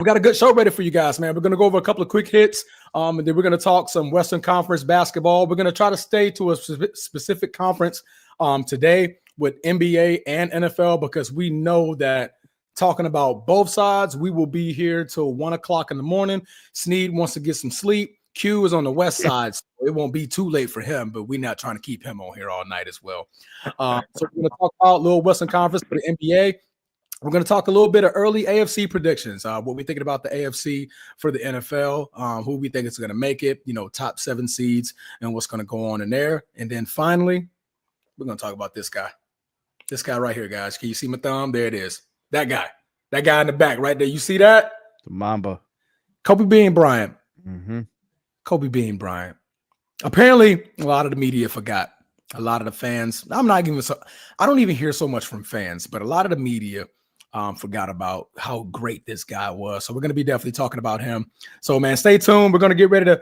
We got a good show ready for you guys, man. We're going to go over a couple of quick hits, and then we're going to talk some Western Conference basketball. We're going to try to stay to a specific conference today with NBA and NFL because we know that talking about both sides, we will be here till 1 o'clock in the morning. Sneed wants to get some sleep. Q is on the west side, so it won't be too late for him, but we're not trying to keep him on here all night as well. So we're going to talk about a little Western Conference for the NBA. We're going to talk a little bit of early AFC predictions, what we're thinking about the AFC for the NFL, who we think is going to make it, top 7 seeds and what's going to go on in there. And then finally, we're going to talk about this guy right here, guys. Can you see my thumb? There it is. That guy in the back right there. You see that? The Mamba. Kobe Bean Bryant. Mm-hmm. Kobe Bean Bryant. Apparently, a lot of the media forgot. A lot of the fans. I don't even hear so much from fans, but a lot of the media forgot about how great this guy was. So we're going to be definitely talking about him. So, man, stay tuned. We're going to get ready to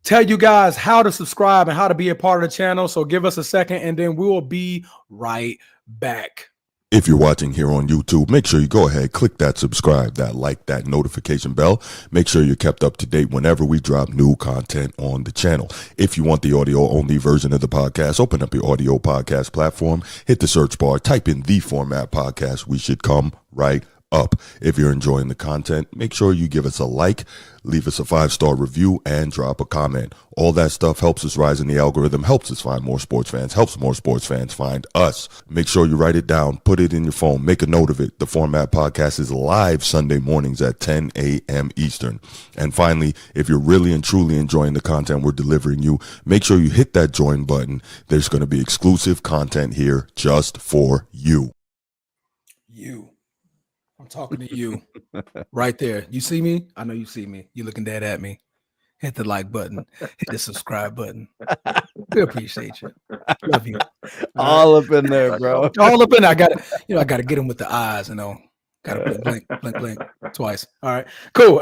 tell you guys how to subscribe and how to be a part of the channel. So give us a second, and then we will be right back. If you're watching here on YouTube, make sure you go ahead, click that subscribe, that like, that notification bell. Make sure you're kept up to date whenever we drop new content on the channel. If you want the audio only version of the podcast, open up your audio podcast platform, hit the search bar, type in the format podcast. We should come right up. If you're enjoying the content, make sure you give us a like, leave us a 5-star review, and drop a comment. All that stuff helps us rise in the algorithm, helps us find more sports fans, helps more sports fans find us. Make sure you write it down, put it in your phone, make a note of it. The Format Podcast is live Sunday mornings at 10 a.m. Eastern. And finally, if you're really and truly enjoying the content we're delivering you, make sure you hit that join button. There's going to be exclusive content here just for you. I'm talking to you right there. You see me? I know you see me. You're looking dead at me. Hit the like button. Hit the subscribe button. We appreciate you. Love you. All up in there, bro. All up in there. I got to get him with the eyes, Got to blink twice. All right, cool.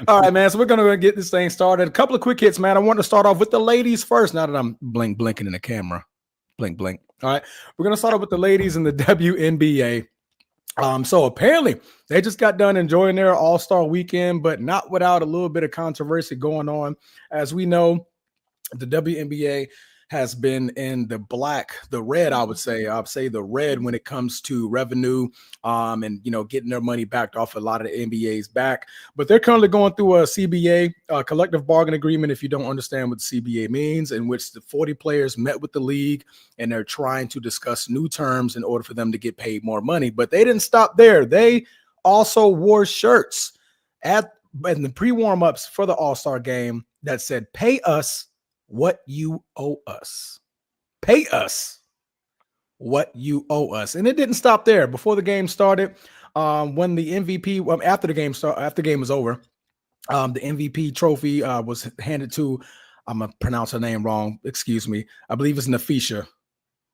All right, man. So we're going to get this thing started. A couple of quick hits, man. I want to start off with the ladies first. Now that I'm blinking in the camera. Blink. All right. We're going to start off with the ladies in the WNBA. So apparently they just got done enjoying their All-Star weekend, but not without a little bit of controversy going on. As we know, the WNBA has been in the red, I would say the red when it comes to revenue, and, getting their money backed off a lot of the NBA's back. But they're currently going through a CBA, collective bargain agreement, if you don't understand what the CBA means, in which the 40 players met with the league and they're trying to discuss new terms in order for them to get paid more money. But they didn't stop there. They also wore shirts in the pre-warm-ups for the All-Star game that said, "Pay us what you owe us. Pay us what you owe us." And it didn't stop there. Before the game started, when the MVP, after the game was over, the MVP trophy was handed to, I'm going to pronounce her name wrong. Excuse me. I believe it's Nafisha.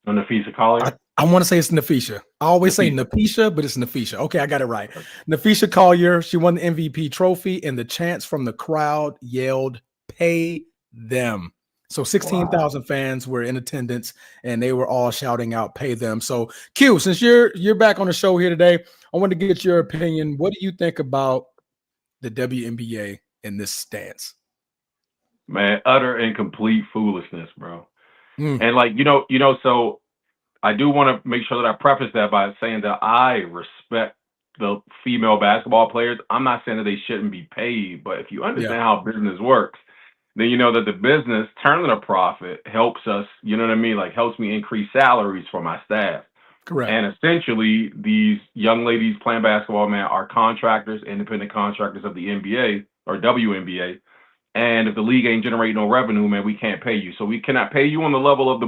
Nafisha Collier? I want to say it's Nafisha. I always say Nafisha, but it's Nafisha. Okay, I got it right. Nafisha Collier, she won the MVP trophy, and the chants from the crowd yelled, "Pay them." So 16,000 fans were in attendance, and they were all shouting out, "Pay them." So Q, since you're back on the show here today, I want to get your opinion. What do you think about the WNBA in this stance? Man, utter and complete foolishness, bro. And so I do want to make sure that I preface that by saying that I respect the female basketball players. I'm not saying that they shouldn't be paid, but if you understand how business works, then you know that the business turning a profit helps us, you know what I mean? Like, helps me increase salaries for my staff. Correct. And essentially, these young ladies playing basketball, man, are contractors, independent contractors of the NBA or WNBA. And if the league ain't generating no revenue, man, we can't pay you. So we cannot pay you on the level of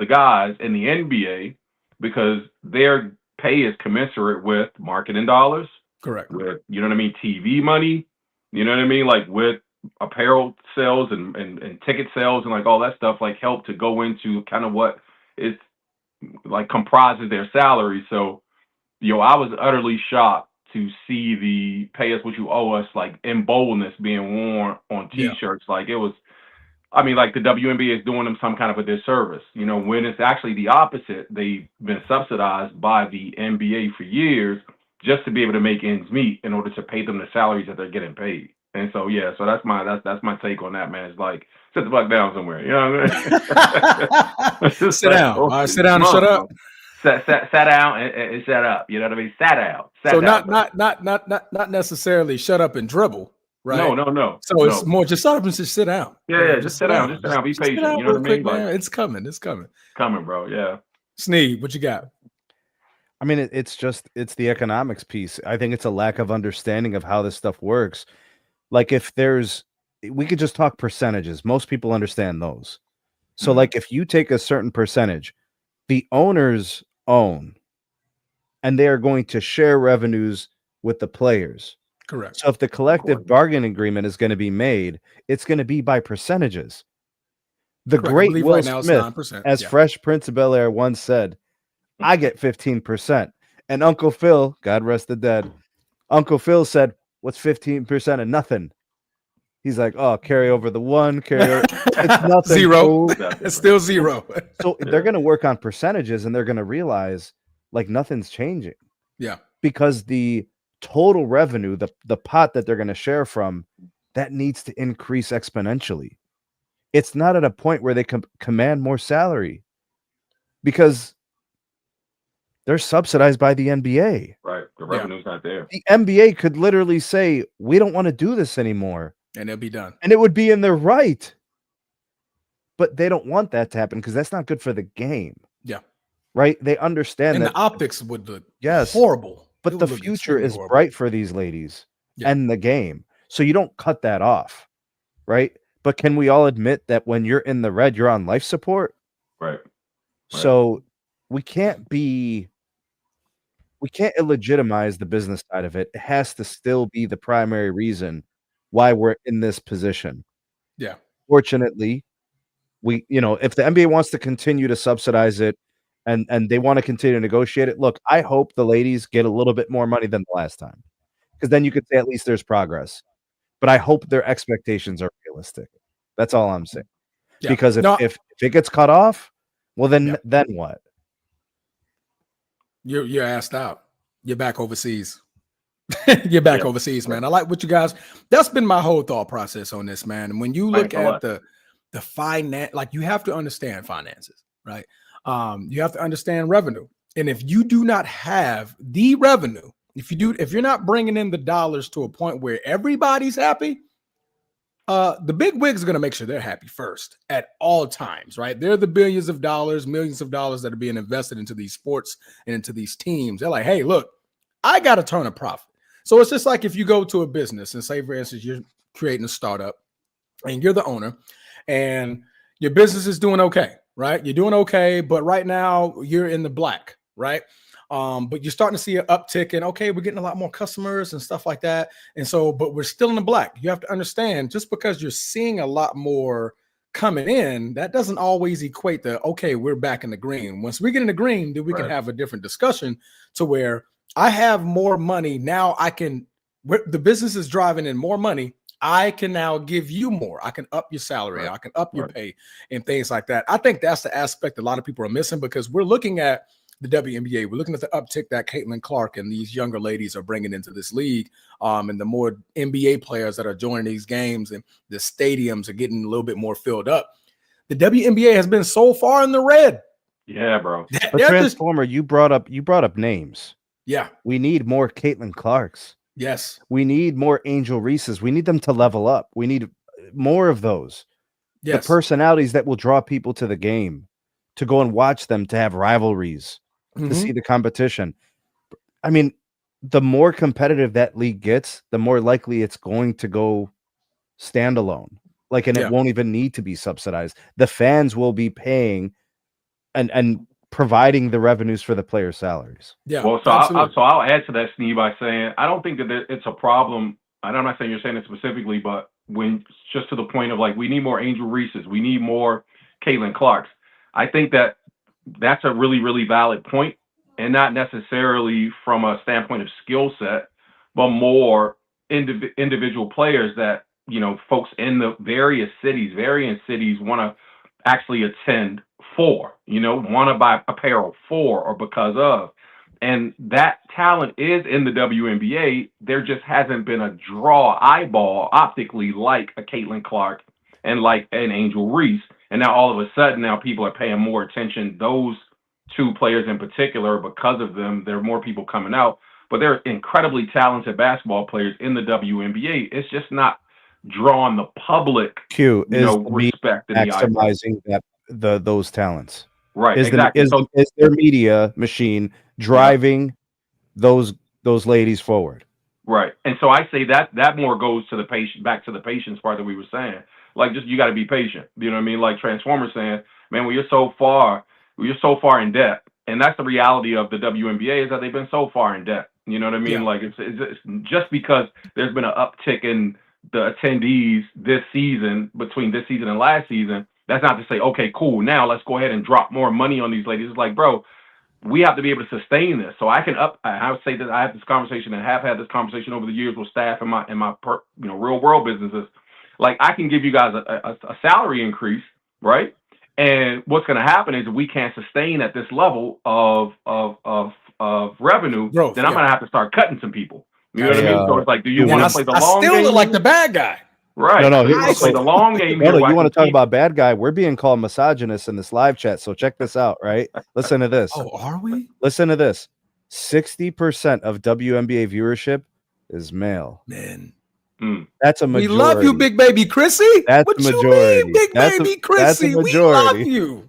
the guys in the NBA because their pay is commensurate with marketing dollars. Correct. With, you know what I mean, TV money, you know what I mean? Like with apparel sales and ticket sales and like all that stuff, like help to go into kind of what is like comprises their salary. So, I was utterly shocked to see the "pay us what you owe us" like in boldness being worn on t-shirts. Like it was, like the WNBA is doing them some kind of a disservice, when it's actually the opposite. They've been subsidized by the NBA for years, just to be able to make ends meet in order to pay them the salaries that they're getting paid. And so so that's my take on that, man. It's like, sit the fuck down somewhere. You know what I mean? Sit down. All right, sit down and shut up. Sat down and shut up. You know what I mean? Sat down. So down, not necessarily shut up and dribble, right? No. So it's more just shut up and just sit down. Yeah, just sit down. Just sit down. Be patient. You know what I mean? Quick, man. It's coming. It's coming. Coming, bro. Yeah. Sneed, what you got? I mean, it's the economics piece. I think it's a lack of understanding of how this stuff works. Like we could just talk percentages. Most people understand those. So like if you take a certain percentage, the owners own, and they are going to share revenues with the players. Correct. So if the collective bargaining agreement is going to be made, it's going to be by percentages. The great Will Smith, as Fresh Prince of Bel-Air once said, I get 15%. And Uncle Phil, God rest the dead, Uncle Phil said, what's 15% of nothing? He's like, oh, carry over the one, carry over. It's nothing. Zero. It's still zero. So they're going to work on percentages, and they're going to realize like nothing's changing. Yeah. Because the total revenue, the pot that they're going to share from, that needs to increase exponentially. It's not at a point where they command more salary because they're subsidized by the NBA. Right. The revenue's not there. The NBA could literally say, we don't want to do this anymore. And it'll be done. And it would be in their right. But they don't want that to happen because that's not good for the game. Yeah. Right? They understand and that. The optics would look yes, horrible. But the future is bright for these ladies and the game. So you don't cut that off. Right? But can we all admit that when you're in the red, you're on life support? Right. So we can't illegitimize the business side of it. It has to still be the primary reason why we're in this position. Yeah. Fortunately, if the NBA wants to continue to subsidize it and they want to continue to negotiate it, look, I hope the ladies get a little bit more money than the last time. Because then you could say at least there's progress. But I hope their expectations are realistic. That's all I'm saying. Yeah. Because if it gets cut off, well then what? You're asked out. You're back overseas. You're back overseas, man. I like what you guys. That's been my whole thought process on this, man. And when you look at the finance, like you have to understand finances, right? You have to understand revenue. And if you do not have the revenue, if you're not bringing in the dollars to a point where everybody's happy, the big wigs are going to make sure they're happy first at all times, right? They're the millions of dollars that are being invested into these sports and into these teams. They're like, hey, look, I got to turn a profit. So it's just like if you go to a business and say, for instance, you're creating a startup and you're the owner and your business is doing okay, right? You're doing okay, but right now you're in the black, right? But you're starting to see an uptick and okay, we're getting a lot more customers and stuff like that. And so, but we're still in the black. You have to understand just because you're seeing a lot more coming in, that doesn't always equate to, okay, we're back in the green. Once we get in the green, then we can have a different discussion to where I have more money. Now the business is driving in more money. I can now give you more. I can up your salary. I can up your pay and things like that. I think that's the aspect a lot of people are missing because we're looking at the WNBA. We're looking at the uptick that Caitlin Clark and these younger ladies are bringing into this league, and the more NBA players that are joining these games and the stadiums are getting a little bit more filled up. The WNBA has been so far in the red. Yeah, bro. But Transformer, you brought up names. Yeah. We need more Caitlin Clarks. Yes. We need more Angel Reeses. We need them to level up. We need more of those. Yes. The personalities that will draw people to the game, to go and watch them, to have rivalries, to see the competition. I mean, the more competitive that league gets, the more likely it's going to go standalone. And it won't even need to be subsidized. The fans will be paying and providing the revenues for the players' salaries. Yeah. Well, I'll add to that, Steve, by saying I don't think that it's a problem. And I'm not saying you're saying it specifically, but when just to the point of like we need more Angel Reeses, we need more Caitlin Clarks. I think that that's a really, really valid point, and not necessarily from a standpoint of skill set, but more individual players that folks in the various cities want to actually attend for, want to buy apparel for or because of. And that talent is in the WNBA. There just hasn't been a draw eyeball optically like a Caitlin Clark and like an Angel Reese. And now all of a sudden, now people are paying more attention. Those two players in particular, because of them, there are more people coming out. But they're incredibly talented basketball players in the WNBA. It's just not drawing the public, respect and maximizing those talents. Right, exactly. Is their media machine driving those ladies forward? Right, and so I say that more goes to the patient, back to the patience part that we were saying. Like, just you got to be patient. You know what I mean? Like Transformer saying, man, when you're so far in debt, and that's the reality of the WNBA is that they've been so far in debt. You know what I mean? Yeah. Like it's just because there's been an uptick in the attendees this season, between this season and last season, that's not to say, okay, cool, now let's go ahead and drop more money on these ladies. It's like, bro, we have to be able to sustain this. So I would say that I have this conversation and have had this conversation over the years with staff in my real world businesses. Like, I can give you guys a salary increase, right? And what's going to happen is if we can't sustain at this level of revenue, growth, then I'm going to have to start cutting some people. You know what I mean? So it's like, do you want to play the long game? I still look like the bad guy. Right. No, play the long game. You want to talk about bad guy? We're being called misogynist in this live chat. So check this out, right? Listen to this. Oh, are we? Listen to this. 60% of WNBA viewership is male. Man. That's a majority. We love you, Big Baby Chrissy. That's what majority. You mean, Big Baby Chrissy? We love you.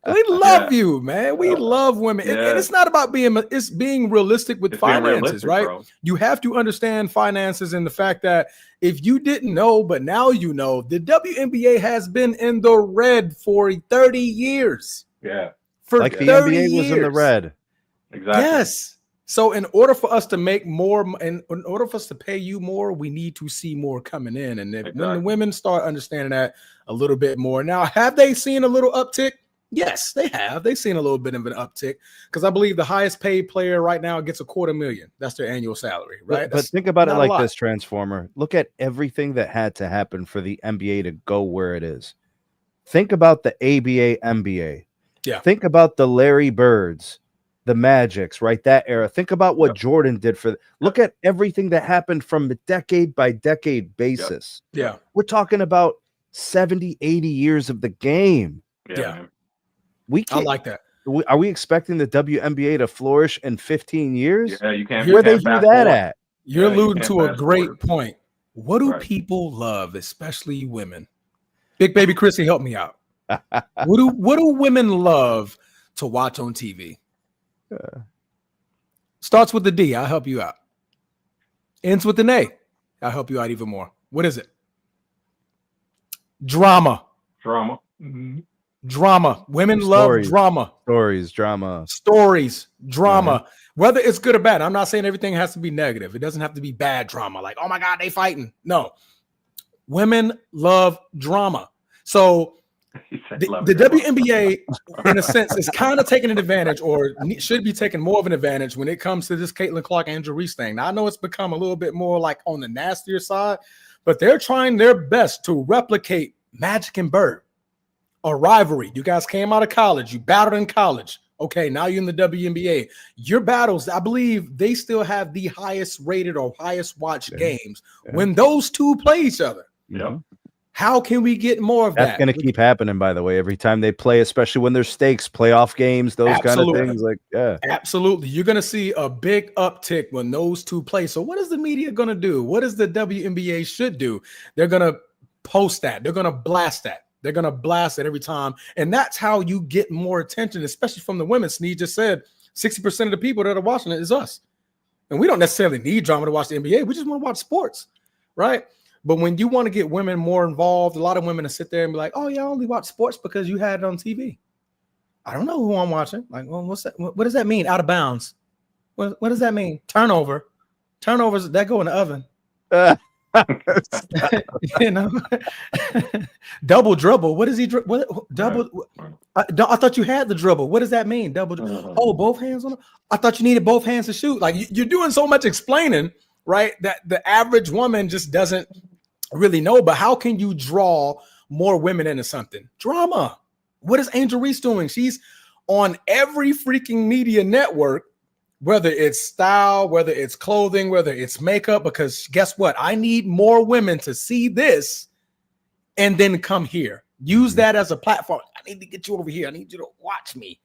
We love you, man. We love women. And it's not about being realistic with finances, right? Bro. You have to understand finances and the fact that if you didn't know, but now you know, the WNBA has been in the red for 30 years. Yeah. For like 30 the NBA years. Was in the red. Exactly. Yes. So in order for us to make more, and in order for us to pay you more, we need to see more coming in. And when the women start understanding that a little bit more. Now, have they seen a little uptick? Yes, they have. They've seen a little bit of an uptick because I believe the highest paid player right now gets $250,000. That's their annual salary, right? But think about it like this, Transformer. Look at everything that had to happen for the NBA to go where it is. Think about the ABA, NBA. Yeah. Think about the Larry Birds. The Magics, right? That era. Think about what Jordan did look at everything that happened from a decade by decade basis. Yeah. We're talking about 70, 80 years of the game. Yeah. I like that. Are we expecting the WNBA to flourish in 15 years? Yeah, you can't. Where they do that at? You're alluding to a great point. What do people love, especially women? Big Baby Chrissy, help me out. What do women love to watch on TV? Starts with the D. I'll help you out. Ends with an A. I'll help you out even more. What is it? Drama. Mm-hmm. Drama. Women love drama. Stories, drama. Whether it's good or bad. I'm not saying everything has to be negative. It doesn't have to be bad drama. Like, oh my God, they fighting. No. Women love drama. So the WNBA, in a sense, is kind of taking an advantage, or should be taking more of an advantage when it comes to this Caitlin Clark, Angel Reese thing. Now, I know it's become a little bit more like on the nastier side, but they're trying their best to replicate Magic and Bird, a rivalry. You guys came out of college. You battled in college. Okay, now you're in the WNBA. Your battles, I believe they still have the highest rated or highest watched games when those two play each other. Yeah. How can we get more of that? That's going to keep happening, by the way, every time they play, especially when there's stakes, playoff games, those kind of things. Absolutely. You're going to see a big uptick when those two play. So what is the media going to do? What is the WNBA should do? They're going to post that. They're going to blast that. They're going to blast it every time. And that's how you get more attention, especially from the women. Sneed just said 60% of the people that are watching it is us. And we don't necessarily need drama to watch the NBA. We just want to watch sports, right? But when you want to get women more involved, a lot of women will sit there and be like, oh, yeah, I only watch sports because you had it on TV. I don't know who I'm watching. Like, well, what's that? What does that mean? Out of bounds. What does that mean? Turnover. Turnovers, that go in the oven. You know, double dribble. What is he? Double. I thought you had the dribble. What does that mean? Double. Oh, both hands on it. I thought you needed both hands to shoot. Like, you're doing so much explaining, right? That the average woman just doesn't really know. But how can you draw more women into something? Drama. What is Angel Reese doing? She's on every freaking media network whether it's style, whether it's clothing, whether it's makeup, because guess what? I need more women to see this and then come here. Use that as a platform. I need to get you over here. I need you to watch me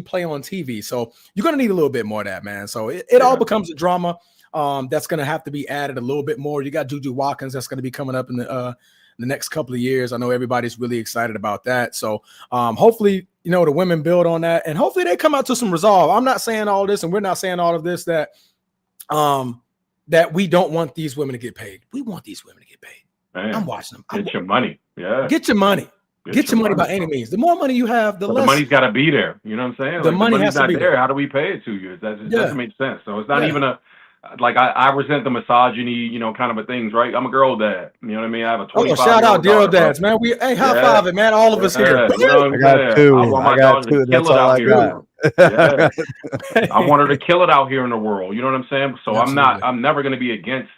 play on TV. So you're going to need a little bit more of that, man. So it all becomes a drama that's going to have to be added a little bit more. You got Juju Watkins that's going to be coming up in the next couple of years. I know everybody's really excited about that. So hopefully, the women build on that, and hopefully they come out to some resolve. I'm not saying all this, and we're not saying all of this that we don't want these women to get paid. We want these women to get paid. Man, I'm watching them. Get your money. Yeah. Get your money. Get your money by any means. The more money you have, the less. The money's got to be there. You know what I'm saying? The money has to be there. How do we pay it to you? That doesn't make sense. So it's not even I resent the misogyny, kind of a things, right? I'm a girl dad. You know what I mean? I have a 25-year-old shout out girl dads, man. High five it, man. All of us here. You know what I'm saying? I got two. That's all I got. I want her to kill it out here in the world. You know what I'm saying? So absolutely. I'm never going to be against,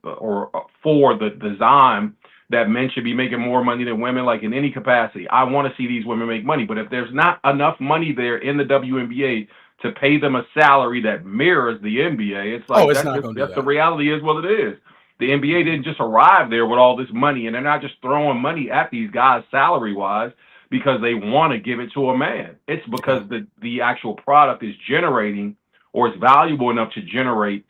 or for the design that men should be making more money than women, like in any capacity. I want to see these women make money, but if there's not enough money there in the WNBA to pay them a salary that mirrors the NBA, it's like that's the reality is what it is. The NBA didn't just arrive there with all this money, and they're not just throwing money at these guys salary-wise because they want to give it to a man. It's because the actual product is generating, or it's valuable enough to generate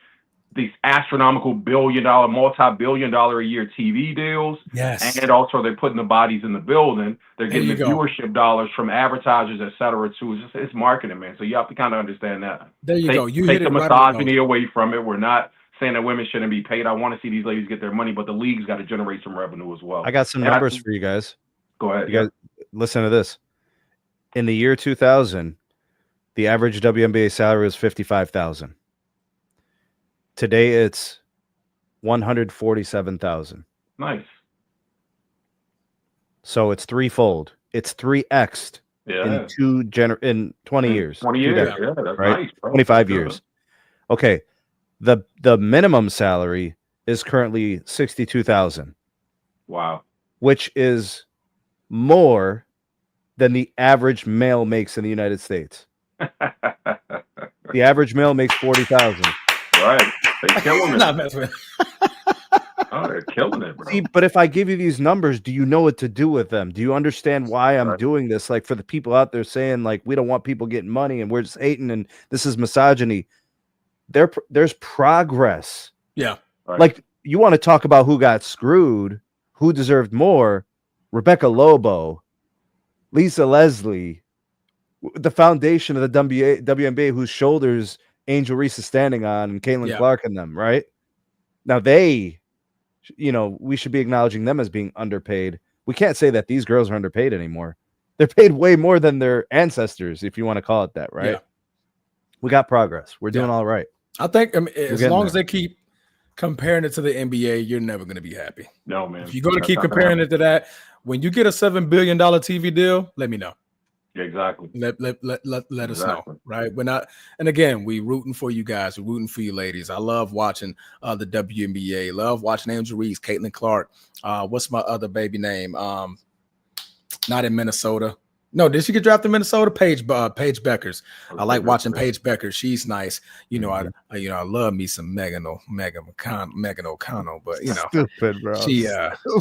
these astronomical billion-dollar, multi-billion-dollar a year TV deals. Yes. And also they're putting the bodies in the building. They're getting the viewership dollars from advertisers, et cetera, too. It's marketing, man. So you have to kind of understand that. There you go. You take the misogyny away from it. We're not saying that women shouldn't be paid. I want to see these ladies get their money, but the league's got to generate some revenue as well. I got some numbers for you guys. Go ahead. You guys listen to this. In the year 2000, the average WNBA salary was $55,000. Today it's $147,000. Nice. So it's threefold. It's 3x'd in 20 years. 20 years. Yeah, that's right? Nice, bro. 25 years. Okay. The minimum salary is currently $62,000. Wow. Which is more than the average male makes in the United States. The average male makes $40,000. Right. They're killing it. Oh, they're killing it, bro. See, but if I give you these numbers, do you know what to do with them? Do you understand why I'm doing this? Like, for the people out there saying, like, we don't want people getting money and we're just hating and this is misogyny. There's progress. Yeah. Right. Like, you want to talk about who got screwed, who deserved more? Rebecca Lobo, Lisa Leslie, the foundation of the WNBA, whose shoulders Angel Reese is standing on, and Caitlin Clark and them, right? Now we should be acknowledging them as being underpaid. We can't say that these girls are underpaid anymore. They're paid way more than their ancestors, if you want to call it that, right? Yeah. We got progress. We're doing all right. I think as long as they keep comparing it to the NBA, you're never going to be happy. No, man. If you're going to keep comparing it to that, when you get a $7 billion TV deal, let me know. Exactly. Let us know, right? We're not, and again, we rooting for you guys. We're rooting for you ladies. I love watching the WNBA. Love watching Angel Reese, Caitlin Clark. What's my other baby name? Not in Minnesota. No, did she get drafted in Minnesota? Paige Beckers. I like watching Paige Beckers. She's nice. I love me some Megan O'Connell, but stupid, bro.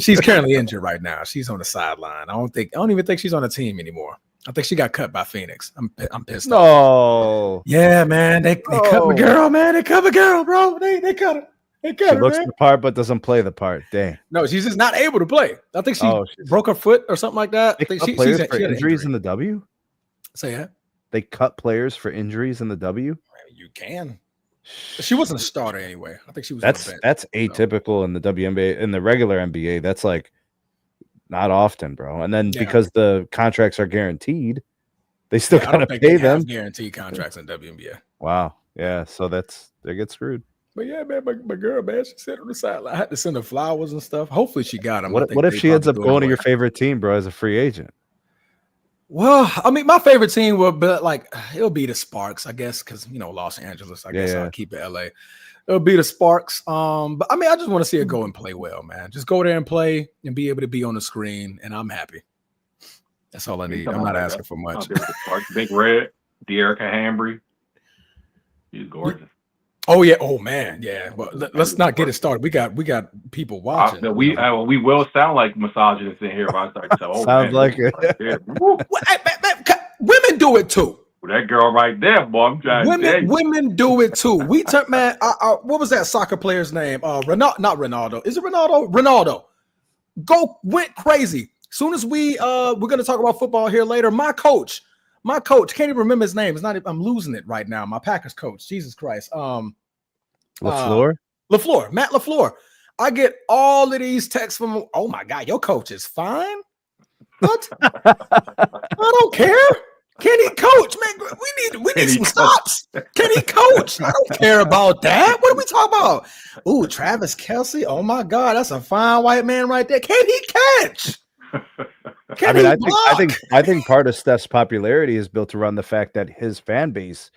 She's currently injured right now. She's on the sideline. I don't even think she's on the team anymore. I think she got cut by Phoenix. I'm pissed off. Yeah, man. They cut my girl, man. They cut my girl, bro. They cut her. They cut her. She looks the part but doesn't play the part. Dang. No, she's just not able to play. I think she broke her foot or something like that. They cut players for injuries in the W? Say that. They cut players for injuries in the W? You can. She wasn't a starter anyway. I think she was. That's atypical in the WNBA. In the regular NBA, that's like not often, bro. And then because the contracts are guaranteed, they still gotta pay them. Guaranteed contracts in WNBA. Wow. Yeah. So they get screwed. But yeah, man, my girl, man, she sat on the sideline. I had to send her flowers and stuff. Hopefully she got them. What if she ends up going to your favorite team, bro, as a free agent? Well, I mean, my favorite team will be it'll be the Sparks, I guess, because Los Angeles. I guess I'll keep it LA. It'll be the Sparks. But I mean, I just want to see her go and play well, man. Just go there and play and be able to be on the screen, and I'm happy. That's all I need. I'm not asking for much. Big Red, De'Erica Hambry. He's gorgeous. Oh yeah. Oh man. Yeah. Well, let's not get it started. We got people watching. We will sound like misogynists in here if I start to say, "Oh, sounds man, like it." Women do it too. Well, that girl right there, boy. I'm trying to tell you. Women do it too. We turn, man. What was that soccer player's name? Not Ronaldo. Is it Ronaldo? Ronaldo. Went crazy. Soon as we're gonna talk about football here later. My coach, can't even remember his name. I'm losing it right now. My Packers coach. Jesus Christ. LaFleur? Matt LaFleur. I get all of these texts from, oh my God, your coach is fine. What? I don't care. Can he coach? Man, we need some stops. Can he coach? I don't care about that. What are we talking about? Ooh, Travis Kelce. Oh my God, that's a fine white man right there. Can he catch? I think part of Steph's popularity is built around the fact that his fan base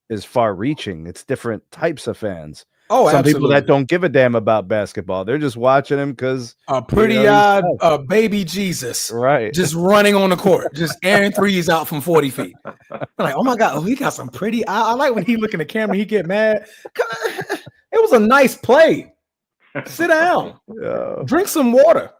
is far reaching. It's different types of fans. Oh, some absolutely. People that don't give a damn about basketball. They're just watching him because a pretty-eyed baby Jesus, right? Just running on the court, just airing threes out from 40 feet. I'm like, oh my God, he got some pretty. I like when he look in the camera, he get mad. It was a nice play. Sit down, drink some water.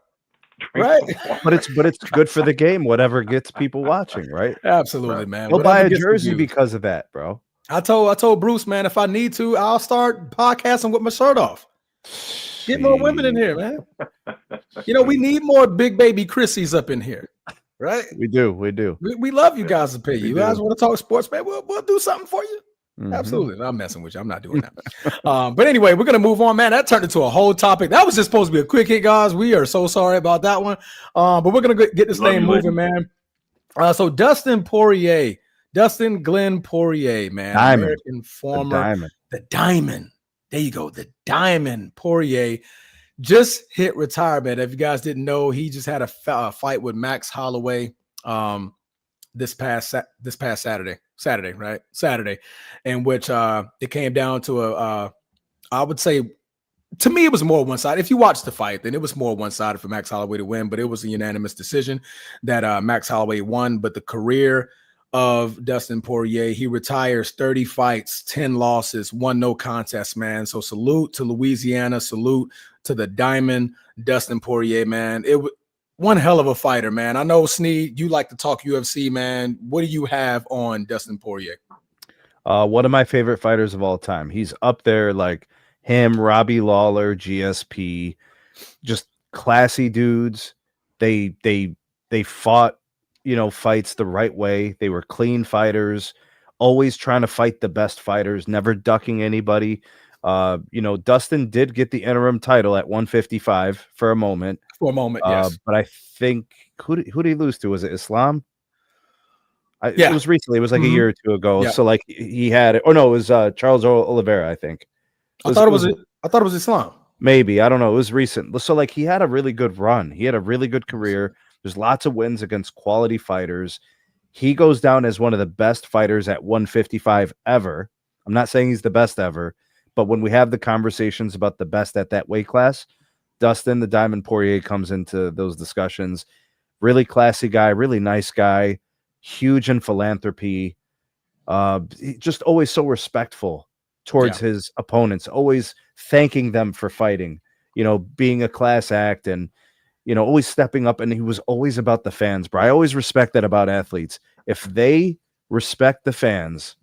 Right, but it's good for the game. Whatever gets people watching, right? Absolutely, man. We'll buy a jersey because of that, bro. I told Bruce, man, if I need to, I'll start podcasting with my shirt off. Get more women in here, man. We need more big baby Chrissies up in here, right? We do. We love you guys to pay you. You guys want to talk sports, man? We'll do something for you. Mm-hmm. Absolutely. I'm messing with you. I'm not doing that. But anyway, we're going to move on, man. That turned into a whole topic. That was just supposed to be a quick hit, guys. We are so sorry about that one. But we're going to get this thing moving, man. So Dustin Glenn Poirier, man. Diamond. American former. The Diamond. There you go. The Diamond Poirier just hit retirement. If you guys didn't know, he just had a fight with Max Holloway this past Saturday, right? Saturday, in which it came down to I would say, to me, it was more one-sided. If you watch the fight, then it was more one-sided for Max Holloway to win, but it was a unanimous decision that Max Holloway won. But the career of Dustin Poirier, he retires 30 fights, 10 losses, 1 no contest, man. So salute to Louisiana, salute to the Diamond, Dustin Poirier, man. It was one hell of a fighter, man. I know, Sneed, you like to talk UFC, man. What do you have on Dustin Poirier? One of my favorite fighters of all time. He's up there, like him, Robbie Lawler, GSP, just classy dudes. They fought, fights the right way. They were clean fighters, always trying to fight the best fighters, never ducking anybody. Dustin did get the interim title at 155 for a moment. Yes. But I think who did he lose to? Was it Islam? It was recently. It was like a year or two ago. Yeah. So like he had it. Or no, it was Charles Oliveira, I think. I thought it was Islam. Maybe. I don't know. It was recent. So like he had a really good run. He had a really good career. There's lots of wins against quality fighters. He goes down as one of the best fighters at 155 ever. I'm not saying he's the best ever, but when we have the conversations about the best at that weight class, Dustin, the Diamond Poirier, comes into those discussions. Really classy guy, really nice guy, huge in philanthropy. Just always so respectful towards his opponents, always thanking them for fighting, being a class act and, always stepping up. And he was always about the fans, bro. I always respect that about athletes. If they respect the fans,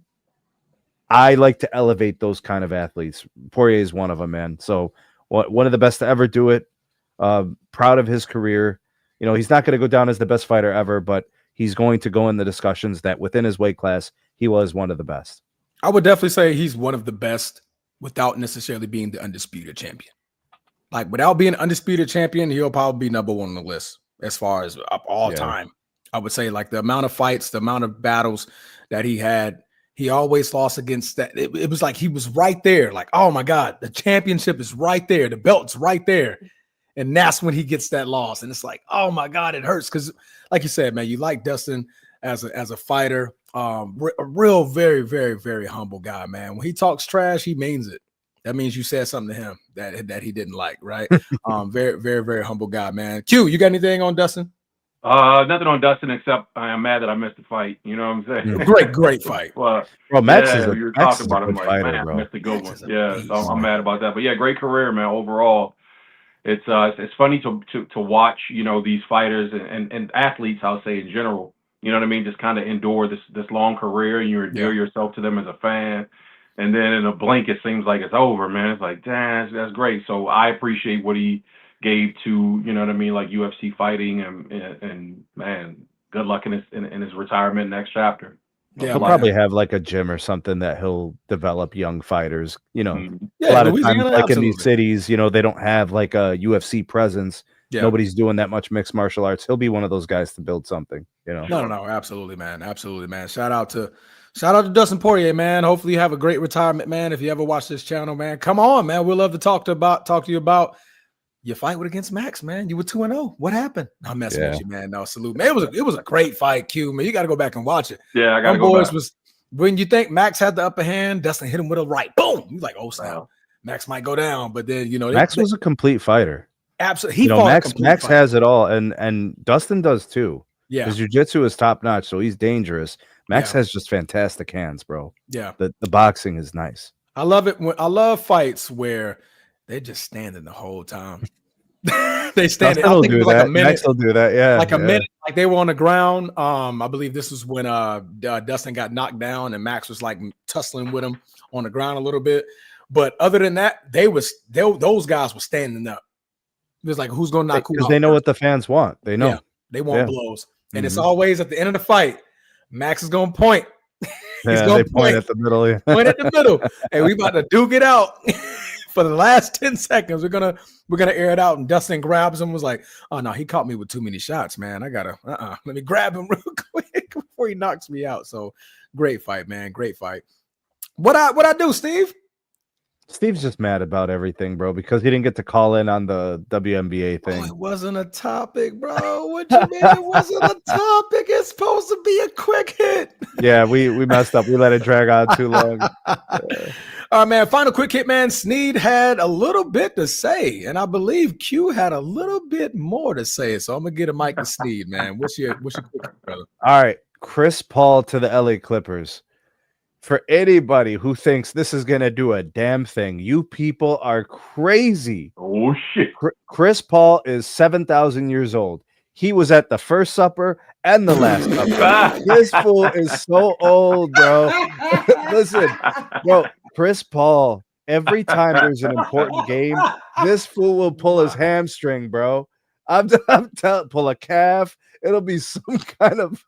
I like to elevate those kind of athletes. Poirier is one of them, man. So one of the best to ever do it. Proud of his career. He's not going to go down as the best fighter ever, but he's going to go in the discussions that within his weight class, he was one of the best. I would definitely say he's one of the best without necessarily being the undisputed champion. Like without being undisputed champion, he'll probably be number one on the list as far as all time. I would say like the amount of fights, the amount of battles that he had, he always lost against that. It was like he was right there. Like, oh my God, the championship is right there. The belt's right there. And that's when he gets that loss. And it's like, oh my God, it hurts. Because like you said, man, you like Dustin as a fighter, a real, very, very, very humble guy, man. When he talks trash, he means it. That means you said something to him that he didn't like, right? Very, very, very humble guy, man. Q, you got anything on Dustin? Nothing on Dustin except I am mad that I missed the fight. You know what I'm saying? Great fight. Well, bro, Max is you're Max talking is a about him good like, fighter, man, bro. I missed a good Max one. is a Yeah, beast. so I'm mad about that. But yeah, great career, man. Overall, it's funny to watch, these fighters and athletes, I'll say in general. You know what I mean? Just kind of endure this long career, and you endear yourself to them as a fan. And then in a blink, it seems like it's over, man. It's like, damn, that's great. So I appreciate what he gave to, you know what I mean, like UFC fighting, and man, good luck in his retirement next chapter. Yeah, He'll probably have like a gym or something that he'll develop young fighters. You know, a lot of times, like in these cities, they don't have like a UFC presence. Yeah. Nobody's doing that much mixed martial arts. He'll be one of those guys to build something. No, absolutely, man, absolutely, man. Shout out to Dustin Poirier, man. Hopefully you have a great retirement, man. If you ever watch this channel, man, come on, man. We'd love to talk to you about your fight against Max, man. You were 2-0. What happened? I'm messing with you, man. No, salute, man. It was a great fight, Q, man. You got to go back and watch it. Yeah, I got to go back. When you think Max had the upper hand, Dustin hit him with a right. Boom. You're like, oh, snap. Wow. Max might go down, but then Max was a complete fighter. Absolutely, Max has it all, and Dustin does too. Yeah, his jiu-jitsu is top notch, so he's dangerous. Max has just fantastic hands, bro. Yeah, the boxing is nice. I love it. I love fighs where they're just standing the whole time. They stand. I think it was like a minute. Max will do that. Yeah, like a minute. Like they were on the ground. I believe this was when Dustin got knocked down, and Max was like tussling with him on the ground a little bit. But other than that, those guys were standing up. It was like, who's going to knock who out? Because they know what the fans want. They know. Yeah, they want blows. And it's always at the end of the fight, Max is going to point. He's going to point at the middle. Yeah. Point at the middle. Hey, we about to duke it out for the last 10 seconds. We're gonna air it out. And Dustin grabs him, was like, oh no, he caught me with too many shots, man. I gotta let me grab him real quick before he knocks me out. So great fight, man. Great fight. What I do, Steve? Steve's just mad about everything, bro, because he didn't get to call in on the WNBA thing. Oh, it wasn't a topic, bro. What you mean it wasn't a topic? It's supposed to be a quick hit. Yeah, we messed up. We let it drag on too long. All right, man. Final quick hit, man. Sneed had a little bit to say, and I believe Q had a little bit more to say. So I'm gonna get a mic to Sneed, man. What's your quick hit, brother? All right, Chris Paul to the LA Clippers. For anybody who thinks this is going to do a damn thing, you people are crazy. Oh, shit. Chris Paul is 7,000 years old. He was at the first supper and the last supper. This fool is so old, bro. Listen, bro, Chris Paul, every time there's an important game, this fool will pull his hamstring, bro. I'm telling, pull a calf. It'll be some kind of...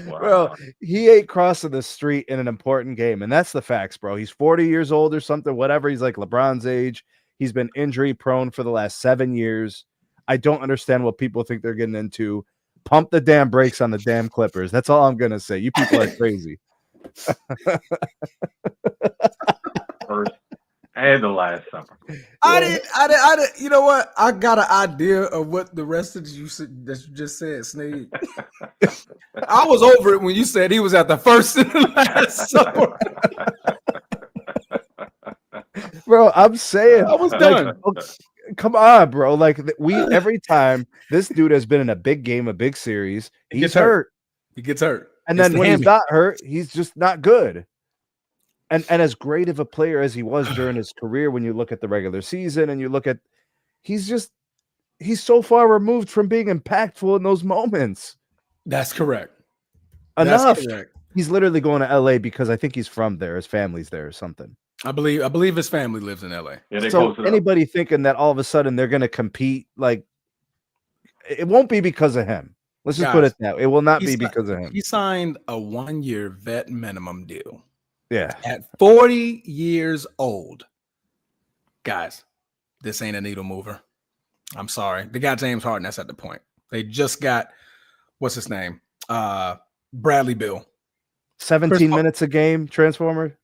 Wow. Bro, he ain't crossing the street in an important game, and that's the facts, bro. He's 40 years old or something, whatever. He's like LeBron's age. He's been injury prone for the last 7 years. I don't understand what people think they're getting into. Pump the damn brakes on the damn Clippers. That's all I'm gonna say. You people are crazy. First and the last supper. I didn't. You know what? I got an idea of what the rest of you just said, Sneed. I was over it when you said he was at the first and the last supper. Bro, I'm saying I was done. Come on, bro. Like every time this dude has been in a big game, a big series, he's hurt. He gets hurt. And then when he's not hurt, he's just not good. And as great of a player as he was during his career, when you look at the regular season and you look at, he's so far removed from being impactful in those moments. That's correct. Enough. That's correct. He's literally going to LA because I think he's from there. His family's there or something. I believe his family lives in LA. Yeah, so anybody thinking that all of a sudden they're going to compete, like, it won't be because of him. Let's just put it that way. It will not be because of him. He signed a 1-year vet minimum deal. Yeah. At 40 years old. Guys, this ain't a needle mover. I'm sorry. They got James Harden. That's at the point. They just got, what's his name? Bradley Beal. 17 minutes a game, Transformer.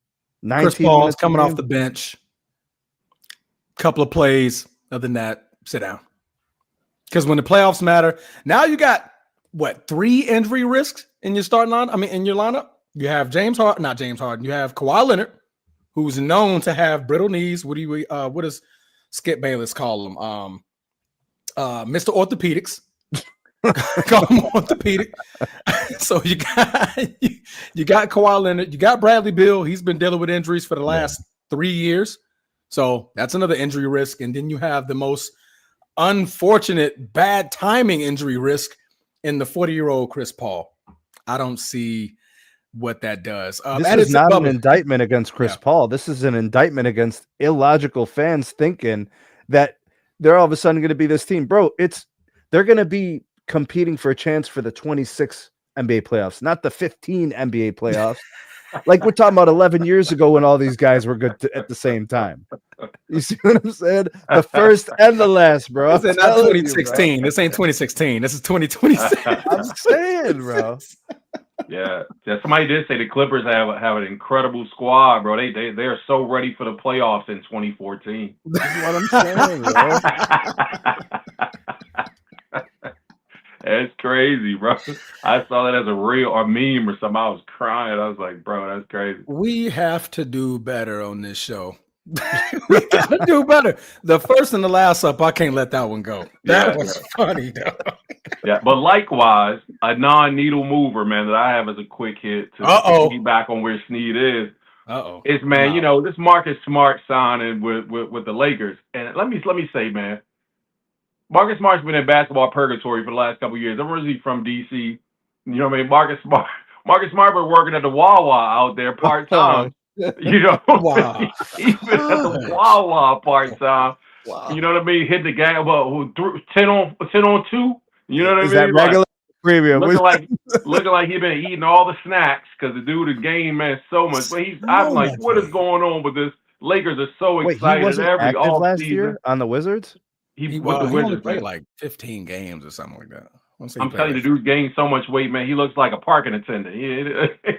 19 Chris Paul's coming off the bench. Couple of plays. Other than that, sit down. Because when the playoffs matter, now you got, 3 injury risks in your starting line? I mean, in your lineup? You have not James Harden. You have Kawhi Leonard, who's known to have brittle knees. What does Skip Bayless call him? Mr. Orthopedics. Call him orthopedic. So you got Kawhi Leonard, you got Bradley Beal. He's been dealing with injuries for the last 3 years. So that's another injury risk. And then you have the most unfortunate bad timing injury risk in the 40-year-old Chris Paul. I don't see what that does. This is not an indictment against Chris Paul. This is an indictment against illogical fans thinking that they're all of a sudden going to be this team. Bro, they're going to be competing for a chance for the 26 NBA playoffs, not the 15 NBA playoffs. Like we're talking about 11 years ago when all these guys were good at the same time. You see what I'm saying? The first and the last, bro. This is not 2016. This ain't 2016. This is 2026. I'm saying, bro. Yeah. Somebody did say the Clippers have an incredible squad, bro. They're so ready for the playoffs in 2014. This is what I'm saying, bro. That's crazy, bro. I saw that as a meme or something. I was crying. I was like, bro, that's crazy. We have to do better on this show. We gotta do better. The first and the last up, I can't let that one go. That was funny, though. Yeah, but likewise, a non-needle mover, man, that I have as a quick hit to be back on where Snead is. Is, man, this Marcus Smart signing with the Lakers. And let me say, man, Marcus Smart's been in basketball purgatory for the last couple of years. I'm originally from DC. You know what I mean? Marcus Smart been working at the Wawa out there part-time. You know, wow. He's been at the Wawa part-time. Wow. You know what I mean? Hit the game, 10 on 2. You know what I mean? That regular premium? Looking like he been eating all the snacks because the dude is game, man, so much. But I'm like, what is going on with this? Lakers are so excited. He wasn't every active last season. year on the Wizards? He only played like 15 games or something like that. I'm telling you, the dude gained so much weight, man. He looks like a parking attendant. He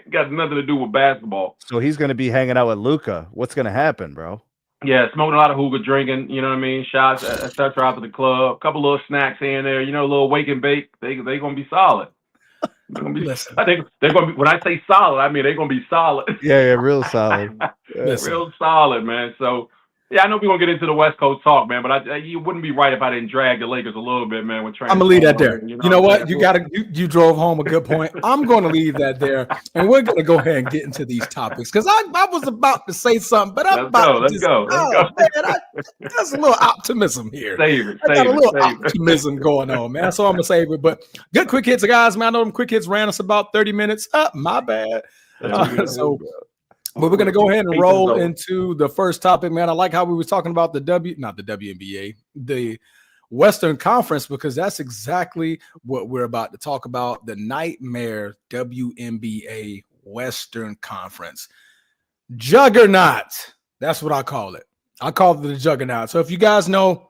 got nothing to do with basketball. So he's going to be hanging out with Luka. What's going to happen, bro? Yeah, smoking a lot of hookah, drinking, you know what I mean? Shots, etc. out to the club. A couple little snacks here and there, a little wake and bake. They going to be solid. I think they're going to be, when I say solid, I mean they're going to be solid. Yeah, real solid. Real solid, man. So, yeah, I know we're going to get into the West Coast talk, man, but you wouldn't be right if I didn't drag the Lakers a little bit, man. I'm going to leave that there. You know what? You drove home a good point. I'm going to leave that there, and we're going to go ahead and get into these topics because I was about to say something, but Let's go. Man, there's a little optimism here. I got a little optimism going on, man. So I'm going to save it. But good quick hits, guys, man. I know them quick hits ran us about 30 minutes. My bad. But we're going to go ahead and roll into the first topic, man. I like how we were talking about the WNBA, the Western Conference, because that's exactly what we're about to talk about, the nightmare WNBA Western Conference. Juggernaut. That's what I call it. I call it the Juggernaut. So if you guys know,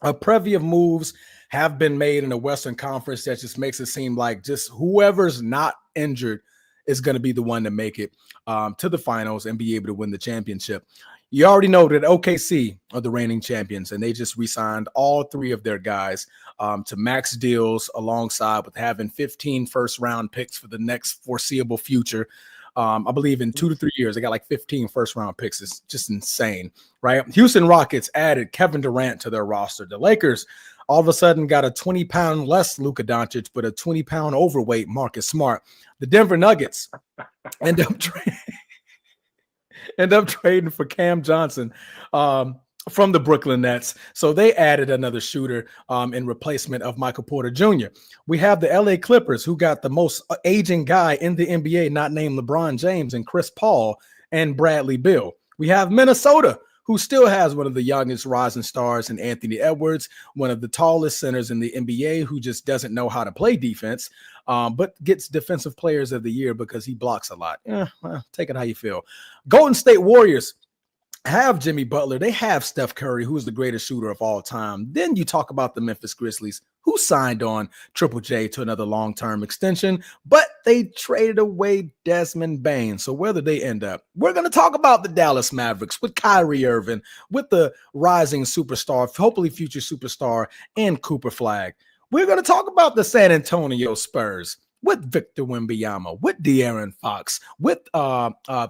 a preview of moves have been made in the Western Conference that just makes it seem like just whoever's not injured is going to be the one to make it to the finals and be able to win the championship. You already know that OKC are the reigning champions, and they just re-signed all 3 of their guys to max deals alongside with having 15 first-round picks for the next foreseeable future. I believe in 2 to 3 years, they got like 15 first-round picks. It's just insane, right? Houston Rockets added Kevin Durant to their roster. The Lakers all of a sudden got a 20-pound less Luka Doncic, but a 20-pound overweight Marcus Smart. The Denver Nuggets end up trading for Cam Johnson from the Brooklyn Nets. So they added another shooter in replacement of Michael Porter Jr. We have the LA Clippers, who got the most aging guy in the NBA, not named LeBron James, and Chris Paul and Bradley Beal. We have Minnesota, who still has one of the youngest rising stars in Anthony Edwards, one of the tallest centers in the NBA, who just doesn't know how to play defense, but gets Defensive Players of the Year because he blocks a lot. Well, take it how you feel. Golden State Warriors have Jimmy Butler. They have Steph Curry, who is the greatest shooter of all time. Then you talk about the Memphis Grizzlies, who signed on Triple J to another long-term extension, but they traded away Desmond Bane. So where did they end up? We're going to talk about the Dallas Mavericks with Kyrie Irving, with the rising superstar, hopefully future superstar, and Cooper Flag. We're going to talk about the San Antonio Spurs with Victor Wembanyama, with De'Aaron Fox, with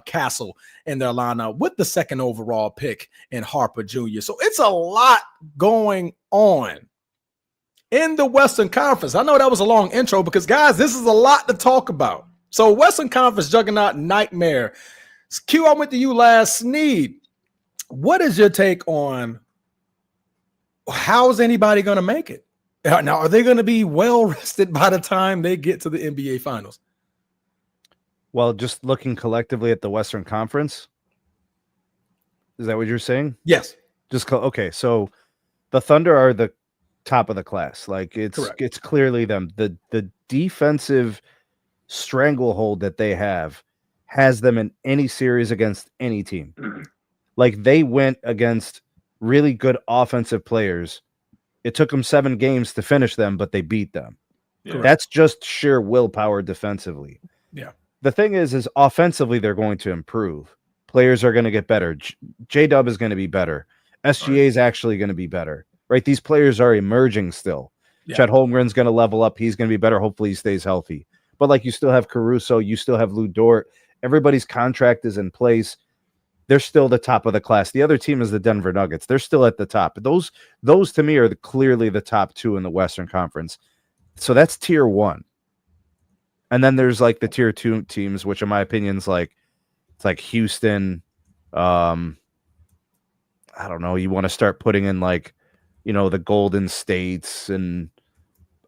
Castle in their lineup, with the 2nd overall pick in Harper Jr. So it's a lot going on in the Western Conference. I know that was a long intro because, guys, this is a lot to talk about. So, Western Conference juggernaut nightmare. Q, I went to you last. Sneed, what is your take on how is anybody going to make it? Now, are they going to be well rested by the time they get to the NBA Finals? Well, just looking collectively at the Western Conference, is that what you're saying? Yes. Okay, so the Thunder are the top of the class. Like it's clearly them. The defensive stranglehold that they have has them in any series against any team. Like they went against really good offensive players. It took them 7 games to finish them, but they beat them. Yeah. That's just sheer willpower defensively. Yeah. The thing is offensively, they're going to improve. Players are going to get better. J-Dub is going to be better. SGA is actually going to be better, right? These players are emerging still. Yeah. Chet Holmgren's going to level up. He's going to be better. Hopefully he stays healthy. But like you still have Caruso, you still have Lou Dort. Everybody's contract is in place. They're still the top of the class. The other team is the Denver Nuggets. They're still at the top. Those to me are clearly the top 2 in the Western Conference. So that's tier 1. And then there's like the tier 2 teams, which in my opinion is like it's like Houston. I don't know. You want to start putting in like, the Golden States, and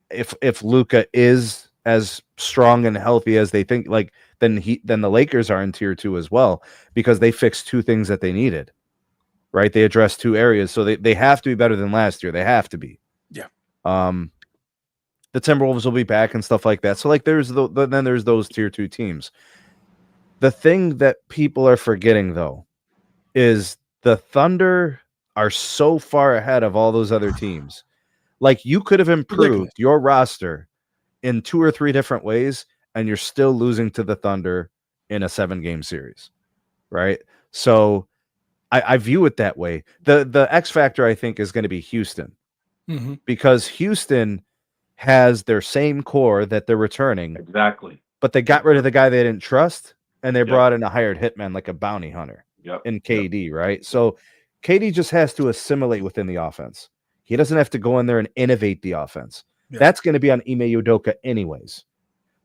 if Luka is as strong and healthy as they think, like then the Lakers are in tier 2 as well, because they fixed 2 things that they needed, right? They addressed 2 areas, so they have to be better than last year. They have to be. Yeah. The Timberwolves will be back and stuff like that. So like there's then there's those tier 2 teams. The thing that people are forgetting though is the Thunder are so far ahead of all those other teams. Like you could have improved your roster in 2 or 3 different ways, and you're still losing to the Thunder in a 7-game series, right? So I view it that way. The X factor, I think, is going to be Houston, because Houston has their same core that they're returning. Exactly. But they got rid of the guy they didn't trust, and they brought in a hired hitman like a bounty hunter in KD, right? So KD just has to assimilate within the offense. He doesn't have to go in there and innovate the offense. Yeah. That's going to be on Ime Udoka anyways.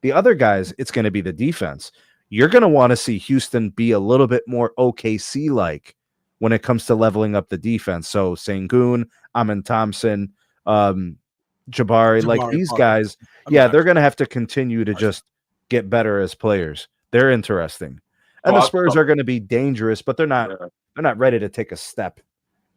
The other guys, it's going to be the defense. You're going to want to see Houston be a little bit more OKC-like when it comes to leveling up the defense. So Sengun, Amin Thompson, Jabari, like these guys, they're going to have to continue to just get better as players. They're interesting. And the Spurs are going to be dangerous, but they're not ready to take a step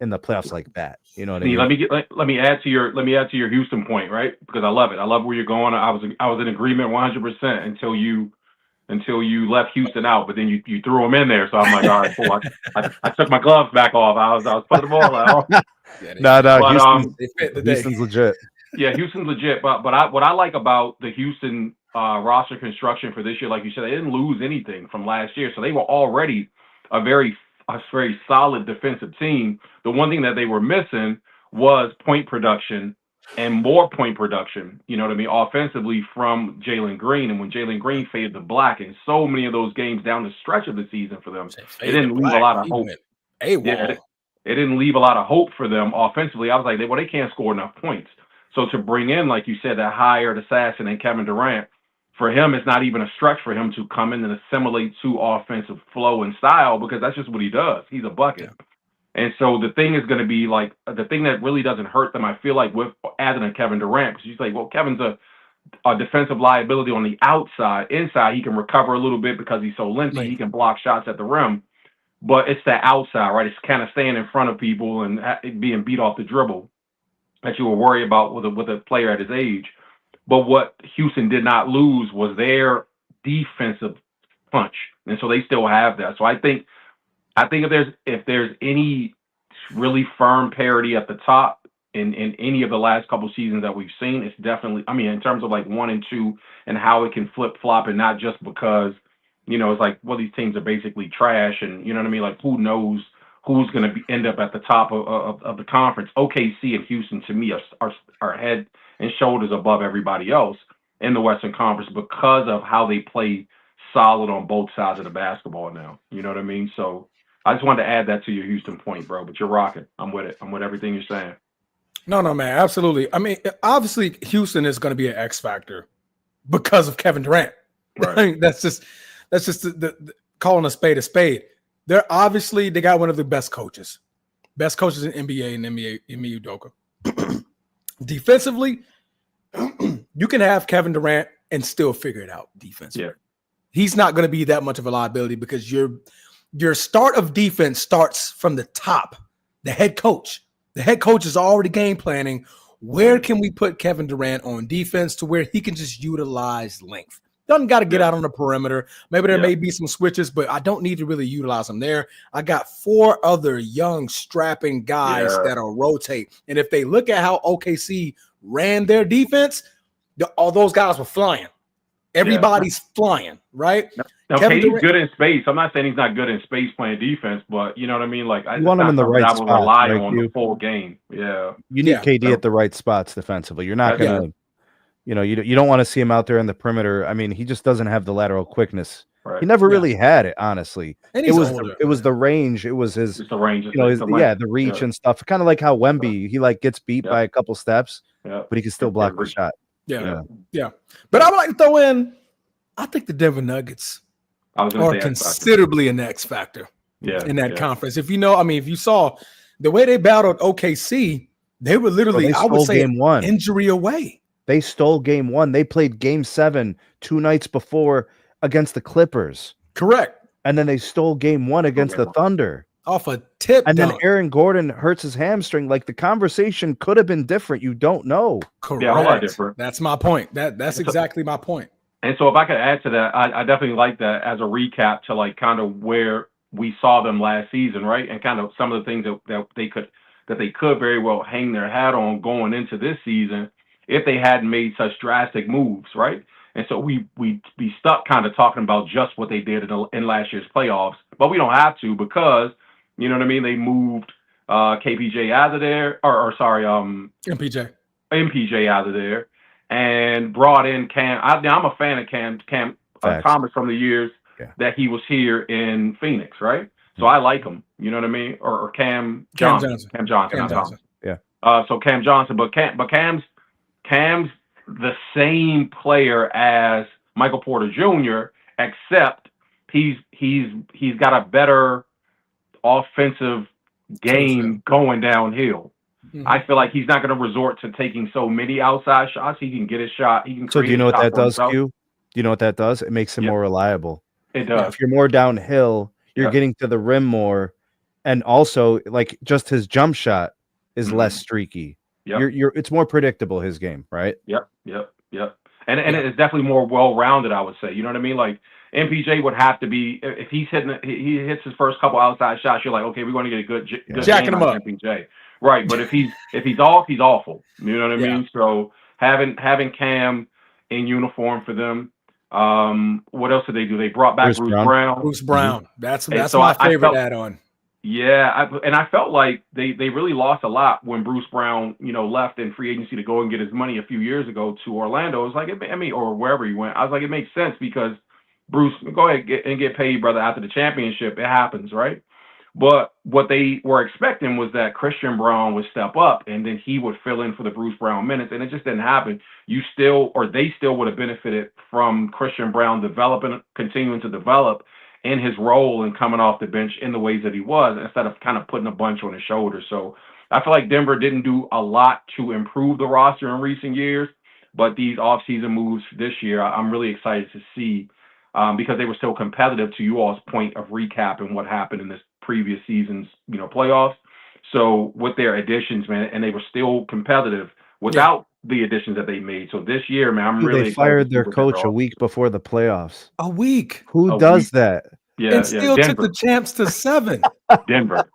in the playoffs like that. You know what I mean? Let me add to your Houston point, right? Because I love it. I love where you're going. I was in agreement 100% until you left Houston out, but then you threw them in there. So I'm like, all right, cool. I took my gloves back off. I was putting them all out. Houston's legit. Yeah, Houston's legit. But what I like about the Houston roster construction for this year, like you said, they didn't lose anything from last year, so they were already a very solid defensive team. The one thing that they were missing was point production, and more point production, you know what I mean, offensively from Jalen Green. And when Jalen Green faded to black in so many of those games down the stretch of the season for them, it didn't leave a lot of hope. It didn't leave a lot of hope for them offensively. I was like, they can't score enough points. So to bring in, like you said, that hired assassin and Kevin Durant, for him, it's not even a stretch for him to come in and assimilate to offensive flow and style, because that's just what he does. He's a bucket. Yeah. And so the thing is going to be like the thing that really doesn't hurt them, I feel like, with adding a Kevin Durant, because you say, well, Kevin's a defensive liability on the outside. Inside, he can recover a little bit because he's so lengthy. Right. He can block shots at the rim. But it's that outside, right? It's kind of staying in front of people and being beat off the dribble that you were worried about with a player at his age. But what Houston did not lose was their defensive punch, and so they still have that. So I think if there's any really firm parity at the top in any of the last couple seasons that we've seen, it's definitely, I mean, in terms of like 1 and 2 and how it can flip flop, and not just because, it's like, well, these teams are basically trash, and you know what I mean, like who knows who's going to end up at the top of the conference. OKC and Houston, to me, are head and shoulders above everybody else in the Western Conference because of how they play solid on both sides of the basketball now. You know what I mean? So I just wanted to add that to your Houston point, bro. But you're rocking. I'm with it. I'm with everything you're saying. No, man, absolutely. I mean, obviously, Houston is going to be an X factor because of Kevin Durant. Right. I mean, that's just the calling a spade. They got one of the best coaches in NBA and NBA Udoka. Defensively, you can have Kevin Durant and still figure it out defensively. Yeah. He's not going to be that much of a liability because your start of defense starts from the top, the head coach. The head coach is already game planning. Where can we put Kevin Durant on defense to where he can just utilize length? Doesn't got to get out on the perimeter. Maybe there may be some switches, but I don't need to really utilize them there. I got 4 other young, strapping guys that'll rotate. And if they look at how OKC ran their defense, all those guys were flying. Everybody's flying, right? Now, KD's good in space. I'm not saying he's not good in space playing defense, but you know what I mean? Like, I want him in the right spots. I would rely on the full game. Yeah. You need KD at the right spots defensively. You're not going to, you don't want to see him out there in the perimeter. I mean, he just doesn't have the lateral quickness. Right. He never really had it, honestly. And it was the range. It was his, the range. The reach and stuff. Kind of like how Wemby, he like gets beat by a couple steps, but he can still block the shot. Yeah. But I would like to throw in, I think the Denver Nuggets are considerably an X factor in that conference. If you saw the way they battled OKC, they were literally, I would say, game 1. Injury away. They stole game 1. They played game 7 2 nights before against the Clippers. Correct. And then they stole game 1 against the Thunder. Off a tip. And then Aaron Gordon hurts his hamstring. Like, the conversation could have been different. You don't know. Correct. Yeah, a lot different. That's my point. That's exactly my point. And so if I could add to that, I definitely like that as a recap to like kind of where we saw them last season, right? And kind of some of the things that they could very well hang their hat on going into this season if they hadn't made such drastic moves, right? And so we stuck kind of talking about just what they did in last year's playoffs, but we don't have to because, you know what I mean? They moved KPJ out of there, MPJ out of there, and brought in Cam. I'm a fan of Cam Thomas from the years that he was here in Phoenix, right? So I like him. You know what I mean? Or Cam Johnson. Cam Johnson. Yeah. So Cam Johnson, but Cam's the same player as Michael Porter Jr., except he's got a better offensive game going downhill. Mm-hmm. I feel like he's not going to resort to taking so many outside shots. He can get his shot. He can. So do you know what that does to you? Do you know what that does? It makes him more reliable. It does. If you're more downhill, you're getting to the rim more, and also like just his jump shot is less streaky. Yep. It's more predictable, his game, right? Yep. And it's definitely more well-rounded, I would say. You know what I mean? Like MPJ would have to be, if he hits his first couple outside shots, you're like, okay, we're going to get a good jacking him up. MPJ. Right, but if he's off, he's awful. You know what I mean? So having Cam in uniform for them. What else did they do? They brought back Bruce Brown. Bruce Brown. That's my favorite add-on. Yeah, I felt like they really lost a lot when Bruce Brown, left in free agency to go and get his money a few years ago to Orlando. It was like, or wherever he went. I was like, it makes sense because Bruce, go ahead and get paid, brother, after the championship. It happens, right? But what they were expecting was that Christian Braun would step up and then he would fill in for the Bruce Brown minutes, and it just didn't happen. They still would have benefited from Christian Braun continuing to develop in his role and coming off the bench in the ways that he was, instead of kind of putting a bunch on his shoulders. So I feel like Denver didn't do a lot to improve the roster in recent years, but these offseason moves this year, I'm really excited to see because they were still competitive, to you all's point of recapping what happened in this previous season's, playoffs. So with their additions, man, and they were still competitive without the additions that they made. So this year, man, I'm really excited. They fired their coach a week before the playoffs. A week. Who does that? Yeah, and still took the champs to 7. Denver.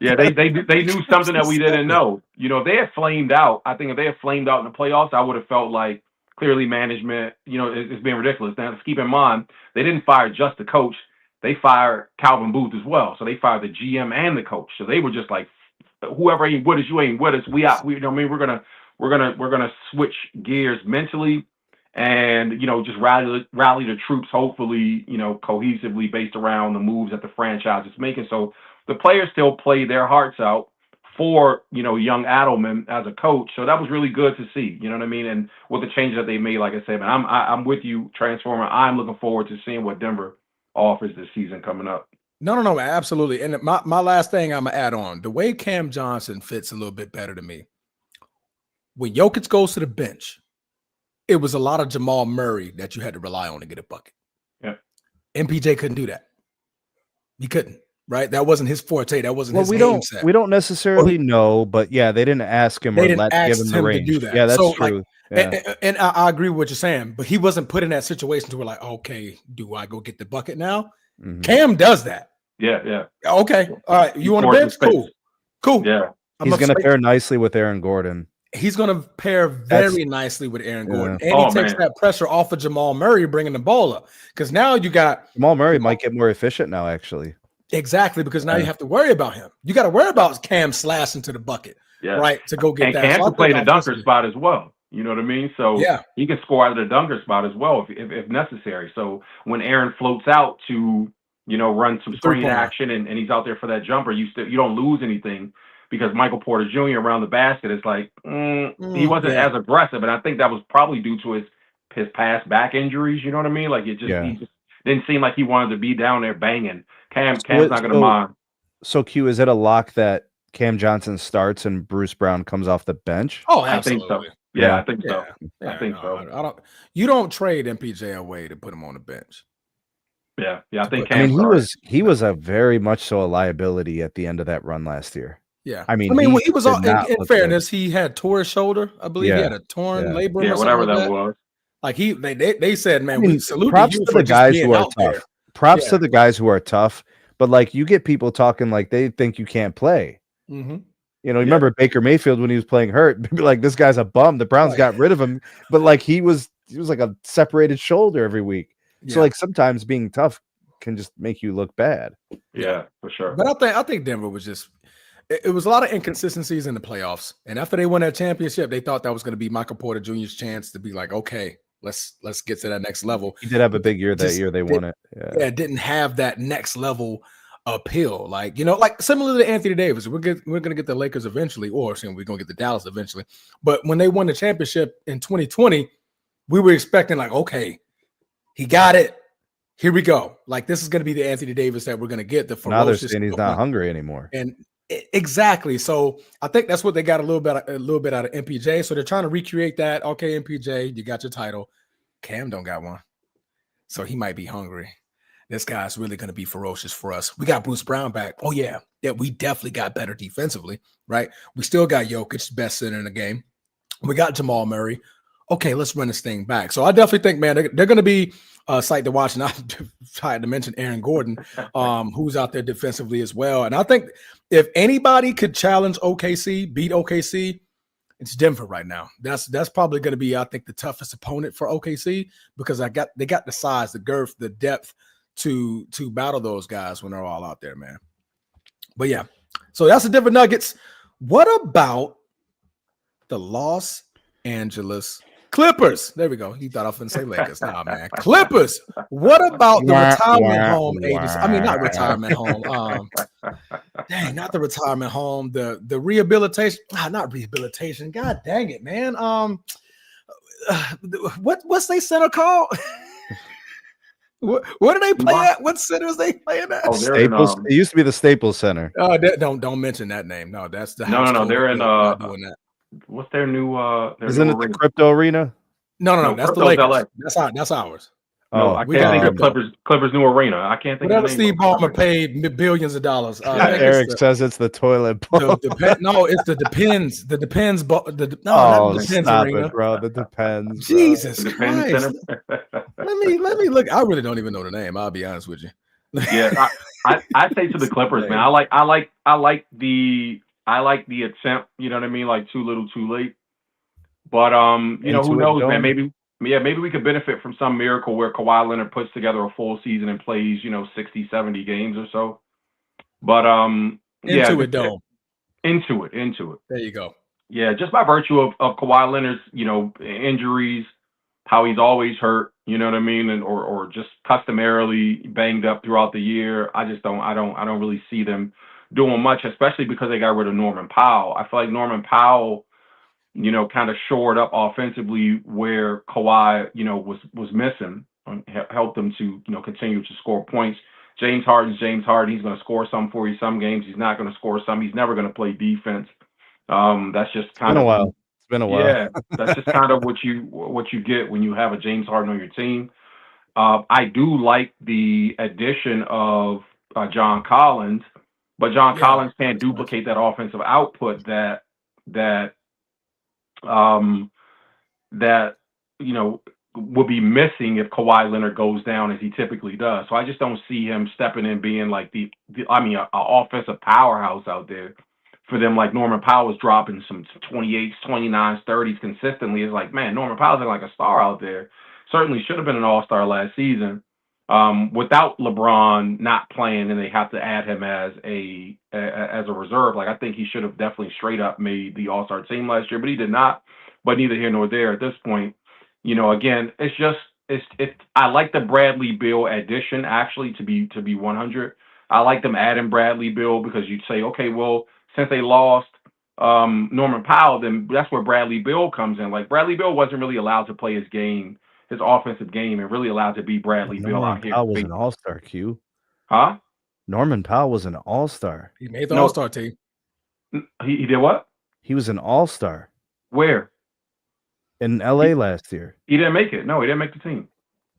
Yeah, they knew something that we didn't know. If they had flamed out, I think if they had flamed out in the playoffs, I would have felt like clearly management, it's being ridiculous. Now, let's keep in mind, they didn't fire just the coach. They fired Calvin Booth as well. So they fired the GM and the coach. So they were just like, whoever ain't with us, you ain't with us. We out. We're gonna switch gears mentally, and just rally the troops. Hopefully, cohesively based around the moves that the franchise is making. So the players still play their hearts out for, you know, young Adelman as a coach. So that was really good to see, you know what I mean? And with the changes that they made, like I said, man, I'm with you, Transformer. I'm looking forward to seeing what Denver offers this season coming up. No, absolutely. And my last thing I'm gonna add on, the way Cam Johnson fits a little bit better to me. When Jokic goes to the bench, it was a lot of Jamal Murray that you had to rely on to get a bucket. Yeah. MPJ couldn't do that. He couldn't, right? That wasn't his forte. That wasn't his game set. We don't necessarily know, but yeah, they didn't ask him or give him the range. To do that. Yeah, that's true. Like, and I agree with what you're saying, but he wasn't put in that situation to where like, okay, do I go get the bucket now? Mm-hmm. Cam does that. Yeah. Okay. All right. You on the bench? Cool. Yeah. He's going to pair nicely with Aaron Gordon. He's going to pair very nicely with Aaron Gordon. And he takes that pressure off of Jamal Murray bringing the ball up. Because now you got... Jamal Murray might get more efficient now, actually. Exactly, because now you have to worry about him. You got to worry about Cam slashing to the bucket, right, to go get and that. Cam can play the dunker spot as well. You know what I mean? So he can score out of the dunker spot as well if necessary. So when Aaron floats out to, you know, run some screen action and he's out there for that jumper, you don't lose anything. Because Michael Porter Jr. around the basket is like he wasn't as aggressive, and I think that was probably due to his past back injuries. You know what I mean? Like he just didn't seem like he wanted to be down there banging. Cam's not going to mind. So Q, is it a lock that Cam Johnson starts and Bruce Brown comes off the bench? Oh, absolutely. I think so. Yeah, I think so. I think so. You don't trade MPJ away to put him on the bench. Yeah. I think. He was a very much so a liability at the end of that run last year. Yeah, I mean, he was all, in fairness, he had tore his shoulder. I believe he had a torn labrum. Yeah, whatever that was. Like they said, man, we salute props you to for the guys who are tough. There. Props to the guys who are tough. But like you get people talking like they think you can't play. Mm-hmm. You know, remember Baker Mayfield when he was playing hurt? Like this guy's a bum. The Browns got rid of him, but like he was like a separated shoulder every week. So like sometimes being tough can just make you look bad. Yeah, for sure. But I think Denver was just. It was a lot of inconsistencies in the playoffs, and after they won that championship, they thought that was going to be Michael Porter Jr.'s chance to be like, okay, let's get to that next level. He did have a big year that year. They won it. Yeah, didn't have that next level appeal. Like, you know, like similar to Anthony Davis, we're going to get the Lakers eventually, or we're going to get the Dallas eventually. But when they won the championship in 2020, we were expecting like, okay, he got it. Here we go. Like this is going to be the Anthony Davis that we're going to get. The now they're saying he's not hungry anymore. And exactly. So I think that's what they got a little bit out of MPJ. So they're trying to recreate that. Okay, MPJ, you got your title. Cam don't got one. So he might be hungry. This guy's really going to be ferocious for us. We got Bruce Brown back. Oh, yeah. Yeah, we definitely got better defensively, right? We still got Jokic, best center in the game. We got Jamal Murray. Okay, let's run this thing back. So I definitely think, man, they're going to be a sight to watch. And I tried to mention Aaron Gordon, who's out there defensively as well. And I think if anybody could challenge OKC, beat OKC, it's Denver right now. That's probably going to be, I think, the toughest opponent for OKC because they got the size, the girth, the depth to battle those guys when they're all out there, man. But yeah, so that's the Denver Nuggets. What about the Los Angeles Clippers? There we go. He thought I was going to say Lakers. Nah, man. Clippers. What about the retirement home agency? I mean, not retirement home. Dang, not the retirement home. The rehabilitation. Not rehabilitation. God dang it, man. What's they center called? What do they play at? What centers they playing at? Staples. It used to be the Staples Center. Don't mention that name. No, that's the no. They're in doing that. What's their new? Isn't it the Crypto Arena? No. That's the Lakers. That's ours. No, I can't think of Clippers' new arena. I can't think of the name. Steve Ballmer paid billions of dollars. Eric says it's the toilet bowl. No, it's the Depends. The Depends. Stop arena. It, bro. The Depends. Bro. Jesus Christ. Let me look. I really don't even know the name. I'll be honest with you. Yeah, I say to the Clippers, man. I like the attempt. You know what I mean? Like too little, too late. But you know, who knows, man? Maybe we could benefit from some miracle where Kawhi Leonard puts together a full season and plays, 60, 70 games or so. But into it. There you go. Yeah, just by virtue of Kawhi Leonard's, injuries, how he's always hurt, you know what I mean, and or just customarily banged up throughout the year. I don't really see them doing much, especially because they got rid of Norman Powell. I feel like Norman Powell, kind of shored up offensively where Kawhi, was missing, helped them to, continue to score points. James Harden's James Harden. He's going to score some for you some games. He's not going to score some. He's never going to play defense. That's just kind of It's been a while. Yeah, that's just kind of what you get when you have a James Harden on your team. I do like the addition of John Collins, but John Collins can't duplicate that offensive output that will be missing if Kawhi Leonard goes down as he typically does. So I just don't see him stepping in being like an offensive powerhouse out there for them. Like Norman Powell was dropping some 28s, 29s, 30s consistently. It's like, man, Norman Powell's like a star out there. Certainly should have been an all-star last season. Without LeBron not playing and they have to add him as a reserve, like I think he should have definitely straight up made the all-star team last year, but he did not. But neither here nor there at this point. Again, I like the Bradley Beal addition actually to be 100. I like them adding Bradley Beal because you'd say, okay, well, since they lost Norman Powell, then that's where Bradley Beal comes in. Like Bradley Beal wasn't really allowed to play his offensive game, and really allowed to be Bradley Beal out here. Powell was an all-star, Q. Huh? Norman Powell was an all-star. He made the all-star team. He did what? He was an all-star. Where? In LA last year. He didn't make it. No, he didn't make the team.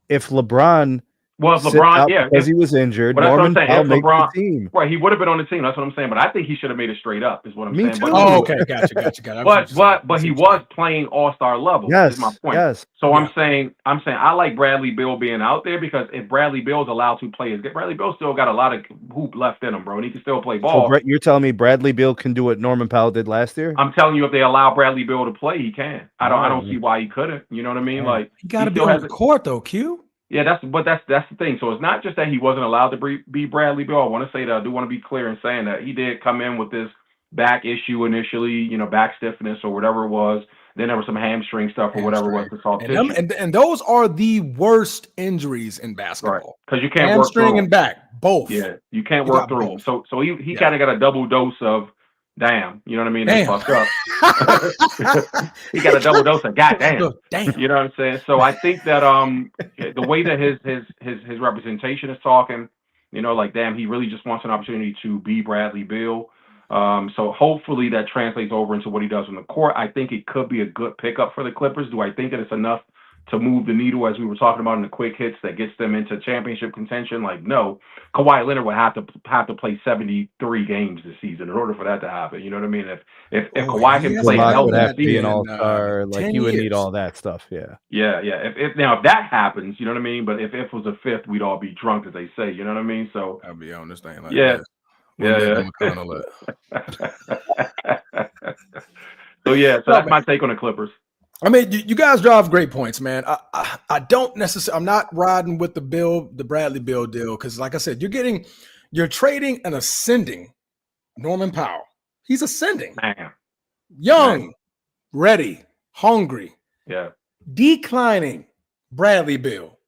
If LeBron because he was injured, Norman Powell made the team. Right, he would have been on the team. That's what I'm saying. But I think he should have made it straight up, is what I'm saying. Too. But, okay, gotcha. But he was playing all-star level. Yes, is my point. Yes. So I'm saying I like Bradley Beal being out there because if Bradley Beal is allowed to play, Bradley Beal still got a lot of hoop left in him, bro, and he can still play ball. So you're telling me Bradley Beal can do what Norman Powell did last year? I'm telling you, if they allow Bradley Beal to play, he can. I don't see why he couldn't. You know what I mean? Like he got to be on the court though, Q. Yeah, that's the thing. So it's not just that he wasn't allowed to be Bradley Beal. I want to say that I do want to be clear in saying that he did come in with this back issue initially, back stiffness or whatever it was. Then there was some hamstring stuff or whatever it was. And those are the worst injuries in basketball. Right, because you can't hamstring work through and back, both. Yeah, you can't work through them. So he kind of got a double dose of damn. You know what I mean? That's fucked up. He got a double dose of goddamn. Damn. You know what I'm saying? So I think that the way that his representation is talking, like damn, he really just wants an opportunity to be Bradley Beal. So hopefully that translates over into what he does on the court. I think it could be a good pickup for the Clippers. Do I think that it's enough to move the needle, as we were talking about in the quick hits, that gets them into championship contention? Like, no. Kawhi Leonard would have to play 73 games this season in order for that to happen. You know what I mean? If Kawhi can play would have to be an all-star, like you would need all that stuff. Yeah. If that happens, you know what I mean? But if it was a fifth, we'd all be drunk, as they say. You know what I mean? So I'll be on this thing. Like yeah. So that's my take on the Clippers. I mean, you guys drive great points, man. I don't necessarily. I'm not riding with the Bradley Beal deal because, like I said, you're trading and ascending Norman Powell. He's ascending, young, ready, hungry, declining Bradley Beal,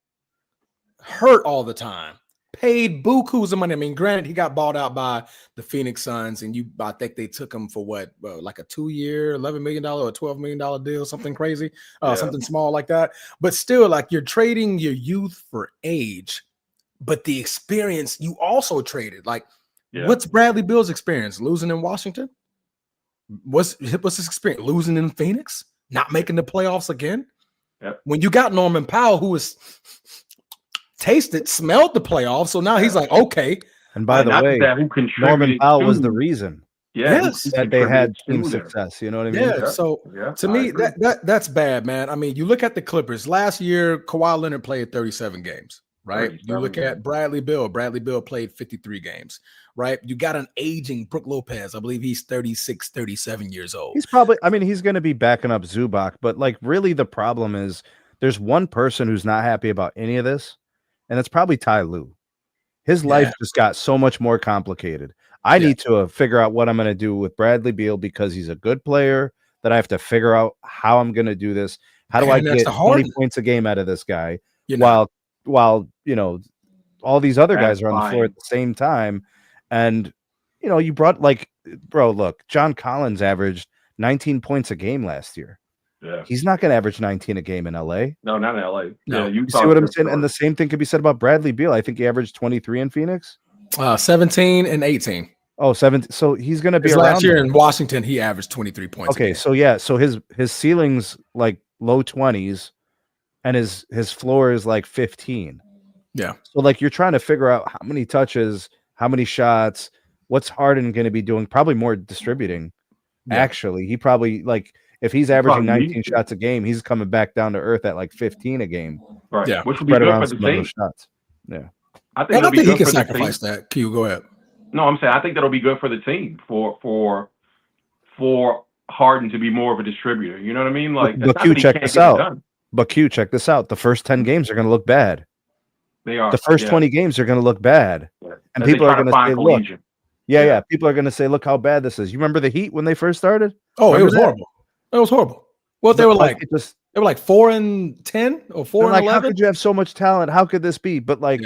hurt all the time, paid bukus of money. I mean, granted, he got bought out by the Phoenix Suns, and I think they took him for what, like a 2-year, $11 million or $12 million deal, something crazy, something small like that. But still, like, you're trading your youth for age, but the experience you also traded. Like, what's Bradley Beal's experience? Losing in Washington? What's his experience? Losing in Phoenix? Not making the playoffs again? When you got Norman Powell, who was smelled the playoffs, so now he's like, okay. And by the way, Norman Powell was the reason that they had team success. You know what I mean? Yeah. So to me, that's bad, man. I mean, you look at the Clippers last year. Kawhi Leonard played 37 games, right? You look at Bradley Beal. Bradley Beal played 53 games, right? You got an aging Brook Lopez. I believe he's 36, 37 years old. He's probably, I mean, he's going to be backing up Zubac, but like really the problem is there's one person who's not happy about any of this. And it's probably Ty Lue. His life just got so much more complicated. I need to figure out what I'm going to do with Bradley Beal because he's a good player that I have to figure out how I'm going to do this. How do I get 20 points a game out of this guy while all these other guys are on the floor at the same time? And you know, you brought like, bro, look, John Collins averaged 19 points a game last year. Yeah. He's not going to average 19 a game in LA. No, not in LA. No. Yeah, You see what I'm saying? And the same thing could be said about Bradley Beal. I think he averaged 23 in Phoenix. 17 and 18. Oh, 17. So he's going to be around last year there. in Washington. He averaged 23 points. Okay, so yeah, so his ceiling's like low 20s, and his floor is like 15. Yeah. So like you're trying to figure out how many touches, how many shots, what's Harden going to be doing? Probably more distributing. Yeah. Actually, he probably like if he's averaging 19 shots a game, he's coming back down to earth at like 15 a game. Right. Yeah. Which would be good for the team. Shots. Yeah. I think he can sacrifice that. Q, go ahead. No, I'm saying I think that'll be good for the team for Harden to be more of a distributor. You know what I mean? Like, but Q, check this out. But Q, check this out. The first 10 games are going to look bad. They are. The first 20 games are going to look bad. Yeah. And people are going to say, look. Yeah. People are going to say, look how bad this is. You remember the Heat when they first started? Oh, it was horrible. It was horrible. Well, they were like 4-10 or 4-11. How could you have so much talent? How could this be? But like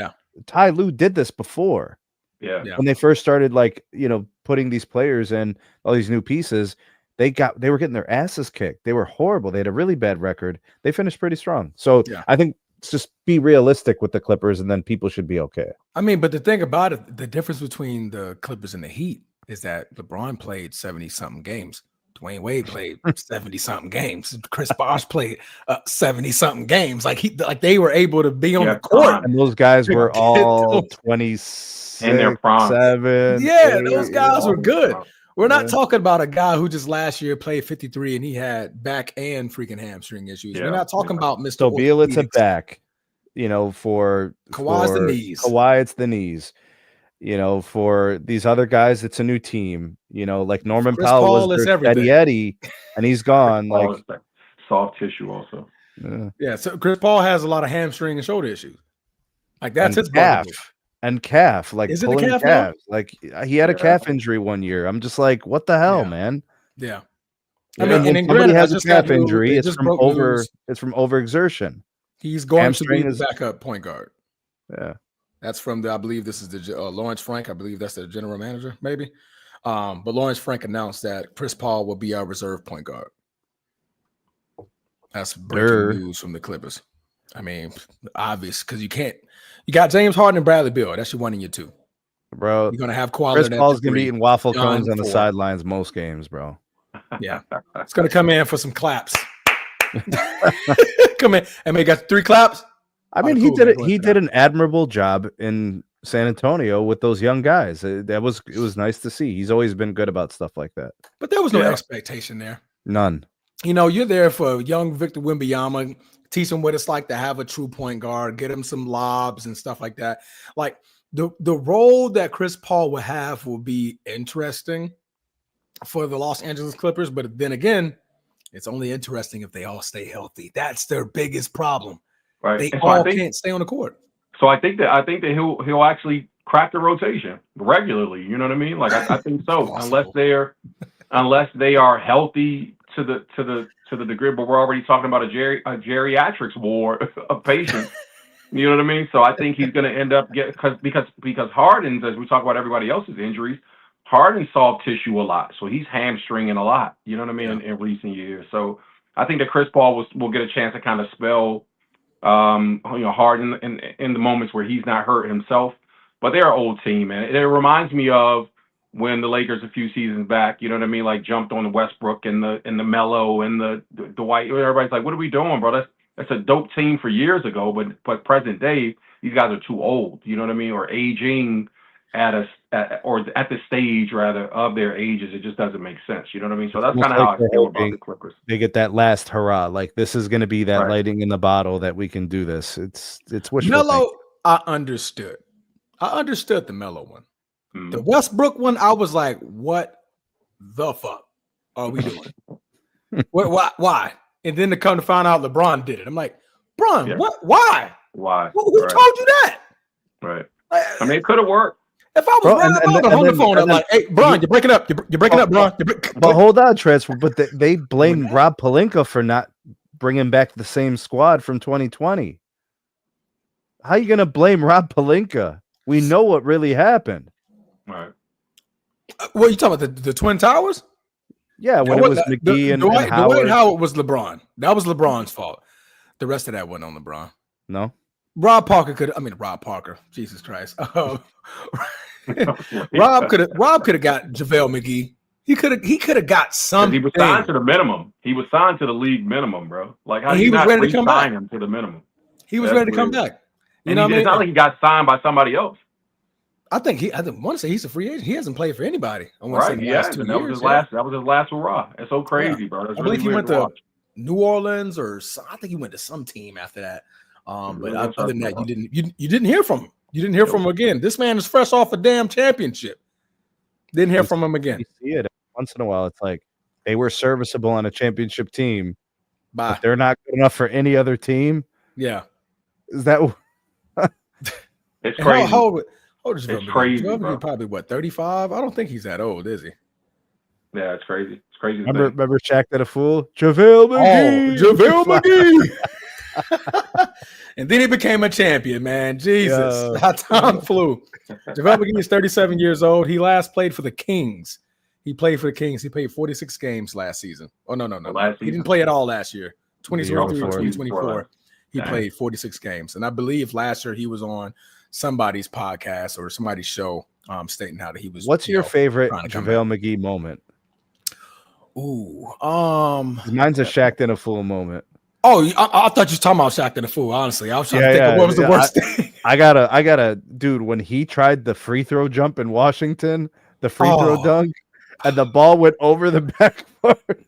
Ty Lue did this before. Yeah. When they first started, like, you know, putting these players in, all these new pieces, they were getting their asses kicked. They were horrible. They had a really bad record. They finished pretty strong. So I think just be realistic with the Clippers, and then people should be okay. I mean, but the thing about it, the difference between the Clippers and the Heat is that LeBron played 70-something games. Dwayne Wade played 70-something games. Chris Bosh played 70-something games. Like they were able to be on the court. And those guys were all 26, in their prime. 7. Yeah, those guys were good. We're not talking about a guy who just last year played 53 and he had back and freaking hamstring issues. We're not talking about Mr. So Beal, it's a back. You know, for Kawhi's the knees. Kawhi, it's the knees. You know, for these other guys, it's a new team. You know, like Norman Powell was their Steady Eddie, and he's gone. Like soft tissue, also. Yeah, so Chris Paul has a lot of hamstring and shoulder issues. Like that's his calf and calf. Like is it pulling the calf? Calves. Like he had a calf injury one year. I'm just like, what the hell, man? Yeah. I mean, when somebody has a calf injury, it's from overexertion. He's going to be the backup point guard. Yeah. That's from I believe this is the Lawrence Frank. I believe that's the general manager, maybe. But Lawrence Frank announced that Chris Paul will be our reserve point guard. That's breaking news from the Clippers. I mean, obvious because you got James Harden and Bradley Beal. That's your 1 and your 2. Bro, you're gonna have quality. Chris Paul's gonna be eating waffle cones on the sidelines most games, bro. Yeah, it's gonna come in for some claps. Come in and got 3 claps. I mean, he did it. He did an admirable job in San Antonio with those young guys. It was nice to see. He's always been good about stuff like that. But there was no expectation there. None. You know, you're there for young Victor Wembanyama, teach him what it's like to have a true point guard, get him some lobs and stuff like that. Like the role that Chris Paul will have will be interesting for the Los Angeles Clippers. But then again, it's only interesting if they all stay healthy. That's their biggest problem. Right. They all can't stay on the court. So I think that he'll actually crack the rotation regularly. You know what I mean? Like I think so. unless they are healthy to the degree, but we're already talking about a geriatrics ward of patients. You know what I mean? So I think he's going to end up because Harden's, as we talk about everybody else's injuries, Harden soft tissue a lot, so he's hamstringing a lot. You know what I mean? In recent years, so I think that Chris Paul will get a chance to kind of spell, Harden in the moments where he's not hurt himself. But they're an old team, man. It reminds me of when the Lakers a few seasons back, you know what I mean, like jumped on the Westbrook and the Melo and the Dwight. Everybody's like, "What are we doing, bro? That's a dope team for years ago, but present day, these guys are too old. You know what I mean, or aging at the stage rather of their ages. It just doesn't make sense. You know what I mean? So that's kind of how I feel about the Clippers. They get that last hurrah, like this is going to be that lighting in the bottle that we can do this. It's wishful Melo. thinking. I understood the Melo one. The Westbrook one, I was like, what the fuck are we doing? Why? And then to come to find out LeBron did it. I'm like, Bron, what? Why? Why? Who told you that? Right. I mean, it could have worked. If I was on the phone, I'm like, hey, Bron, you're breaking up. You're breaking up, Bron. But hold on, Transfer. But they blame Rob Pelinka for not bringing back the same squad from 2020. How are you going to blame Rob Pelinka? We know what really happened. Right. What you talking about? The Twin Towers? Yeah, when it was McGee and Howard. Dwight Howard was LeBron. That was LeBron's fault. The rest of that wasn't on LeBron. No. Rob Parker. Jesus Christ. Rob could have got JaVale McGee. He could have got something. He was signed to the minimum. He was signed to the league minimum, bro. Like how he was ready to come back. Him to the minimum. He was ready to come back. You know what I mean? It's not like he got signed by somebody else. I want to say he's a free agent. He hasn't played for anybody. Right? Yeah, that was his last. That was his last hurrah. It's so crazy, bro. That's I believe he went to New Orleans, or I think he went to some team after that. But other than that, you didn't hear from him. You didn't hear from him again. This man is fresh off a damn championship. Didn't hear from him again. You see it once in a while. It's like they were serviceable on a championship team, but they're not good enough for any other team. Yeah, is that? It's crazy. How old is it's crazy, bro. Probably what, 35? I don't think he's that old, is he? Yeah, it's crazy. It's crazy. Remember Shaq did a fool? JaVale McGee. Oh, JaVale McGee. And then he became a champion, man. Jesus. How time flew. JaVale McGee is 37 years old. He last played for the Kings. He played 46 games last season. Oh, no. He didn't play at all last year. 2023 or 2024. He played 46 games. And I believe last year he was on somebody's podcast or somebody's show stating how that he was. What's your favorite JaVale McGee moment? Ooh. Mine's a Shaq in a fool moment. Oh, I thought you were talking about Shaq in the fool. Honestly, I was trying to think of what was the worst thing. I gotta, dude. When he tried the free throw jump in Washington, the free throw dunk, and the ball went over the backboard.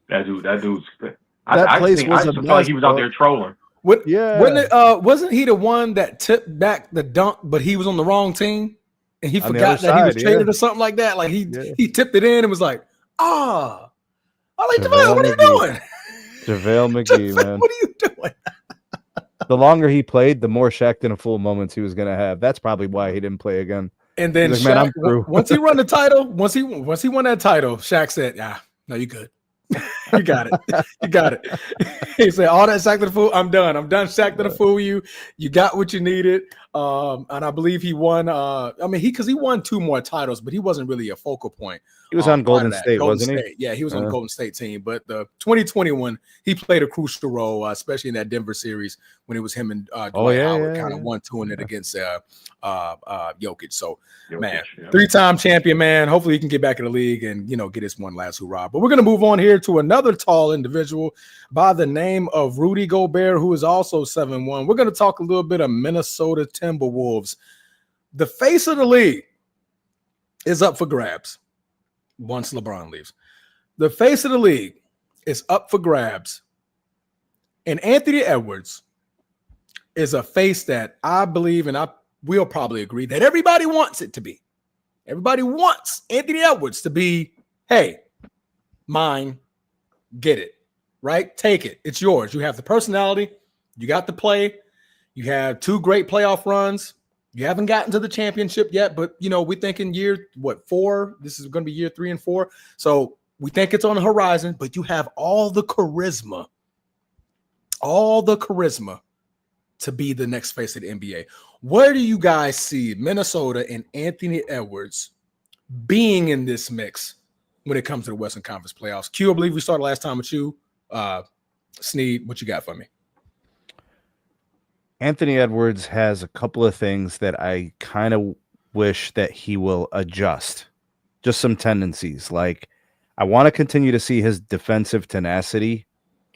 That dude's. That place was a mess. Like he was out there trolling. Wasn't he the one that tipped back the dunk, but he was on the wrong team and he forgot that he was traded or something like that? Like he tipped it in and was like, I like JaVale. What are you doing? JaVale McGee, man. What are you doing? The longer he played, the more Shaq in a full moments he was going to have. That's probably why he didn't play again. And then like, Shaq, man, I'm through. once he won the title, once he won that title, Shaq said, no, you good. You got it. He said, all that Shaq to the fool, I'm done. Shaq to the fool you. You got what you needed. And I believe he won. Because he won 2 more titles, but he wasn't really a focal point. He was on Golden State, wasn't he? Yeah, he was on the Golden State team. But the 2021, he played a crucial role, especially in that Denver series when it was him and Dwight Howard kind of 1-2 it against Jokic. So, man, 3-time champion, man. Hopefully he can get back in the league and, get his one last hurrah. But we're going to move on here to another tall individual by the name of Rudy Gobert, who is also 7'1". We're going to talk a little bit of Minnesota Timberwolves. The face of the league is up for grabs once LeBron leaves. The face of the league is up for grabs. And Anthony Edwards is a face that I believe, and I will probably agree, that everybody wants it to be. Everybody wants Anthony Edwards to be, hey, mine, get it, right? Take it. It's yours. You have the personality. You got the play. You have 2 great playoff runs. You haven't gotten to the championship yet, but, we're thinking year, 4? This is going to be year 3 and 4. So we think it's on the horizon, but you have all the charisma to be the next face of the NBA. Where do you guys see Minnesota and Anthony Edwards being in this mix when it comes to the Western Conference playoffs? Q, I believe we started last time with you. Sneed, what you got for me? Anthony Edwards has a couple of things that I kind of wish that he will adjust. Just some tendencies. Like, I want to continue to see his defensive tenacity.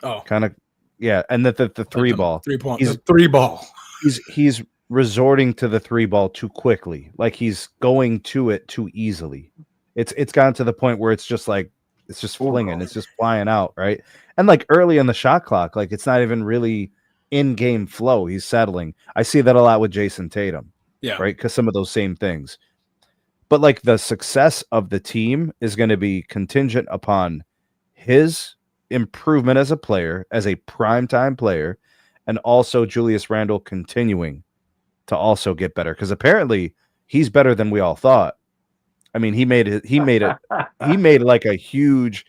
Oh, kind of, yeah. And the 3 ball. 3 ball. He's resorting to the 3 ball too quickly. Like, he's going to it too easily. It's gotten to the point where it's just like, it's just flinging. It's just flying out, right? And like early in the shot clock, like it's not even really in-game flow. He's settling. I see that a lot with Jason Tatum. Yeah. Right? Because some of those same things. But like the success of the team is going to be contingent upon his improvement as a player, as a primetime player, and also Julius Randle continuing to also get better. Because apparently he's better than we all thought. I mean, he made like a huge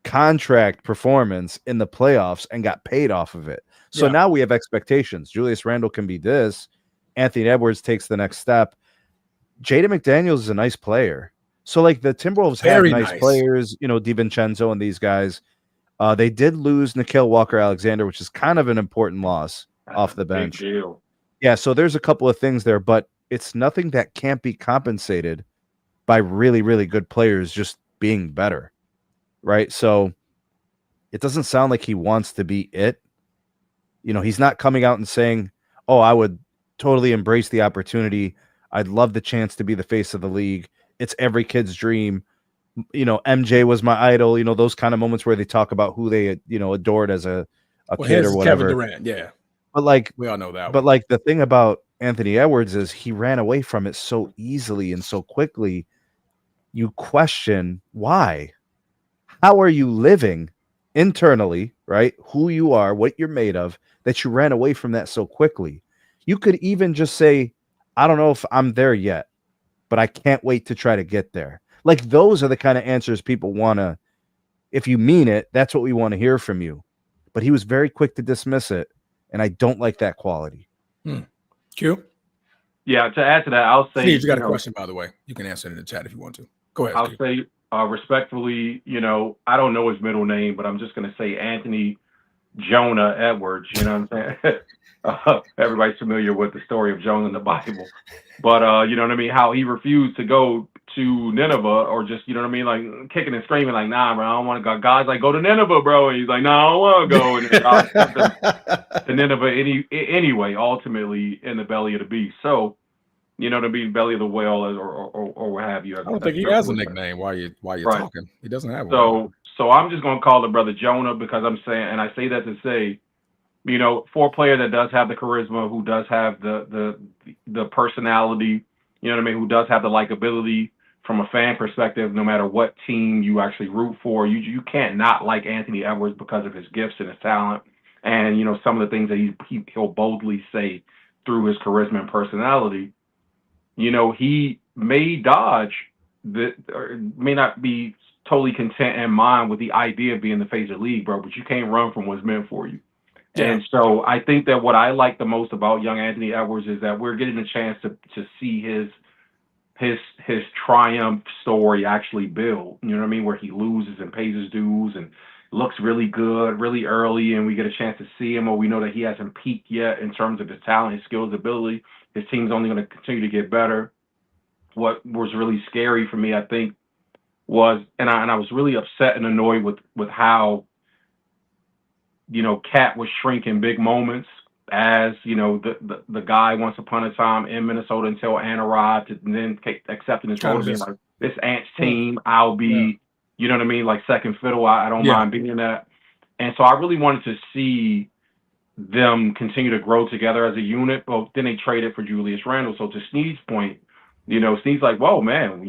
contract performance in the playoffs and got paid off of it. So now we have expectations. Julius Randle can be this. Anthony Edwards takes the next step. Jaden McDaniels is a nice player. So like the Timberwolves have nice players, DiVincenzo and these guys. They did lose Nickeil Walker-Alexander, which is kind of an important loss off the bench. Big deal. Yeah, so there's a couple of things there, but it's nothing that can't be compensated by really, really good players just being better, right? So it doesn't sound like he wants to be it. He's not coming out and saying, oh, I would totally embrace the opportunity. I'd love the chance to be the face of the league. It's every kid's dream. MJ was my idol, those kind of moments where they talk about who they, adored as a kid or whatever. Kevin Durant, yeah. But like, we all know that. But like the thing about Anthony Edwards is he ran away from it so easily and so quickly. You question why. How are you living internally, right? Who you are, what you're made of, that you ran away from that so quickly. You could even just say, I don't know if I'm there yet, but I can't wait to try to get there. Like those are the kind of answers people want to, if you mean it, that's what we want to hear from you. But he was very quick to dismiss it. And I don't like that quality. Q? Yeah, to add to that, I'll say... Steve, you got a question, by the way. You can answer it in the chat if you want to. Go ahead, I'll Steve. say respectfully, I don't know his middle name, but I'm just going to say Anthony Jonah Edwards. You know what I'm saying? Everybody's familiar with the story of Jonah in the Bible. But, you know what I mean? How he refused to go to Nineveh, or just, you know what I mean? Like kicking and screaming like, nah, bro, I don't want to go. God's like, go to Nineveh, bro. And he's like, no, I don't want to go. And then God sent him to Nineveh anyway, ultimately in the belly of the beast. So, you know what I mean? Belly of the whale or what have you. I don't think he has a nickname while you're right. Talking. He doesn't have one. So I'm just going to call the brother Jonah, because I'm saying, and I say that to say, for a player that does have the charisma, who does have the personality, you know what I mean, who does have the likability from a fan perspective, no matter what team you actually root for, you can't not like Anthony Edwards because of his gifts and his talent, and some of the things that he'll boldly say through his charisma and personality. He may dodge or may not be totally content in mind with the idea of being the face of the league, bro, but you can't run from what's meant for you. Yeah. And so I think that what I like the most about young Anthony Edwards is that we're getting a chance to see his triumph story actually build, you know what I mean, where he loses and pays his dues and looks really good really early, and we get a chance to see him, or we know that he hasn't peaked yet in terms of his talent, his skills, ability. His team's only going to continue to get better. What was really scary for me, I think, was, and I was really upset and annoyed with how, Cat was shrinking big moments as, the guy once upon a time in Minnesota until Ant arrived, and then accepting his role to be like, this Ant's team, I'll be, you know what I mean, like second fiddle. I don't mind being that. And so I really wanted to see them continue to grow together as a unit, but then they traded for Julius Randle. So to Sneed's point, Sneed's like, whoa, man,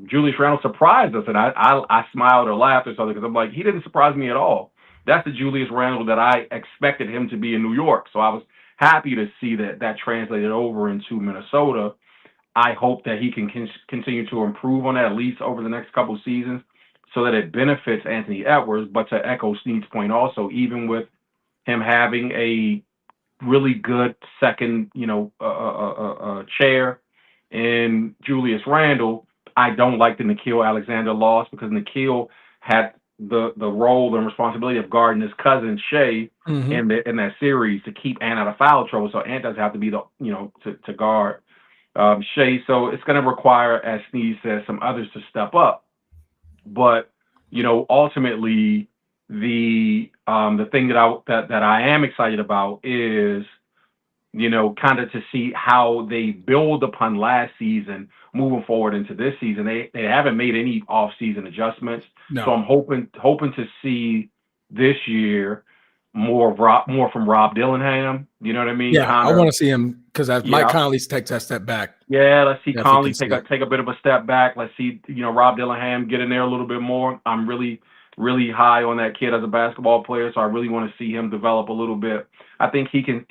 Julius Randle surprised us. And I smiled or laughed or something, because I'm like, he didn't surprise me at all. That's the Julius Randle that I expected him to be in New York. So I was happy to see that translated over into Minnesota. I hope that he can continue to improve on that, at least over the next couple seasons, so that it benefits Anthony Edwards. But to echo Sneed's point also, even with him having a really good second, chair in Julius Randle, I don't like the Nickeil Alexander loss, because Nickeil had the role and responsibility of guarding his cousin Shea in that series to keep Ant out of foul trouble. So Ant doesn't have to be to guard Shea. So it's going to require, as Sneed says, some others to step up. But ultimately, the thing that I am excited about is, kind of to see how they build upon last season moving forward into this season. They haven't made any off-season adjustments. No. So I'm hoping to see this year more from Rob Dillingham. You know what I mean? Yeah, I want to see him, because Mike Conley takes that step back. Yeah, let's see Conley take a bit of a step back. Let's see, Rob Dillingham get in there a little bit more. I'm really high on that kid as a basketball player, so I really want to see him develop a little bit. I think he can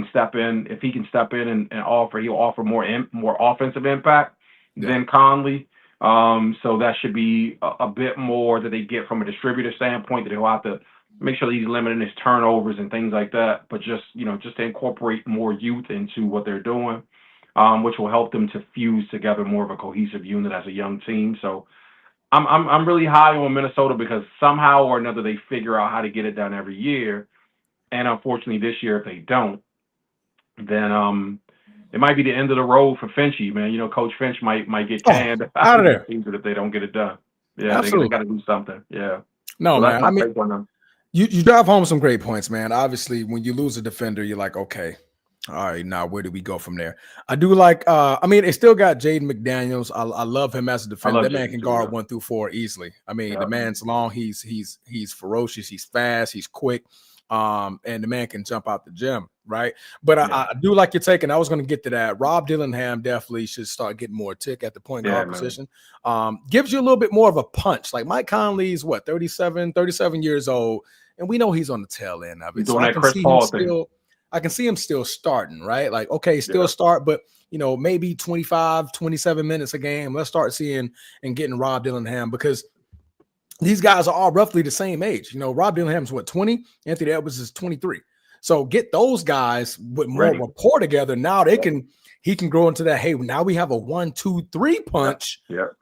step in. If he can step in and offer, he'll offer more offensive impact than Conley. So that should be a bit more that they get from a distributor standpoint, that he'll have to make sure that he's limiting his turnovers and things like that. But just to incorporate more youth into what they're doing. which will help them to fuse together more of a cohesive unit as a young team. So I'm really high on Minnesota because somehow or another they figure out how to get it done every year. And unfortunately this year, if they don't, then it might be the end of the road for Finchy, man. You know, Coach Finch might get canned out of there if they don't get it done. Yeah, they got to do something. Yeah. No, so man. I mean, you drive home some great points, man. Obviously, when you lose a defender, you're like, okay, all right, now where do we go from there? I do like, I mean, they still got Jaden McDaniels. I love him as a defender. That man can guard 1 through 4 easily. I mean, the man's long. He's ferocious. He's fast. He's quick. And the man can jump out the gym, right? But I do like your take, and I was going to get to that. Rob Dillingham definitely should start getting more tick at the point guard position. Gives you a little bit more of a punch. Like Mike Conley's 37 years old, and we know he's on the tail end of it. So I can see him still starting, right? Like, okay, still start, but maybe 25, 27 minutes a game. Let's start seeing and getting Rob Dillingham, because these guys are all roughly the same age. Rob Dillingham's 20, Anthony Edwards is 23. So get those guys with more rapport together. Now he can grow into that. Hey, now we have a 1, 2, 3 punch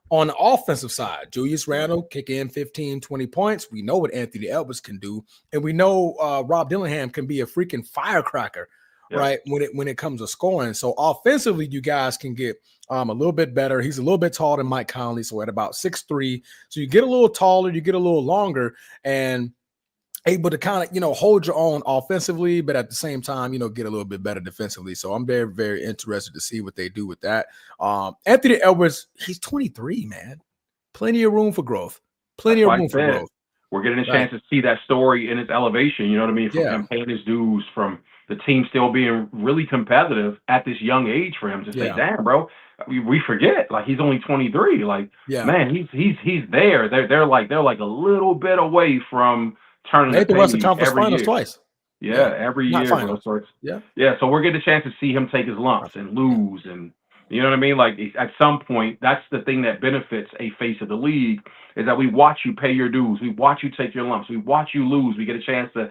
on the offensive side. Julius Randle kick in 15, 20 points. We know what Anthony Edwards can do, and we know Rob Dillingham can be a freaking firecracker, right? When it comes to scoring. So offensively, you guys can get a little bit better. He's a little bit taller than Mike Conley, so at about 6'3". So you get a little taller, you get a little longer, and able to kind of, hold your own offensively, but at the same time, get a little bit better defensively. So I'm very, very interested to see what they do with that. Anthony Edwards, he's 23, man. Plenty of room for growth. Plenty of room for growth. We're getting a chance to see that story in its elevation, you know what I mean? From him paying his dues, from the team still being really competitive at this young age for him to say, damn, bro, we forget, like, he's only 23. Like, man, he's there. They're like a little bit away from turning the Western Conference Finals twice. Every year. Bro. So so we're getting a chance to see him take his lumps and lose, and you know what I mean? Like, at some point, that's the thing that benefits a face of the league, is that we watch you pay your dues. We watch you take your lumps. We watch you lose. We get a chance to,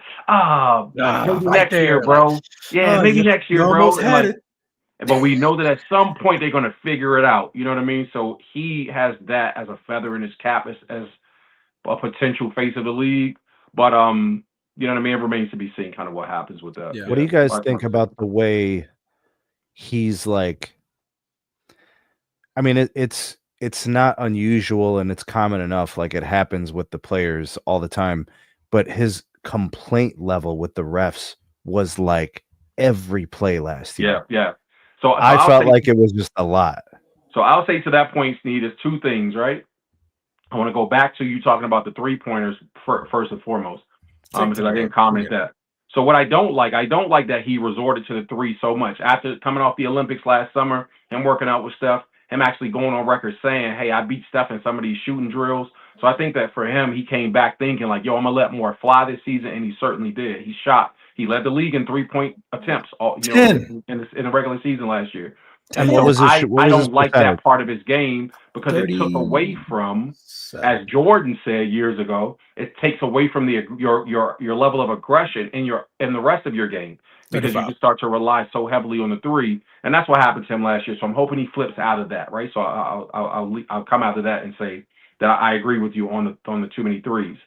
maybe next year, bro. Maybe next year, bro. But we know that at some point they're going to figure it out. You know what I mean? So he has that as a feather in his cap as a potential face of the league. But, you know what I mean? It remains to be seen kind of what happens with that. What do you guys think about the way he's like, I mean, it's not unusual and it's common enough. Like, it happens with the players all the time, but his complaint level with the refs was like every play last year. Yeah. So I felt like it was just a lot. So I'll say to that point, Sneed, is 2 things, right? I want to go back to you talking about the 3-pointers first and foremost, because I didn't comment that. So what I don't like that he resorted to the 3 so much. After coming off the Olympics last summer and working out with Steph, him actually going on record saying, hey, I beat Steph in some of these shooting drills. So I think that for him, he came back thinking like, yo, I'm going to let more fly this season, and he certainly did. He shot. He led the league in 3-point attempts in the regular season last year. And so I don't like that part of his game, because it took away from, as Jordan said years ago, it takes away from your level of aggression in the rest of your game, because you just start to rely so heavily on the 3, and that's what happened to him last year. So I'm hoping he flips out of that, right? So I'll come out of that and say that I agree with you on the too many 3s.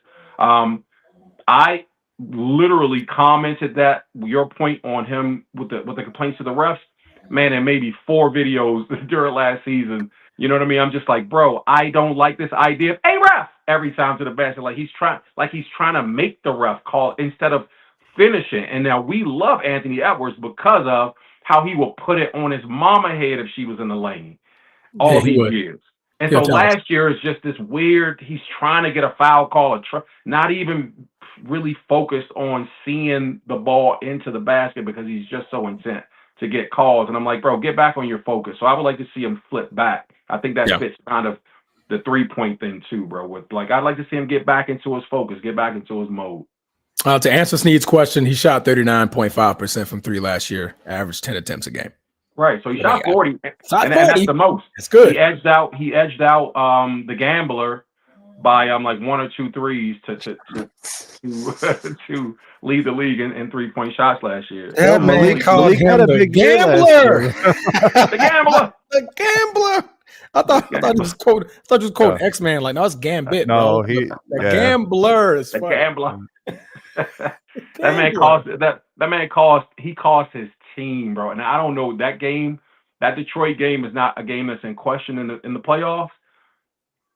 I literally commented that your point on him with the complaints to the refs. Man, and maybe 4 videos during last season. You know what I mean? I'm just like, bro, I don't like this idea of, hey, ref, every time to the basket. Like he's trying to make the ref call instead of finishing. And now we love Anthony Edwards because of how he will put it on his mama head if she was in the lane all these years. And so last year is just this weird, he's trying to get a foul call, not even really focused on seeing the ball into the basket, because he's just so intent to get calls. And I'm like, bro, get back on your focus. So I would like to see him flip back. I think that fits kind of the 3-point thing too, bro. With like, I'd like to see him get back into his focus, get back into his mode. To answer Sneed's question, he shot 39.5% from 3 last year, averaged 10 attempts a game. Right. So he shot 40, and that's the most. It's good. He edged out the gambler by like 1 or 2 threes to lead the league in 3-point shots last year. That man called him had a the big year last gambler. year. The gambler. The gambler. I thought he was quoting X-Man. Like, no, it's Gambit. No, bro. the gambler is The funny. gambler. That man cost his team, bro. And I don't know, that Detroit game is not a game that's in question in the playoffs.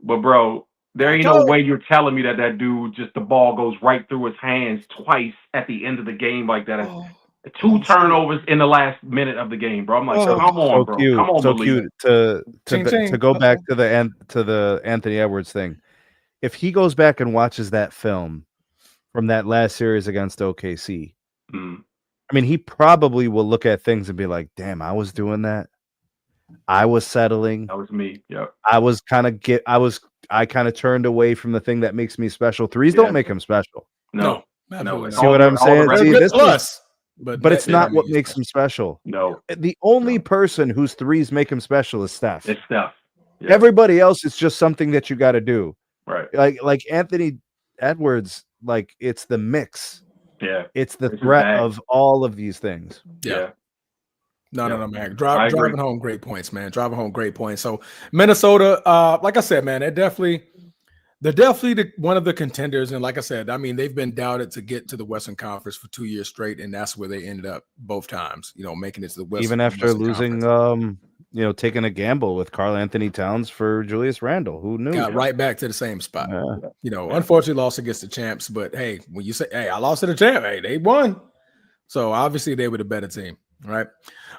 But bro, there ain't no way you're telling me that dude the ball goes right through his hands twice at the end of the game like that. 2 turnovers in the last minute of the game, bro. I'm like, come on, bro. Cute. Come on, so cute to go back to the Anthony Edwards thing. If he goes back and watches that film from that last series against OKC, I mean, he probably will look at things and be like, damn, I was doing that. I was settling. That was me. Yep. I kind of turned away from the thing that makes me special. Threes don't make him special. No. See what I'm saying? See, this plus. But it's not what makes him special. No. The only person whose threes make him special is Steph. It's Steph. Yeah. Everybody else is just something that you got to do. Right. Like Anthony Edwards, like it's the mix. Yeah. It's the threat of all of these things. Yeah. No, man. Driving home great points, man. Driving home great points. So Minnesota, like I said, man, they're definitely one of the contenders. And like I said, I mean, they've been doubted to get to the Western Conference for 2 years straight, and that's where they ended up both times, making it to the Western. Even after losing, taking a gamble with Karl Anthony Towns for Julius Randle. Who knew? Got right back to the same spot. Unfortunately lost against the champs, but hey, when you say, hey, I lost to the champ, hey, they won. So obviously they were the better team, right?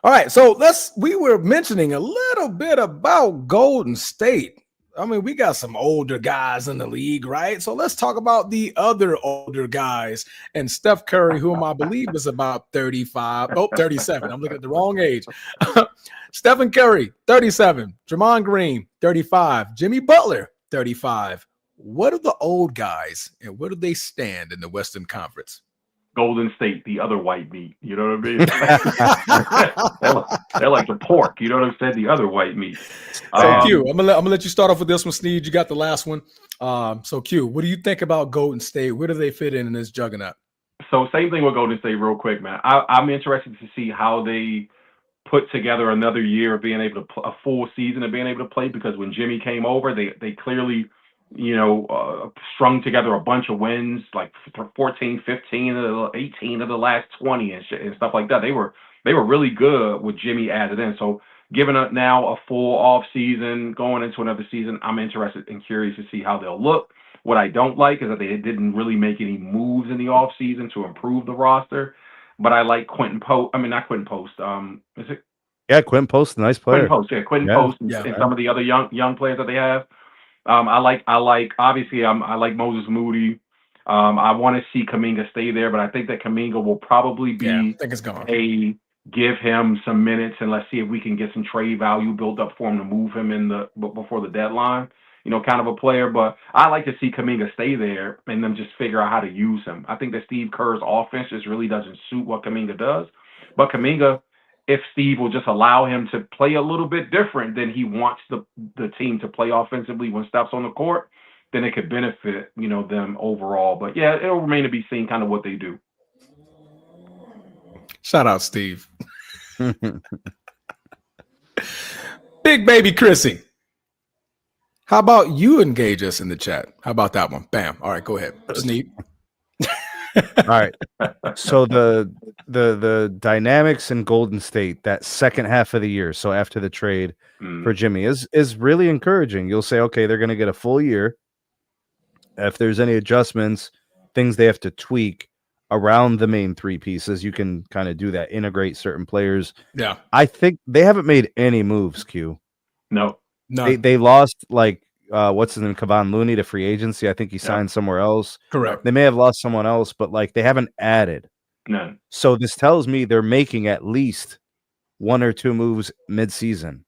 All right, so we were mentioning a little bit about Golden State. I mean, we got some older guys in the league, right? So let's talk about the other older guys. And Steph Curry, whom I believe is about 37. I'm looking at the wrong age. Stephen Curry, 37. Draymond Green, 35. Jimmy Butler, 35. What are the old guys, and where do they stand in the Western Conference? Golden State, the other white meat. You know what I mean? they're like the pork. You know what I'm saying? The other white meat. So Q, I'm gonna let you start off with this one, Sneed. You got the last one. So Q, what do you think about Golden State? Where do they fit in this juggernaut? So same thing with Golden State, real quick, man. I'm interested to see how they put together another year of being able to a full season of being able to play, because when Jimmy came over, they clearly strung together a bunch of wins, like 14, 15, 18 of the last 20 and stuff like that. They were really good with Jimmy added in. So given now a full off season, going into another season, I'm interested and curious to see how they'll look. What I don't like is that they didn't really make any moves in the off season to improve the roster. But I like Quentin Post. I mean, not Quentin Post. Is it? Yeah, Quentin Post, nice player. Quentin Post, and some of the other young players that they have. I like Moses Moody. I want to see Kuminga stay there, but I think that Kuminga will probably be I think it's gone. Give him some minutes and let's see if we can get some trade value built up for him to move him before the deadline. Kind of a player, but I like to see Kuminga stay there and then just figure out how to use him. I think that Steve Kerr's offense just really doesn't suit what Kuminga does, but Kuminga, if Steve will just allow him to play a little bit different than he wants the team to play offensively when Steph's on the court, then it could benefit, them overall. But yeah, it'll remain to be seen kind of what they do. Shout out, Steve. Big baby Chrissy. How about you engage us in the chat? How about that one? Bam. All right, go ahead. Sneed. All right. So the dynamics in Golden State that second half of the year, so after the trade for Jimmy, is really encouraging. You'll say, okay, they're going to get a full year. If there's any adjustments, things they have to tweak around the main three pieces, you can kind of do that, integrate certain players. Yeah. I think they haven't made any moves, Q. No. They lost what's his name, Kevon Looney to free agency. I think he signed somewhere else. Correct. They may have lost someone else, but they haven't added. None. So this tells me they're making at least 1 or 2 moves mid-season.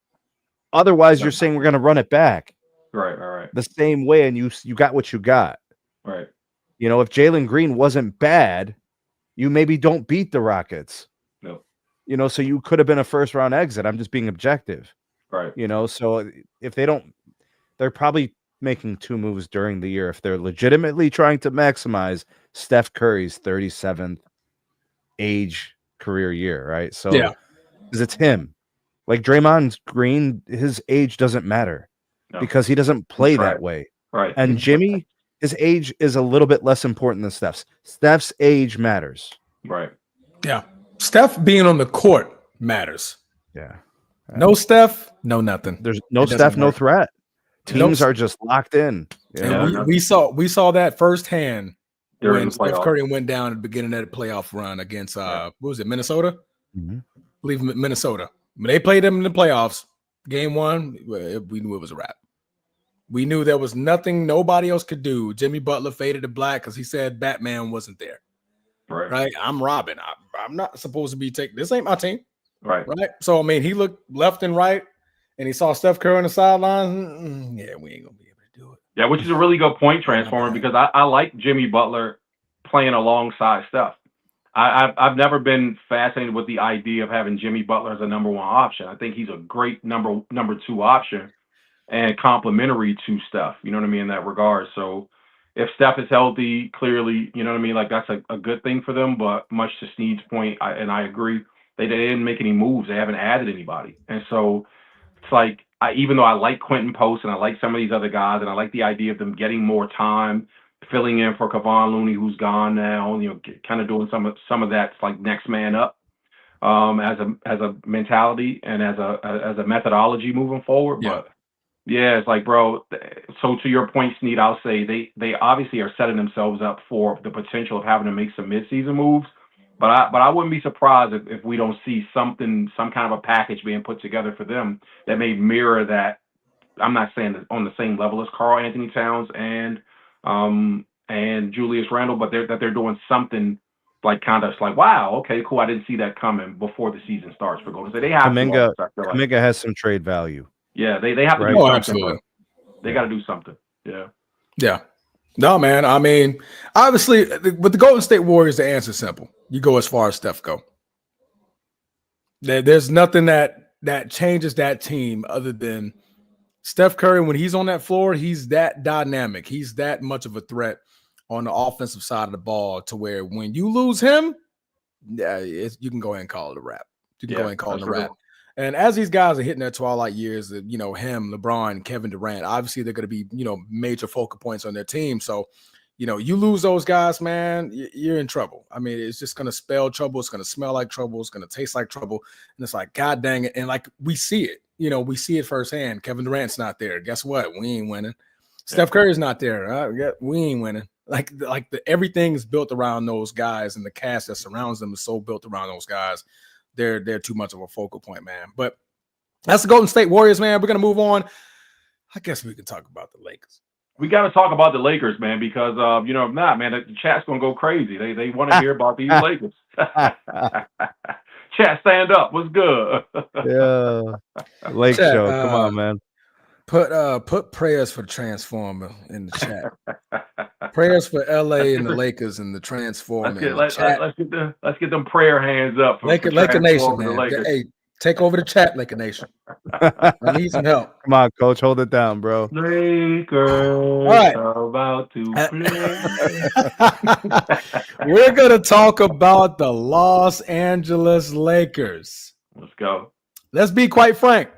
Otherwise, you're saying we're going to run it back. Right. The same way, and you got what you got. Right. If Jalen Green wasn't bad, you maybe don't beat the Rockets. No. So you could have been a first-round exit. I'm just being objective. Right. So if they don't, they're probably making 2 moves during the year if they're legitimately trying to maximize Steph Curry's 37th age career year, right? So because it's him. Like Draymond Green, his age doesn't matter because he doesn't play that way. Right. And Jimmy, his age is a little bit less important than Steph's. Steph's age matters. Right. Yeah. Steph being on the court matters. Yeah. No Steph, no nothing. There's no Steph, no threat. Teams are just locked in. And we saw that firsthand during when Steph Curry went down at the beginning of the playoff run against what was it, Minnesota? Mm-hmm. I believe Minnesota. When they played them in the playoffs, game 1, we knew it was a wrap. We knew there was nothing nobody else could do. Jimmy Butler faded to black because he said Batman wasn't there. Right? I'm Robin. I'm not supposed to be taking this. Ain't my team. Right. So I mean, he looked left and right, and he saw Steph Curry on the sidelines. Yeah, we ain't gonna be able to do it. Yeah, which is a really good point, Transformer, because I like Jimmy Butler playing alongside Steph. I've never been fascinated with the idea of having Jimmy Butler as a number 1 option. I think he's a great number 2 option and complementary to Steph. You know what I mean in that regard. So if Steph is healthy, clearly, you know what I mean. Like that's a good thing for them. But much to Sneed's point, I agree. They didn't make any moves. They haven't added anybody, and so it's like even though I like Quentin Post and I like some of these other guys, and I like the idea of them getting more time, filling in for Kevon Looney, who's gone now, you know, kind of doing some of that's like next man up, as a mentality and as a methodology moving forward. Yeah. But yeah, it's like, bro. So to your point, Sneed, I'll say they obviously are setting themselves up for the potential of having to make some midseason moves. But I wouldn't be surprised if we don't see some kind of a package being put together for them that may mirror that. I'm not saying that on the same level as Karl Anthony Towns and Julius Randle, but they're doing something like kind of like, wow, okay, cool. I didn't see that coming before the season starts for Golden State. They have Kuminga has some trade value. Yeah, they have to do something. Absolutely. They got to do something. Yeah. Yeah. No, man. I mean, obviously, with the Golden State Warriors, the answer is simple. You go as far as Steph go. There's nothing that changes that team other than Steph Curry. When he's on that floor, he's that dynamic. He's that much of a threat on the offensive side of the ball to where when you lose him, you can go ahead and call it a wrap. You can go ahead and call it a wrap. And as these guys are hitting their twilight years, you know, him, LeBron, Kevin Durant, obviously they're going to be, you know, major focal points on their team. So, you know, you lose those guys, man, you're in trouble. I mean, it's just going to spell trouble. It's going to smell like trouble. It's going to taste like trouble. And it's like, God dang it. And like, we see it, you know, we see it firsthand. Kevin Durant's not there. Guess what? We ain't winning. Steph Curry's not there. We ain't winning. Like everything is built around those guys, and the cast that surrounds them is so built around those guys. They're too much of a focal point, man. But that's the Golden State Warriors, man. We're gonna move on. I guess we can talk about the Lakers. We got to talk about the Lakers, man, because you know, if not, man, the chat's gonna go crazy. They want to hear about these Lakers. Chat, stand up. What's good? Yeah, Lake Chat, show. Come on, man. Put prayers for the Transformer in the chat. Prayers for LA and the Lakers and the Transformer. Let's get them prayer hands up. Laker Nation, man. Hey, take over the chat, Laker Nation. I need some help. Come on, coach, hold it down, bro. Lakers about to play. We're gonna talk about the Los Angeles Lakers. Let's go. Let's be quite frank.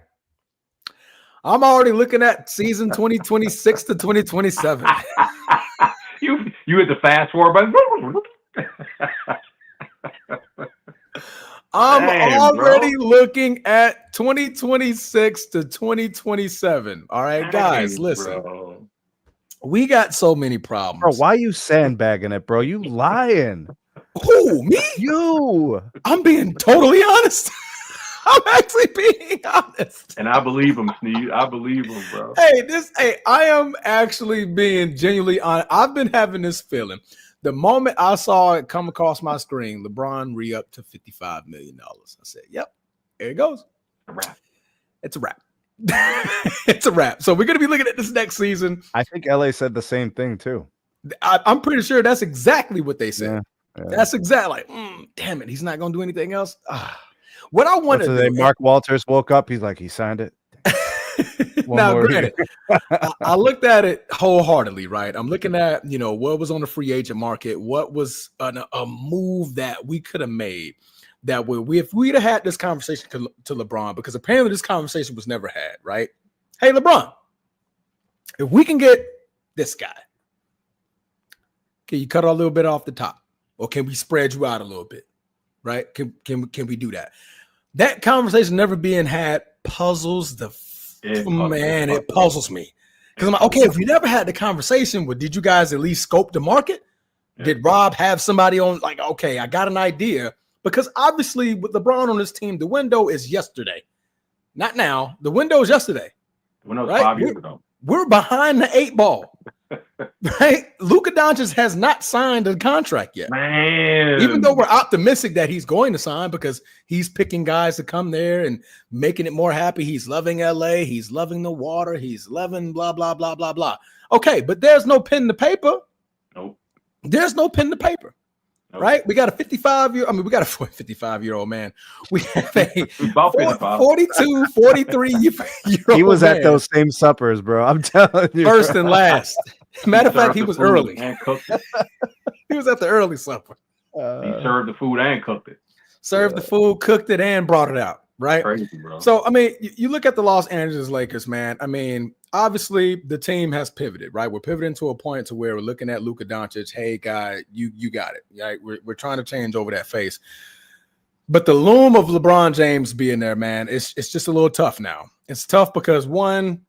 I'm already looking at season 2026 to 2027. You hit the fast forward button. I'm already looking at 2026 to 2027. All right, guys, listen. Bro. We got so many problems. Bro, why you sandbagging it, bro? You lying. Who, me? You. I'm being totally honest. I'm actually being honest. And I believe him, Sneed. I believe him, bro. I am actually being genuinely honest. I've been having this feeling. The moment I saw it come across my screen, LeBron re-upped to $55 million. I said, yep, there it goes. It's a wrap. It's a wrap. So we're going to be looking at this next season. I think LA said the same thing, too. I'm pretty sure that's exactly what they said. Yeah. That's exactly like, damn it, he's not going to do anything else. What I want to do. Mark Walters woke up. He's like, he signed it. Now, granted, I looked at it wholeheartedly, right? I'm looking at, what was on the free agent market, what was a move that we could have made that if we'd have had this conversation to LeBron, because apparently this conversation was never had, right? Hey, LeBron, if we can get this guy, can you cut a little bit off the top? Or can we spread you out a little bit? Right? Can we do that? That conversation never being had puzzles it puzzles me. Because I'm like, okay, if we never had the conversation, did you guys at least scope the market? Yeah. Did Rob have somebody on like, okay, I got an idea? Because obviously with LeBron on this team, the window is yesterday. Not now. The window is yesterday. The window was 5 years ago. We're behind the 8 ball. Right? Luka Doncic has not signed a contract yet. Man. Even though we're optimistic that he's going to sign because he's picking guys to come there and making it more happy. He's loving LA. He's loving the water. He's loving blah, blah, blah, blah, blah. Okay, but there's no pen to paper. Nope. There's no pen to paper. Nope. Right? We got a 55-year-old man. We have a 42, 43-year-old He was at those same suppers, bro. I'm telling you. First and last. Matter of fact, he was early. He was at the early supper. He served the food and cooked it. Served the food, cooked it, and brought it out. Right? Crazy, bro. So, I mean, you look at the Los Angeles Lakers, man. I mean, obviously, the team has pivoted, right? We're pivoting to a point to where we're looking at Luka Doncic. Hey, guy, you got it. Right? We're trying to change over that face. But the loom of LeBron James being there, man, it's just a little tough now. It's tough because, one,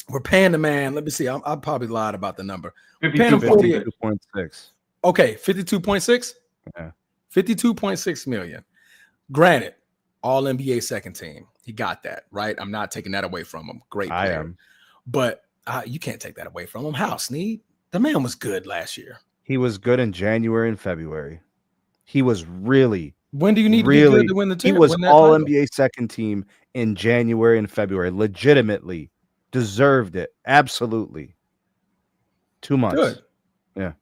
we're paying the man. Let me see. I probably lied about the number. We're paying him 52.6. Okay, 52.6? Yeah. 52.6 million. Granted, all NBA second team. He got that, right? I'm not taking that away from him. Great player. I am. But you can't take that away from him. How, Snead? The man was good last year. He was good in January and February. He was really. When do you need to be good to win the team? He was all NBA second team in January and February. Legitimately deserved it. Absolutely. 2 months. Good. Yeah.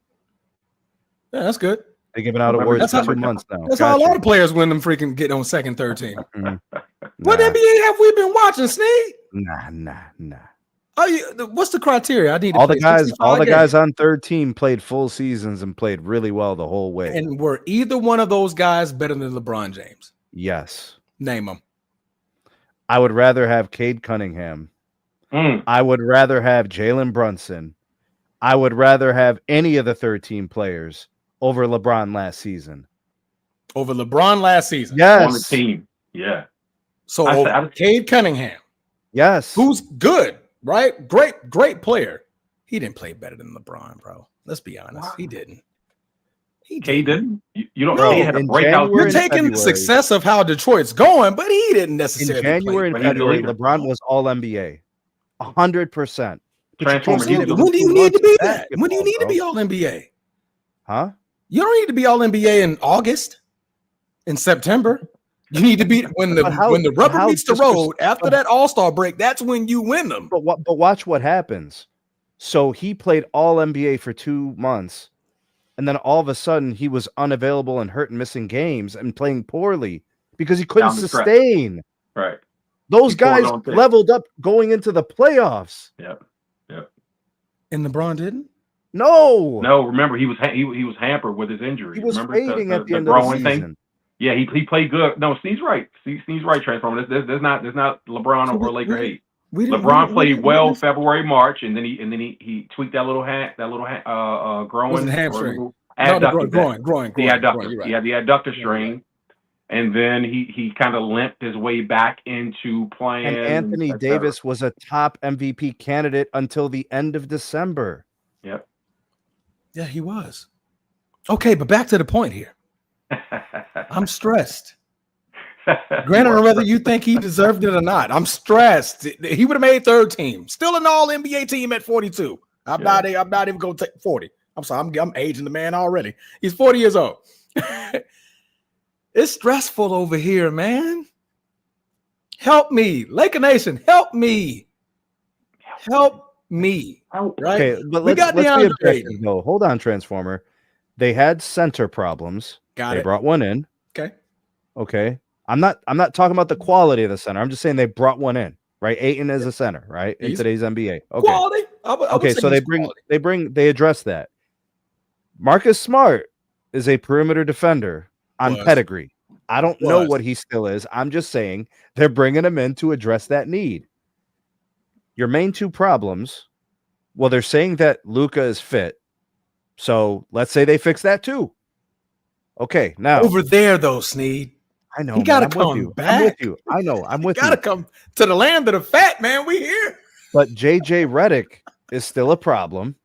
Yeah, that's good. They're giving out awards for 2 months now. That's how a lot of players win them freaking get on second, third team. Mm-hmm. What NBA have we been watching, Snead? Nah. What's the criteria? I need to all the guys on third team played full seasons and played really well the whole way. And were either one of those guys better than LeBron James? Yes. Name them. I would rather have Cade Cunningham. I would rather have Jalen Brunson. I would rather have any of the third team players over LeBron last season. Over LeBron last season? Yes. On the team. Yeah. So Cade Cunningham. Yes. Who's good, right? Great player. He didn't play better than LeBron, bro. Let's be honest. Wow. He didn't. Cade didn't? You don't know. He had a breakout. You're taking the success of how Detroit's going, but he didn't necessarily. In January and February, LeBron was all NBA. 100%. When do you need to be that? When do you need to be all NBA? Huh? You don't need to be all NBA in August, in September. You need to be when the rubber meets the road after that All-Star break. That's when you win them. But watch what happens. So he played all NBA for 2 months, and then all of a sudden he was unavailable and hurt and missing games and playing poorly because he couldn't sustain. Right. Those guys leveled up going into the playoffs. Yep. And LeBron didn't? No. Remember he was hampered with his injury. He was fading at the end of the season. Thing? Yeah, he played good. No, Snead's right. Snead's right, Transformer. There's not LeBron or Laker hate. LeBron played well February, March, and then he tweaked that little growing hamstring. Groin. He had the adductor strain. And then he kind of limped his way back into playing. And Anthony Davis was a top MVP candidate until the end of December. Yep. Yeah, he was. Okay, but back to the point here. I'm stressed. Granted, whether you think he deserved it or not, I'm stressed. He would have made third team. Still an all-NBA team at 42. I'm not even going to take 40. I'm sorry. I'm aging the man already. He's 40 years old. It's stressful over here, man. Help me. Laker Nation, help me. Help me. Right? Okay, but let's be objective, though. Hold on, Transformer. They had center problems. They brought one in. Okay. I'm not talking about the quality of the center. I'm just saying they brought one in. right? Ayton as a center, right? In today's NBA. Okay. Quality. Okay, so they address that. Marcus Smart is a perimeter defender on pedigree. I don't know what he still is. I'm just saying they're bringing him in to address that need. Your main two problems, well, they're saying that Luka is fit. So let's say they fix that too. Okay, now over there though, Sneed. I know he got to come back. I'm with you. I know. I'm with you. Got to come to the land of the fat, man. We here. But JJ Redick is still a problem,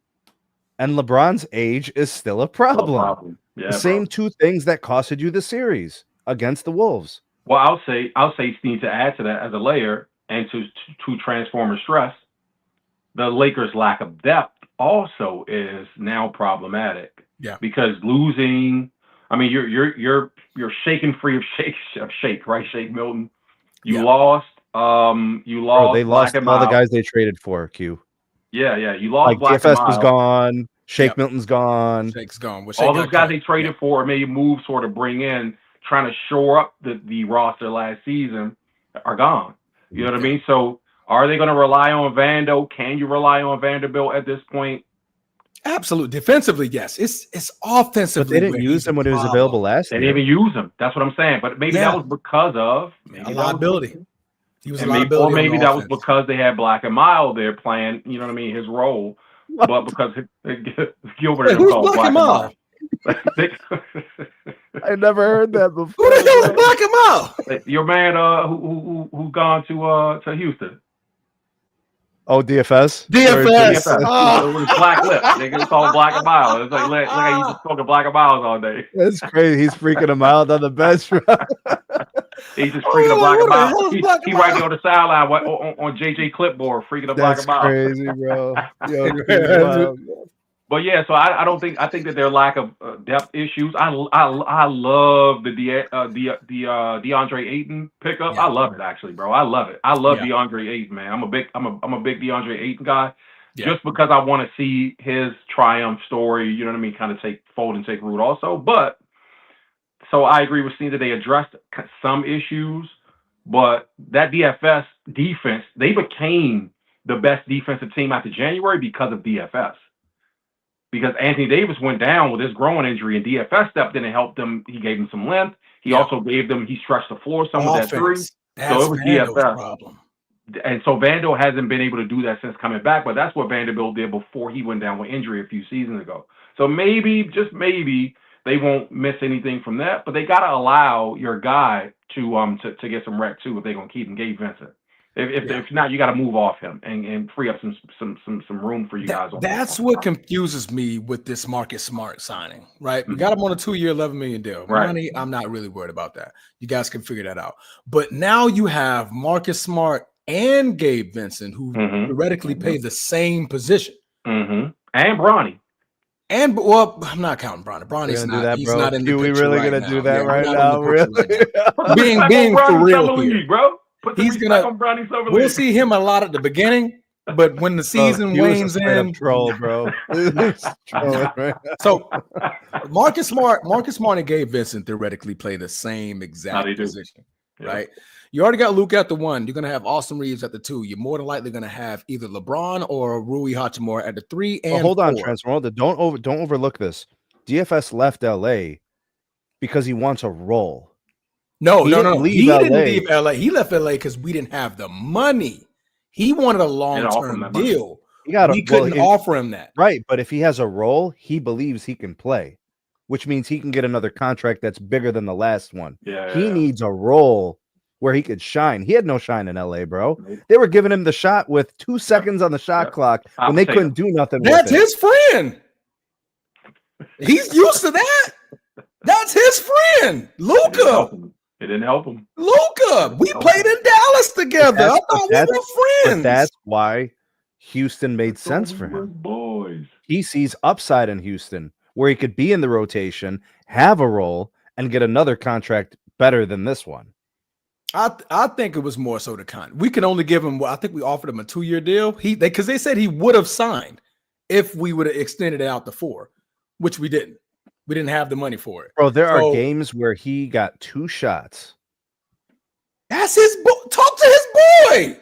and LeBron's age is still a problem. Yeah, the same two things that costed you the series against the Wolves. Well, I'll say, Steve, to add to that as a layer and to transformer stress, the Lakers' lack of depth also is now problematic. Yeah, because losing, I mean, you're shaken free of Shake, right? Shake Milton. You lost. Bro, they lost all the guys they traded for. Q. Yeah. You lost. Like DFS was gone. Shake Milton's gone. Shake's gone. All those guys they traded for, maybe move sort of bring in, trying to shore up the roster last season, are gone. You know what I mean? So are they going to rely on Vando? Can you rely on Vanderbilt at this point? Absolutely. Defensively, yes. It's offensively. But they didn't use him when he was available last year. They didn't even use him. That's what I'm saying. But maybe that was because of a liability. He was a liability. Or maybe that was because they had Black and Mild there playing, you know what I mean, his role. But because Gilbert is called Black and Mild. I never heard that before. Who the hell is Black and Mild? Your man who gone to Houston. Oh, DFS? DFS. It was Black Lip. Nigga called Black and Mild. It's like, look how you just talking Black and Miles all day. That's crazy. He's freaking him out on the bench. He's just freaking a Black and Mild. He right there on the sideline on JJ clipboard, freaking a Black and Mild. That's crazy, bro. Yo, but yeah, so I think that their lack of depth issues. I love the DeAndre Ayton pickup. I love it actually, bro. I love it. I love DeAndre Ayton, man. I'm a big DeAndre Ayton guy, just because I want to see his triumph story. You know what I mean? Kind of take root also. But so I agree with Steve that they addressed some issues, but that DFS defense, they became the best defensive team after January because of DFS. Because Anthony Davis went down with his groin injury, and DFS stepped in and helped them. He gave them some length. He also he stretched the floor some with that three. So it was DFS. Problem. And so Vando hasn't been able to do that since coming back, but that's what Vanderbilt did before he went down with injury a few seasons ago. So maybe, just maybe, they won't miss anything from that, but they got to allow your guy to get some rec too if they're gonna keep him, Gabe Vincent. If not, you got to move off him and free up some room for you guys. That's what confuses me with this Marcus Smart signing, right? We got him on a 2-year, $11 million deal. Right. Money, I'm not really worried about that. You guys can figure that out. But now you have Marcus Smart and Gabe Vincent, who theoretically play the same position, and Bronny. And I'm not counting Bronny. Bronny's not. He's not in the picture. We really right gonna now. do that right now? Really? being for real here, bro. He's gonna. We'll see him a lot at the beginning, but when the season wanes in, troll, bro. So Marcus Smart and Gabe Vincent theoretically play the same exact position, right? You already got Luke at the 1. You're gonna have Austin Reeves at the 2. You're more than likely gonna have either LeBron or Rui Hachimura at the 3 and hold on, 4. Transformer. Don't overlook this. DFS left LA because he wants a role. No. He didn't leave LA. He left LA because we didn't have the money. He wanted a long-term deal. We couldn't offer him that. Right, but if he has a role, he believes he can play, which means he can get another contract that's bigger than the last one. He needs a role where he could shine. He had no shine in LA, bro. They were giving him the shot with 2 seconds on the shot clock when they couldn't do nothing with it. That's his friend. He's used to that. That's his friend, Luka. It didn't help him. Luka, we played in Dallas together. I thought we were friends. But that's why Houston made sense for him. Boys. He sees upside in Houston, where he could be in the rotation, have a role, and get another contract better than this one. I think it was more so the con. We can only give him. I think we offered him a 2-year deal. Because they said he would have signed if we would have extended it out to 4, which we didn't. We didn't have the money for it. Bro, there are games where he got 2 shots. That's his boy. Talk to his boy.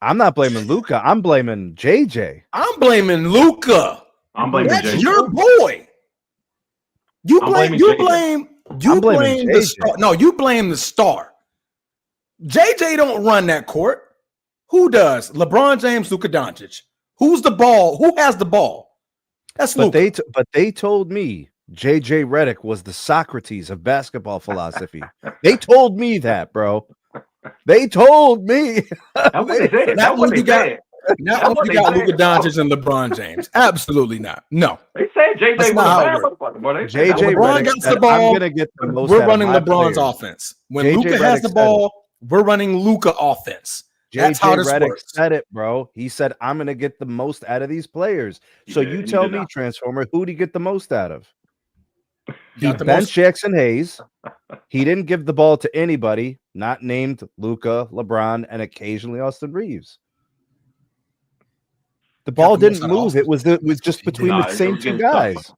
I'm not blaming Luka. I'm blaming JJ. I'm blaming Luka. I'm blaming That's JJ. your boy. You blame the star. No, you blame the star. JJ don't run that court. Who does? LeBron James, Luka Doncic. Who's the ball? Who has the ball? That's Luka. But they told me JJ Redick was the Socrates of basketball philosophy. They told me that, bro. They told me. That's what they said. That's what they said. Not when you got Luka Doncic and LeBron James. Absolutely not. No. They said JJ was JJ LeBron gets the ball. I'm gonna get the most we're running LeBron's offense. When Luka has the ball, we're running Luka offense. That's how this works. Said it, bro. He said, I'm gonna get the most out of these players. So you tell me, Transformer, who'd he get the most out of? He benched Jackson Hayes. He didn't give the ball to anybody, not named Luka, LeBron, and occasionally Austin Reeves. The ball didn't move. It was just between the same two guys.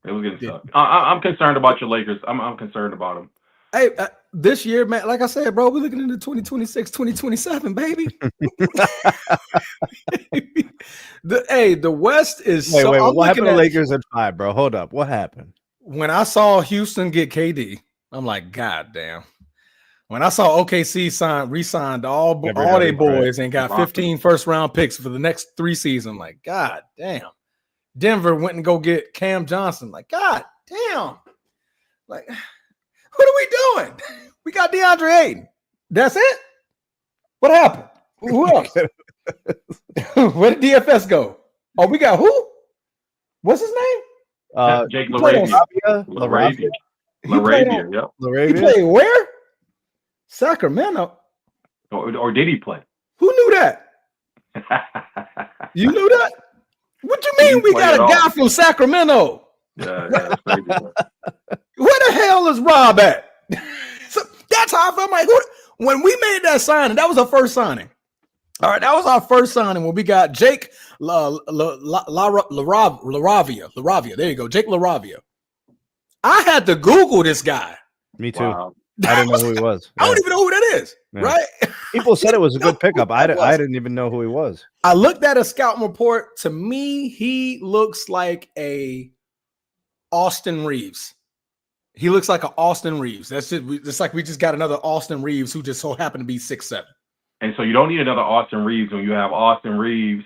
It was getting tough. I'm concerned about your Lakers. I'm concerned about them. Hey, this year, man, like I said, bro, we're looking into 2026, 2027, baby. The West is Wait, what happened to Lakers at 5, bro? Hold up. What happened? When I saw Houston get KD, I'm like, God damn. When I saw OKC re-signed all their boys and got 15 first-round picks for the next 3 seasons, I'm like, God damn. Denver went and go get Cam Johnson. Like, God damn. Like, what are we doing? We got DeAndre Ayton. That's it? What happened? Who else? Where did DFS go? Oh, we got who? What's his name? Jake LaRavia. He played where? Sacramento. Or did he play? Who knew that? You knew that? What you mean we got a guy from Sacramento? Yeah, that's crazy. Where the hell is Rob at? So that's how I felt like when we made that signing, that was our first signing. All right, that was our first signing when we got Jake LaRavia. There you go, Jake LaRavia. I had to Google this guy. Me too. Wow. I didn't know who he was. I don't even know who that is, right? People said it was a good pickup. I didn't even know who he was. I looked at a scouting report. To me, he looks like a Austin Reeves. He looks like an Austin Reeves. That's it. It's like we just got another Austin Reeves who just so happened to be 6'7". And so you don't need another Austin Reeves when you have Austin Reeves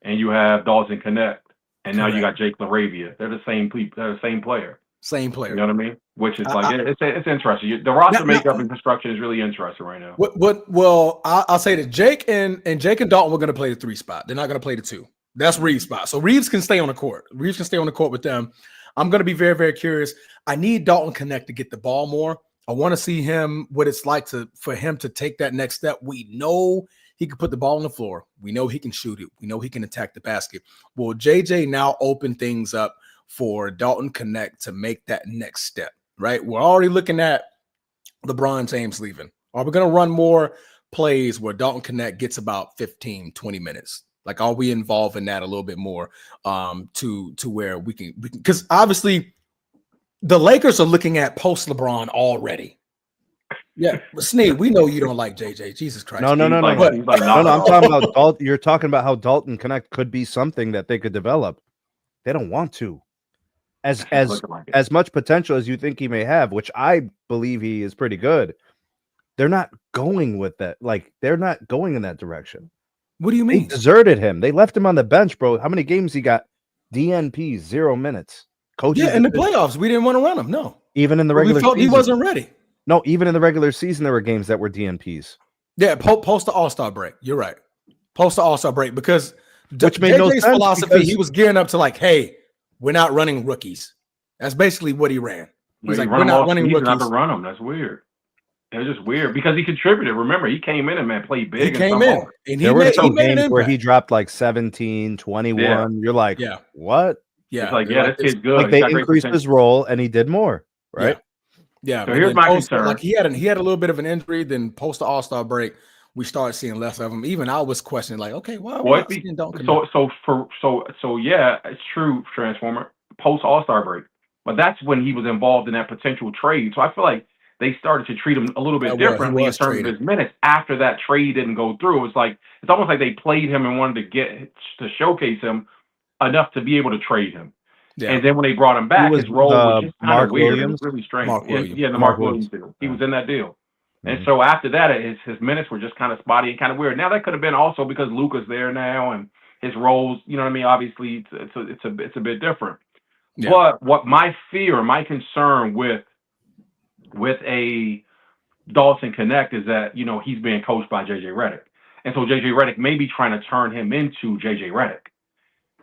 and you have Dalton Connect, and now you got Jake LaRavia. They're the same people. They're the same player. Same player. You know what I mean? Which is it's interesting. The roster makeup and construction is really interesting right now. Well, I'll say that Jake and Dalton were going to play the 3 spot. They're not going to play the 2. That's Reeves' spot. So Reeves can stay on the court. Reeves can stay on the court with them. I'm going to be very, very curious. I need Dalton Connect to get the ball more. I want to see what it's like for him to take that next step. We know he can put the ball on the floor. We know he can shoot it. We know he can attack the basket. Well, JJ now open things up for Dalton Connect to make that next step, right? We're already looking at LeBron James leaving. Are we going to run more plays where Dalton Connect gets about 15, 20 minutes? Like, are we involved in that a little bit more to where we can, because obviously the Lakers are looking at post LeBron already. Yeah, but Sneed, we know you don't like JJ. Jesus Christ. No. I'm talking about Dalton. You're talking about how Dalton Connect could be something that they could develop. They don't want to. As much potential as you think he may have, which I believe he is pretty good. They're not going with that. Like, they're not going in that direction. What do you mean? They deserted him. They left him on the bench, bro. How many games he got? DNP, 0 minutes. Coaches, in the playoffs, we didn't want to run him. No, even in the regular season, he wasn't ready. No, even in the regular season, there were games that were DNPs. Yeah, post the All-Star break. You're right. Post the All-Star break, because which made no sense. Philosophy, he was gearing up to like, hey, we're not running rookies. That's basically what he ran. He's like, we're not running rookies. Not to run them. That's weird. It was just weird because he contributed. Remember, he came in and played big. He came in, and there were some games where he dropped like 17, 21. Yeah. You're like, what? Yeah, it's like, this kid's good. Like, they increased his role, and he did more, right? Yeah. So here's my concern. Like, he had a little bit of an injury. Then post the All-Star break, we started seeing less of him. Even I was questioning, like, okay, why? So yeah, it's true, Transformer. Post All-Star break, but that's when he was involved in that potential trade. So I feel like they started to treat him a little bit differently in terms of his minutes after that trade didn't go through. It's almost like they played him and wanted to showcase him enough to be able to trade him. Yeah. And then when they brought him back, his role was just kind of weird. It was really strange. The Mark Williams deal. He was in that deal. And so after that, his minutes were just kind of spotty and kind of weird. Now that could have been also because Luka's there now and his roles, you know what I mean? Obviously, it's a bit different. Yeah. But what my concern with a Dalton Connect is that, he's being coached by JJ Redick. And so JJ Redick may be trying to turn him into JJ Redick.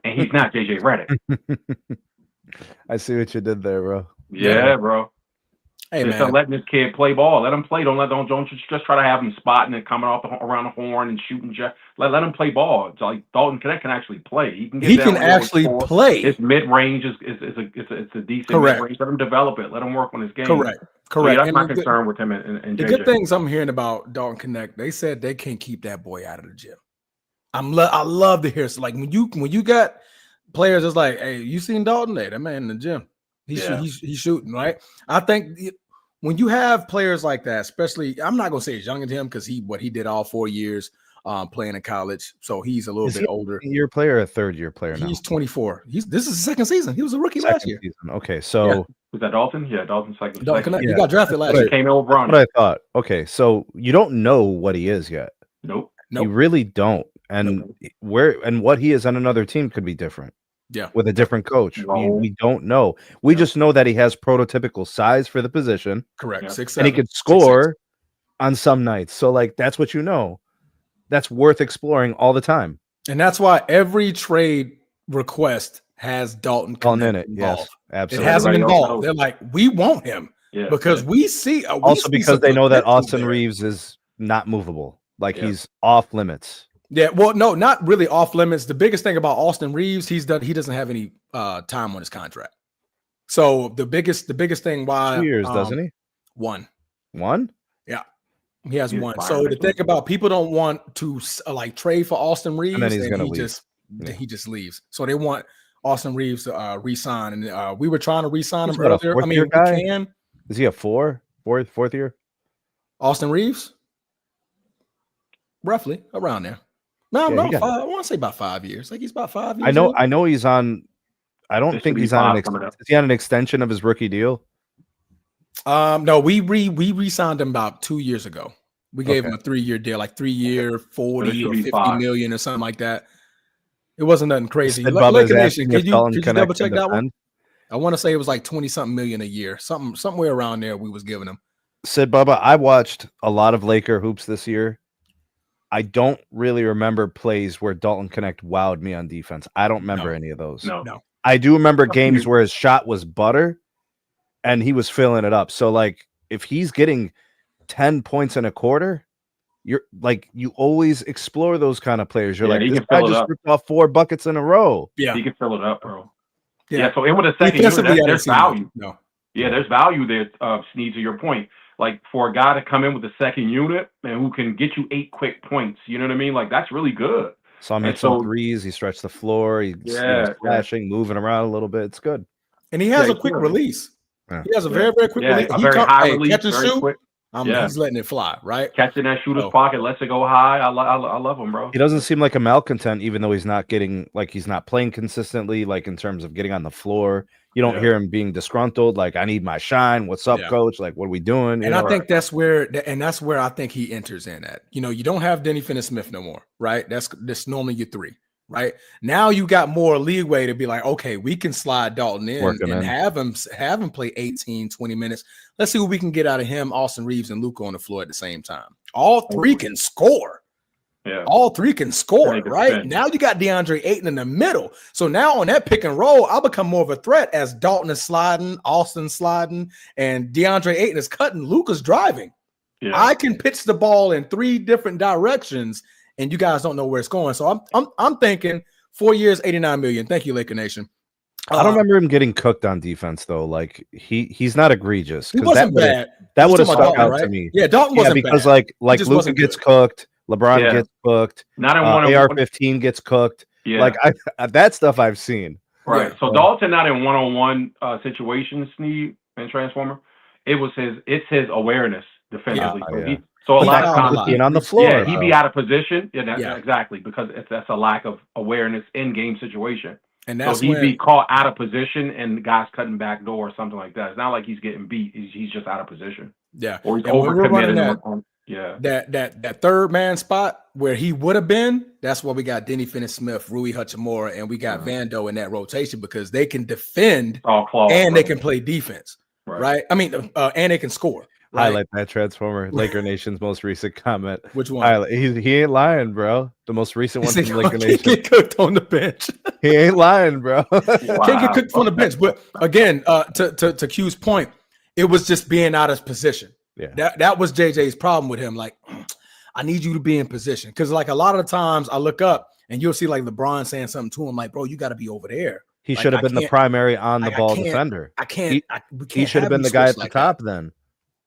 And he's not JJ Redick. I see what you did there, bro. Yeah, bro. Hey, just man. letting this kid play ball. Let him play. Don't just try to have him spotting and coming around the horn and shooting. Let him play ball. It's like Dalton Connect can actually play. He can actually play. His mid range is a decent mid range. Let him develop it. Let him work on his game. Correct. So yeah, that's my concern with him and the JJ. Good things I'm hearing about Dalton Connect. They said they can't keep that boy out of the gym. I love to hear. So like when you got players, it's like, hey, you seen Dalton? Hey, that man in the gym. He's shooting, right? I think when you have players like that, especially, I'm not gonna say he's younger than him because he did all 4 years playing in college, so he's a little bit older. Year player, a third year player now. He's 24. This is his second season. He was a rookie last year. Season. Okay, so was that Dalton? Yeah, Dalton second. He got drafted last year. Came over Bronny. What I thought. Okay, so you don't know what he is yet. Nope. You really don't. And what he is on another team could be different. Yeah, with a different coach. We don't know. We just know that he has prototypical size for the position. Correct. 6'7", and he could score on some nights. So like that's what you know. That's worth exploring all the time. And that's why every trade request has Dalton in it. Involved. Yes, absolutely. It has him involved. They're like, we want him because we see. Also because they know that Austin Reeves is not movable. Like he's off limits. Yeah, well, no, not really off limits. The biggest thing about Austin Reeves, he doesn't have any time on his contract. So the biggest thing why 2 years, doesn't he? One. Yeah, he has one. So the thing about people don't want to like trade for Austin Reeves, and then he's gonna leave. He just leaves. So they want Austin Reeves to re-sign, and we were trying to re-sign him earlier. I mean, we can. Is he a fourth year? Austin Reeves, roughly around there. No, I want to say about 5 years. Like he's about 5 years. I know he's on. I don't think he's on is he on an extension of his rookie deal? No, we re-signed him about 2 years ago. We gave him a 3-year deal, like 3-year, 40 or 50 million or something like that. It wasn't nothing crazy. Could you double check that one? I want to say it was like 20-something million a year, somewhere around there. We was giving him. Sid Bubba, I watched a lot of Laker hoops this year. I don't really remember plays where Dalton Connect wowed me on defense. I don't remember any of those. No. I do remember games where his shot was butter and he was filling it up. So like if he's getting 10 points in a quarter, you're like, you always explore those kind of players. You're like, this guy just ripped off 4 buckets in a row. Yeah, he can fill it up, bro. Yeah. So in with a second unit, there's value. No. Yeah, there's value there, Sneed, to your point. Like for a guy to come in with a second unit and who can get you 8 quick points, you know what I mean? Like that's really good. Saw him hit some threes. He stretched the floor. He's flashing, moving around a little bit. It's good. And he has a quick release. Yeah. He has a very, very quick release. A very high release, catch and very shoot. quick. He's letting it fly, right? Catching that shooter's pocket, lets it go high. I love him, bro. He doesn't seem like a malcontent, even though he's not playing consistently, like in terms of getting on the floor. You don't hear him being disgruntled, like, I need my shine. What's up, coach? Like, what are we doing? And I think that's where I think he enters in at. You know, you don't have Denny Finney-Smith no more, right? That's normally your 3, right? Now you got more leeway to be like, okay, we can slide Dalton in and have him play 18, 20 minutes. Let's see what we can get out of him, Austin Reeves, and Luka on the floor at the same time. All 3 can score. Yeah. All 3 can score, right? Now you got DeAndre Ayton in the middle. So now on that pick and roll, I'll become more of a threat as Dalton is sliding, Austin sliding, and DeAndre Ayton is cutting, Luka's driving. Yeah. I can pitch the ball in 3 different directions, and you guys don't know where it's going. So I'm thinking 4 years, 89 million. Thank you, Laker Nation. I don't remember him getting cooked on defense though. Like he's not egregious. He wasn't bad. That would have stuck out to me. Yeah, Dalton wasn't because bad. like Luka gets cooked. LeBron gets cooked. Not in AR-15 gets cooked. Yeah. Like that stuff I've seen. Right. So Dalton not in one-on-one situations, Sneed and Transformer. it's his awareness defensively. Yeah. So a He lot of fouled a times lot. being on the floor. yeah, he'd be out of position. Yeah. Exactly, because that's a lack of awareness in game situation. And So that's he'd when be caught out of position and the guy's cutting back door or something like that. It's not like he's getting beat. He's just out of position. yeah. Or he's And when we're running overcommitted yeah. that third man spot where he would have been, that's where we got Denny Finney-Smith, Rui Hachimura, and we got Vando in that rotation because they can defend and they can play defense, right? I mean, and they can score. Right? Highlight that Transformer. Laker Nation's most recent comment. Which one? Highlight. He ain't lying, bro. The most recent one from Laker Nation. Get cooked on the bench. He ain't lying, bro. Wow. Can't get cooked on the bench. But again, to Q's point, it was just being out of position. Yeah, that was JJ's problem with him. Like, I need you to be in position because, like, a lot of the times I look up and you'll see like LeBron saying something to him, like, "Bro, you got to be over there." He should have been the primary on the ball defender. He should have been the guy at the top then.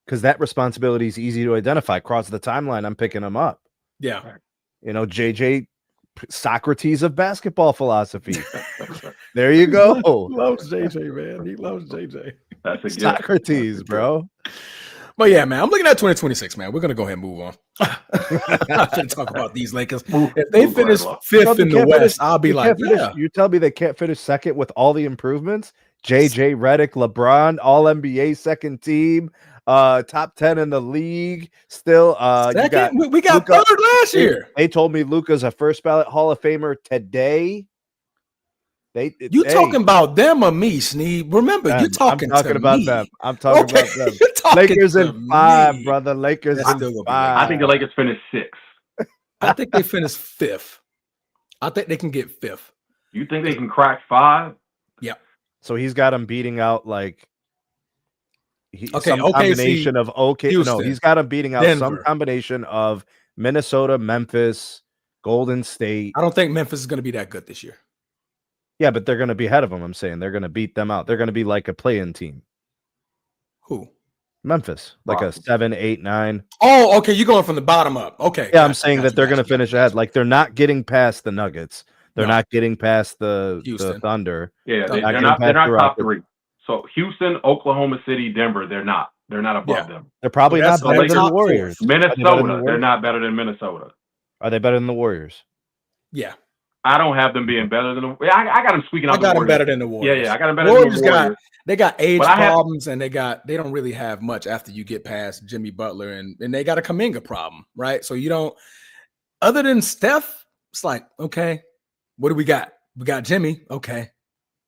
Because that responsibility is easy to identify. Across the timeline, I'm picking him up. Yeah. You know, JJ, Socrates of basketball philosophy. There you go. He loves JJ, man. He loves JJ. That's a Socrates, bro. But yeah, man, I'm looking at 2026, man. We're going to go ahead and move on. I should talk about these Lakers. If they finish fifth in the West, I'll be like, yeah. You tell me they can't finish second with all the improvements? JJ Redick, LeBron, all NBA second team. Top 10 in the league still. We got Luka, third last year. They told me Luka's a first ballot Hall of Famer today. Talking about them or me, Sneed? Remember, you're talking about me. them. I'm talking about them. Lakers in 5, brother. Lakers in 5. I think the Lakers finished 6th. I think they finished 5th. I think they can get 5th. You think they can crack 5? Yeah. So he's got them beating out like. Combination of Houston, he's got him beating out Denver. Some combination of Minnesota, Memphis, Golden State. I don't think Memphis is going to be that good this year. Yeah, but they're going to be ahead of them. I'm saying they're going to beat them out. They're going to be like a play-in team. Who? Memphis, like a 7, 8, 9. Oh, okay. You're going from the bottom up. Okay. Yeah, I'm saying that they're going to finish ahead. Like they're not getting past the Nuggets. They're not getting past the Thunder. Yeah, they're not top 3. So Houston, Oklahoma City, Denver, they're not above them. They're probably not better than the Warriors. Minnesota, they're not better than Minnesota. Are they better than the Warriors? Yeah. I don't have them being better than them. I got them squeaking out. I got them better than the Warriors. Yeah, I got them better than the Warriors. They got age problems and they don't really have much after you get past Jimmy Butler and they got a Kuminga problem, right? So you don't, other than Steph, it's like, okay, what do we got? We got Jimmy. Okay.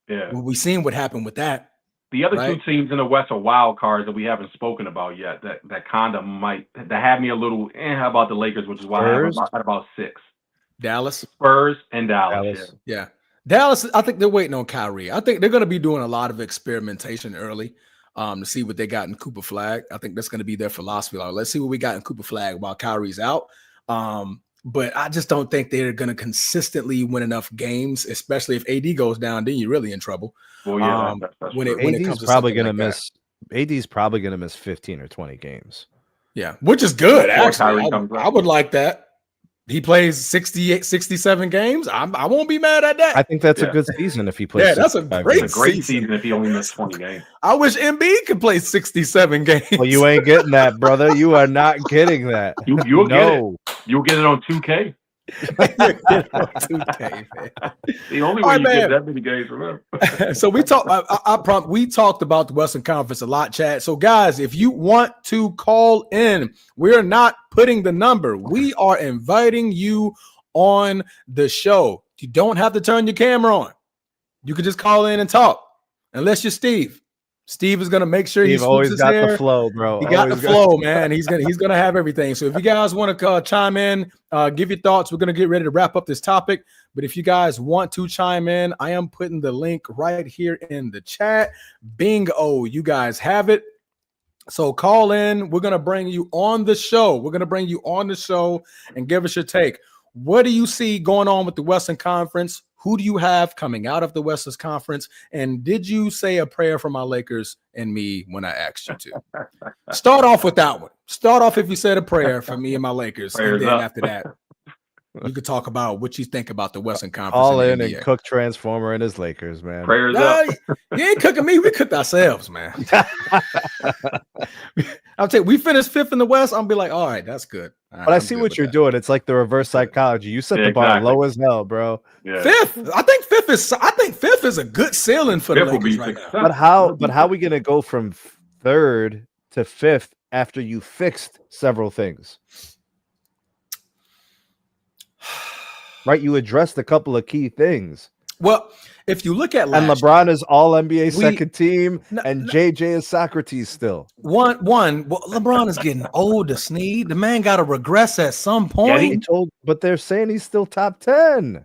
Yeah. Well, we seen what happened with that. The other two teams in the West are wild cards that we haven't spoken about yet. That kind of might have me a little. How about the Lakers, which is why I have about 6. Dallas, Spurs, and Dallas. Yeah, Dallas. I think they're waiting on Kyrie. I think they're going to be doing a lot of experimentation early, to see what they got in Cooper Flag. I think that's going to be their philosophy. Like, let's see what we got in Cooper Flag while Kyrie's out. But I just don't think they're going to consistently win enough games, especially if AD goes down. Then you're really in trouble. Well, yeah, when it comes to probably going to miss. AD's probably going to miss 15 or 20 games. Yeah, which is good. Actually, I would like that. He plays 68, 67 games. I won't be mad at that. I think that's a good season if he plays. Yeah, that's a great season if he only missed 20 games. I wish Embiid could play 67 games. Well, you ain't getting that, brother. You are not getting that. You'll get it. You'll get it on 2K. 2K, man. The only way you get that many games, remember. So we talked. We talked about the Western Conference a lot, Chad. So guys, if you want to call in, we're not putting the number. We are inviting you on the show. You don't have to turn your camera on. You can just call in and talk, unless you're Steve. Steve is gonna make sure Steve always got the flow, bro. He got the flow, man. He's gonna have everything. So if you guys want to chime in, give your thoughts. We're gonna get ready to wrap up this topic. But if you guys want to chime in, I am putting the link right here in the chat. Bingo, you guys have it. So call in. We're gonna bring you on the show. And give us your take. What do you see going on with the Western Conference? Who do you have coming out of the Western Conference? And did you say a prayer for my Lakers and me when I asked you to? Start off with that one. Start off if you said a prayer for me and my Lakers. Prayers and then up. after that, you could talk about what you think about the Western Conference. All in and cook Transformer and his Lakers, man. Prayers up. You ain't cooking me. We cooked ourselves, man. I'll tell you, we finished 5th in the West. I'll be like, all right, that's good. All right, But I I'm see good what with you're that. doing. It's like the reverse psychology. You set the bar low as hell, bro. Yeah. 5th. I think 5th is a good ceiling for the Lakers right now. But how are we gonna go from 3rd to 5th after you fixed several things? Right, you addressed a couple of key things. Well, if you look at and LeBron is all NBA second team, and JJ is Socrates still. Well, LeBron is getting old to Sneed. The man got to regress at some point. But they're saying he's still top 10.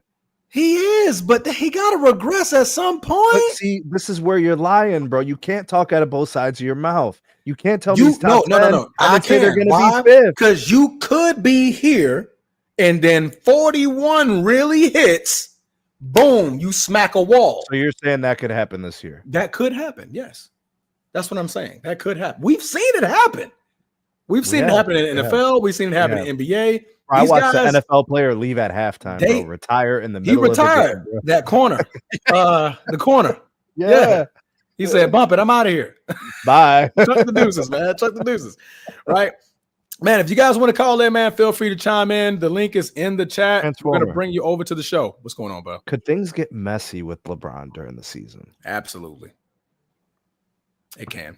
He is, but he got to regress at some point. But see, this is where you're lying, bro. You can't talk out of both sides of your mouth. You can't tell me he's top 10. No. I say they're going to be 5th. Because you could be here, and then 41 really hits. Boom, you smack a wall. So you're saying that could happen this year? That could happen, yes. That's what I'm saying. That could happen. We've seen it happen. We've seen it happen in NFL. We've seen it happen in NBA. I watched the NFL player leave at halftime, bro. Retire in the middle of the game, bro. That corner. The corner. Yeah. He said, bump it. I'm out of here. Bye. Chuck the deuces, man. Chuck the deuces. Right? Man, if you guys want to call in, man, feel free to chime in. The link is in the chat. We're going to bring you over to the show. What's going on, bro? Could things get messy with LeBron during the season? Absolutely. It can.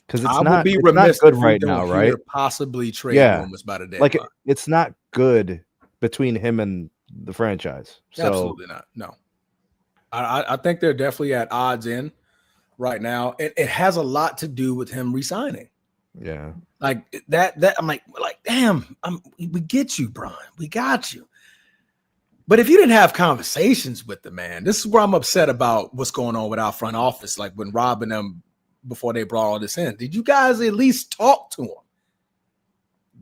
Because it's not good right now, right? Possibly trade rumors by the deadline. Like it's not good between him and the franchise. So. Absolutely not. No. I think they're definitely at odds in right now. It has a lot to do with him resigning. Yeah. Like that I'm like, damn, we get you, Brian. We got you. But if you didn't have conversations with the man, this is where I'm upset about what's going on with our front office. Like when Rob and them, before they brought all this in, did you guys at least talk to him?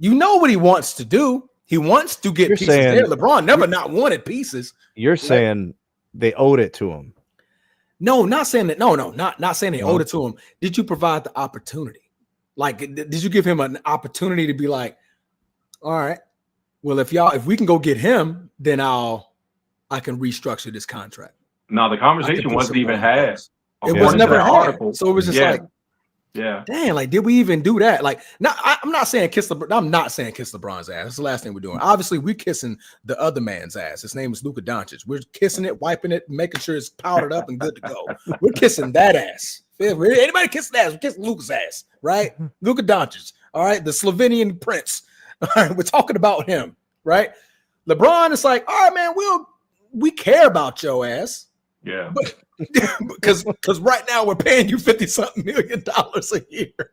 You know what he wants to do. He wants to get pieces there. LeBron never not wanted pieces. You're saying they owed it to him. No, not saying that. No, not saying they owed it to him. Did you provide the opportunity? Like, did you give him an opportunity to be like, all right, well, if we can go get him, then I can restructure this contract. No, the conversation wasn't even had. It was never had. So it was just like, yeah, dang, like, did we even do that? Like, I'm not saying kiss LeBron's ass. That's the last thing we're doing. Obviously, we're kissing the other man's ass. His name is Luka Doncic. We're kissing it, wiping it, making sure it's powdered up and good to go. We're kissing that ass. Anybody kissing ass, we're kissing Luka's ass, right? Luka Doncic, all right, the Slovenian prince. All right, we're talking about him, right? LeBron is like, all right, man, we care about your ass. Yeah. Because right now we're paying you $50-something million a year.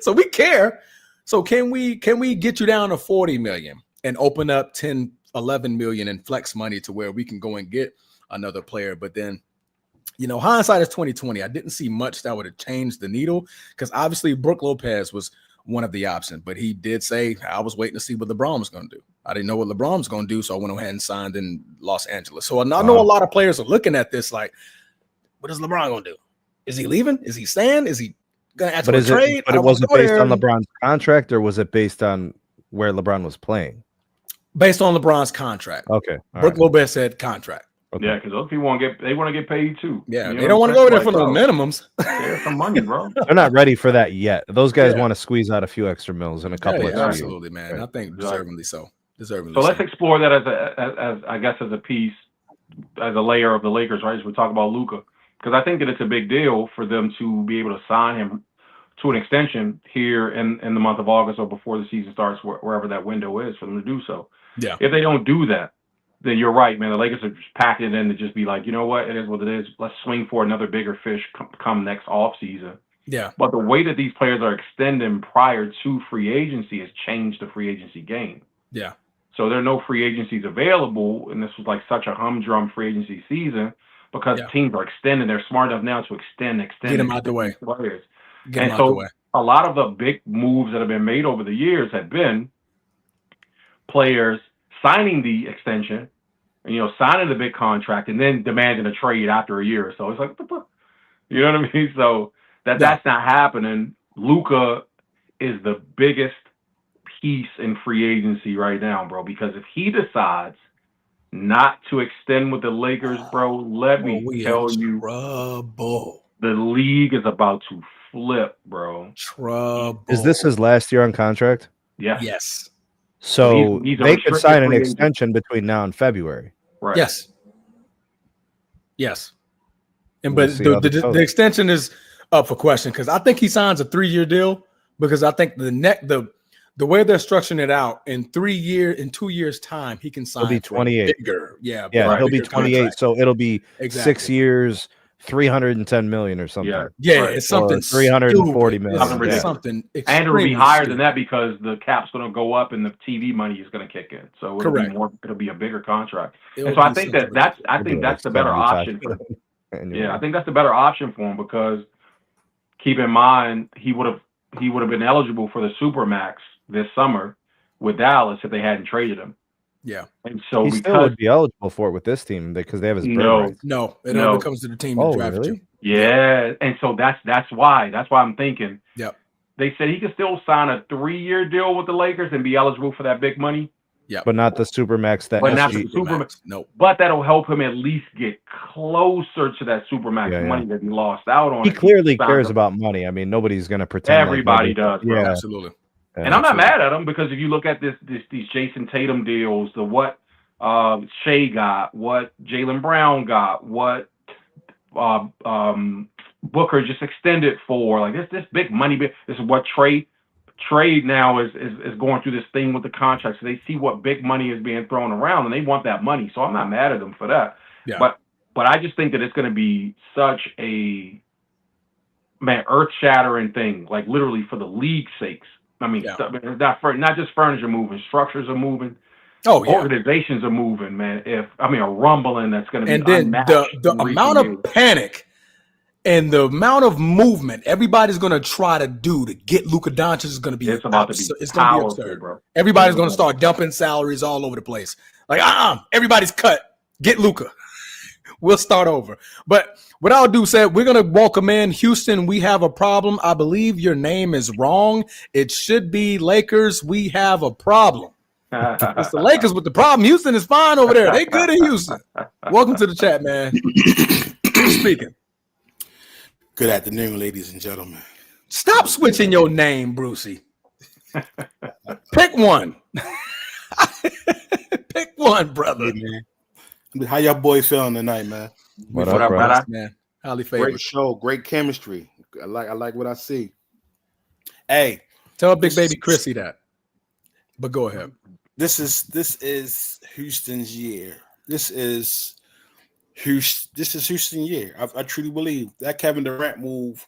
So we care. So can we get you down to 40 million and open up 10, 11 million in flex money to where we can go and get another player? But then, hindsight is 2020. I didn't see much that would have changed the needle because obviously Brook Lopez was one of the options, but he did say, I was waiting to see what LeBron was going to do. I didn't know what LeBron was going to do, so I went ahead and signed in Los Angeles. So I know a lot of players are looking at this like, what is LeBron going to do? Is he leaving? Is he staying? Is he going to ask for a trade? But it wasn't based on LeBron's contract, or was it based on where LeBron was playing? Based on LeBron's contract. Okay. Brook Lopez said contract. Okay. Yeah, because those people want to get paid too. Yeah, they don't want to go there for no minimums. There's some money, bro. They're not ready for that yet. Those guys want to squeeze out a few extra mils in a couple of years. Absolutely, man. Right. I think deservedly so. So let's explore that as I guess as a piece, as a layer of the Lakers, right? As we talk about Luka, because I think that it's a big deal for them to be able to sign him to an extension here in the month of August or before the season starts, wherever that window is for them to do so. Yeah. If they don't do that, then you're right, man. The Lakers are just packing it in to just be like, you know what? It is what it is. Let's swing for another bigger fish come next offseason. Yeah. But the way that these players are extending prior to free agency has changed the free agency game. Yeah. So there are no free agencies available, and this was like such a humdrum free agency season because teams are extending. They're smart enough now to extend. Get them out the way. Players. Get them out the way. A lot of the big moves that have been made over the years have been players signing the extension, signing the big contract, and then demanding a trade after a year or so. It's like, you know what I mean? So that's not happening. Luka is the biggest piece in free agency right now, bro, because if he decides not to extend with the Lakers, bro, let me tell you, The league is about to flip, bro. Trouble. Is this his last year on contract? Yes. Yes. So he's a they could restricted sign an free agent. extension between now and February. Right. Yes. Yes. And We'll but see how this the goes. extension is up for question because I think he signs a 3-year deal because I think the way they're structuring it out in 2 years time, he can sign. He'll be 28. Bigger, yeah, He'll be 28. contract. So it'll be Exactly. 6 years, 310 million or something. Yeah, right. it's something 340 million. It's something and it'll be higher than stupid. that because the cap's going to go up and the TV money is going to kick in. So it'll Correct. be more. It'll be a bigger contract. It'll And so I be think something that's It'll be the better 75 option. anyway. Yeah, I think that's the better option for him because keep in mind he would have been eligible for the Supermax this summer with Dallas if they hadn't traded him. Yeah. And so he because still would be eligible for it with this team because they have his bird rights. No, it No. only comes to the team that drafted really? you. Yeah, and so that's why I'm thinking. Yep. They said he could still sign a 3-year deal with the Lakers and be eligible for that big money. Yeah, But not the Supermax that But not SG the Supermax. No. But that'll help him at least get closer to that Supermax money that he lost out on. He clearly cares about money. I mean, nobody's going to pretend. Everybody does, bro. Yeah, Absolutely. And I'm not mad at him because if you look at these Jason Tatum deals, the what Shea got, what Jaylen Brown got, what Booker just extended for, like this big money. This is what trade now is going through this thing with the contracts. So they see what big money is being thrown around and they want that money. So I'm not mad at them for that. Yeah. But I just think that it's going to be such a earth-shattering thing, like literally for the league's sakes. I mean, not just furniture moving, structures are moving. Oh, yeah. Organizations are moving, man. A rumbling that's going to be and then the amount of panic and the amount of movement everybody's going to try to do to get Luka Doncic is going to be it's about to be it's going to be absurd, bro. Everybody's going to start dumping salaries all over the place. Like, everybody's cut. Get Luka. We'll start over. But with all due said, we're going to welcome in Houston. We have a problem. I believe your name is wrong. It should be Lakers. We have a problem. It's the Lakers with the problem. Houston is fine over there. They good in Houston. Welcome to the chat, man. Who's speaking? Good afternoon, ladies and gentlemen. Stop switching your name, Brucey. Pick one. Pick one, brother. Hey, man. How y'all boys feeling tonight, man? What up, brother? Man. Highly favored. Great show, great chemistry. I like what I see. Hey, Tell Big Baby Chrissy that. But go ahead. this is Houston's year. This is Houston year. I truly believe that Kevin Durant move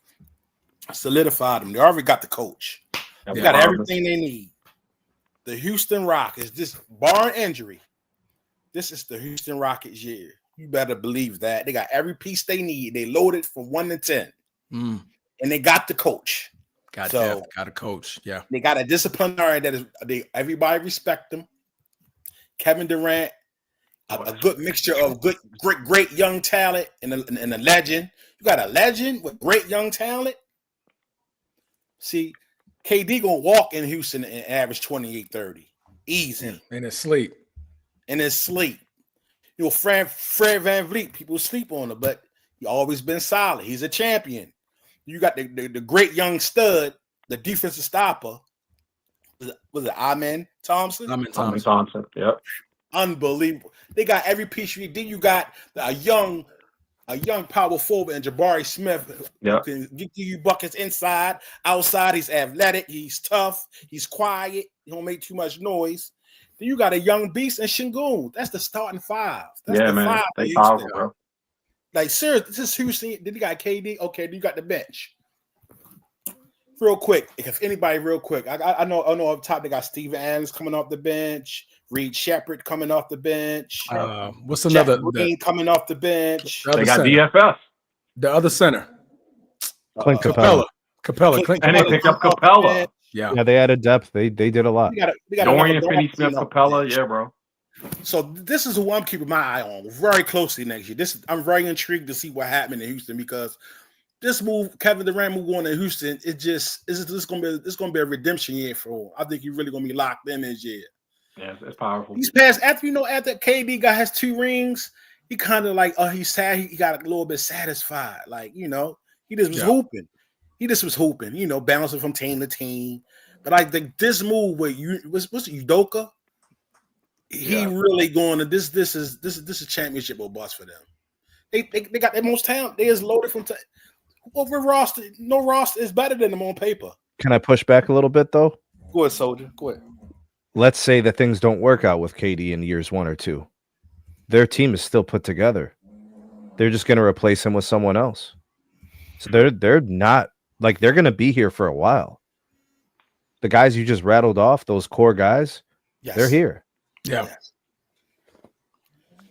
solidified them. They already got the coach. They got everything they need. The Houston Rockets, this barring injury, this is the Houston Rockets year. You better believe that. They got every piece they need. They loaded from 1 to 10. And they got the coach. Got a coach. Yeah. They got a disciplinarian that is everybody respect them. Kevin Durant, a good mixture of great young talent and a legend. You got a legend with great young talent. See, KD gonna walk in Houston and average 28-30. Easy. In his sleep. In his sleep. You know, Fred VanVleet, people sleep on him, but he always been solid. He's a champion. You got the great young stud, the defensive stopper. Was it Amen Thompson? Amen Thompson. Yep. Unbelievable. They got every piece you need. Then you got a young power forward and Jabari Smith who can give you buckets inside, outside. He's athletic, he's tough, he's quiet, he don't make too much noise. Then you got a young beast and Şengün. That's the starting five. That's the man. five. They powerful, bro. Like, seriously, this is Houston. Then you got KD. Okay, then you got the bench. Real quick, if anybody, real quick, I know up top they got Steven Adams coming off the bench, Reed Shepherd coming off the bench. What's another? Green coming off the bench. They got center. DFS. The other center. Clint Capella. And they picked up Capella. Yeah, they added depth. They did a lot. We got Dorian Finney-Smith, Capella. Yeah, bro. So this is who I'm keeping my eye on very closely next year. I'm very intrigued to see what happened in Houston because this move, Kevin Durant move going to Houston, it's gonna be a redemption year for him. I think he's really gonna be locked in this year. Yeah, it's powerful. He's past after KD got his 2 rings, he kind of like he's sad. He got a little bit satisfied, like He just was hooping. He just was hooping, you know, bouncing from team to team. But I think this move where what's Udoka? He really going to this is championship or bust for them. They got the most talent. They is loaded from over roster. No roster is better than them on paper. Can I push back a little bit though? Go ahead, Soldier. Go ahead. Let's say that things don't work out with KD in years 1 or 2. Their team is still put together. They're just going to replace him with someone else. So they're not like they're going to be here for a while. The guys you just rattled off, those core guys, they're here. Yeah. Yes.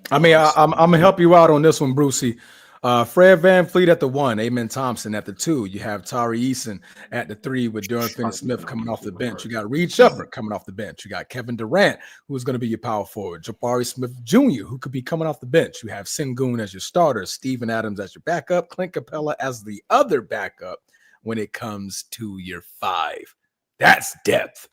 I mean, I'm gonna help you out on this one, Brucey. Fred VanVleet at the 1, Amen Thompson at the 2. You have Tari Eason at the 3 with Durham Finney-Smith coming off the bench. You got Reed Shepherd coming off the bench. You got Kevin Durant, who's going to be your power forward. Jabari Smith Jr., who could be coming off the bench. You have Sengun as your starter, Steven Adams as your backup, Clint Capella as the other backup when it comes to your 5. That's depth.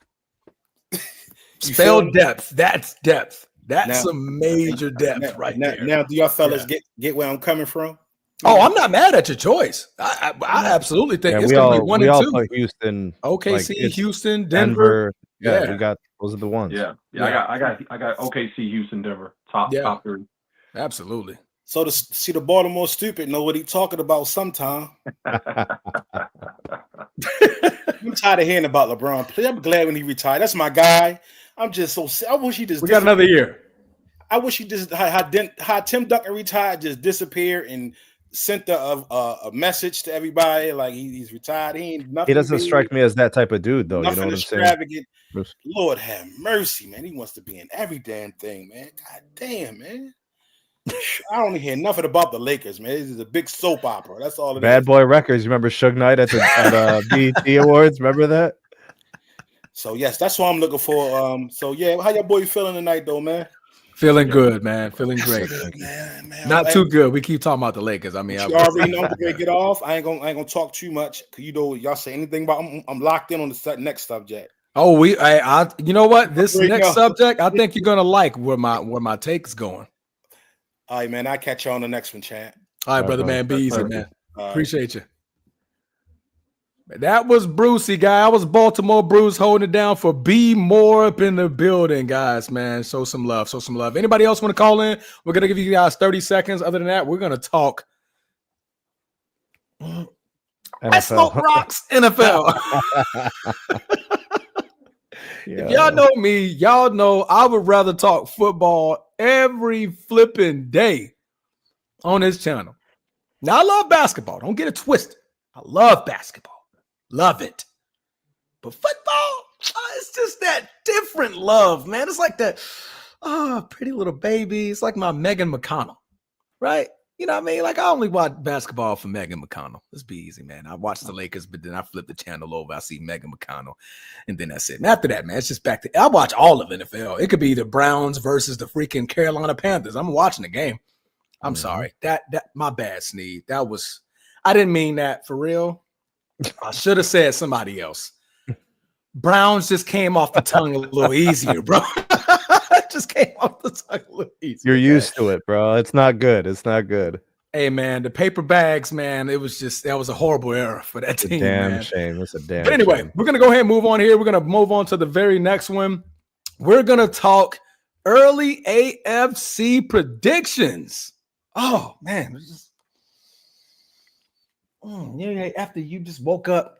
Spell depth. That's depth. That's some major depth right there. Now, do y'all fellas get where I'm coming from? Oh, I'm not mad at your choice. I absolutely think it's going to be 1 and 2. Play Houston, OKC, like Houston, Denver. Yeah, we got those are the ones. Yeah. I got OKC, Houston, Denver. Top 3. Absolutely. So to see the Baltimore stupid know what he talking about sometime. I'm tired of hearing about LeBron. I'm glad when he retired. That's my guy. I'm just so. I wish he just. We got another year. I wish he just how Tim Duncan retired, just disappeared and sent a message to everybody like he's retired. He ain't nothing. He doesn't strike me as that type of dude, though. Nothing you know what extravagant. I'm saying? Lord have mercy, man. He wants to be in every damn thing, man. God damn, man. I don't hear nothing about the Lakers, man. This is a big soap opera. That's all it Bad is. Boy Records. You remember Suge Knight at BET Awards? Remember that? So yes, that's what I'm looking for. So yeah, how your boy feeling tonight, though, man? Feeling good, man. Feeling great. Man. Not too good. We keep talking about the Lakers. I mean, you already know I'm gonna get off. I ain't gonna talk too much because you know y'all say anything about. I'm locked in on the next subject. Oh, you know what? This next subject, I think you're gonna like where my take is going. All right, man. I'll catch you on the next one, chat. All right, brother, man. Be easy, man. Appreciate you. That was Brucey, guy. I was Baltimore Bruce holding it down for B More up in the building, guys, man. Show some love. Anybody else want to call in? We're going to give you guys 30 seconds. Other than that, we're going to talk. I smoke rocks, NFL. If y'all know me, y'all know I would rather talk football every flipping day on this channel. Now, I love basketball. Don't get it twisted. I love basketball. Love it. But football, it's just that different love, man. It's like that, pretty little baby. It's like my Megan McConnell, right? You know what I mean? Like, I only watch basketball for Megan McConnell. Let's be easy, man. I watch the Lakers, but then I flip the channel over. I see Megan McConnell, and then that's it. And after that, man, it's just back to – I watch all of NFL. It could be the Browns versus the freaking Carolina Panthers. I'm watching the game. I'm sorry. That my bad, Sneed. That was – I didn't mean that for real. I should have said somebody else. Browns just came off the tongue a little easier, bro. Just came off the tongue a little easier. You're used to it, bro. It's not good. It's not good. Hey, man, the paper bags, man, that was a horrible era for that team. Damn shame. It's a damn But anyway, shame. we're going to go ahead and move on here. We're going to move on to the very next one. We're going to talk early AFC predictions. Oh, man. After you just woke up,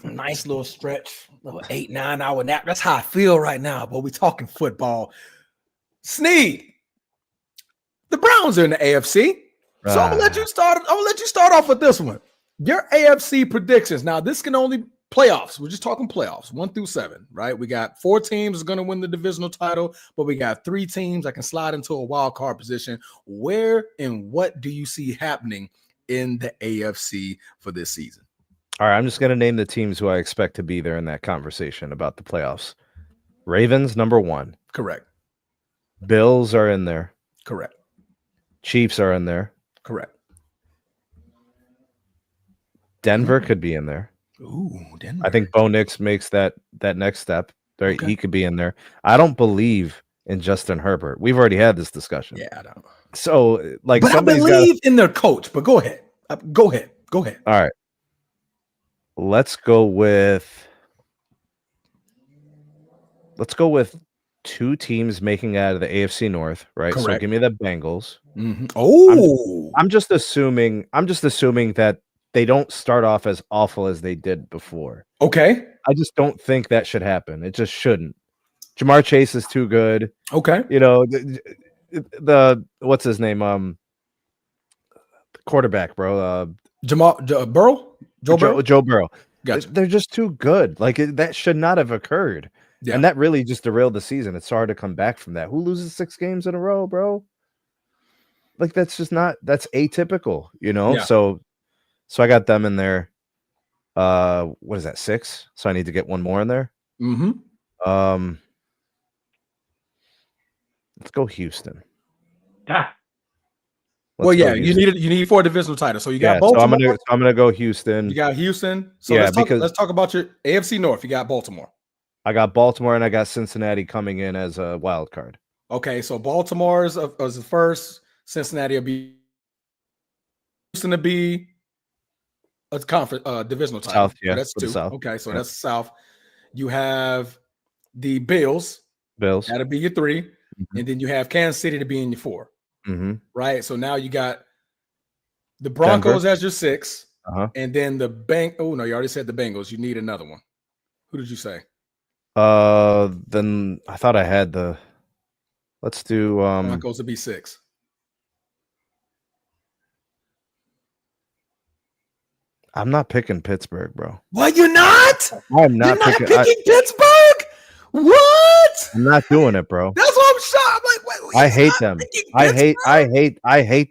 nice little stretch, little 8-9 hour nap. That's how I feel right now. But we're talking football. Sneed, the Browns are in the AFC, so I'm gonna let you start. I'm gonna let you start off with this one. Your AFC predictions. Now, this can only playoffs. We're just talking playoffs, 1 through 7, right? We got 4 teams going to win the divisional title, but we got 3 teams that can slide into a wild card position. Where and what do you see happening in the AFC for this season? All right, I'm just going to name the teams who I expect to be there in that conversation about the playoffs. Ravens, number 1. Correct. Bills are in there. Correct. Chiefs are in there. Correct. Denver could be in there. Ooh, Denver. I think Bo Nix makes that next step. There, okay. He could be in there. I don't believe in Justin Herbert. We've already had this discussion. Yeah, I don't. So, like, but I believe in their coach. But go ahead. Go ahead. Go ahead. All right. Let's go with two teams making out of the AFC North, right? Correct. So give me the Bengals. Mm-hmm. Oh, I'm just assuming that they don't start off as awful as they did before. Okay. I just don't think that should happen. It just shouldn't. Jamar Chase is too good. Okay. You know, the what's his name? The quarterback, bro. Burrow? Joe Burrow. Gotcha. They're just too good. Like that should not have occurred. Yeah. And that really just derailed the season. It's hard to come back from that. Who loses 6 games in a row, bro? Like that's atypical, you know? Yeah. So I got them in there. What is that, 6? So I need to get one more in there. Mm-hmm. Let's go Houston. Well, yeah, you need 4 divisional titles. So you got Baltimore. So I'm gonna go Houston. You got Houston. So yeah, let's talk about your AFC North. You got Baltimore. I got Baltimore and I got Cincinnati coming in as a wild card. Okay, so Baltimore's as the first. Cincinnati will be Houston to be a conference divisional title. South, yeah, so that's 2. South. Okay, so that's South. You have the Bills. That'll be your 3, and then you have Kansas City to be in your 4. Mm-hmm. Right. So now you got the Broncos as your 6, and then the Oh no, you already said the Bengals. You need another one. Who did you say? Then I thought I had the. Let's do Broncos to be 6. I'm not picking Pittsburgh, bro. What, you're not? I'm not picking Pittsburgh. What? I'm not doing it, bro. That's what I'm shocked. I'm like, wait, I hate them. I hate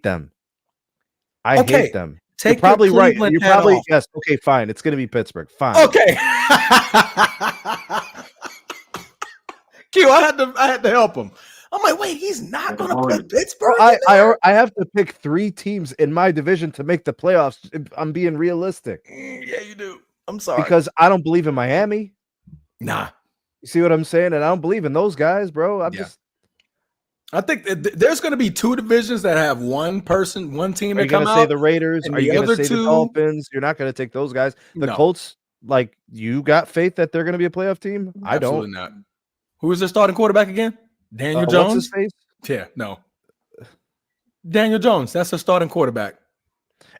them. I hate them. You're probably right. You're probably yes. Okay, fine. It's gonna be Pittsburgh. Fine. Okay. Q, I had to help him. I'm like, wait, he's not gonna put Pittsburgh. I have to pick 3 teams in my division to make the playoffs. I'm being realistic. Yeah, you do. I'm sorry. Because I don't believe in Miami. Nah. You see what I'm saying? And I don't believe in those guys, bro. I think there's going to be 2 divisions that have one team that come out. Are you going to say the Raiders? Are you going to say the Dolphins? You're not going to take those guys. The Colts, like, you got faith that they're going to be a playoff team? I don't. Absolutely not. Who is their starting quarterback again? Daniel Jones? What's his face? Yeah, no. Daniel Jones. That's their starting quarterback.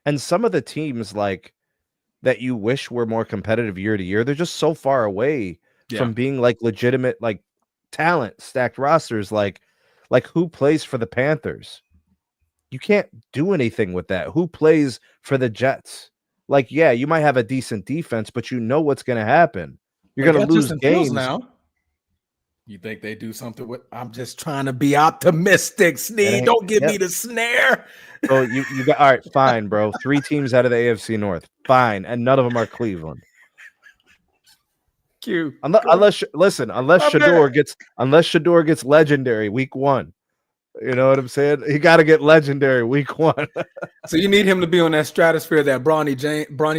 And some of the teams, like, that you wish were more competitive year to year, they're just so far away from being, like, legitimate, like, talent, stacked rosters, like who plays for the Panthers? You can't do anything with that. Who plays for the Jets? Like, yeah, you might have a decent defense, but you know what's going to happen. You're going to lose games now. You think they do something with? I'm just trying to be optimistic, Sneed. Don't give me the snare. So you got all right, fine, bro. 3 teams out of the AFC North, fine, and none of them are Cleveland. Q. Unless Shador gets legendary week 1. You know what I'm saying? He got to get legendary week 1. So you need him to be on that stratosphere that Bronny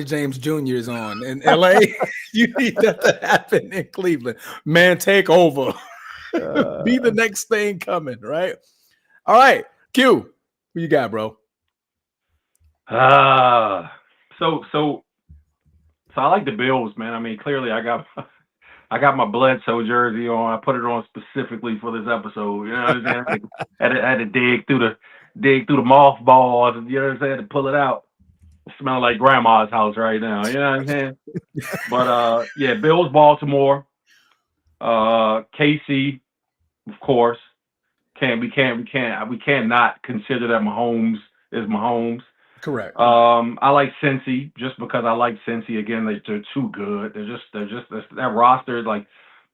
James Jr. is on in LA. You need that to happen in Cleveland. Man, take over. Be the next thing coming, right? All right, Q. Who you got, bro? So I like the Bills, man. I mean, clearly I got my Bledsoe jersey on. I put it on specifically for this episode. You know what I'm saying? I had to dig through the mothballs, you know what I'm saying, to pull it out. It smells like grandma's house right now. You know what I'm saying? But yeah, Bills, Baltimore, KC, of course. We cannot consider that Mahomes is Mahomes. Correct. I like Cincy just because I like Cincy. Again, they're too good. They're just that roster is like,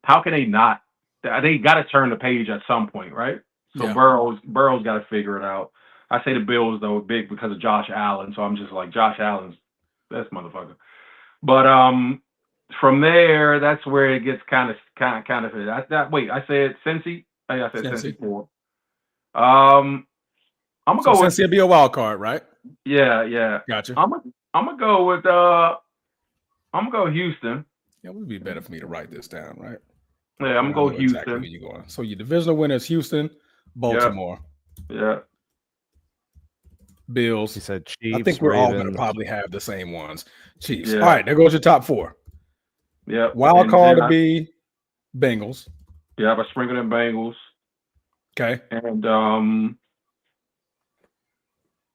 how can they not? They got to turn the page at some point, right? So yeah. Burrow's got to figure it out. I say the Bills though big because of Josh Allen, so I'm just like Josh Allen's best motherfucker. But from there, that's where it gets kind of. Wait, I said Cincy. I said Cincy 4. I'm gonna go with Cincy will be a wild card, right? Yeah. Gotcha. I'm gonna go with Houston. Yeah, it would be better for me to write this down, right? Yeah, I'm gonna go Houston. Exactly where you going. So your divisional winner is Houston, Baltimore. Yeah. Bills. He said Chiefs. I think we're all going to Ravens. probably have the same ones. Chiefs. Yeah. All right, there goes your top 4. Yeah. Wild card to be Bengals. Yeah, I sprinkled in Bengals. Okay. And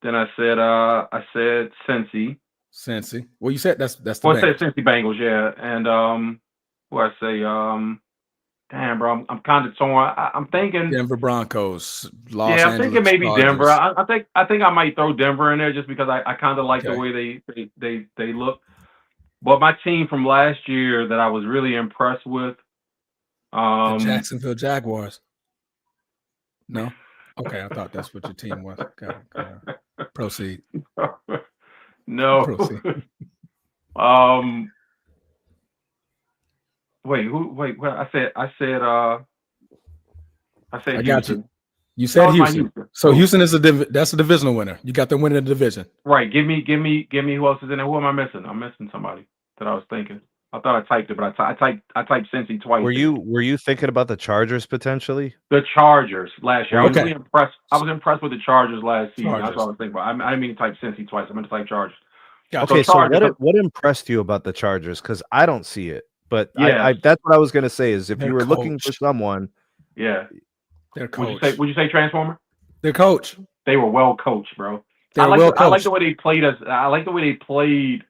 then I said Cincy. Cincy. Well, you said that's the Well, I Bengals. said Cincy Bengals, yeah. And what I say, damn, bro, I'm kind of torn. I'm thinking Denver Broncos. Los I'm Angeles thinking maybe Chargers. Denver. I think I might throw Denver in there just because I kind of like the Okay. way they look. But my team from last year that I was really impressed with, The Jacksonville Jaguars. No? Okay, I thought that's what your team was. Okay. Proceed. no. Proceed. Wait. Well, I said. I got Houston. you. You said No, it's Houston. Houston. So Houston is that's a divisional winner. You got the winner of the division. Right. Give me who else is in there. Who am I missing? I'm missing somebody that I was thinking. I thought I typed it, but I typed Cincy twice. Were you thinking about the Chargers potentially? The Chargers last year. I was Okay. really impressed. I was impressed with the Chargers last season. Chargers. That's what I was thinking about. I didn't mean to type Cincy twice. I meant to type Chargers. Gotcha. Okay, so Chargers- what impressed you about the Chargers? Because I don't see it, but Yeah. I that's what I was gonna say. Is if Their you were looking for coach. someone, Yeah. Their Would coach. you say Transformer? Their coach. They were well coached, bro. They're I like well the way coached. they played I like the way they played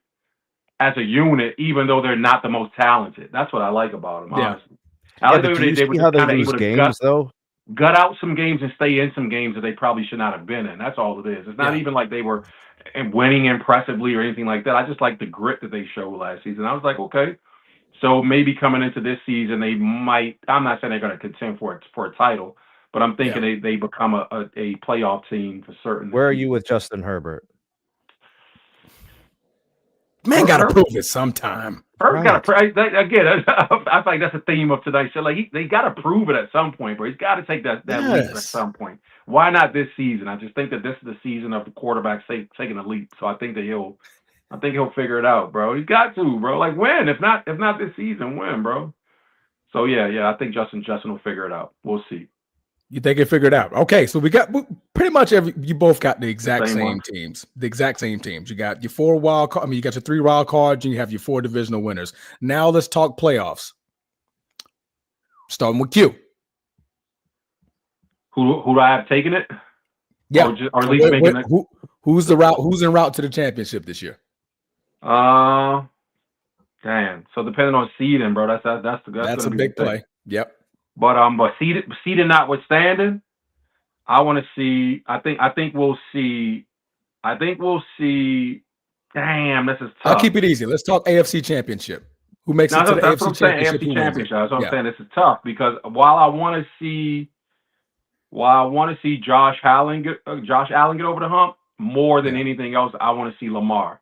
as a unit, even though they're not the most talented. That's what I like about them, Yeah. honestly. I like the but way do you they see were how just they kind of lose able to games though? gut out some games and stay in some games that they probably should not have been in. That's all it is. It's not Yeah. even like they were winning impressively or anything like that. I just like the grit that they showed last season. I was like, okay, so maybe coming into this season, they might. I'm not saying they're going to contend for a title, but I'm thinking they become a playoff team for certain. Where are you with Justin Herbert? Man, got to prove it sometime. Herb got to again. I think that's the theme of tonight's show. Like they got to prove it at some point, bro. He's got to take that leap at some point. Why not this season? I just think that this is the season of the quarterback taking a leap. So I think that he'll figure it out, bro. He's got to, bro. Like win. If not this season, win, bro. So yeah. I think Justin will figure it out. We'll see. You think it figured out? Okay, so we got pretty much you both got the exact same teams. The exact same teams. You got your 4 wild card. I mean, you got your 3 wild cards, and you have your 4 divisional winners. Now let's talk playoffs. Starting with Q. Who do I have taken it? Yeah. Or at least making it. Who's en route to the championship this year? Damn. So depending on seeding, bro, that's a big play. Yep. But seeding notwithstanding, I want to see. I think we'll see. Damn, this is tough. I'll keep it easy. Let's talk AFC Championship. Who makes it to the AFC Championship? AFC Championship. That's what I'm saying. This is tough because while I want to see Josh Allen get over the hump more than anything else, I want to see Lamar.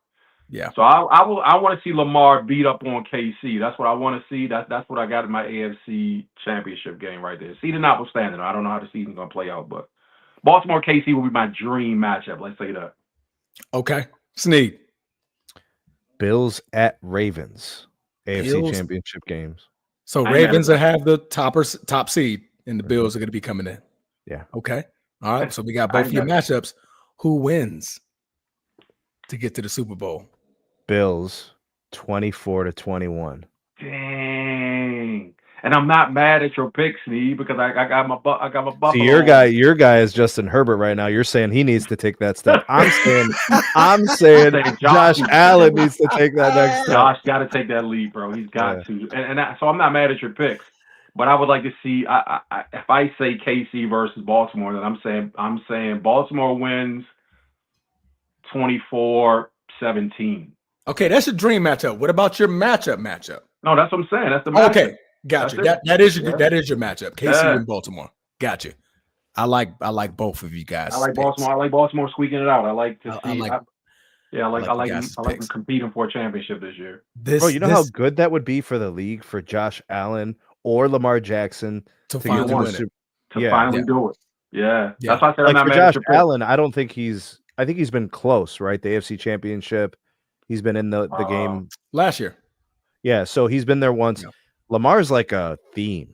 Yeah. So I want to see Lamar beat up on KC. That's what I want to see. That's what I got in my AFC Championship game right there. Seeding notwithstanding, I don't know how the season's gonna play out, but Baltimore KC will be my dream matchup. Let's say that. Okay. Sneed. Bills at Ravens. AFC Bills? Championship games. So Ravens will have the top seed, and the Bills are going to be coming in. Yeah. Okay. All right. So we got both of your matchups. Who wins to get to the Super Bowl? Bills 24-21. Dang. And I'm not mad at your pick, Sneed, because I got my Buffalo. So your guy is Justin Herbert right now. You're saying he needs to take that step. I'm saying Josh Allen needs to take that next step. Josh got to take that lead, bro. He's got to. So I'm not mad at your picks, but I would like to see. If I say KC versus Baltimore, then I'm saying Baltimore wins 24-17. Okay, that's your dream matchup. What about your matchup? No, that's what I'm saying. That's the matchup. Okay, got you. That is your matchup. KC and Baltimore. Got you. I like both of you guys. I like Baltimore. I like Baltimore squeaking it out. I like to see. I like them competing for a championship this year. Bro, you know how good that would be for the league for Josh Allen or Lamar Jackson to finally win it. Finally do it. Yeah. That's why I said I'm not for mad Josh at your Allen. I think he's been close, right? The AFC Championship. He's been in the game last year. Yeah, so he's been there once. Yeah. Lamar's like a theme.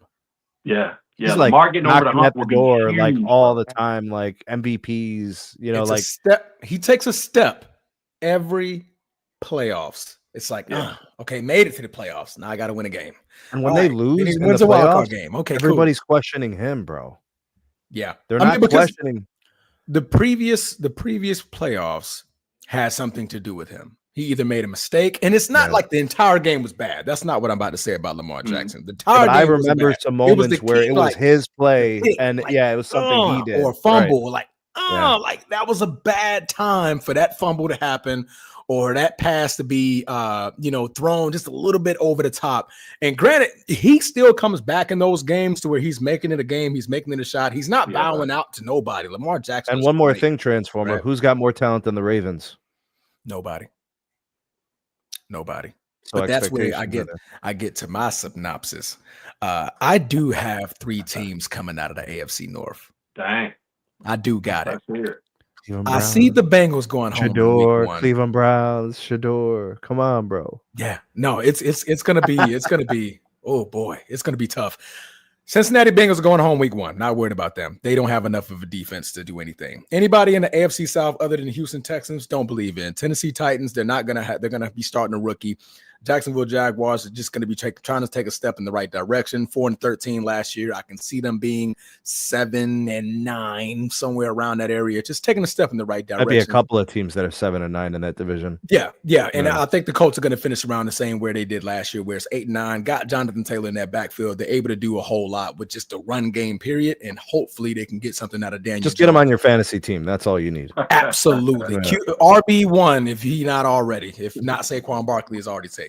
Yeah. Yeah, he's like Lamar getting over the knocking hump at the would be door like huge, all bro. the time, like MVPs. You know, It's like a step. He takes a step every playoffs. It's like, okay, made it to the playoffs. Now I got to win a game. and when All they right. Then lose he in the wins a wild card playoffs, game. Okay, everybody's questioning him, bro. Yeah, They're not because questioning. the previous playoffs had something to do with him. He either made a mistake, and it's not like the entire game was bad. That's not what I'm about to say about Lamar Jackson. The entire but game I remember some moments where it was his play, and it was something he did, or fumble, right. like that was a bad time for that fumble to happen, or that pass to be thrown just a little bit over the top. And granted, he still comes back in those games to where he's making it a game, he's making it a shot. He's not bowing out to nobody. Lamar Jackson. And one more thing, Transformer, right? Who's got more talent than the Ravens? Nobody. So but that's where I get to my synopsis. I do have 3 teams coming out of the AFC North. Dang. I do got it. I see the Bengals going home. Shador, Cleveland Browns, Shador. Come on, bro. Yeah, no, it's gonna be oh boy, it's gonna be tough. Cincinnati Bengals are going home week 1. Not worried about them. They don't have enough of a defense to do anything. Anybody in the AFC South other than the Houston Texans, don't believe in. Tennessee Titans, they're gonna be starting a rookie. Jacksonville Jaguars are just going to be trying to take a step in the right direction. 4-13 last year. I can see them being 7-9, somewhere around that area. Just taking a step in the right direction. That'd be a couple of teams that are 7-9 in that division. Yeah. And I think the Colts are going to finish around the same where they did last year, where it's 8-9. Got Jonathan Taylor in that backfield. They're able to do a whole lot with just the run game, period. And hopefully they can get something out of Daniel. Just get him on your fantasy team. That's all you need. Absolutely. RB1 if he not already. If not, Saquon Barkley is already taken.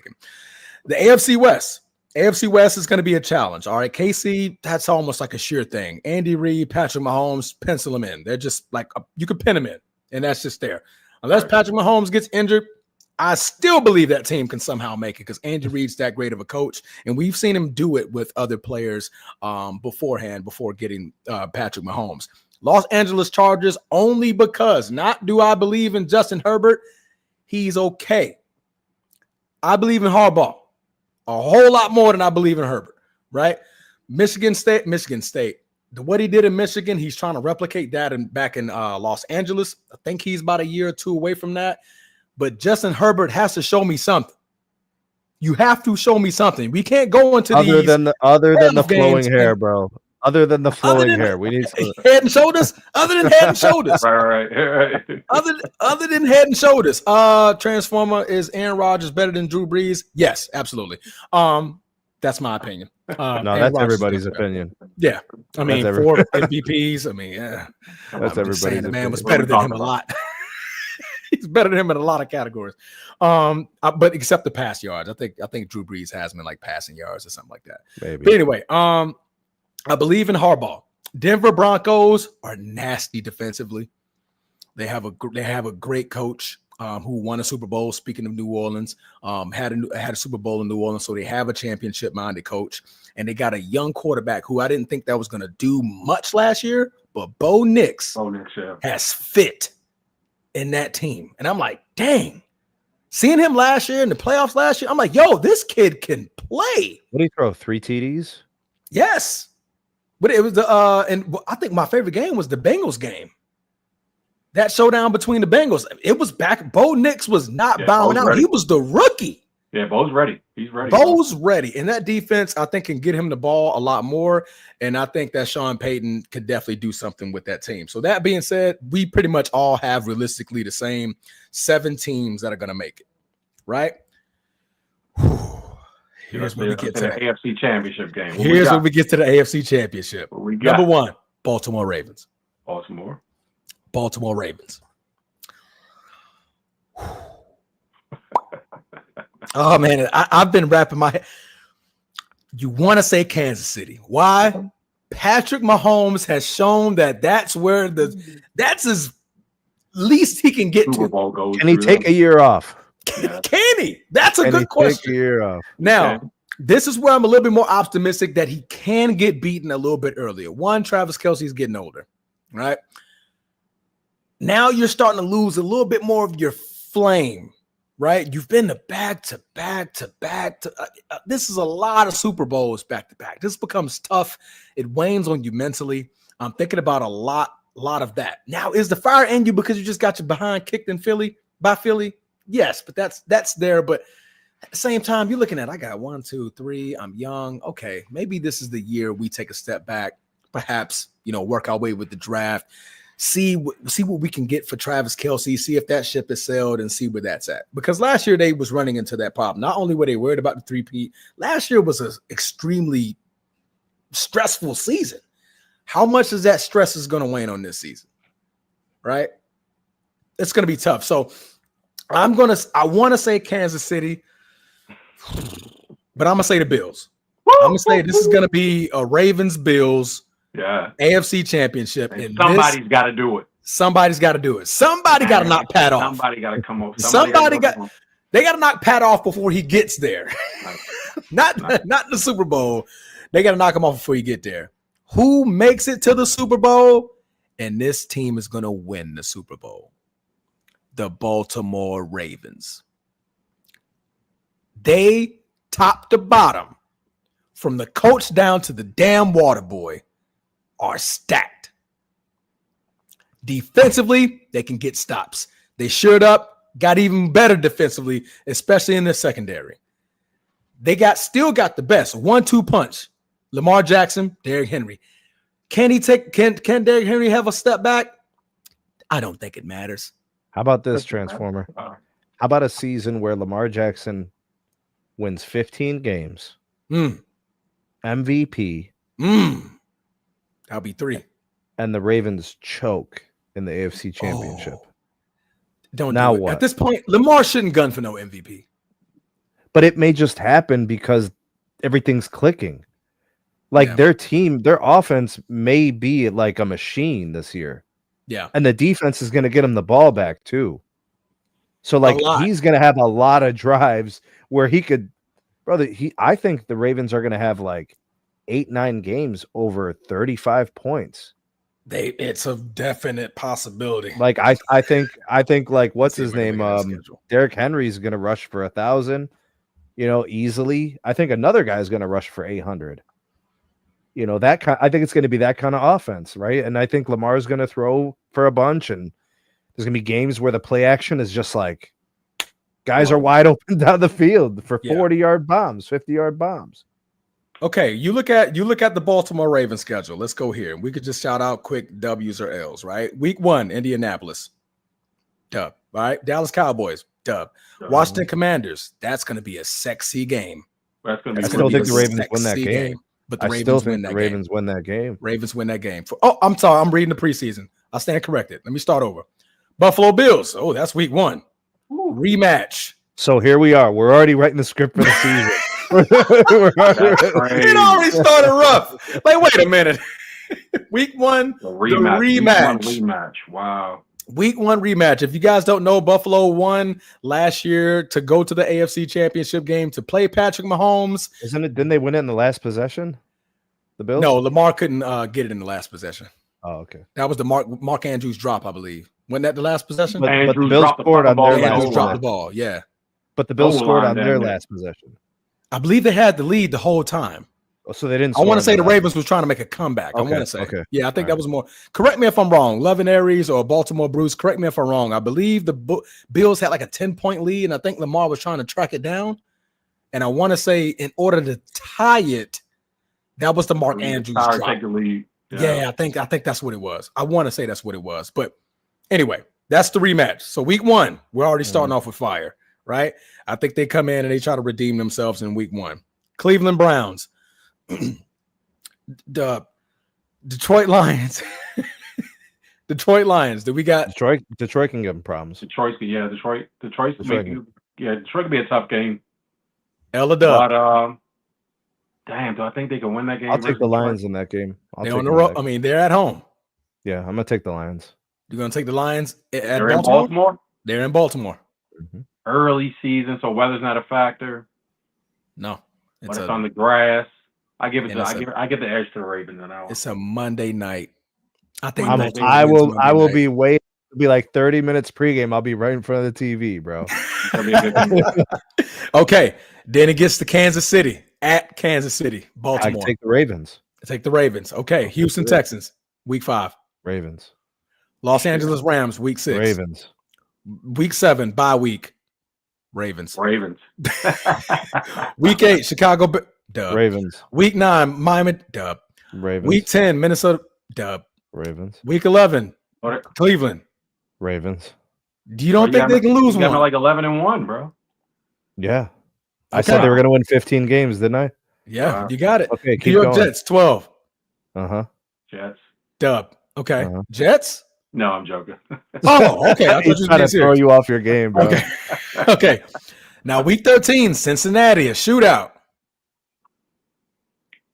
The AFC West. AFC West is going to be a challenge. All right, KC, that's almost like a sure thing. Andy Reid, Patrick Mahomes, pencil them in. They're just like you can pin them in, and that's just there. Unless Patrick Mahomes gets injured, I still believe that team can somehow make it because Andy Reid's that great of a coach, and we've seen him do it with other players before getting Patrick Mahomes. Los Angeles Chargers only because not do I believe in Justin Herbert. He's okay. I believe in Harbaugh a whole lot more than I believe in Herbert, right? Michigan State. What he did in Michigan, he's trying to replicate that back in Los Angeles. I think he's about a year or 2 away from that. But Justin Herbert has to show me something. You have to show me something. We can't go into other than the flowing hair, bro. Other than the flowing hair, we need some head and shoulders. Other than head and shoulders, right. Other than head and shoulders. Transformer, is Aaron Rodgers better than Drew Brees? Yes, absolutely. That's my opinion. No, that's everybody's opinion. Yeah, I mean, 4 MVPs. I mean, that's everybody's opinion. The man was better than him a lot. He's better than him in a lot of categories. But except the pass yards, I think Drew Brees has him in like passing yards or something like that. Maybe. But anyway, I believe in Harbaugh. Denver Broncos are nasty defensively. They have a great coach who won a Super Bowl. Speaking of New Orleans, had a Super Bowl in New Orleans, so they have a championship-minded coach, and they got a young quarterback who I didn't think that was going to do much last year, but Bo Nix has fit in that team, and I'm like, dang. Seeing him last year in the playoffs last year, I'm like, yo, this kid can play. What did he throw? 3 TDs? Yes. But it was and I think my favorite game was the Bengals game. That showdown between the Bengals. It was back. Bo Nix was not bowing out. Ready. He was the rookie. Yeah, Bo's ready. He's ready. Bo's ready. And that defense, I think, can get him the ball a lot more. And I think that Sean Payton could definitely do something with that team. So that being said, we pretty much all have realistically the same 7 teams that are going to make it. Right? Here's where we get to the AFC Championship game. Here's where we get to the AFC Championship. Number 1, Baltimore Ravens. Baltimore Ravens. Oh, man. I've been wrapping my head. You want to say Kansas City. Why? Patrick Mahomes has shown that that's as least he can get to. Can he take a year off? Can he? That's a good question. Take a year off. Now, this is where I'm a little bit more optimistic that he can get beaten a little bit earlier. 1, Travis Kelce's getting older, right? Now you're starting to lose a little bit more of your flame right? You've been to back to back to back to. This is a lot of Super Bowls back to back. This becomes tough. It wanes on you mentally. I'm thinking about a lot of that. Now, is the fire in you because you just got your behind kicked in Philly by Philly? Yes, but that's there. But at the same time, you're looking at, I got 1, 2, 3. I'm young. Okay, maybe this is the year we take a step back. Perhaps, work our way with the draft. See what we can get for Travis Kelce, see if that ship is sailed and see where that's at. Because last year they was running into that problem. Not only were they worried about the three-peat, last year was an extremely stressful season. How much is that stress is going to wane on this season? Right? It's going to be tough. So I want to say Kansas City, but I'm going to say the Bills. I'm going to say this is going to be a Ravens-Bills AFC championship. And somebody's got to do it. Somebody's got to do it. Somebody got to knock Pat off. Somebody got to come over. They got to knock Pat off before he gets there. not the Super Bowl. They got to knock him off before he get there. Who makes it to the Super Bowl? And this team is going to win the Super Bowl. The Baltimore Ravens. They top to bottom, from the coach down to the damn water boy, are stacked. Defensively, they can get stops. They shored up, got even better defensively, especially in the secondary. They still got the best 1-2 punch. Lamar Jackson, Derrick Henry. Can Derrick Henry have a step back? I don't think it matters. How about this, Transformer? How about a season where Lamar Jackson wins 15 games, MVP, that'll be 3, and the Ravens choke in the AFC Championship? Don't now do it. What? At this point, Lamar shouldn't gun for no MVP. But it may just happen because everything's clicking. Like their team, their offense may be like a machine this year. Yeah. And the defense is going to get him the ball back too. So like he's going to have a lot of drives where he could, I think the Ravens are going to have like 8-9 games over 35 points. It's a definite possibility. Like I think like what's his name? Derrick Henry's going to rush for 1,000, easily. I think another guy's going to rush for 800. I think it's going to be that kind of offense, right? And I think Lamar's going to throw for a bunch, and there's going to be games where the play action is just like guys are wide open down the field for 40-yard bombs, 50-yard bombs. Okay, you look at the Baltimore Ravens schedule. Let's go here. We could just shout out quick W's or L's, right? Week 1, Indianapolis, dub. All right, Dallas Cowboys, dub. Washington Commanders, that's going to be a sexy game. I still think the Ravens win that game. But the Ravens win that game. Ravens win that game. Ravens win that game. I'm sorry. I'm reading the preseason. I stand corrected. Let me start over. Buffalo Bills. Oh, that's week 1. Rematch. So here we are. We're already writing the script for the season. It already started rough. Like, wait a minute. Week 1, the rematch. Rematch. Wow. Week 1 rematch. If you guys don't know, Buffalo won last year to go to the AFC Championship game to play Patrick Mahomes. Didn't they win it in the last possession? The Bills? No, Lamar couldn't get it in the last possession. Oh, okay. That was the Mark Andrews drop, I believe. Wasn't that the last possession? But the Bills scored on their last dropped the ball. Yeah. But the Bills scored on their last possession. I believe they had the lead the whole time. So they didn't. I want to say the Ravens was trying to make a comeback. Okay, I want to say. Okay. Yeah, I think that was more. Correct me if I'm wrong. Lovin Aries or Baltimore Bruce, correct me if I'm wrong. I believe the Bills had like a 10-point lead, and I think Lamar was trying to track it down. And I want to say in order to tie it, that was the Mark Andrews drop. Take the lead. Yeah, I think that's what it was. I want to say that's what it was. But anyway, that's the rematch. So week 1, we're already starting off with fire, right? I think they come in and they try to redeem themselves in week 1. Cleveland Browns. The Detroit Lions. Detroit Lions. Do we got Detroit can give them problems. Detroit can be a tough game. Ella Dub. But damn, do I think they can win that game? I'll take the Lions in that game. They're on the road. I mean, they're at home. Yeah, I'm gonna take the Lions. You're gonna take the Lions at Baltimore? In Baltimore? They're in Baltimore. Mm-hmm. Early season, so weather's not a factor. No. It's on the grass. I give the edge to the Ravens on that one. It's a Monday night. I think I will be waiting It'll be like 30 minutes pregame. I'll be right in front of the TV, bro. Okay. Then it gets to Kansas City at Kansas City, Baltimore. I take the Ravens. Take the Ravens. Okay. Houston Texans, week 5. Ravens. Los Angeles Rams, week 6. Ravens. Week 7, bye week. Ravens. Week 8, Chicago. Dub. Ravens. Week 9, Miami. Dub. Ravens. Week 10, Minnesota. Dub. Ravens. Week 11, Cleveland. Ravens. You don't think they can lose one? Like 11-1, bro. Yeah. I said they were going to win 15 games, didn't I? Yeah, you got it. Okay, keep New York going. Jets, 12. Jets. Dub. Okay. Jets? No, I'm joking. Oh, okay. I thought He's trying to throw you off your game, bro. Okay. Okay. Now, week 13, Cincinnati, a shootout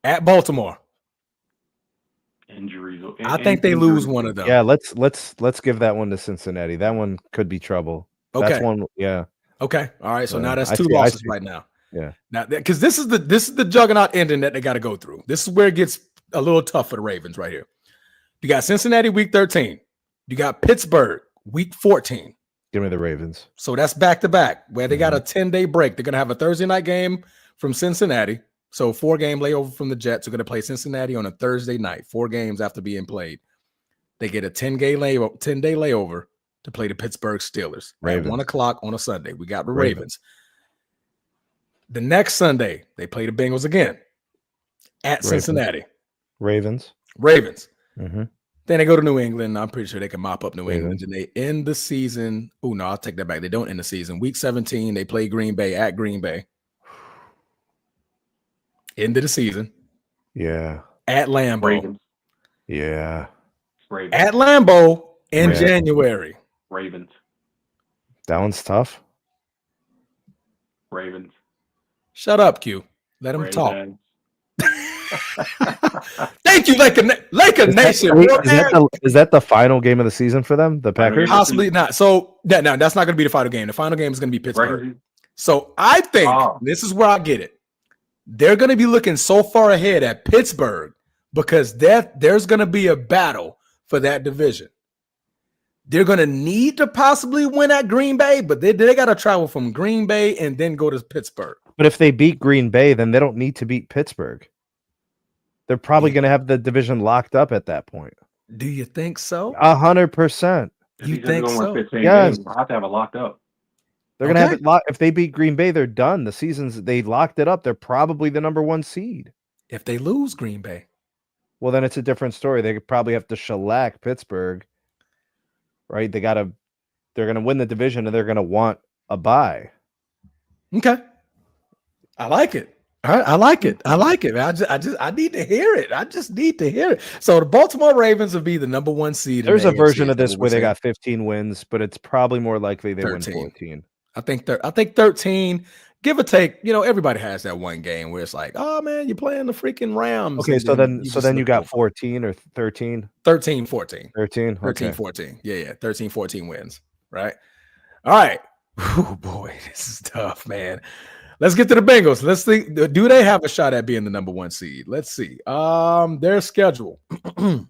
at Baltimore. Injuries. I think they lose one of them. Yeah, let's give that one to Cincinnati. That one could be trouble. Okay. That's one. Yeah. Okay. All right. So now that's 2 losses right now. Yeah. Now, because this is the juggernaut ending that they got to go through. This is where it gets a little tough for the Ravens right here. You got Cincinnati week 13. You got Pittsburgh week 14. Give me the Ravens. So that's back to back where they got a 10-day break. They're going to have a Thursday night game from Cincinnati. So 4-game layover from the Jets. Are going to play Cincinnati on a Thursday night, 4 games after being played. They get a 10-day layover to play the Pittsburgh Steelers at 1 o'clock on a Sunday. We got the Ravens. The next Sunday, they play the Bengals again at Cincinnati. Ravens. Mm-hmm. Then they go to New England. I'm pretty sure they can mop up New England. And they end the season. Oh, no, I'll take that back. They don't end the season. Week 17, they play Green Bay at Green Bay. End of the season. Yeah. At Lambeau. Ravens. Yeah. Ravens. At Lambeau in January. Ravens. That one's tough. Ravens. Shut up, Q. Let him Ravens. talk. Thank you, Laker Nation. Is that the final game of the season for them? The Packers? Possibly not. So no, that's not going to be the final game. The final game is going to be Pittsburgh. So I think this is where I get it. They're going to be looking so far ahead at Pittsburgh because there's going to be a battle for that division. They're going to need to possibly win at Green Bay, but they got to travel from Green Bay and then go to Pittsburgh. But if they beat Green Bay, then they don't need to beat Pittsburgh. They're probably going to have the division locked up at that point. Do you think so? 100%. You think so? Yes. I have to have it locked up. They're going to have it locked. If they beat Green Bay, they're done. The seasons, they locked it up. They're probably the number 1 seed. If they lose Green Bay. Well, then it's a different story. They could probably have to shellac Pittsburgh. Right? They're going to win the division and they're going to want a bye. Okay. I like it. All right, I like it. I need to hear it. I just need to hear it. So the Baltimore Ravens will be the number 1 seed. There's a version of this where they got 15 wins, but it's probably more likely they 13. win 14. I think 13, give or take. You know, everybody has that one game where it's like, oh man, you're playing the freaking Rams. Okay, so then you got 14 or 13? 13, 14. 13? Okay. 13, 14. Yeah. 13, 14 wins. Right. All right. Oh boy, this is tough, man. Let's get to the Bengals. Let's think. Do they have a shot at being the number 1 seed? Let's see. Their schedule. Boy,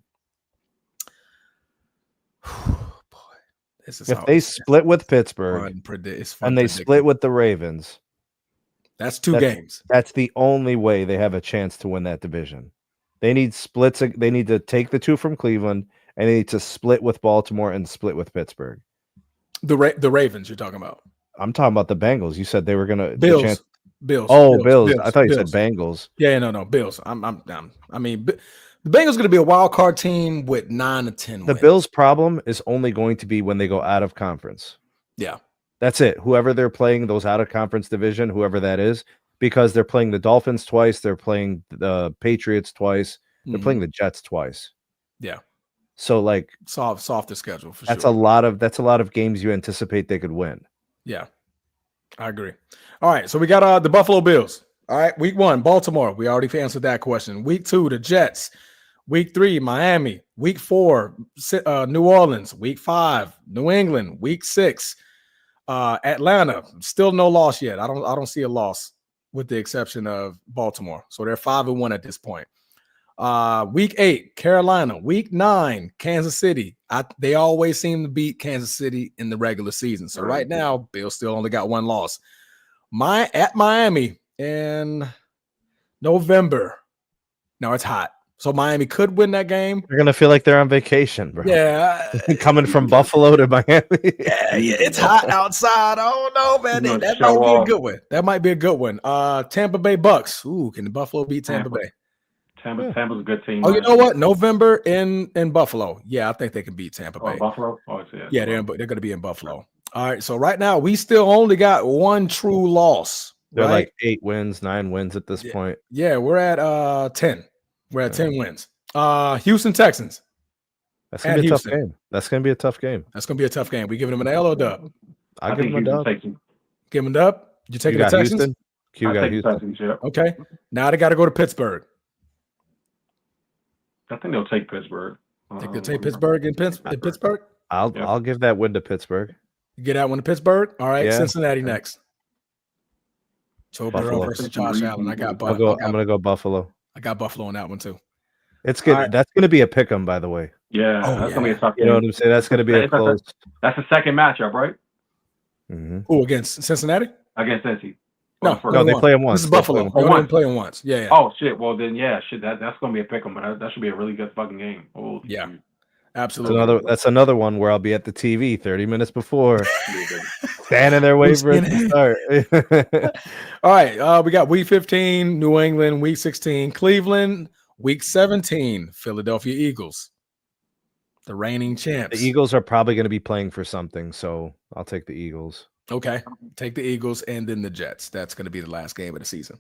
this is if they split with Pittsburgh and they split with the Ravens, that's 2 games. That's the only way they have a chance to win that division. They need splits. They need to take the 2 from Cleveland and they need to split with Baltimore and split with Pittsburgh. The Ravens you're talking about. I'm talking about the Bengals. You said they were gonna Bills. Oh, Bills. I thought you said Bengals. Yeah, no, Bills. I mean, the Bengals going to be a wild card team with 9 to 10 wins. The Bills' problem is only going to be when they go out of conference. Yeah, that's it. Whoever they're playing, those out of conference division, whoever that is, because they're playing the Dolphins twice, they're playing the Patriots twice, they're playing the Jets twice. Yeah. So like softer schedule for that's sure. That's a lot of games you anticipate they could win. Yeah, I agree. All right, so we got the Buffalo Bills. All right, week 1, Baltimore. We already answered that question. Week 2, the Jets. Week 3, Miami. Week 4, New Orleans. Week 5, New England. Week 6, Atlanta. Still no loss yet. I don't see a loss with the exception of Baltimore. So they're 5-1 at this point. Week 8, Carolina. Week 9, Kansas City. They always seem to beat Kansas City in the regular season. So right now, Bills still only got one loss. At Miami in November. No, it's hot. So Miami could win that game. They're gonna feel like they're on vacation, bro. Yeah, coming from Buffalo to Miami. yeah, it's hot outside. Oh no, man, that might be a good one. That might be a good one. Tampa Bay Bucks. Ooh, can the Buffalo beat Tampa Bay? Tampa's a good team. Oh, you know what? November in Buffalo. Yeah, I think they can beat Tampa Bay. Buffalo. Oh, yeah, they're going to be in Buffalo. All right. So right now we still only got one true loss. They're like 8 wins, 9 wins at this point. Yeah, we're at 10. We're at 10 wins. Houston Texans. That's gonna be a tough game. That's gonna be a tough game. That's gonna be a tough game. We giving them an L or dub? I give them a dub. Give them a dub. You taking the Texans? Houston? You got Houston. Texans, yeah. Okay. Now they got to go to Pittsburgh. I think they'll take Pittsburgh. Think they'll take Pittsburgh in Pittsburgh? I'll give that win to Pittsburgh. You get that one to Pittsburgh? All right. Yeah. Cincinnati next. Joe Burrow versus Josh Allen. I'm gonna go Buffalo. I got Buffalo on that one too. It's good. Right. That's gonna be a pick 'em, by the way. Yeah, that's gonna be a tough game. You know what I'm saying? That's gonna be a close. That's the second matchup, right? Mm-hmm. Who against Cincinnati? Against Cincy. No, they play them once. This is Buffalo. They didn't play them once. Yeah. Oh shit. Well then, yeah, shit. That's gonna be a pick 'em, but that should be a really good fucking game. Oh yeah. Absolutely. That's another one where I'll be at the TV 30 minutes before, standing there waiting for it to start. All right, we got Week 15, New England. Week 16, Cleveland. Week 17, Philadelphia Eagles, the reigning champs. The Eagles are probably going to be playing for something, so I'll take the Eagles. Okay, take the Eagles and then the Jets. That's going to be the last game of the season.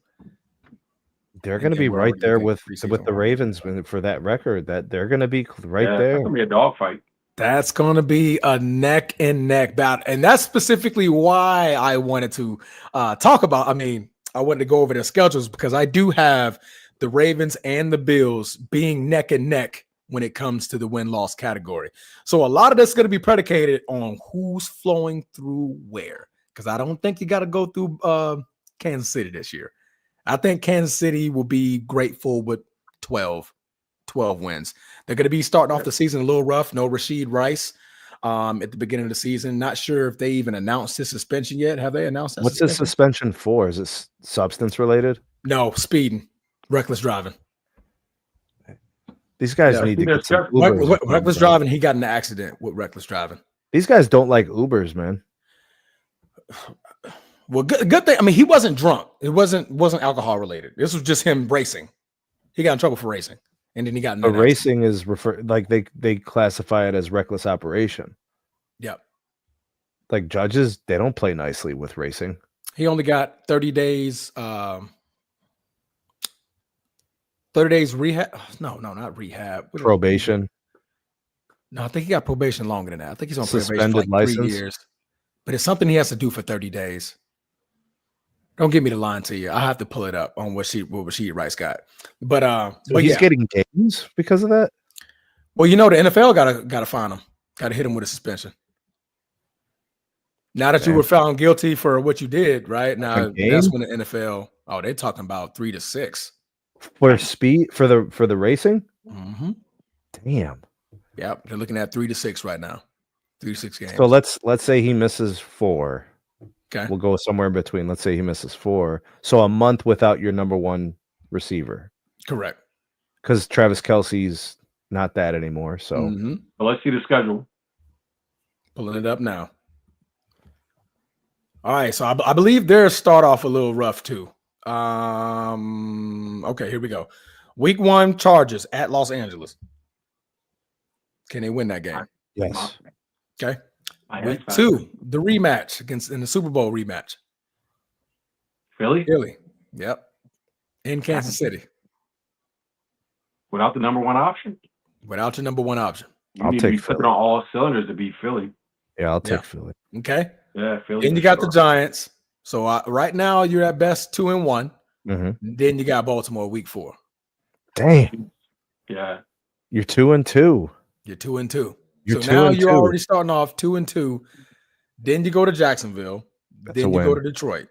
They're going to be right there with the Ravens for that record. That they're going to be right there. That's going to be a dogfight. That's going to be a neck and neck battle, and that's specifically why I wanted to talk about. I mean, I wanted to go over their schedules because I do have the Ravens and the Bills being neck and neck when it comes to the win-loss category. So a lot of this is going to be predicated on who's flowing through where, because I don't think you got to go through Kansas City this year. I think Kansas City will be grateful with 12 wins. They're going to be starting off the season a little rough. No Rashid Rice at the beginning of the season. Not sure if they even announced his suspension yet. Have they announced that? What's his suspension for? Is it substance related? No, speeding, reckless driving. These guys need to get some Ubers. Reckless driving. He got in an accident with reckless driving. These guys don't like Ubers, man. Well, good thing. I mean, he wasn't drunk. It wasn't alcohol related. This was just him racing. He got in trouble for racing, and then he got in. But racing is like they classify it as reckless operation. Yep. Like judges, they don't play nicely with racing. He only got 30 days. 30 days rehab. No, not rehab. Probation. No, I think he got probation longer than that. I think he's on suspended probation for like 3 license. years. But it's something he has to do for 30 days. Don't get me to lie to you. I have to pull it up on what Rashid Rice got. But he's getting games because of that. Well, you know the NFL gotta fine him. Got to hit him with a suspension. Now that you were found guilty for what you did, right? Now that's when the NFL. Oh, they're talking about 3 to 6 for speed for the racing. Mm-hmm. Damn. Yep, they're looking at 3 to 6 right now. 3 to 6 games. So let's say he misses 4. Okay. We'll go somewhere in between. Let's say he misses 4. So a month without your number 1 receiver. Correct. Because Travis Kelce's not that anymore. So Well, let's see the schedule. Pulling it up now. All right. So I believe they're start off a little rough too. Okay, here we go. Week 1, Chargers at Los Angeles. Can they win that game? Yes. Okay. Week 2, the rematch in the Super Bowl rematch. Philly. Yep. In Kansas City. Without the number 1 option. Without your number 1 option. You need to be flipping on all cylinders to beat Philly. Yeah, I'll take Philly. Okay. Yeah, Philly. Then you got the Giants. So right now you're at best 2-1. Mm-hmm. Then you got Baltimore week 4. Damn. Yeah. You're 2-2. You're 2-2. You're so now 2-2. you're already starting off 2-2. Then you go to Jacksonville. That's then a you win. go to Detroit.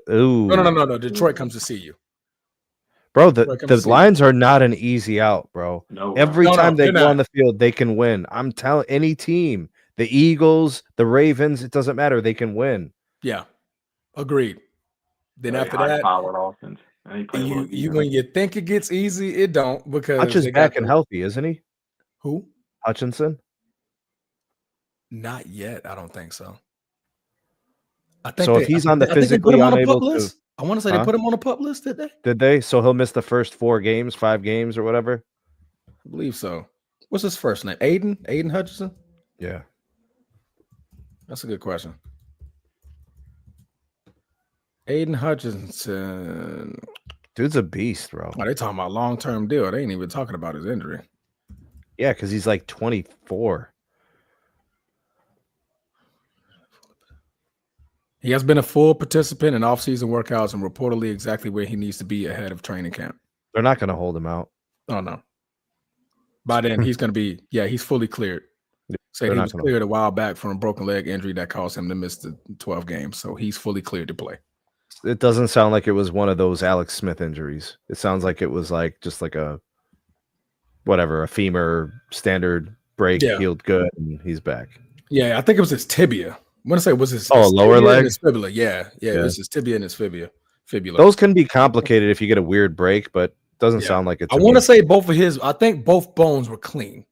Ooh. No. Detroit comes to see you. Bro, the Lions are not an easy out, bro. No, Every time they go on the field, they can win. I'm telling any team, the Eagles, the Ravens, it doesn't matter. They can win. Yeah, agreed. Then after that, high-powered offense. When you think it gets easy, it don't, because Hutch is back and healthy, isn't he? Who? Hutchinson? Not yet. I don't think so. If he's on the physically unable to, I want to say they put him on a PUP list, did they? Did they? So he'll miss the first 5 games or whatever? I believe so. What's his first name? Aiden Hutchinson? Yeah. That's a good question. Aiden Hutchinson. Dude's a beast, bro. Oh, they talking about long-term deal. They ain't even talking about his injury. Yeah, because he's like 24. He has been a full participant in off-season workouts and reportedly exactly where he needs to be ahead of training camp. They're not going to hold him out. Oh, no. By then, he's going to be, he's fully cleared. He was cleared a while back from a broken leg injury that caused him to miss the 12 games. So he's fully cleared to play. It doesn't sound like it was one of those Alex Smith injuries. It sounds like it was just like a femur standard break, healed good, and he's back. Yeah, I think it was his tibia. I want to say it was his lower leg? his fibula. Yeah, it was his tibia and his fibula. Those can be complicated if you get a weird break, but doesn't sound like it's. I want to say I think both bones were clean.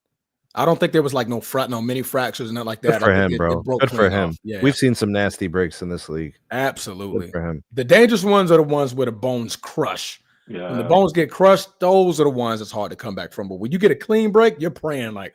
I don't think there was like no mini fractures and nothing like that. Good for him, bro. Good for him. Yeah. We've seen some nasty breaks in this league. Absolutely. Good for him. The dangerous ones are the ones where the bones crush. Yeah. When the bones get crushed, those are the ones that's hard to come back from. But when you get a clean break, you're praying like,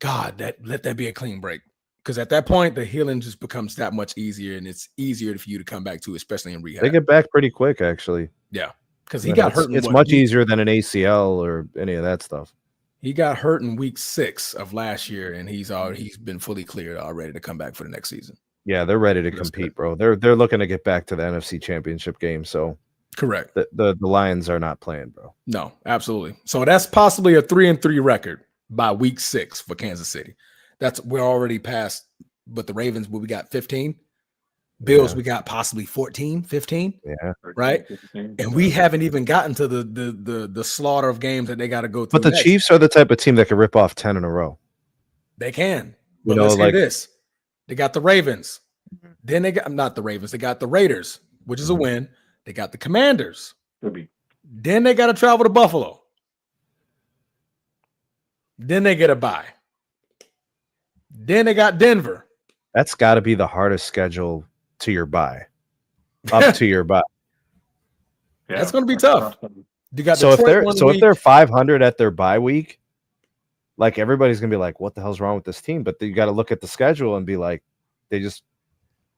God, let that be a clean break. Because at that point, the healing just becomes that much easier, and it's easier for you to come back to, especially in rehab. They get back pretty quick, actually. Yeah, because he got hurt. It's much easier than an ACL or any of that stuff. He got hurt in week 6 of last year, and he's been fully cleared already to come back for the next season. Yeah, they're ready to compete, bro. They're looking to get back to the NFC Championship game. So correct. The Lions are not playing, bro. No, absolutely. So that's possibly a 3-3 record by week 6 for Kansas City. We're already past, but the Ravens, we got 15. Bills, we got possibly 14, 15. Yeah. Right. And we haven't even gotten to the slaughter of games that they got to go through. But the Chiefs are the type of team that can rip off 10 in a row. They can. But let's hear this. They got the Ravens. Then they got not the Ravens. They got the Raiders, which is a win. They got the Commanders. Then they got to travel to Buffalo. Then they get a bye. Then they got Denver. That's got to be the hardest schedule to your bye. Up to your bye. Yeah, that's going to be tough. You got if they're 500 at their bye week, like everybody's going to be like, what the hell's wrong with this team? But you got to look at the schedule and be like, they just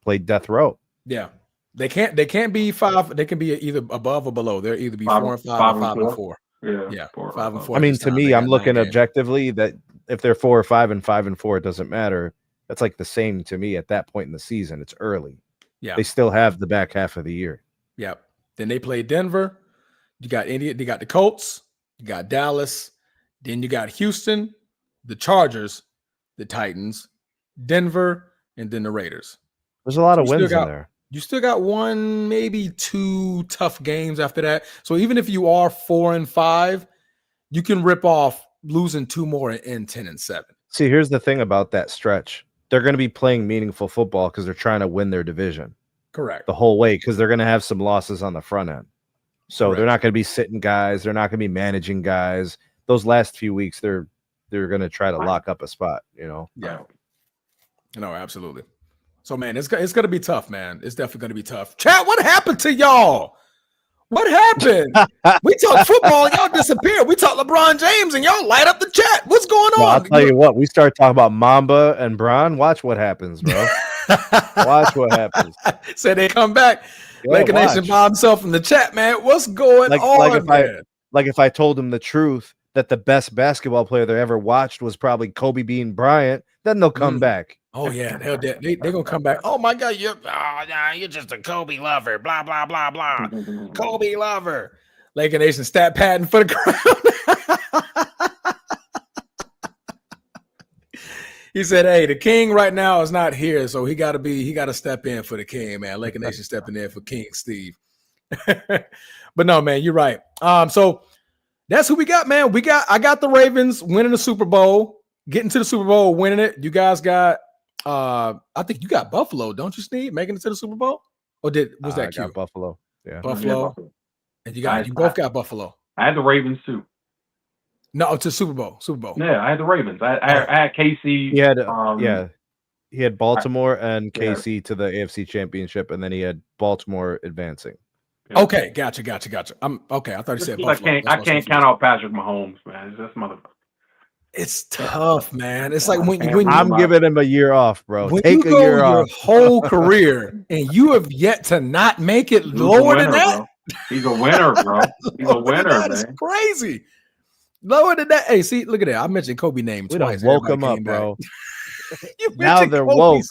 played death row. Yeah. They can't be 5. They can be either above or below. They'll either be 4 and 5 or 5 and 4. Yeah. 5 and 4. I mean, to me, I'm looking objectively that if they're 4 or 5 and 5 and 4, it doesn't matter. That's like the same to me at that point in the season. It's early. Yeah. They still have the back half of the year. Yeah. Then they play Denver. You got India. They got the Colts. You got Dallas. Then you got Houston, the Chargers, the Titans, Denver, and then the Raiders. There's a lot of wins in there. You still got 1, maybe 2 tough games after that. So even if you are 4 and 5, you can rip off losing 2 more in 10 and 7. See, here's the thing about that stretch. They're going to be playing meaningful football because they're trying to win their division. Correct. The whole way, because they're going to have some losses on the front end. So they're not going to be sitting guys. They're not going to be managing guys. Those last few weeks, they're going to try to lock up a spot, you know? Yeah. No, absolutely. So, man, it's going to be tough, man. It's definitely going to be tough. Chat, what happened to y'all? What happened? We talk football, y'all disappear. We talk LeBron James, and y'all light up the chat. What's going on? I'll tell you what. We start talking about Mamba and Bron. Watch what happens, bro. Watch what happens. So they come back. Laker Nation by himself in the chat, man. What's going on, man? If I told him the truth that the best basketball player they ever watched was probably Kobe Bean Bryant, then they'll come back. Oh yeah, they're gonna come back. Oh my God, you're just a Kobe lover. Blah blah blah blah. Kobe lover. Laker Nation stat padding for the crowd. He said, "Hey, the king right now is not here, so he got to step in for the king, man. Laker Nation stepping in for King Steve." But no, man, you're right. So that's who we got, man. I got the Ravens winning the Super Bowl, getting to the Super Bowl, winning it. You guys got I think you got Buffalo, don't you, Steve, making it to the Super Bowl? Or was that Q? Buffalo? Yeah, Buffalo. And you both got Buffalo. I had the Ravens too. No, to Super Bowl. Yeah, I had the Ravens. I had KC. He had Baltimore and KC to the AFC Championship, and then he had Baltimore advancing. Yeah. Okay, gotcha. I'm okay. I thought you said Buffalo. I can't count out Patrick Mahomes, man. That's motherfucker. It's tough, man. It's like when I'm giving him a year off, bro. Take a year off. Your whole career, and you have yet to not make it lower than that. Bro. He's a winner, bro. He's a winner, man. That's crazy. Lower than that. Hey, see, look at that. I mentioned Kobe's name twice. We woke him up, bro. Now they're woke.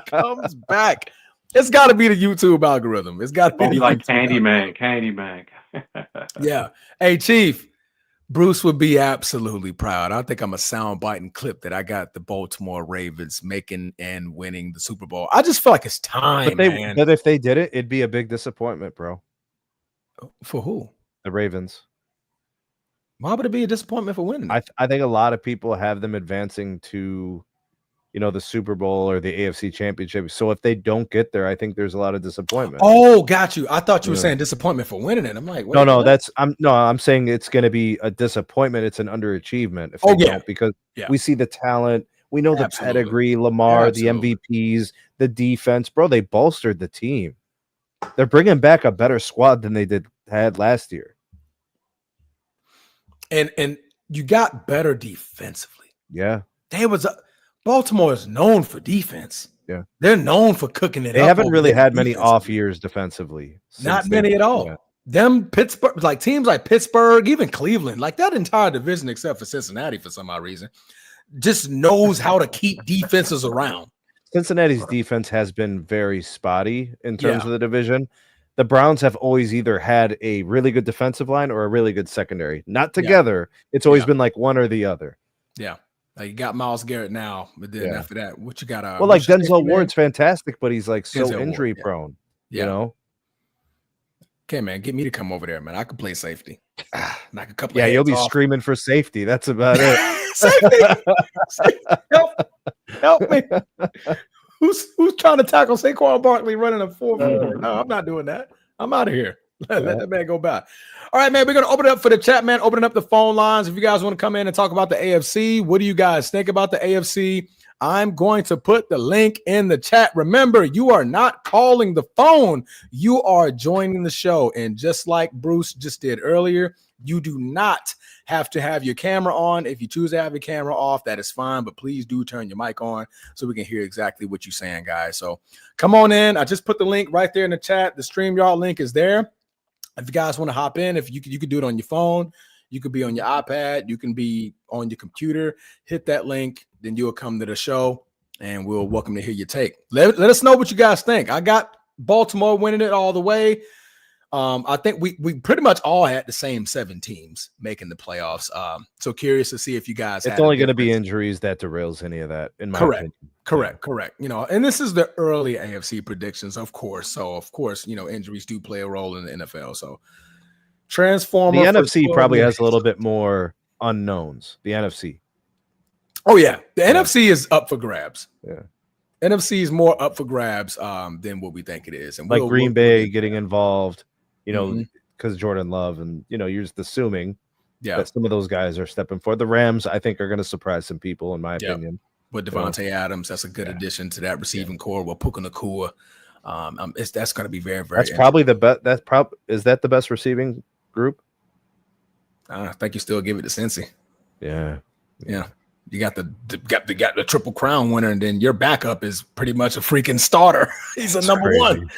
Comes back. It's got to be the YouTube algorithm. It's got to be like Candyman. Yeah. Hey, Chief. Bruce would be absolutely proud. I think I'm a sound biting clip that I got the Baltimore Ravens making and winning the Super Bowl. I just feel like it's time, man. But if they did it, it'd be a big disappointment, bro. For who? The Ravens. Why would it be a disappointment for winning? I think a lot of people have them advancing to, the Super Bowl or the AFC Championship. So if they don't get there, I think there's a lot of disappointment. Oh, got you. I thought you were saying disappointment for winning it. I'm like, wait, I'm saying it's going to be a disappointment. It's an underachievement if they don't, because we see the talent, we know the pedigree, Lamar, the MVPs, the defense, bro. They bolstered the team. They're bringing back a better squad than they had last year. And you got better defensively. Yeah, Baltimore is known for defense. Yeah, they're known for cooking it. They haven't really had many off years defensively. Not many at all. Yeah. Them Pittsburgh, like teams like Pittsburgh, even Cleveland, like that entire division except for Cincinnati for some odd reason, just knows how to keep defenses around. Cincinnati's defense has been very spotty in terms of the division. The Browns have always either had a really good defensive line or a really good secondary. Not together. It's always been like one or the other. Yeah. Like you got Myles Garrett now, but then after that, what you got? Well, like Denzel Ward's fantastic, but he's like so injury prone. You know. Okay, man, get me to come over there, man. I can play safety. Knock a couple. You'll be screaming for safety. That's about it. Safety. Help me. Who's trying to tackle Saquon Barkley running a 4-4? No, I'm not doing that. I'm out of here. Let that man go by. All right, man, we're going to open it up for the chat, man. Opening up the phone lines. If you guys want to come in and talk about the AFC, what do you guys think about the AFC? I'm going to put the link in the chat. Remember, you are not calling the phone. You are joining the show. And just like Bruce just did earlier, you do not have to have your camera on. If you choose to have your camera off, that is fine. But please do turn your mic on so we can hear exactly what you're saying, guys. So come on in. I just put the link right there in the chat. The StreamYard link is there. If you guys want to hop in, if you could do it on your phone, you could be on your iPad, you can be on your computer, hit that link, then you'll come to the show and we'll welcome to hear your take. Let us know what you guys think. I got Baltimore winning it all the way. I think we pretty much all had the same 7 teams making the playoffs. So curious to see if you guys. It's only going to be injuries that derails any of that. In my opinion. Correct. And this is the early AFC predictions, of course. So of course, injuries do play a role in the NFL. So Transformer. The NFC probably has a little bit more unknowns. The NFC. Oh yeah, the NFC is up for grabs. Yeah. NFC is more up for grabs than what we think it is, and like Green Bay getting involved. Because Jordan Love, and you're just assuming that some of those guys are stepping forward. The Rams, I think, are going to surprise some people, in my opinion. With Devontae Adams, that's a good addition to that receiving core. With Puka Nacua, that's going to be very, very. That's probably the best. Is that the best receiving group? I think you still give it to Cincy. Yeah. You got the Triple Crown winner, and then your backup is pretty much a freaking starter. He's a number one.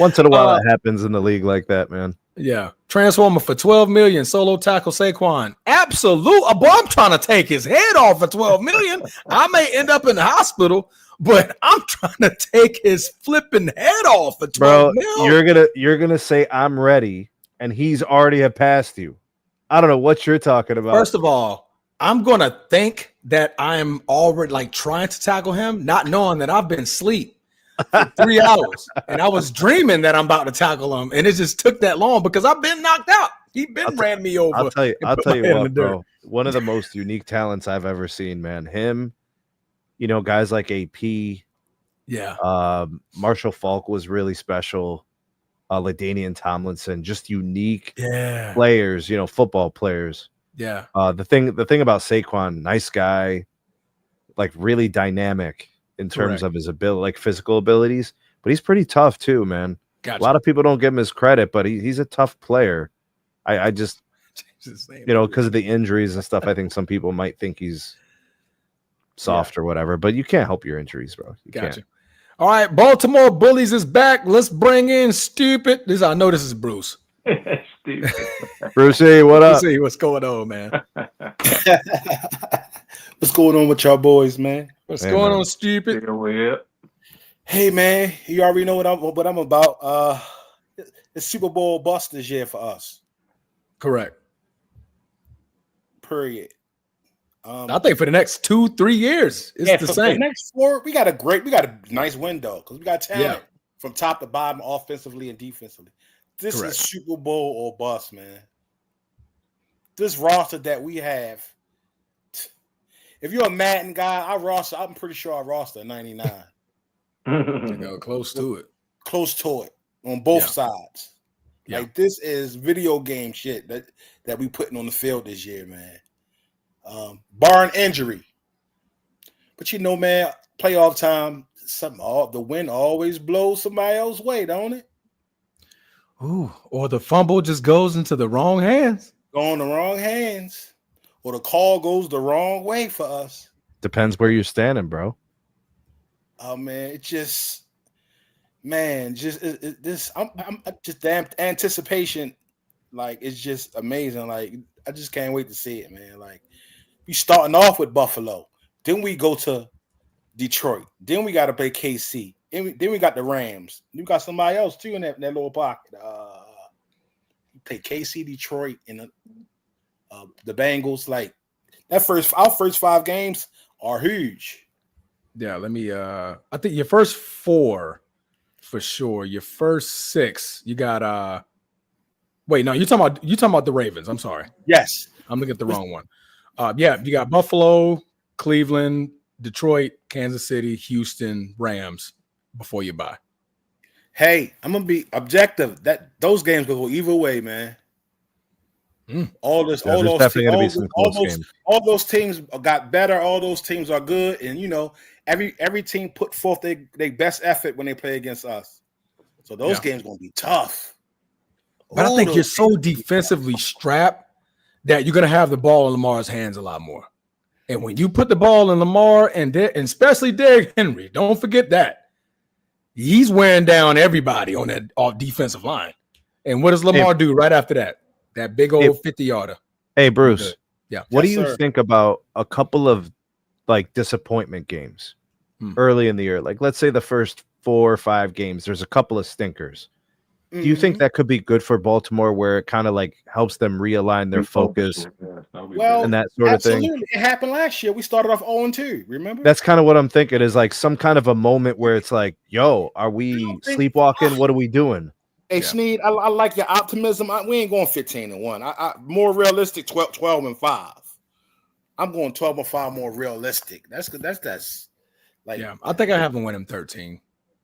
Once in a while, it happens in the league like that, man. Yeah, Transformer for $12 million. Solo tackle Saquon. Absolute. Boy, I'm trying to take his head off for $12 million. I may end up in the hospital, but I'm trying to take his flipping head off for $12 million. You're gonna say I'm ready, and he's already have passed you. I don't know what you're talking about. First of all, I'm going to think that I'm already trying to tackle him, not knowing that I've been asleep. for 3 hours, and I was dreaming that I'm about to tackle him, and it just took that long because I've been knocked out. He been ran me over. I'll tell you what, bro. One of the most unique talents I've ever seen, man. Him, guys like AP. Yeah. Marshall Faulk was really special. LaDainian Tomlinson, just unique players, football players. Yeah. The thing about Saquon, nice guy, like really dynamic in terms of his ability, like physical abilities, but he's pretty tough too, man. Gotcha. A lot of people don't give him his credit, but he's a tough player. I just, because of the injuries and stuff, I think some people might think he's soft or whatever, but you can't help your injuries, bro. You can't. All right, Baltimore Bullies is back. Let's bring in Stupid. I know this is Bruce. Stupid. Brucey, what up? Brucey, what's going on, man? What's going on with y'all boys, man? What's going on, Stupid? Hey, man, you already know what I'm about. It's Super Bowl bust this year for us. Correct. Period. I think for the next 2-3 years, it's the same. For the next 4, we got a nice window because we got talent from top to bottom, offensively and defensively. This is Super Bowl or bust, man. This roster that we have. If you're a Madden guy, I'm pretty sure our roster 99. Close to it. Close to it on both sides. Yeah. Like this is video game shit that we putting on the field this year, man. Barring injury. But man, playoff time, the wind always blows somebody else's way, don't it? Ooh, or the fumble just goes into the wrong hands. Go in the wrong hands. Or the call goes the wrong way for us. Depends where you're standing, bro. Oh man, I'm just damn anticipation. Like it's just amazing. Like I just can't wait to see it, man. Like we starting off with Buffalo, then we go to Detroit, then we got to play KC, then we got the Rams. You got somebody else too in that little pocket. We play KC, Detroit, and the Bengals. Like our first 5 games are huge. Yeah, let me. I think your first 4 for sure. Your first 6, you got. Wait, no, you're talking about the Ravens. I'm sorry. Yes, I'm looking at the wrong one. Yeah, you got Buffalo, Cleveland, Detroit, Kansas City, Houston, Rams before you bye. Hey, I'm gonna be objective. Those games go either way, man. All those teams got better. All those teams are good, and every team put forth their best effort when they play against us. So those games gonna be tough. But I think you're so defensively strapped that you're gonna have the ball in Lamar's hands a lot more. And when you put the ball in Lamar and especially Derrick Henry, don't forget that he's wearing down everybody on that defensive line. And what does Lamar do right after that? That big old 50-yarder. Hey, Bruce. Yeah. What do you think about a couple of like disappointment games early in the year? Like, let's say the first 4 or 5 games, there's a couple of stinkers. Do you think that could be good for Baltimore, where it kind of like helps them realign their focus and that sort of thing? It happened last year. We started off 0-2. Remember? That's kind of what I'm thinking. Is like some kind of a moment where it's like, "Yo, are we sleepwalking? What are we doing?" Hey, Sneed, I like your optimism. We ain't going 15-1. I more realistic 12-5. I'm going 12-5 more realistic. That's like I think I have them winning 13.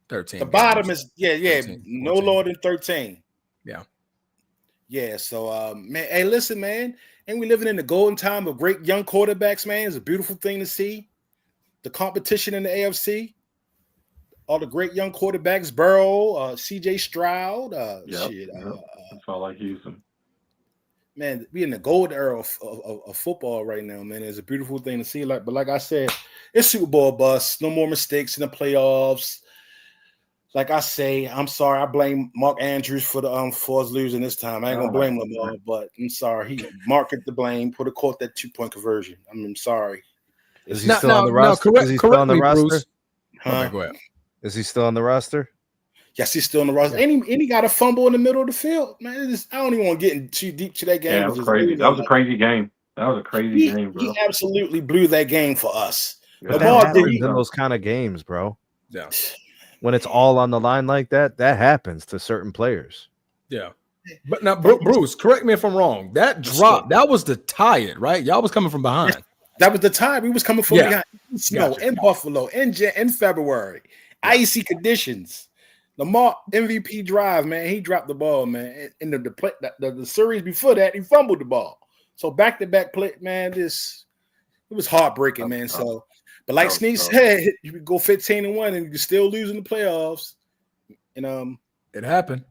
The bottom is 13, no lower than 13. Yeah. So man, hey, listen, man, and we living in the golden time of great young quarterbacks, man. It's a beautiful thing to see. The competition in the AFC, all the great young quarterbacks, Burrow, CJ Stroud, That's all like Houston. Man, we in the golden era of football right now, man. It's a beautiful thing to see. But like I said, it's Super Bowl bust. No more mistakes in the playoffs. Like I say, I'm sorry. I blame Mark Andrews for us losing this time. I ain't gonna blame Lamar, but I'm sorry. Mark get the blame. Caught that 2-point conversion. I'm sorry. Is he still on the roster? Is he still on the roster? Huh? Go ahead. Is he still on the roster? Yes, he's still on the roster. And he got a fumble in the middle of the field. Man, I don't even want to get too deep to that game. Yeah, that was crazy. That was a crazy game. That was a crazy game, bro. He absolutely blew that game for us. But that happens in those kind of games, bro. Yeah. when it's all on the line like that, that happens to certain players. Yeah. But now, Bruce, correct me if I'm wrong. That drop, that was to tie it, right? Y'all was coming from behind. That was the time. We was coming from behind. Snow in Buffalo in February. Icy conditions. Lamar MVP drive, man. He dropped the ball, man. In the series before that, he fumbled the ball. So back-to-back play, man. It was heartbreaking, man. So, but like Sneak said, you could go 15-1 and you're still losing the playoffs. And it happened.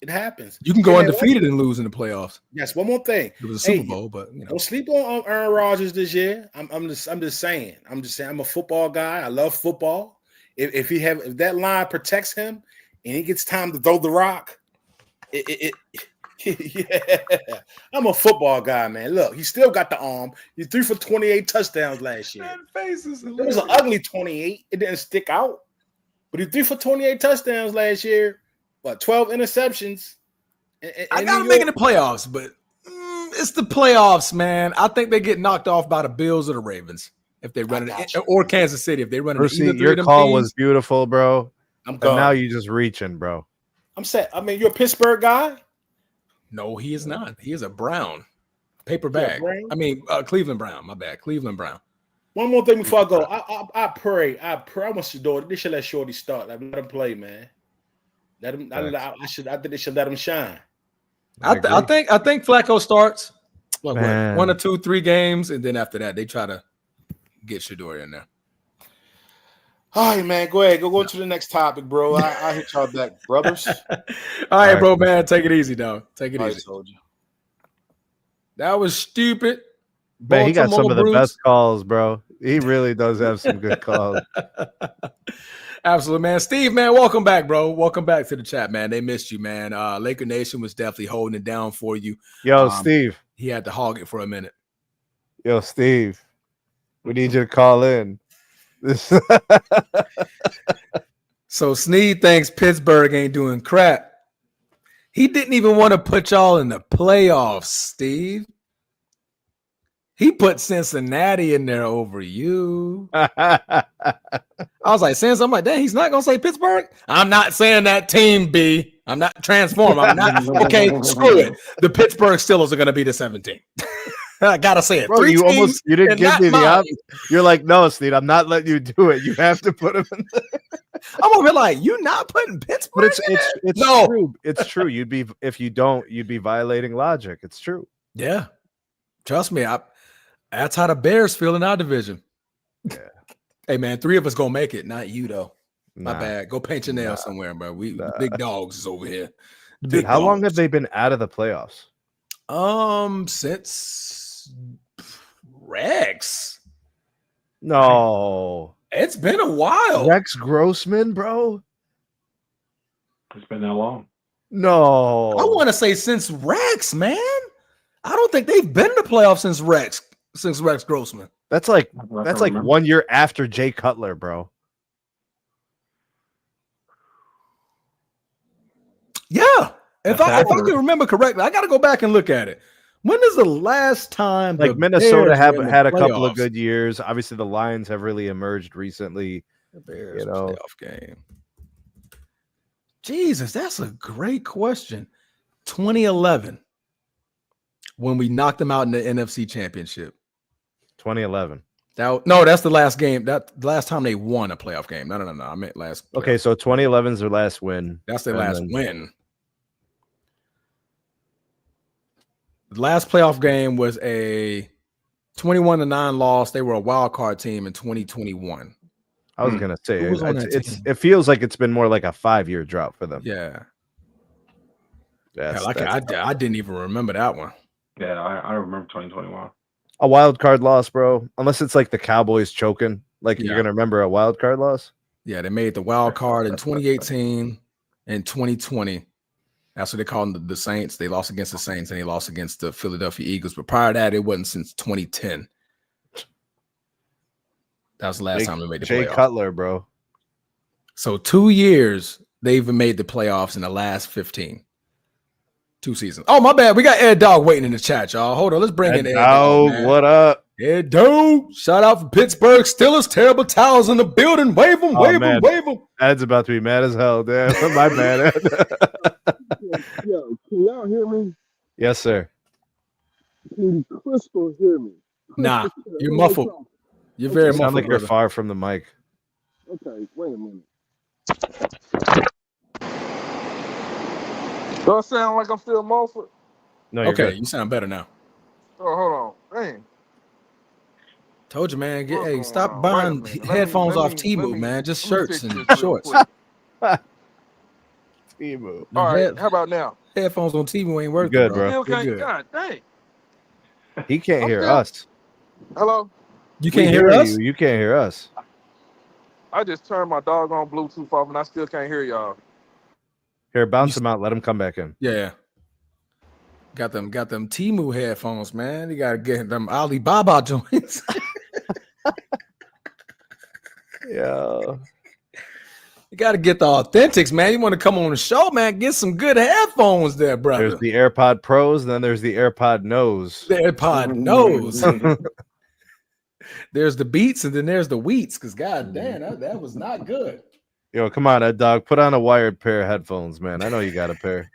It happens. You can go undefeated and lose in the playoffs. Yes. One more thing. It was a Super Bowl, but don't sleep on Aaron Rodgers this year. I'm just saying. I'm a football guy. I love football. If that line protects him and he gets time to throw the rock, I'm a football guy, man. Look, he still got the arm. He threw for 28 touchdowns last year. It was an ugly 28. It didn't stick out, but he threw for 28 touchdowns last year. 12 interceptions. I got him making the playoffs, but it's the playoffs, man. I think they get knocked off by the Bills or the Ravens if they run it, or Kansas City if they run it. Your call was beautiful, bro. I'm gone. Now you're just reaching, bro. I'm set. I mean, you're a Pittsburgh guy? No, he is not. He is a Brown. Paper bag. I mean, Cleveland Brown. My bad. Cleveland Brown. One more thing before I go. I pray. I want Shador. They should let Shorty start. Let him play, man. Let him. I think they should let him shine. I think Flacco starts like 1 or 2, 3 games, and then after that they try to get Shador in there. All right, man. Go ahead. Go to the next topic, bro. I hit y'all back, brothers. All right, bro, man. Take it easy, dog. Take it easy. Told you. That was stupid. Man, he got some of the best calls, bro. He really does have some good calls. Absolutely, man. Steve, man, welcome back, bro. Welcome back to the chat, man. They missed you, man. Laker Nation was definitely holding it down for you. Yo, Steve. He had to hog it for a minute. Yo, Steve. We need you to call in. So Sneed thinks Pittsburgh ain't doing crap. He didn't even want to put y'all in the playoffs, Steve. He put Cincinnati in there over you. I was like, I'm like, dang, he's not gonna say Pittsburgh. I'm not saying that team B. I'm not transform. I'm not okay. Screw it. The Pittsburgh Steelers are gonna be the 17. I gotta say it. Bro, you didn't give me the option. You're like, no, Steve, I'm not letting you do it. You have to put him in there. I'm gonna be like, you're not putting Pittsburgh. But it's no. True. It's true. You'd be violating logic. It's true. Yeah. Trust me, that's how the Bears feel in our division. Yeah. Hey man, 3 of us gonna make it, not you though. My bad. Go paint your nails somewhere, bro. The big dogs is over here. Dude, how long have they been out of the playoffs? Since Rex. No, it's been a while. Rex Grossman, bro. It's been that long. No, I want to say since Rex, man. I don't think they've been to playoffs since Rex Grossman. That's like 1 year after Jay Cutler, bro. Yeah. If I can remember correctly, I got to go back and look at it. When is the last time like Minnesota had a couple of good years? Obviously, the Lions have really emerged recently. The Bears playoff game. Jesus, that's a great question. 2011, when we knocked them out in the NFC Championship. 2011. That's the last game. That the last time they won a playoff game. No. I meant last. Okay, so 2011 is their last win. That's their last win. The last playoff game was a 21-9 loss. They were a wild card team in 2021. I was gonna say it feels like it's been more like a 5-year drought for them. Yeah. I didn't even remember that one. Yeah, I remember 2021. A wild card loss, bro. Unless it's like the Cowboys choking. You're gonna remember a wild card loss? Yeah, they made the wild card in 2018 and 2020. That's what they call them, the Saints. They lost against the Saints and they lost against the Philadelphia Eagles. But prior to that, it wasn't since 2010. That was the last time they made the playoffs. Jay Cutler, bro. So 2 years they've made the playoffs in the last 15. 2 seasons. Oh, my bad. We got Ed Dog waiting in the chat, y'all. Hold on. Let's bring in Ed Dog. What up? Yeah, dude. Shout out for Pittsburgh Steelers. Terrible towels in the building. Wave them, wave them, wave them. Ed's about to be mad as hell, damn. My bad, Ed. Yo, can y'all hear me? Yes, sir. Can Crystal hear me? Nah, you're muffled. You're very muffled. Sound like brother. you're far from the mic. Okay, wait a minute. Do I sound like I'm still muffled? No, you're okay, good. you sound better now. Oh, hold on. Dang. Told you, man. What's Hey, going stop on? buying Wait a minute. headphones Let off me- Temu, let me- man. Just let me shirts fix and this real shorts. quick. Temu. All right, how about now? Headphones on Temu ain't worth good, it, bro. Still You're can't. good. God dang. He can't I'm hear still- us. Hello? You We can't hear us? you. You can't hear us. I just turned my doggone Bluetooth off and I still can't hear y'all. Here, bounce him out. Let him come back in. Yeah. Got them Temu headphones, man. You gotta get them Alibaba joints. Yeah. You gotta get the authentics, man. You want to come on the show, man? Get some good headphones there, brother. There's the AirPod Pros, and then there's the AirPod Nose. The AirPod Nose. There's the Beats, and then there's the Wheats. Because god damn, that was not good. Yo, come on, Ed Dog. Put on a wired pair of headphones, man. I know you got a pair.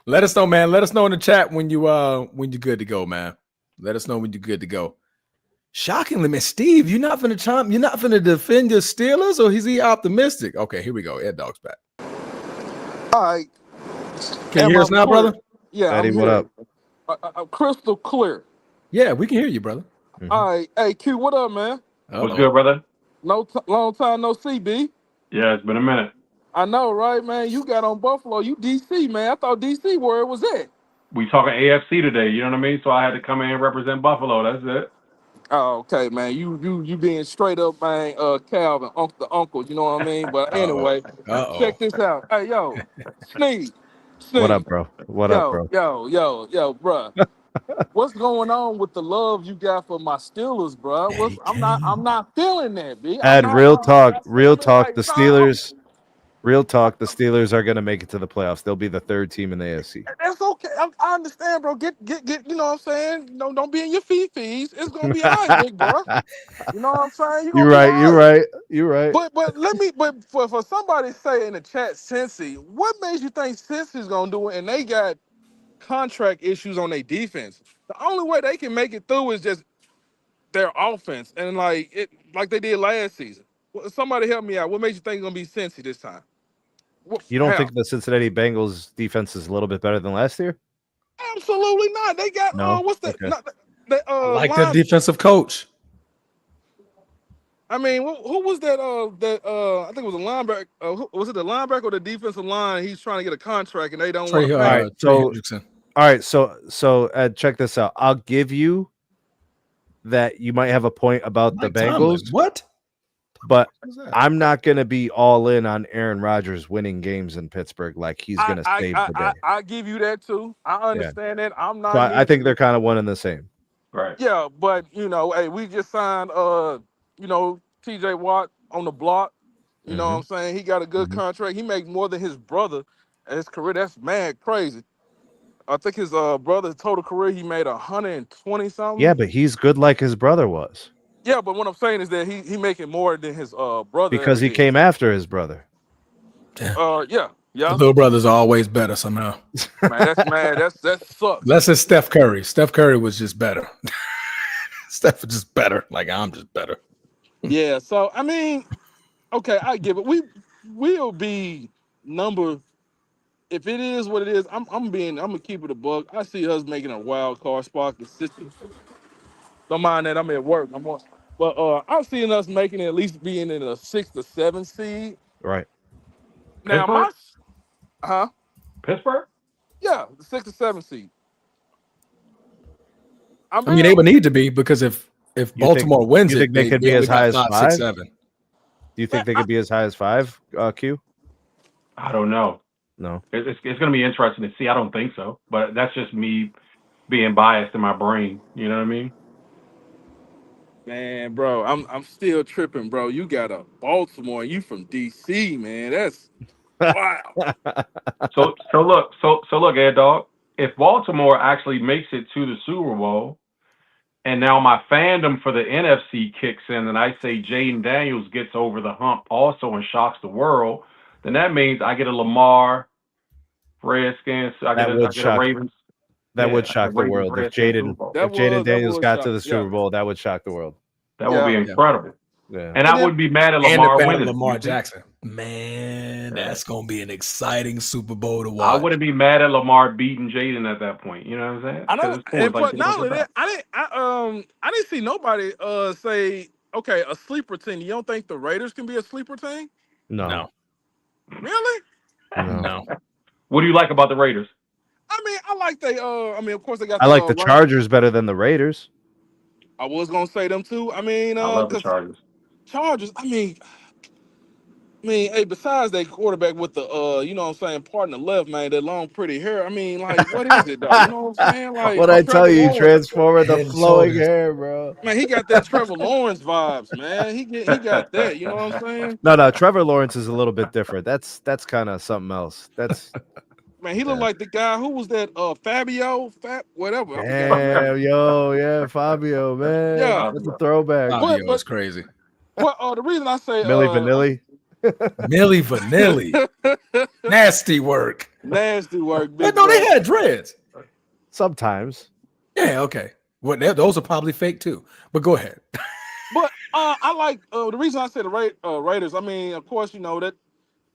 Let us know, man. Let us know in the chat when you're good to go, man. Let us know when you're good to go. Shockingly, man, Steve, you're not finna defend your Steelers, or is he optimistic? Okay, here we go. Ed Dog's back. All right. Can you hear us now, brother? Yeah, Eddie, I'm what here. up? Crystal clear. Yeah, we can hear you, brother. All right. Hey, Q, what up, man? What's good, brother? Long time no see, B. Yeah, it's been a minute. I know, right, man? You got on Buffalo. You DC, man. I thought DC where it was at. We talking AFC today, you know what I mean? So I had to come in and represent Buffalo. That's it. Oh, okay, man. You being straight up, man, Calvin, the uncle, you know what I mean? But anyway, check this out. Hey, yo, Sneed. What up, bro? What up, bro? Yo, bro. What's going on with the love you got for my Steelers, bro? I'm not feeling that, B. Ed, real talk. The Steelers. No. Real talk. The Steelers are gonna make it to the playoffs. They'll be the third team in the AFC. That's okay. I understand, bro. Get. You know what I'm saying? No, don't be in your fees. It's gonna be all right, big bro. You know what I'm saying? You're right. But let me. But for somebody to say in the chat, Cincy, what makes you think Cincy's gonna do it? And they got contract issues on their defense. The only way they can make it through is just their offense, and like they did last season. Somebody help me out. What makes you think it's gonna be Cincy this time? You don't think the Cincinnati Bengals defense is a little bit better than last year? Absolutely not. They got what's that? Okay. I like that defensive coach. I mean, who was that? I think it was a linebacker. Was it the linebacker or the defensive line? He's trying to get a contract, and they don't want to pay. All right, so Ed, check this out. I'll give you that you might have a point about the Bengals. What? But I'm not going to be all in on Aaron Rodgers winning games in Pittsburgh like he's going to save the day. I give you that too. I understand that. I'm not. So I think they're kind of one and the same. Right. Yeah, but hey, we just signed TJ Watt on the block. You know what I'm saying? He got a good contract. He makes more than his brother in his career. That's mad crazy. I think his brother's total career he made 120 something. Yeah, but he's good like his brother was. Yeah, but what I'm saying is that he making more than his brother because he came after his brother. Yeah. The little brothers are always better somehow. Man, that sucks. Let's say Steph Curry. Steph Curry was just better. Steph was just better. Like I'm just better. Yeah. So I mean, okay, I give it. We'll be number. If it is what it is, I'm gonna keep it a buck. I see us making a wild card spot consistent. Don't mind that I'm at work. But I'm seeing us making it at least being in a 6 to 7 seed. Right. Now Pittsburgh? Yeah, the 6 to 7 seed. I mean, they would need to be because if Baltimore wins you think they could be as high as 5, 6, 7. Do you think they could be as high as 5? Q? I don't know. No. It's going to be interesting to see. I don't think so, but that's just me being biased in my brain. You know what I mean? Man, bro, I'm still tripping, bro. You got a Baltimore, you from DC, man. That's wow. So look, Ed Dog. if Baltimore actually makes it to the Super Bowl, and now my fandom for the NFC kicks in, and I say Jaden Daniels gets over the hump also and shocks the world, then that means I get a Lamar, Redskins, I get a Ravens. That would shock the world if Jaden Daniels got to the Super Bowl. That would shock the world. That would be incredible. Yeah. And I wouldn't be mad at Lamar winning. Lamar Jackson. Man, that's gonna be an exciting Super Bowl to watch. I wouldn't be mad at Lamar beating Jaden at that point. You know what I'm saying? I know. And but not only that, I didn't see nobody say, okay, a sleeper team. You don't think the Raiders can be a sleeper team? No. Really? No. What do you like about the Raiders? I mean, I like of course they got. I like the Chargers better than the Raiders. I was gonna say them too. I mean, I love the Chargers. I mean, hey, besides that quarterback with the you know what I'm saying, part in the left, man, that long pretty hair. I mean, like, what is it though? You know what I'm saying? Like, what I tell you, Transformer, the flowing hair, bro. Man, he got that Trevor Lawrence vibes, man. He got that. You know what I'm saying? No, Trevor Lawrence is a little bit different. That's kind of something else. That's man. He looked like the guy who was that Fabio, whatever. Yeah, Fabio, man. Yeah, that's a throwback. Fabio was crazy. Well, the reason I say Milli Vanilli. Milli Vanilli. Nasty work. But no, they had dreads. Sometimes. Yeah, okay. Well, those are probably fake too. But go ahead. But I like the reason I say the Raiders. I mean, of course, you know that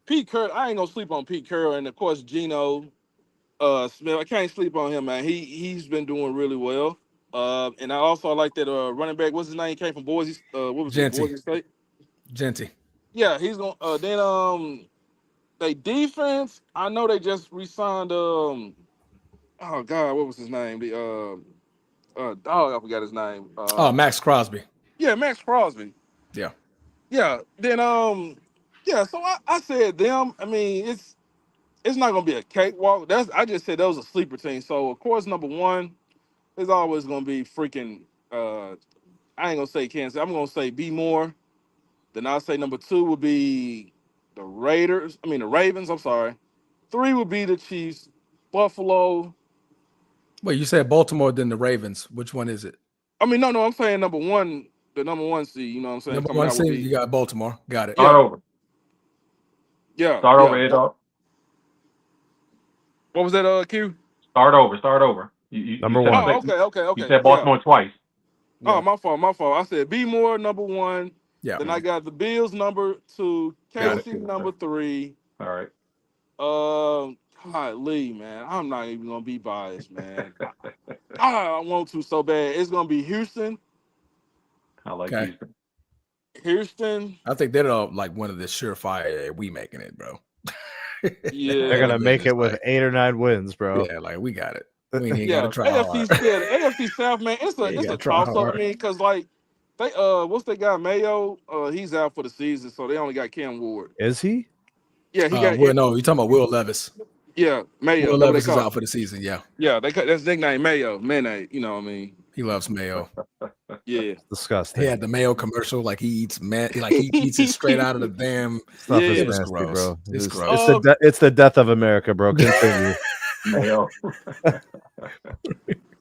Pete Carroll. I ain't gonna sleep on Pete Carroll, and of course Geno Smith. I can't sleep on him, man. He's been doing really well. And I also like that running back. What's his name? He came from Boise. What was it? Boise State. Genty. Yeah, he's gonna. Then they defense. I know they just re-signed. Oh God, what was his name? The I forgot his name. Max Crosby. Yeah, Max Crosby. Yeah. Yeah. Then yeah. So I said them. I mean, it's not gonna be a cakewalk. I just said that was a sleeper team. So of course, number one is always gonna be freaking. I ain't gonna say Kansas. I'm gonna say B More. Then I'll say number two would be the Ravens. I'm sorry. 3 would be the Chiefs. Buffalo. Wait, you said Baltimore, then the Ravens. Which one is it? I mean, no. I'm saying number one, the number one seed. You know what I'm saying? Number one seed, you got Baltimore. Got it. Start over. Yeah. Start over, Ed. What was that, Q? Start over. Number one. Okay. You said Baltimore twice. Yeah. Oh, my fault. I said B More number one. Yeah. Then I got the Bills number 2, Kansas City number 3. All right. Lee, man. I'm not even gonna be biased, man. I want to so bad. It's gonna be Houston. I like Houston. Houston. I think they're like one of the surefire. We making it, bro. Yeah, they're gonna make it with 8 or 9 wins, bro. Yeah, like we got it. We ain't gotta try hard. AFC South, man. It's a toss up. I mean, because like they what's that guy Mayo? He's out for the season, so they only got Cam Ward. Is he? Yeah, he got. No, you're talking about Will Levis. Yeah, Mayo. Will Levis is out for the season. Yeah. Yeah, that's his nickname Mayo. Mayonnaise. You know what I mean? He loves mayo. Yeah, disgusting. He had the mayo commercial, like he eats he eats it straight out of the damn stuff. Yeah, is nasty, gross. Bro. It's gross. It's the death of America, bro. Continue. Mayo.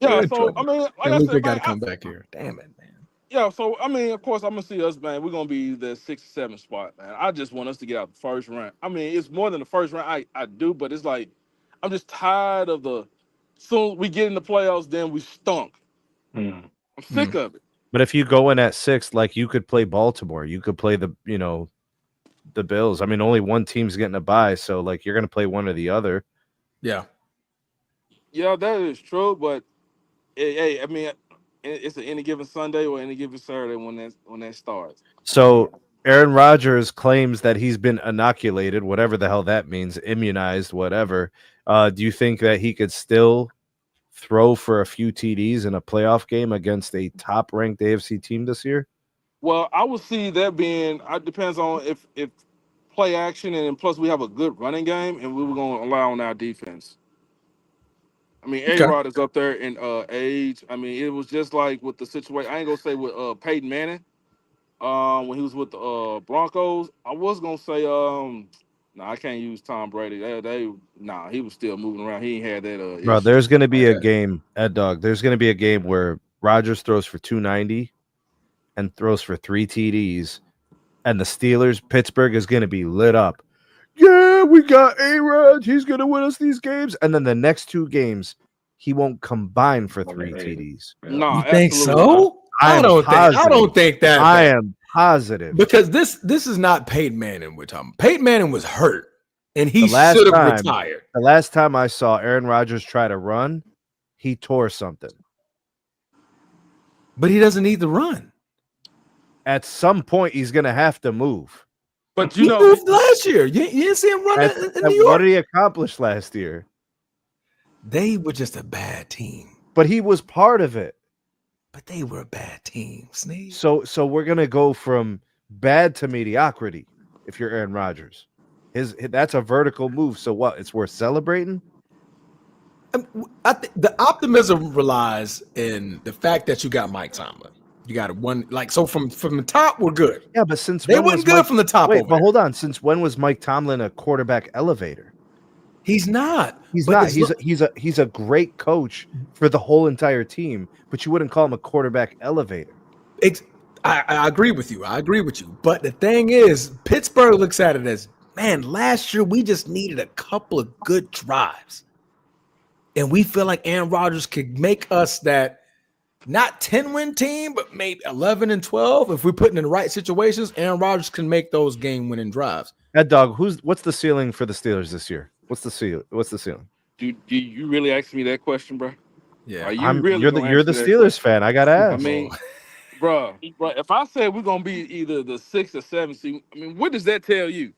Yeah, so I mean, like I said, got to come back here. Damn it, man. Yeah, so I mean, of course, I'm gonna see us, man. We're gonna be the 6th or 7th spot, man. I just want us to get out the first round. I mean, it's more than the first round. I do, but it's like I'm just tired of the. Soon we get in the playoffs, then we stunk. I'm sick of it. But if you go in at 6th, like you could play Baltimore, you could play the Bills. I mean, only one team's getting a bye, so like you're gonna play one or the other. Yeah. Yeah, that is true, but hey, I mean, it's any given Sunday or any given Saturday when that starts. So Aaron Rodgers claims that he's been inoculated, whatever the hell that means, immunized, whatever. Do you think that he could still throw for a few TDs in a playoff game against a top-ranked AFC team this year? Well, I would see that being. It depends on if play action, and plus we have a good running game, and we were going to allow on our defense. I mean, A-Rod is up there in age. I mean, it was just like with the situation. I ain't gonna say with Peyton Manning when he was with the Broncos. I was gonna say No, I can't use Tom Brady. He was still moving around. He ain't had that Bro, issue. there's going to be a game, Dog. There's going to be a game where Rodgers throws for 290 and throws for 3 TDs, and the Steelers, Pittsburgh is going to be lit up. Yeah, we got A-Rod. He's going to win us these games. And then the next 2 games, he won't combine for 3 TDs. No, you think so? I don't think that. I am positive. Because this is not Peyton Manning we're talking. Peyton Manning was hurt, and he should have retired. The last time I saw Aaron Rodgers try to run, he tore something. But he doesn't need to run. At some point, he's going to have to move. But he moved last year. You didn't see him run in New York. What did he accomplish last year? They were just a bad team. But he was part of it. But they were a bad team, Sneed. So we're going to go from bad to mediocrity if you're Aaron Rodgers. That's a vertical move. So what? It's worth celebrating? I think the optimism relies in the fact that you got Mike Tomlin. You got one so from the top, we're good. Yeah, but since they wasn't good from the top. Wait, but hold on. Since when was Mike Tomlin a quarterback elevator? He's not. He's not. He's a great coach for the whole entire team, but you wouldn't call him a quarterback elevator. I agree with you. But the thing is, Pittsburgh looks at it as, man, last year we just needed a couple of good drives. And we feel like Aaron Rodgers could make us that not 10-win team, but maybe 11 and 12. If we're putting in the right situations, Aaron Rodgers can make those game-winning drives. Dog, what's the ceiling for the Steelers this year? What's the ceiling? Do you really ask me that question, bro? Yeah, you're the Steelers fan. I gotta ask. I mean, bro, if I said we're gonna be either the 6th or 7th seed, I mean, what does that tell you?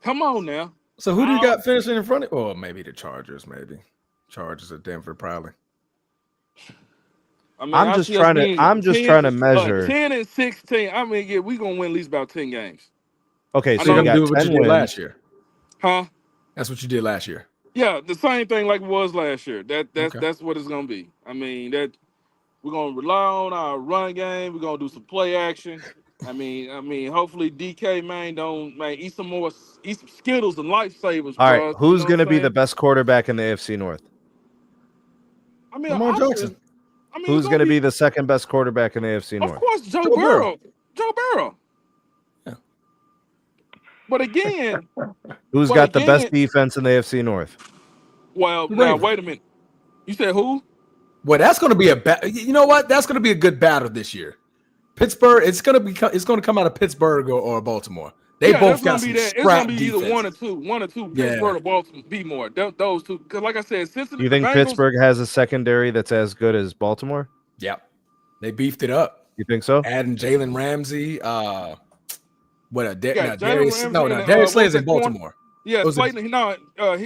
Come on now. So who do you got finishing in front of? Oh, maybe the Chargers. Maybe Chargers or Denver, probably. I mean, I'm just trying to measure 10 and 16. I mean, yeah, we're gonna win at least about 10 games. Okay, so you got 10 what you did last year. Huh? That's what you did last year. Yeah, the same thing like it was last year. That's what it's gonna be. I mean, that we're gonna rely on our run game. We're gonna do some play action. I mean, hopefully DK eat some Skittles and lifesavers. All right, who's gonna be the best quarterback in the AFC North? I mean, Lamar Jackson. Who's gonna be the second best quarterback in the AFC North? Of course, Joe Burrow. Joe Burrow. Yeah. But again, who's got the best defense in the AFC North? Well, now wait a minute. You said who? Well, that's going to be you know what? That's going to be a good battle this year. Pittsburgh. It's going to come out of Pittsburgh or Baltimore. They both got some It's going to be either one or two. Pittsburgh or Baltimore. Be more those two. Because like I said, Cincinnati. You think Pittsburgh has a secondary that's as good as Baltimore? Yeah, they beefed it up. You think so? Adding Jalen Ramsey. Darius Slay's in Baltimore. Yeah, Slayton.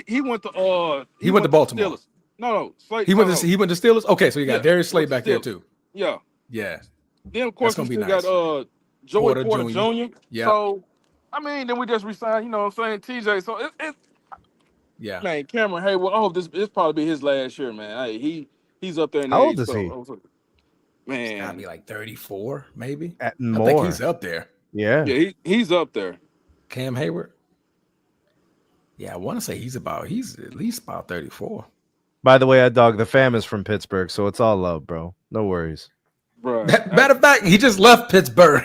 He went to he went to Baltimore. Steelers. No, Slayton. He went to Steelers. Okay, so you got Darius Slay back there too. Yeah. Then of course we still got Joey Porter Jr. Yeah. So I mean, then we just resigned. You know what I'm saying? TJ. So it's man, Cameron Hayward. Oh, this probably be his last year, man. Hey, he's up there. How old is he? Man, he's gotta be like 34, maybe. More. I think he's up there. Yeah. He's up there. Cam Hayward. Yeah, I want to say he's at least about 34. By the way, Dog, the fam is from Pittsburgh, so it's all love, bro. No worries. Bro, matter of fact, he just left Pittsburgh.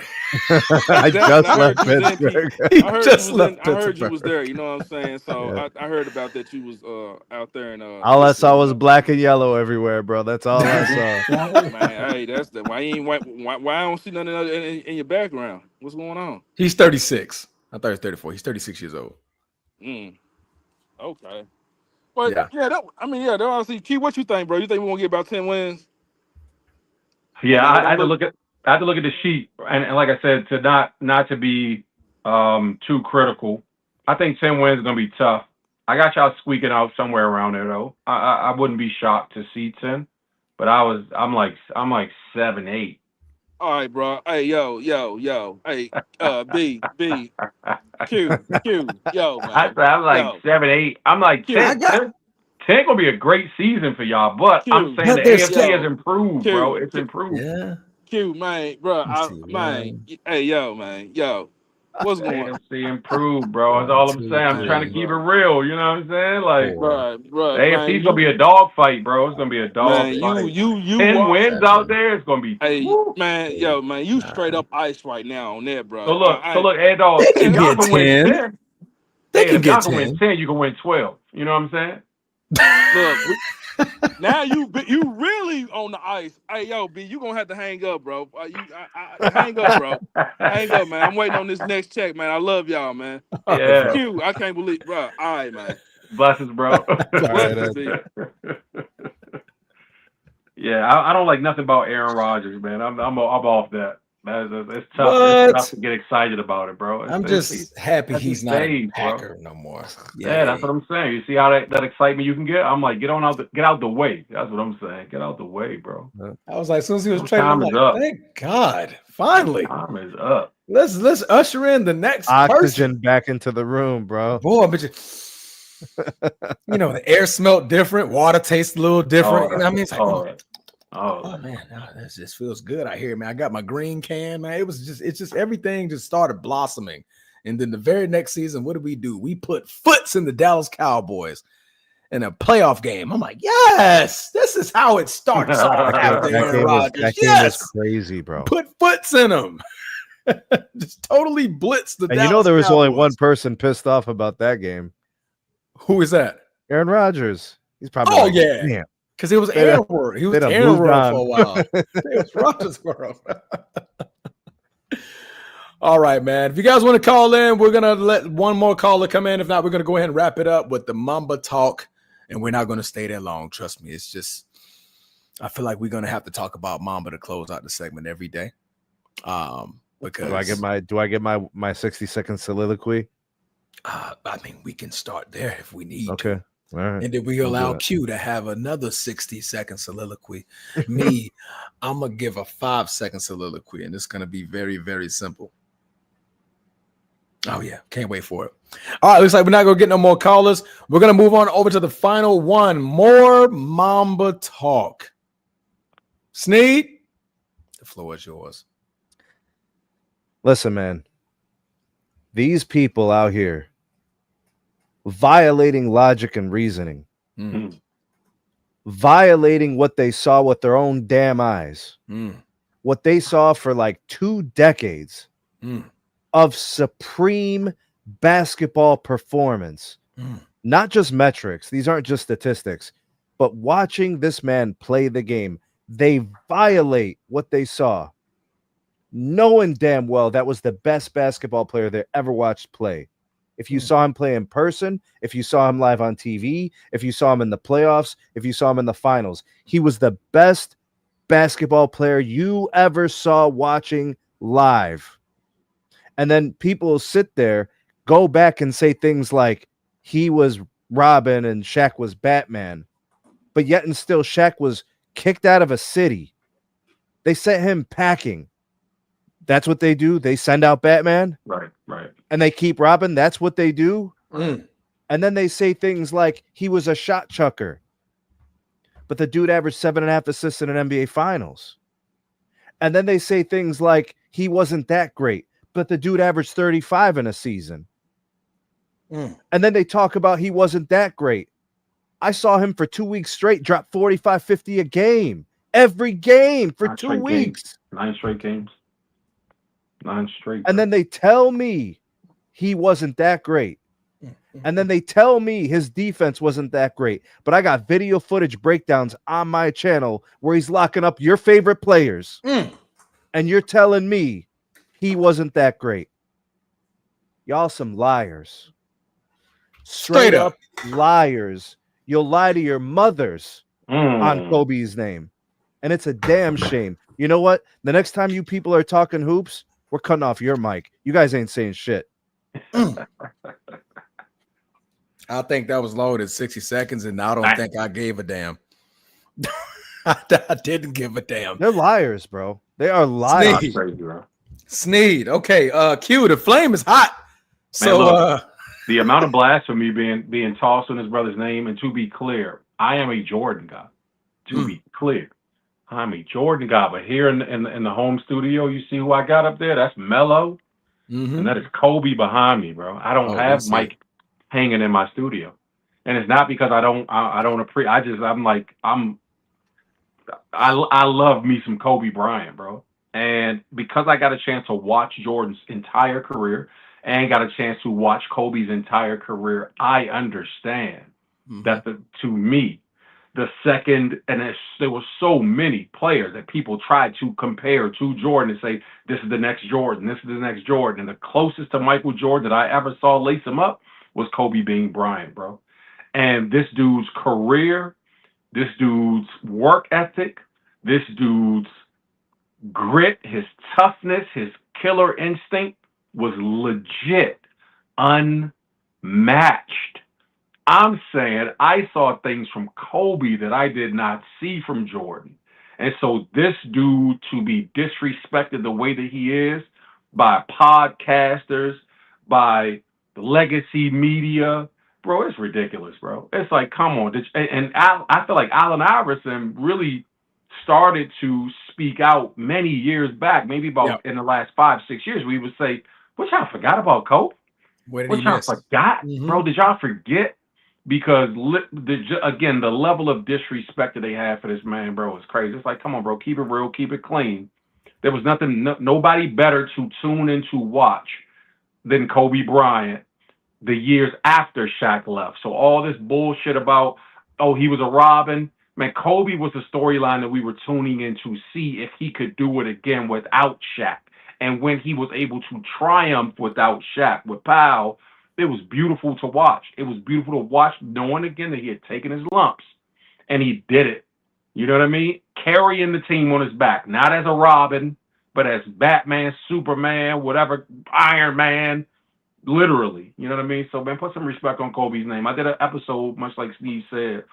I left Pittsburgh. I heard you was there. You know what I'm saying? So yeah. I heard about that you was out there. And all I saw was black and yellow everywhere, bro. That's all I saw. Man, hey, that's the why I don't see nothing in your background. What's going on? He's 36. I thought he was 34. He's 36 years old. Okay. But that's honestly, Key, what you think, bro? You think we won't get about 10 wins? Yeah, I had to look at the sheet, and like I said, to not to be too critical. I think 10 wins is gonna be tough. I got y'all squeaking out somewhere around there though. I wouldn't be shocked to see 10, but I'm like 7-8. All right, bro. Hey, yo. Hey, B, Q, yo, man. I'm like 7-8. I'm like 10. 10 gonna be a great season for y'all, but I'm saying the AFC has improved, bro. It's improved. Yeah. Q, man, bro. Hey, yo, man, yo. What's going on? AFC improved, bro. That's all I'm saying. I'm trying to keep it real. You know what I'm saying? Like, right, AFC's gonna be a dog fight, bro. It's gonna be a dog man, fight. you 10 wins out there. It's gonna be. Hey, Woo. man, man, you straight up ice right now on that, bro. So look, Ed Dog. They can If y'all get can win 10. 10, They can if y'all get can 10. win 10, you can win 12. You know what I'm saying? Look, now you really on the ice. Hey, yo, B, you gonna have to hang up, bro. Hang up, bro. Hang up, man. I'm waiting on this next check, man. I love y'all, man. Yeah. Q, I can't believe, bro. All right, man. Blessings, bro. Blessings, B. Yeah, I don't like nothing about Aaron Rodgers, man. I'm off that. It's tough. What? It's tough to get excited about it, bro. I'm just happy he's not a Packer no more. Yeah, that's what I'm saying. You see how that excitement you can get? I'm like, get out the way. That's what I'm saying. Get out the way, bro. I was like, as soon as he was traded, I'm like, up. thank God, finally. Time is up. Let's usher in the next oxygen person. back into the room, bro. Boy, but the air smelled different, water tastes a little different. You know what I mean? It's like, oh man, this just feels good out here, man. I got my green can, man. It's just everything just started blossoming. And then the very next season, what do? We put foots in the Dallas Cowboys in a playoff game. I'm like, yes, this is how it starts off after Aaron Rodgers. That game was crazy, bro. Put foots in them. Just totally blitzed the and Dallas there was Cowboys. only one person pissed off about that game. Who is that? Aaron Rodgers. He's probably yeah. Because it was Aaron World. He was Aaron World for a while. It was Rodgers World. All right, man. If you guys want to call in, we're going to let one more caller come in. If not, we're going to go ahead and wrap it up with the Mamba talk. And we're not going to stay there long. Trust me. It's just, I feel like we're going to have to talk about Mamba to close out the segment every day. Because do I get my 60-second soliloquy? I mean, we can start there if we need to. All right. And then we allow Q to have another 60-second soliloquy. Me, I'm going to give a 5-second soliloquy, and it's going to be very, very simple. Oh, yeah. Can't wait for it. All right. Looks like we're not going to get no more callers. We're going to move on over to the final one. More Mamba talk. Sneed, the floor is yours. Listen, man. These people out here violating logic and reasoning, violating what they saw with their own damn eyes, what they saw for like 2 decades of supreme basketball performance, not just metrics. These aren't just statistics, but watching this man play the game, they violate what they saw, knowing damn well that was the best basketball player they ever watched play. If you saw him play in person, if you saw him live on TV, if you saw him in the playoffs, if you saw him in the finals, he was the best basketball player you ever saw watching live. And then people sit there, go back and say things like he was Robin and Shaq was Batman, but yet and still Shaq was kicked out of a city. They sent him packing. That's what they do. They send out Batman. Right. And they keep Robin. That's what they do. And then they say things like he was a shot chucker, but the dude averaged 7.5 assists in an NBA Finals. And then they say things like he wasn't that great, but the dude averaged 35 in a season. And then they talk about he wasn't that great. I saw him for 2 weeks straight drop 45, 50 a game. Every game for 2 weeks. 9 straight games. 9 straight. And then they tell me he wasn't that great. And then they tell me his defense wasn't that great. But I got video footage breakdowns on my channel where he's locking up your favorite players. And you're telling me he wasn't that great. Y'all some liars. Straight up liars. You'll lie to your mothers on Kobe's name. And it's a damn shame. You know what? The next time you people are talking hoops, we're cutting off your mic. You guys ain't saying shit. I think that was loaded 60 seconds, and I don't think I gave a damn. I didn't give a damn. They're liars, bro. They are liars. Sneed. Okay. Q, the flame is hot. So man, look, the amount of blasphemy being tossed on his brother's name, and to be clear, I am a Jordan guy. To be clear. I'm a Jordan guy, but here in the home studio, you see who I got up there? That's Melo. and that is Kobe behind me, bro. I don't have Mike hanging in my studio, and it's not because I don't appreciate. I love me some Kobe Bryant, bro. And because I got a chance to watch Jordan's entire career and got a chance to watch Kobe's entire career, I understand that to me, the second, and there were so many players that people tried to compare to Jordan and say, this is the next Jordan, this is the next Jordan. And the closest to Michael Jordan that I ever saw lace him up was Kobe being Bryant, bro. And this dude's career, this dude's work ethic, this dude's grit, his toughness, his killer instinct was legit unmatched. I'm saying I saw things from Kobe that I did not see from Jordan. And so this dude to be disrespected the way that he is by podcasters, by the legacy media, bro, it's ridiculous, bro. It's like, come on. And I feel like Allen Iverson really started to speak out many years back, maybe about in the last 5-6 years, we would say, what y'all forgot about Kobe? What y'all forgot? Bro, did y'all forget? Because again, the level of disrespect that they have for this man, bro, is crazy. It's like, come on, bro, keep it real, keep it clean. There was nobody better to tune in to watch than Kobe Bryant the years after Shaq left. So all this bullshit about, oh, he was a Robin. Man, Kobe was the storyline that we were tuning in to see if he could do it again without Shaq. And when he was able to triumph without Shaq, with Powell, it was beautiful to watch. It was beautiful to watch, knowing again that he had taken his lumps and he did it. You know what I mean? Carrying the team on his back, not as a Robin, but as Batman, Superman, whatever, Iron Man, literally. You know what I mean? So, man, put some respect on Kobe's name. I did an episode, much like Steve said,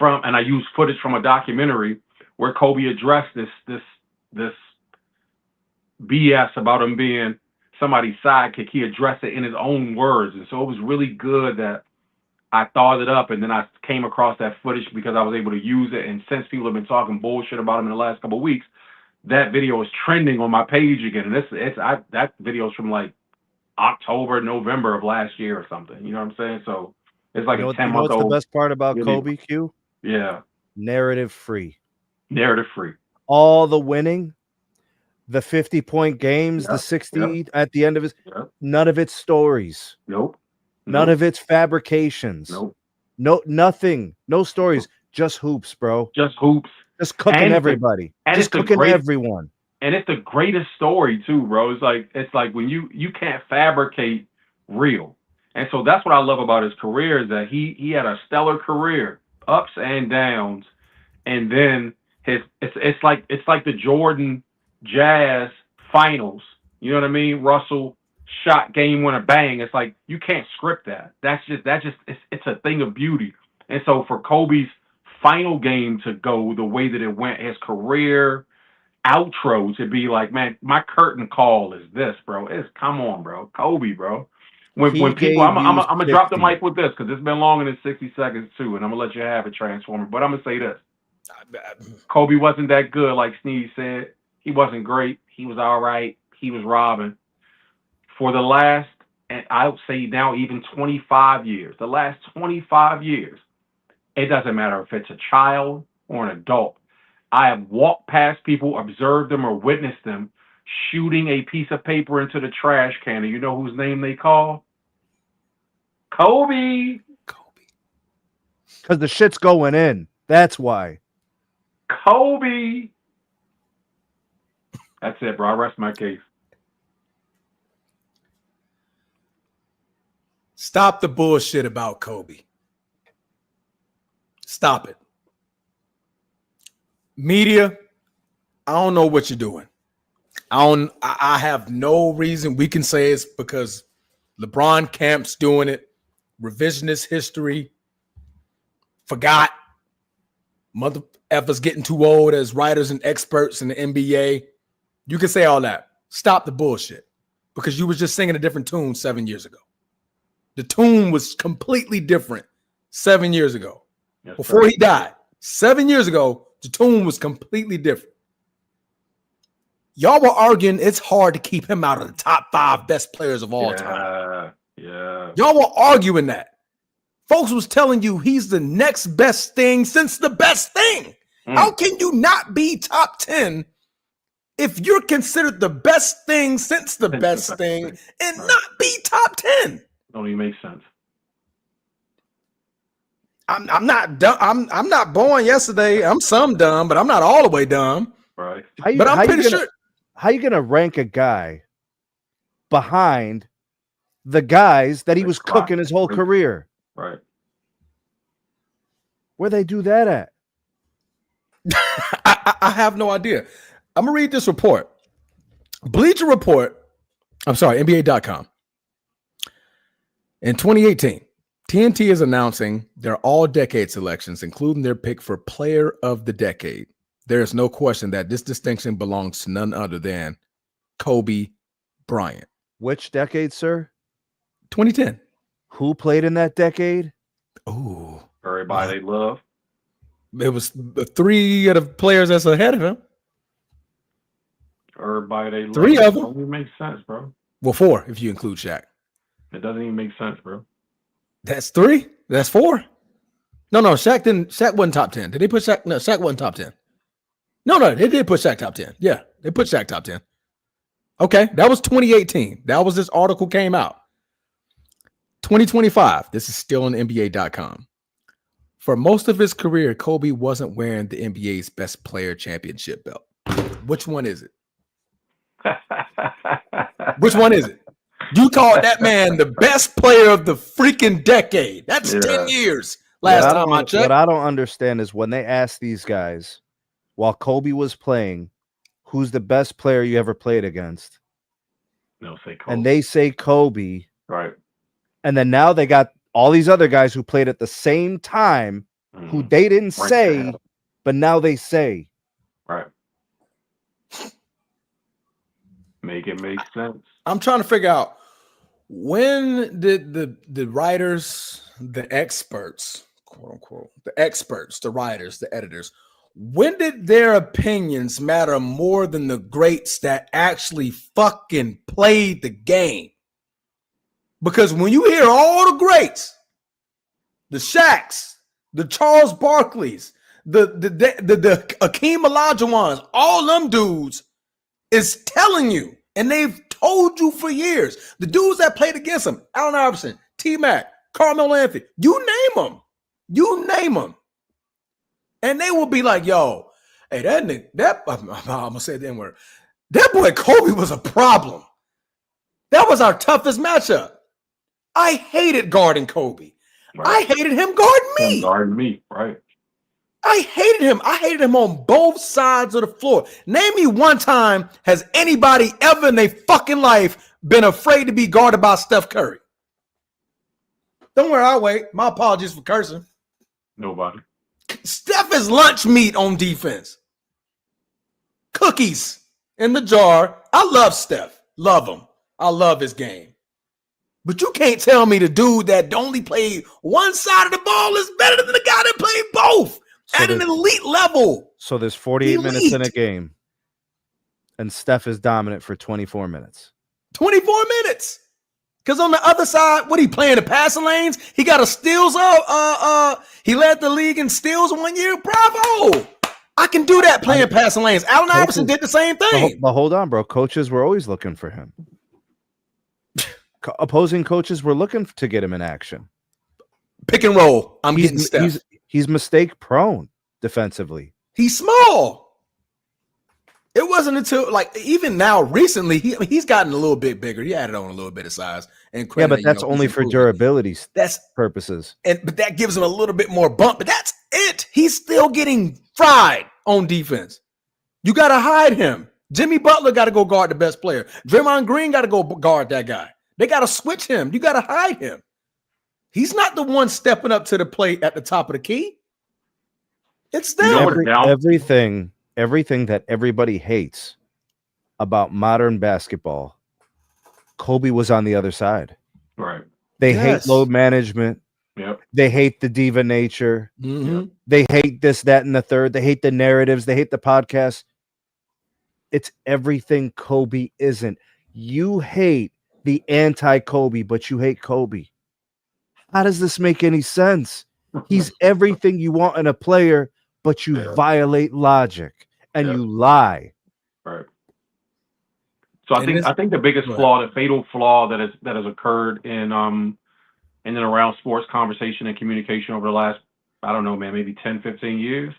and I used footage from a documentary where Kobe addressed this BS about him being somebody's sidekick. He addressed it in his own words. And so it was really good that I thought it up, and then I came across that footage because I was able to use it. And since people have been talking bullshit about him in the last couple of weeks, that video is trending on my page again. And that video is from like October, November of last year or something. You know what I'm saying? So it's like a 10-month-old. You know what's the best part about Kobe, Q? Yeah. Narrative free. Narrative free. All the winning, the 50-point games, the 60 at the end of his, none of it's sto Nope. None of it's fabrications. Nope. Nothing. No stories. Just hoops, bro. Just hoops. Just cooking everybody. Just cooking everyone. And it's the greatest story too, bro. It's like when you can't fabricate real. And so that's what I love about his career, is that he had a stellar career, ups and downs, and then it's like the Jordan Jazz finals. You know what I mean? Russell shot game winner, bang. It's like you can't script that. That's just it's a thing of beauty. And so for Kobe's final game to go the way that it went, his career outro to be like, man, my curtain call is this, bro. Come on, bro. Kobe, bro. When people, I'm gonna drop the mic with this because it's been longer than 60 seconds too, and I'm gonna let you have it, Transformer. But I'm gonna say this: Kobe wasn't that good, like Sneeze said. He wasn't great. He was all right. He was Robin. For the last, and I would say now even 25 years, the last 25 years, it doesn't matter if it's a child or an adult. I have walked past people, observed them, or witnessed them shooting a piece of paper into the trash can. And you know whose name they call? Kobe. Because the shit's going in. That's why. Kobe. That's it, bro. I rest my case. Stop the bullshit about Kobe. Stop it. Media, I don't know what you're doing. I have no reason. We can say it's because LeBron camp's doing it. Revisionist history. Forgot. Mother effers getting too old as writers and experts in the NBA. You can say all that. Stop the bullshit. Because you was just singing a different tune 7 years ago. The tune was completely different 7 years ago. Yes, before he died. 7 years ago, the tune was completely different. Y'all were arguing it's hard to keep him out of the top 5 best players of all time. Yeah. Y'all were arguing that. Folks was telling you he's the next best thing since the best thing. How can you not be top 10 if you're considered the best thing since the best thing and not be top 10? Don't even make sense. I'm not dumb. I'm not born yesterday. I'm some dumb, but I'm not all the way dumb. Right. But I'm pretty sure. How you gonna rank a guy behind the guys that he was cooking his whole career? Right. Where they do that at? I have no idea. I'm gonna read this report. Bleacher Report. I'm sorry, NBA.com. In 2018, TNT is announcing their all-decade selections, including their pick for Player of the Decade. There is no question that this distinction belongs to none other than Kobe Bryant. Which decade, sir? 2010. Who played in that decade? Oh, everybody they love. It was 3 of the players that's ahead of him. Everybody they love. 3 of them. It doesn't even make sense, bro. Well, 4 if you include Shaq. It doesn't even make sense, bro. That's 3. That's 4. No, Shaq wasn't top 10. Did they put Shaq? No, Shaq wasn't top 10. No, they did put Shaq top 10. Yeah, they put Shaq top 10. Okay, that was 2018. That was this article came out. 2025. This is still on NBA.com. For most of his career, Kobe wasn't wearing the NBA's best player championship belt. Which one is it? Which one is it? You called that man the best player of the freaking decade. That's 10 years last time I checked. What I don't understand is when they ask these guys, while Kobe was playing, who's the best player you ever played against? They'll say Kobe. And they say Kobe. Right. And then now they got all these other guys who played at the same time who they didn't say, but now they say. Right. Make it make sense. I'm trying to figure out, when did the writers, the experts, quote unquote, the experts, the writers, the editors, when did their opinions matter more than the greats that actually fucking played the game? Because when you hear all the greats, the Shaqs, the Charles Barkleys, the Akeem Olajuwons, all them dudes is telling you, and they've told you for years, the dudes that played against them, Allen Iverson, T-Mac, Carmelo Anthony, you name them. And they will be like, yo, hey, I'm gonna say the N-word. That boy Kobe was a problem. That was our toughest matchup. I hated guarding Kobe. Right. I hated him guarding me. Right. I hated him. I hated him on both sides of the floor. Name me one time has anybody ever in their fucking life been afraid to be guarded by Steph Curry? Don't worry, I'll wait. My apologies for cursing. Nobody. Steph is lunch meat on defense. Cookies in the jar. I love Steph. Love him. I love his game. But you can't tell me the dude that only played one side of the ball is better than the guy that played both at an elite level. So there's 48 minutes in a game, and Steph is dominant for 24 minutes. 24 minutes. Because on the other side, what he playing the passing lanes? He got a steals. He led the league in steals 1 year. Bravo! I can do that playing passing lanes. Allen Iverson did the same thing. But hold on, bro. Coaches were always looking for him. Opposing coaches were looking to get him in action. Pick and roll. I'm getting Steph. He's mistake prone defensively. He's small. It wasn't until even now recently he's gotten a little bit bigger. He added on a little bit of size. And yeah, but that's only for durability purposes. But that gives him a little bit more bump. But that's it. He's still getting fried on defense. You got to hide him. Jimmy Butler got to go guard the best player. Draymond Green got to go guard that guy. They got to switch him. You got to hide him. He's not the one stepping up to the plate at the top of the key. It's them. Everything that everybody hates about modern basketball, Kobe was on the other side. Right. They hate load management. Yep. They hate the diva nature. Mm-hmm. They hate this, that, and the third. They hate the narratives. They hate the podcast. It's everything Kobe isn't. You hate the anti-Kobe, but you hate Kobe. How does this make any sense? He's everything you want in a player, but you violate logic and you lie. Right. So I think the biggest flaw, the fatal flaw that has occurred in and around sports conversation and communication over the last, I don't know, man, maybe 10, 15 years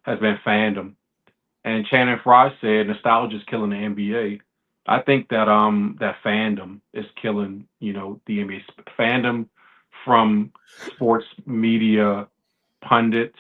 has been fandom. And Channing Frye said nostalgia is killing the NBA. I think that that fandom is killing, the NBA. Fandom from sports media pundits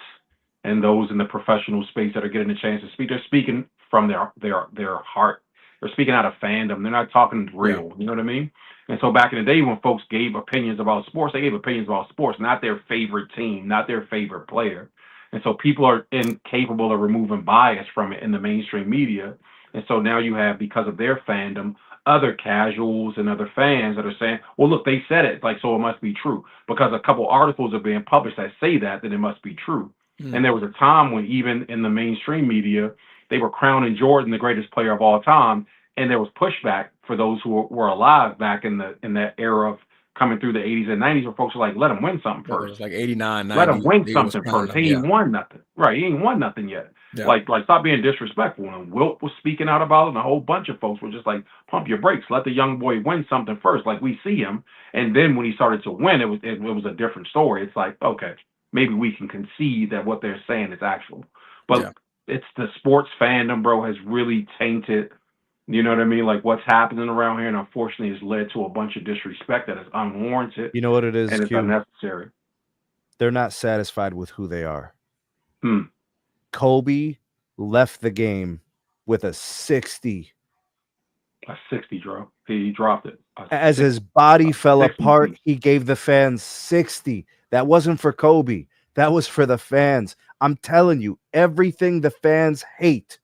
and those in the professional space that are getting a chance to speak. They're speaking from their heart. They're speaking out of fandom. They're not talking real. You know what I mean? And so back in the day when folks gave opinions about sports, they gave opinions about sports, not their favorite team, not their favorite player. And so people are incapable of removing bias from it in the mainstream media. And so now you have, because of their fandom, other casuals and other fans that are saying, well, look, they said it, so it must be true. Because a couple articles are being published that say that, then it must be true. And there was a time when even in the mainstream media, they were crowning Jordan the greatest player of all time. And there was pushback for those who were alive back in that era of coming through the 80s and 90s, where folks were like, let him win something first. It was like 89, 90. Let him win something first. He ain't won nothing. Right. He ain't won nothing yet. Yeah. Like stop being disrespectful. And Wilt was speaking out about it, and a whole bunch of folks were just like, pump your brakes. Let the young boy win something first. Like, we see him. And then when he started to win, it was a different story. It's like, okay, maybe we can concede that what they're saying is actual. But it's the sports fandom, bro, has really tainted, you know what I mean? Like, what's happening around here, and unfortunately has led to a bunch of disrespect that is unwarranted. You know what it is, and it's unnecessary. They're not satisfied with who they are. Kobe left the game with a 60. A 60, bro. He dropped it. As his body fell apart, he gave the fans 60. That wasn't for Kobe. That was for the fans. I'm telling you, everything the fans hate,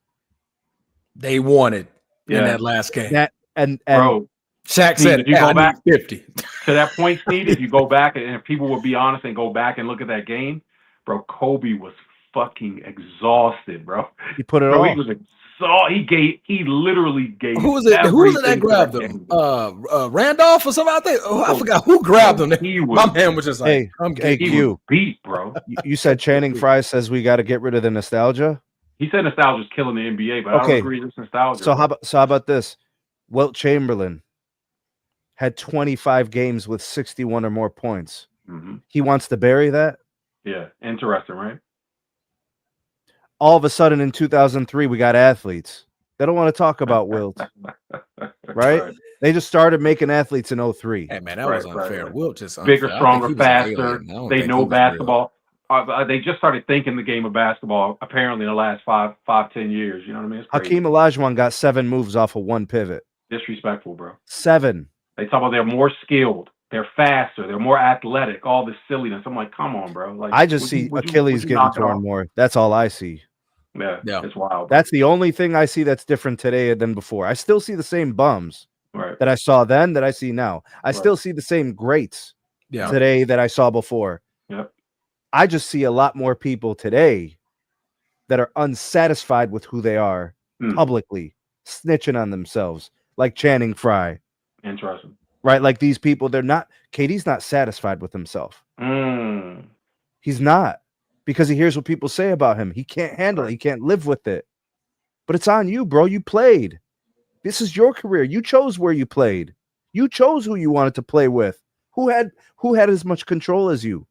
they wanted in that last game. And bro, Shaq said, if you go back 50 to that point, Steve, if you go back and if people would be honest and go back and look at that game, bro, Kobe was fucking exhausted, bro. He put it on. He was exhausted. He literally gave. Who was it? Who was it that grabbed him? Randolph or something out there? I forgot who grabbed him. My man was just like, hey, Q, beat, bro. You said Channing Frye says we got to get rid of the nostalgia. He said nostalgia is killing the NBA, but I don't agree with nostalgia. So how about this? Wilt Chamberlain had 25 games with 61 or more points. He wants to bury that? Yeah, interesting, right? All of a sudden in 2003, we got athletes. They don't want to talk about Wilt, right? They just started making athletes in 03. Hey, man, that was unfair. Wilt just bigger, stronger, faster. They know basketball. They just started thinking the game of basketball, apparently, in the last 5-10 years. You know what I mean? Hakeem Olajuwon got 7 moves off of one pivot. Disrespectful, bro. 7. They talk about they're more skilled, they're faster, they're more athletic, all this silliness. I'm like, come on, bro. Like, I just see Achilles getting torn more. That's all I see. Yeah, it's wild. That's the only thing I see that's different today than before. I still see the same bums that I saw then that I see now. I still see the same greats today that I saw before. Yep. I just see a lot more people today that are unsatisfied with who they are publicly, snitching on themselves, like Channing Frye. Interesting. Right? Like these people, KD's not satisfied with himself. He's not, because he hears what people say about him. He can't handle it. He can't live with it. But it's on you, bro. You played. This is your career. You chose where you played. You chose who you wanted to play with. Who had as much control as you?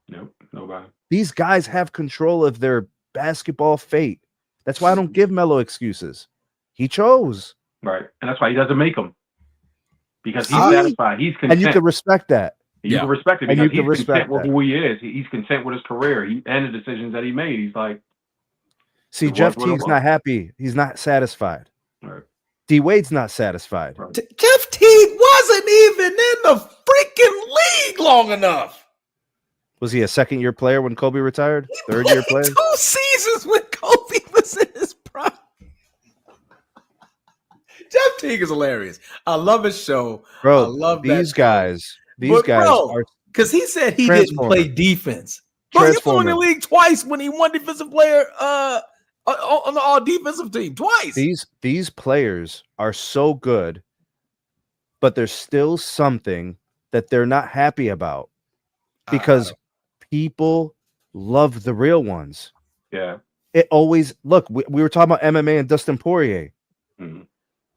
Nope, nobody. These guys have control of their basketball fate. That's why I don't give Melo excuses. He chose. Right. And that's why he doesn't make them. Because he's satisfied. He's content. And you can respect that. You can respect it because he's content with who he is. He's content with his career and the decisions that he made. He's like, see, Jeff Teague's not happy. He's not satisfied. Right. D Wade's not satisfied. Right. Jeff Teague wasn't even in the freaking league long enough. Was he a second-year player when Kobe retired? Third-year player? 2 seasons when Kobe was in his prime. Jeff Teague is hilarious. I love his show. Bro, I love these guys. These guys are, because he said he didn't play defense. Bro, he was in the league twice when he won defensive player on the all defensive team twice. These players are so good, but there's still something that they're not happy about because people love the real ones. Yeah. It always look. We were talking about MMA and Dustin Poirier. Mm-hmm.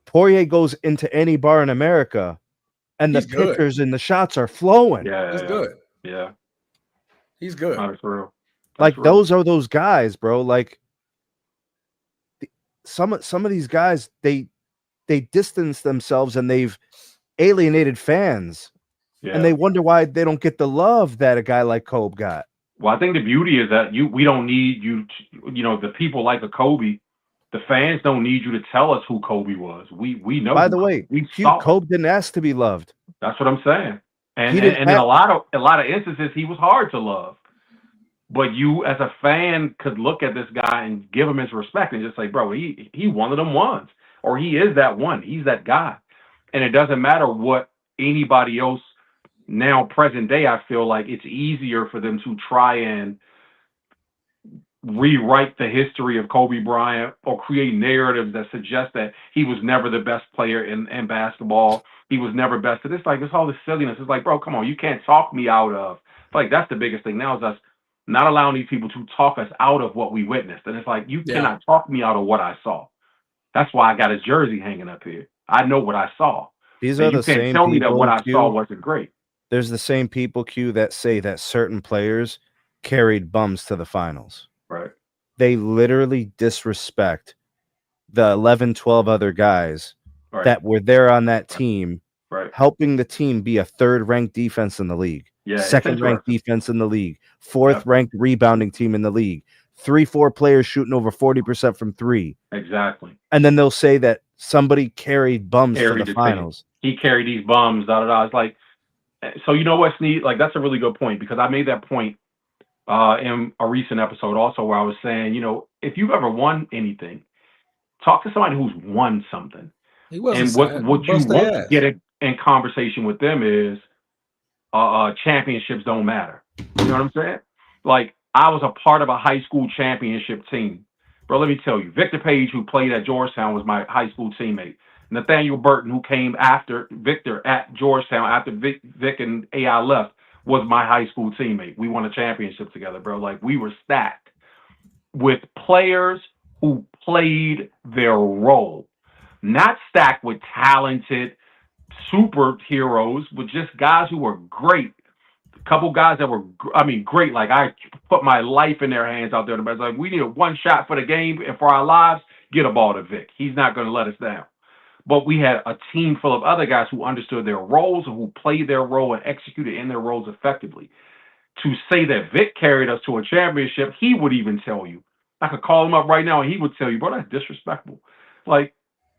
Poirier goes into any bar in America, and the pictures and the shots are flowing. Yeah, he's good. Yeah, he's good. That's real. Like those are those guys, bro. Like some of these guys, they distance themselves and they've alienated fans, and they wonder why they don't get the love that a guy like Kobe got. Well, I think the beauty is that we don't need you. The people like a Kobe, the fans don't need you to tell us who Kobe was. We know. By the way, Kobe didn't ask to be loved. That's what I'm saying. And in a lot of instances, he was hard to love. But you, as a fan, could look at this guy and give him his respect and just say, bro, he one of them ones, or he is that one. He's that guy. And it doesn't matter what anybody else now, present day, I feel like it's easier for them to try and rewrite the history of Kobe Bryant or create narratives that suggest that he was never the best player in basketball. He was never best at this. Like, it's all this silliness. It's like, bro, come on, you can't talk me out of. Like, that's the biggest thing now is us not allowing these people to talk us out of what we witnessed. And it's like, you cannot talk me out of what I saw. That's why I got his jersey hanging up here. I know what I saw. These are the same people. You can't tell me that what I saw wasn't great. There's the same people, Q, that say that certain players carried bums to the finals. Right. They literally disrespect the 11, 12 other guys that were there on that team, helping the team be a third-ranked defense in the league, second-ranked defense in the league, fourth-ranked rebounding team in the league, 3-4 players shooting over 40% from three. Exactly. And then they'll say that somebody carried bums to the finals. He carried these bums, da-da-da. It's like, so you know what, Sneed? Like, that's a really good point because I made that point in a recent episode also where I was saying, if you've ever won anything, talk to somebody who's won something. He wasn't and what you won't get in conversation with them is championships don't matter. You know what I'm saying? Like, I was a part of a high school championship team. Bro, let me tell you, Victor Page, who played at Georgetown, was my high school teammate. Nathaniel Burton, who came after Victor at Georgetown after Vic and AI left, was my high school teammate. We won a championship together, bro. Like, we were stacked with players who played their role, not stacked with talented superheroes, but just guys who were great. A couple guys that were, great. Like, I put my life in their hands out there. It's like, we need a one shot for the game and for our lives. Get a ball to Vic. He's not going to let us down. But we had a team full of other guys who understood their roles and who played their role and executed in their roles effectively. To say that Vic carried us to a championship, he would even tell you. I could call him up right now and he would tell you, bro, that's disrespectful. Like,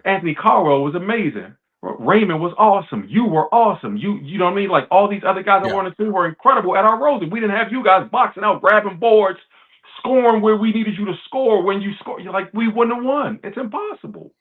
Anthony Caldwell was amazing. Raymond was awesome. You were awesome. You know what I mean? Like, all these other guys that were on the team were incredible at our roles. And we didn't have you guys boxing out, grabbing boards, scoring where we needed you to score. When you score, you're like, we wouldn't have won. It's impossible.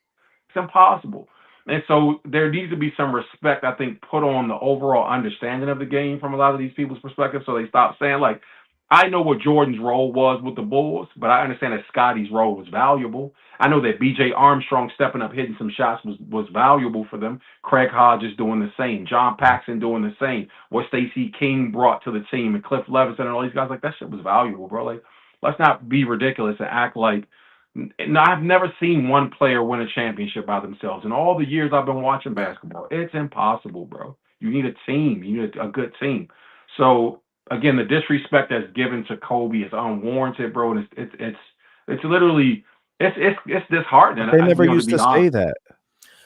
It's impossible. And so there needs to be some respect, I think, put on the overall understanding of the game from a lot of these people's perspective. So they stop saying, like, I know what Jordan's role was with the Bulls, but I understand that Scotty's role was valuable. I know that B.J. Armstrong stepping up, hitting some shots was valuable for them. Craig Hodges doing the same. John Paxson doing the same. What Stacey King brought to the team and Cliff Levinson and all these guys, like, that shit was valuable, bro. Like, let's not be ridiculous and act like, no, I've never seen one player win a championship by themselves. In all the years I've been watching basketball, it's impossible, bro. You need a team. You need a good team. So, again, the disrespect that's given to Kobe is unwarranted, bro. And it's literally it's disheartening. They never used to say that.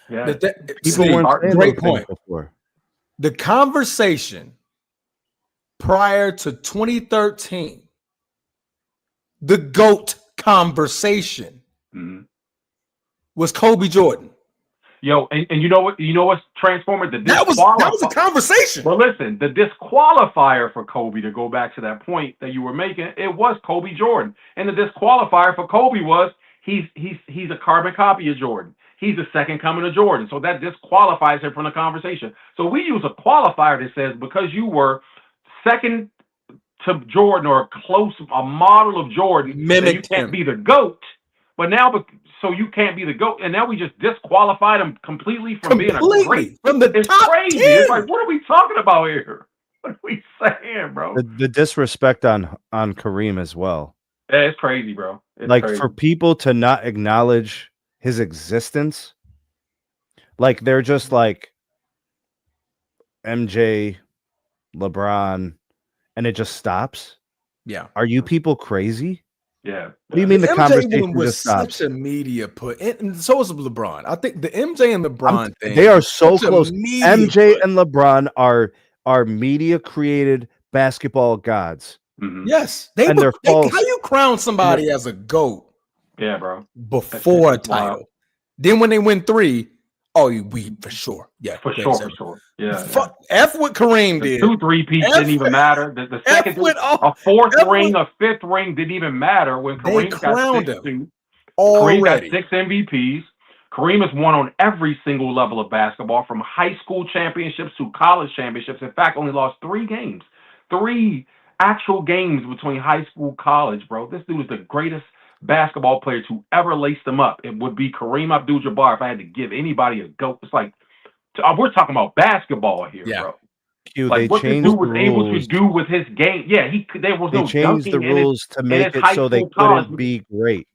Yeah, people weren't saying great point before. The conversation prior to 2013, the GOAT conversation was Kobe Jordan. Yo, and you know what's transformative? That was a conversation. Well, listen, the disqualifier for Kobe, to go back to that point that you were making, it was Kobe Jordan. And the disqualifier for Kobe was he's a carbon copy of Jordan. He's the second coming of Jordan. So that disqualifies him from the conversation. So we use a qualifier that says because you were second to Jordan or a model of Jordan, mimicked you can't him. be the GOAT. But now, so you can't be the GOAT, and now we just disqualified him completely from being a great. From the it's top crazy. 10. It's like, what are we talking about here? What are we saying, bro? The disrespect on Kareem as well. Yeah, it's crazy, bro. It's like crazy. For people to not acknowledge his existence, like they're just like MJ, LeBron, and it just stops. Yeah. Are you people crazy? Yeah. What do you mean the MJ conversation was just stops? such a media put, and so is LeBron. I think the MJ and LeBron thing. They are so close. MJ and LeBron are media created basketball gods. Mm-hmm. Yes, and they're false. How you crown somebody as a GOAT? Yeah, bro. Before a title, wild. Then when they win 3, we for sure. Yeah, for sure. Yeah. F what Kareem did. 2 3-peats didn't even matter. The second, a fourth ring, a fifth ring didn't even matter when Kareem got 6 him. Kareem got 6 MVPs. Kareem has won on every single level of basketball, from high school championships to college championships. In fact, only lost 3 games. 3 actual games between high school, college, bro. This dude is the greatest basketball players who ever laced them up. It would be Kareem Abdul-Jabbar if I had to give anybody a GOAT. It's like, we're talking about basketball here, bro. Like what this dude was able to do with his game. Yeah, there was no changed the rules to make it so they couldn't be great.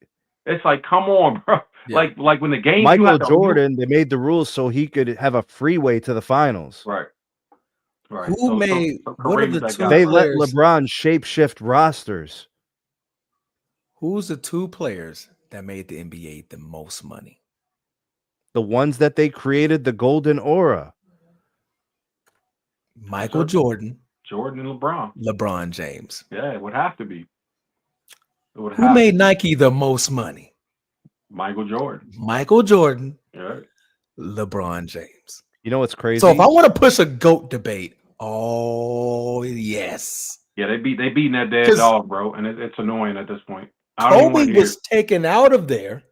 It's like, come on, bro. Yeah. Like when the game, Michael Jordan, they made the rules so he could have a freeway to the finals. Right. What are the 2 They players? let LeBron shapeshift rosters. Who's the 2 players that made the NBA the most money? The ones that they created the golden aura. Michael Jordan. Jordan and LeBron. LeBron James. Yeah, it would have to be. Who made Nike the most money? Michael Jordan. Michael Jordan. Yeah. LeBron James. You know what's crazy? So if I want to push a GOAT debate, yes. Yeah, they beating that dead dog, bro, and it's annoying at this point. Kobe was taken out of there,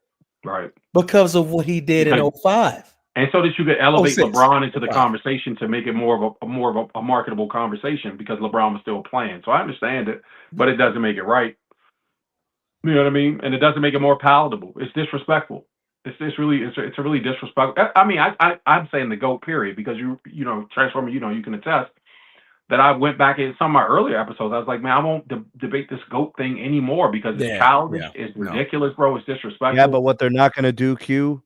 right, because of what he did in 05. And so that you could elevate LeBron into the conversation to make it more of a marketable conversation, because LeBron was still playing. So I understand it, but it doesn't make it right. You know what I mean? And it doesn't make it more palatable. It's disrespectful. It's a really disrespectful. I mean, I'm saying the GOAT period, because you know, Transformer, you know, you can attest that I went back in some of my earlier episodes. I was like, man, I won't debate this GOAT thing anymore, because it's childish, it's ridiculous, bro. It's disrespectful. Yeah, but what they're not going to do, Q,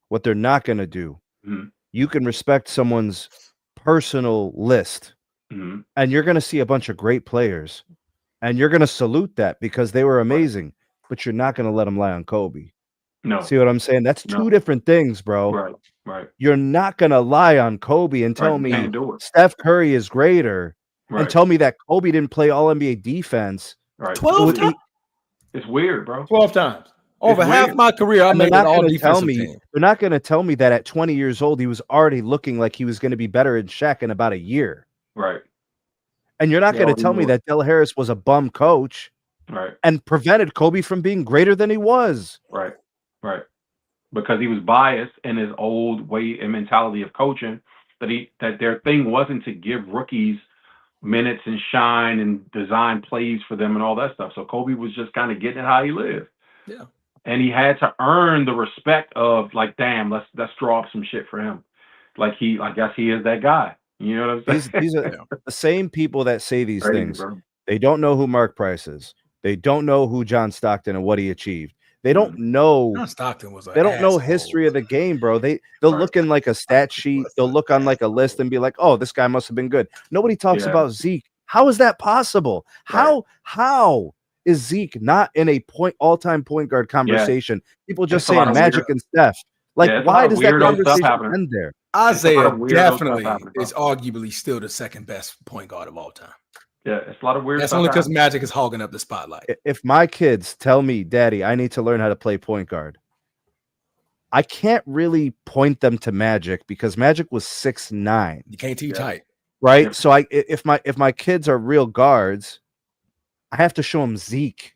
you can respect someone's personal list, and you're going to see a bunch of great players, and you're going to salute that because they were amazing, but you're not going to let them lie on Kobe. No. See what I'm saying? That's 2 different things, bro. Right. You're not going to lie on Kobe and tell me Steph Curry is greater, and tell me that Kobe didn't play All-NBA defense. Right. 12 times? It's weird, bro. 12 times. Over half my career, I made it all defensive team. They're not going to tell me that at 20 years old, he was already looking like he was going to be better in Shaq in about a year. Right. And you're not going to tell me that Del Harris was a bum coach, and prevented Kobe from being greater than he was. Right. Because he was biased in his old way and mentality of coaching, that their thing wasn't to give rookies minutes and shine and design plays for them and all that stuff. So Kobe was just kind of getting it how he lived. Yeah. And he had to earn the respect of, like, damn, let's draw up some shit for him. I guess he is that guy. You know what I'm saying? These are the same people that say these things. Bro. They don't know who Mark Price is. They don't know who John Stockton and what he achieved. They don't know. John Stockton was. They don't know history of the game, bro. They'll look in like a stat sheet. They'll look on like a list and be like, "Oh, this guy must have been good." Nobody talks about Zeke. How is that possible? How is Zeke not in a all-time point guard conversation? People just saying Magic and Steph. Like, why does that conversation end there? Isaiah definitely is arguably still the second best point guard of all time. Yeah, it's a lot of weird. That's only because Magic is hogging up the spotlight. If my kids tell me, "Daddy, I need to learn how to play point guard," I can't really point them to Magic because Magic was 6'9". You can't teach height, right? Yeah. So if my kids are real guards, I have to show them Zeke.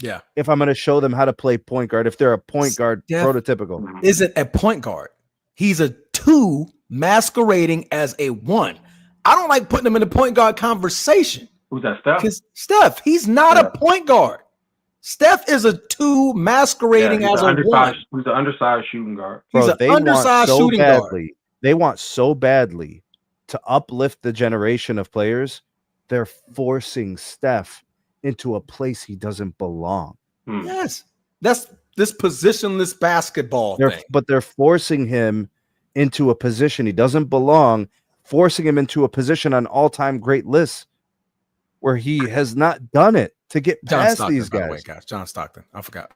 Yeah. If I'm going to show them how to play point guard, if they're a point guard prototypical, isn't a point guard. He's a 2 masquerading as a 1. I don't like putting him in the point guard conversation. Who's that, Steph? Because Steph, he's not a point guard. Steph is a 2 masquerading as a 1. He's an undersized shooting guard. He's an undersized shooting guard. They want so badly to uplift the generation of players. They're forcing Steph into a place he doesn't belong. Yes. That's this positionless basketball thing. But they're forcing him into a position he doesn't belong, forcing him into a position on all-time great lists where he has not done it to get past these guys. By the way, guys. John Stockton. I forgot.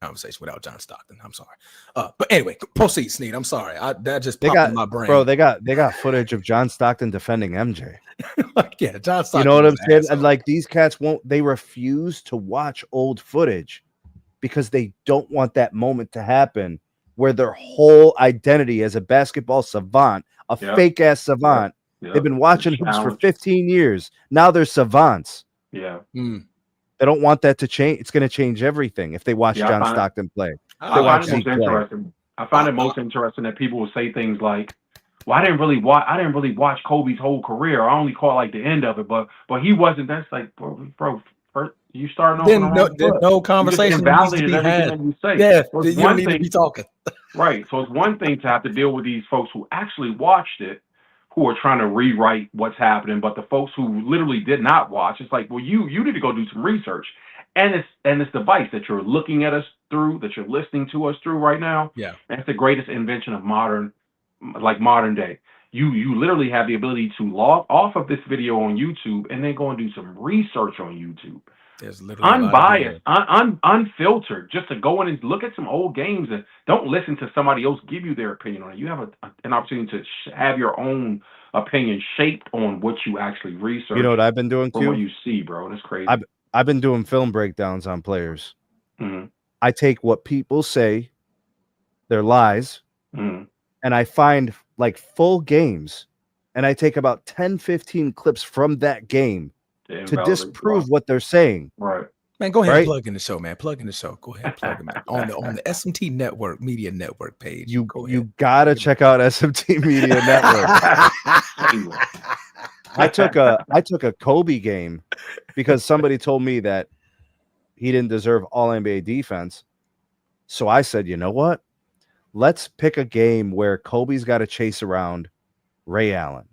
Conversation without John Stockton. I'm sorry. But anyway, proceed, Sneed. I'm sorry. That just popped in my brain. Bro, they got footage of John Stockton defending MJ. Yeah, John Stockton. You know what I'm saying? And like these cats they refuse to watch old footage because they don't want that moment to happen where their whole identity as a basketball savant, a fake ass savant, they've been watching hoops for 15 years. Now they're savants. Yeah. They don't want that to change. It's going to change everything if they watch John Stockton play. I find it most interesting that people will say things like, "Well, I didn't really watch Kobe's whole career. I only caught like the end of it, but he wasn't." That's like, bro. You starting off. Then no conversation needs to be had. You say. Yeah, you don't need to be talking. Right. So it's one thing to have to deal with these folks who actually watched it, who are trying to rewrite what's happening, but the folks who literally did not watch, it's like, well, you need to go do some research. And this device that you're looking at us through, that you're listening to us through right now, that's the greatest invention of modern day. You literally have the ability to log off of this video on YouTube and then go and do some research on YouTube. There's literally unbiased, unfiltered, just to go in and look at some old games and don't listen to somebody else give you their opinion on it. You have an opportunity to have your own opinion shaped on what you actually research. You know what I've been doing, Q? What you see, bro. That's crazy. I've been doing film breakdowns on players. Mm-hmm. I take what people say, their lies, and I find like full games, and I take about 10, 15 clips from that game to disprove what they're saying. Right. Man, go ahead and plug in the show, man. Plug in the show. Go ahead, plug him on the SMT Network Media Network page. You gotta check out SMT Media Network. I took a Kobe game because somebody told me that he didn't deserve all NBA defense. So I said, you know what? Let's pick a game where Kobe's got to chase around Ray Allen.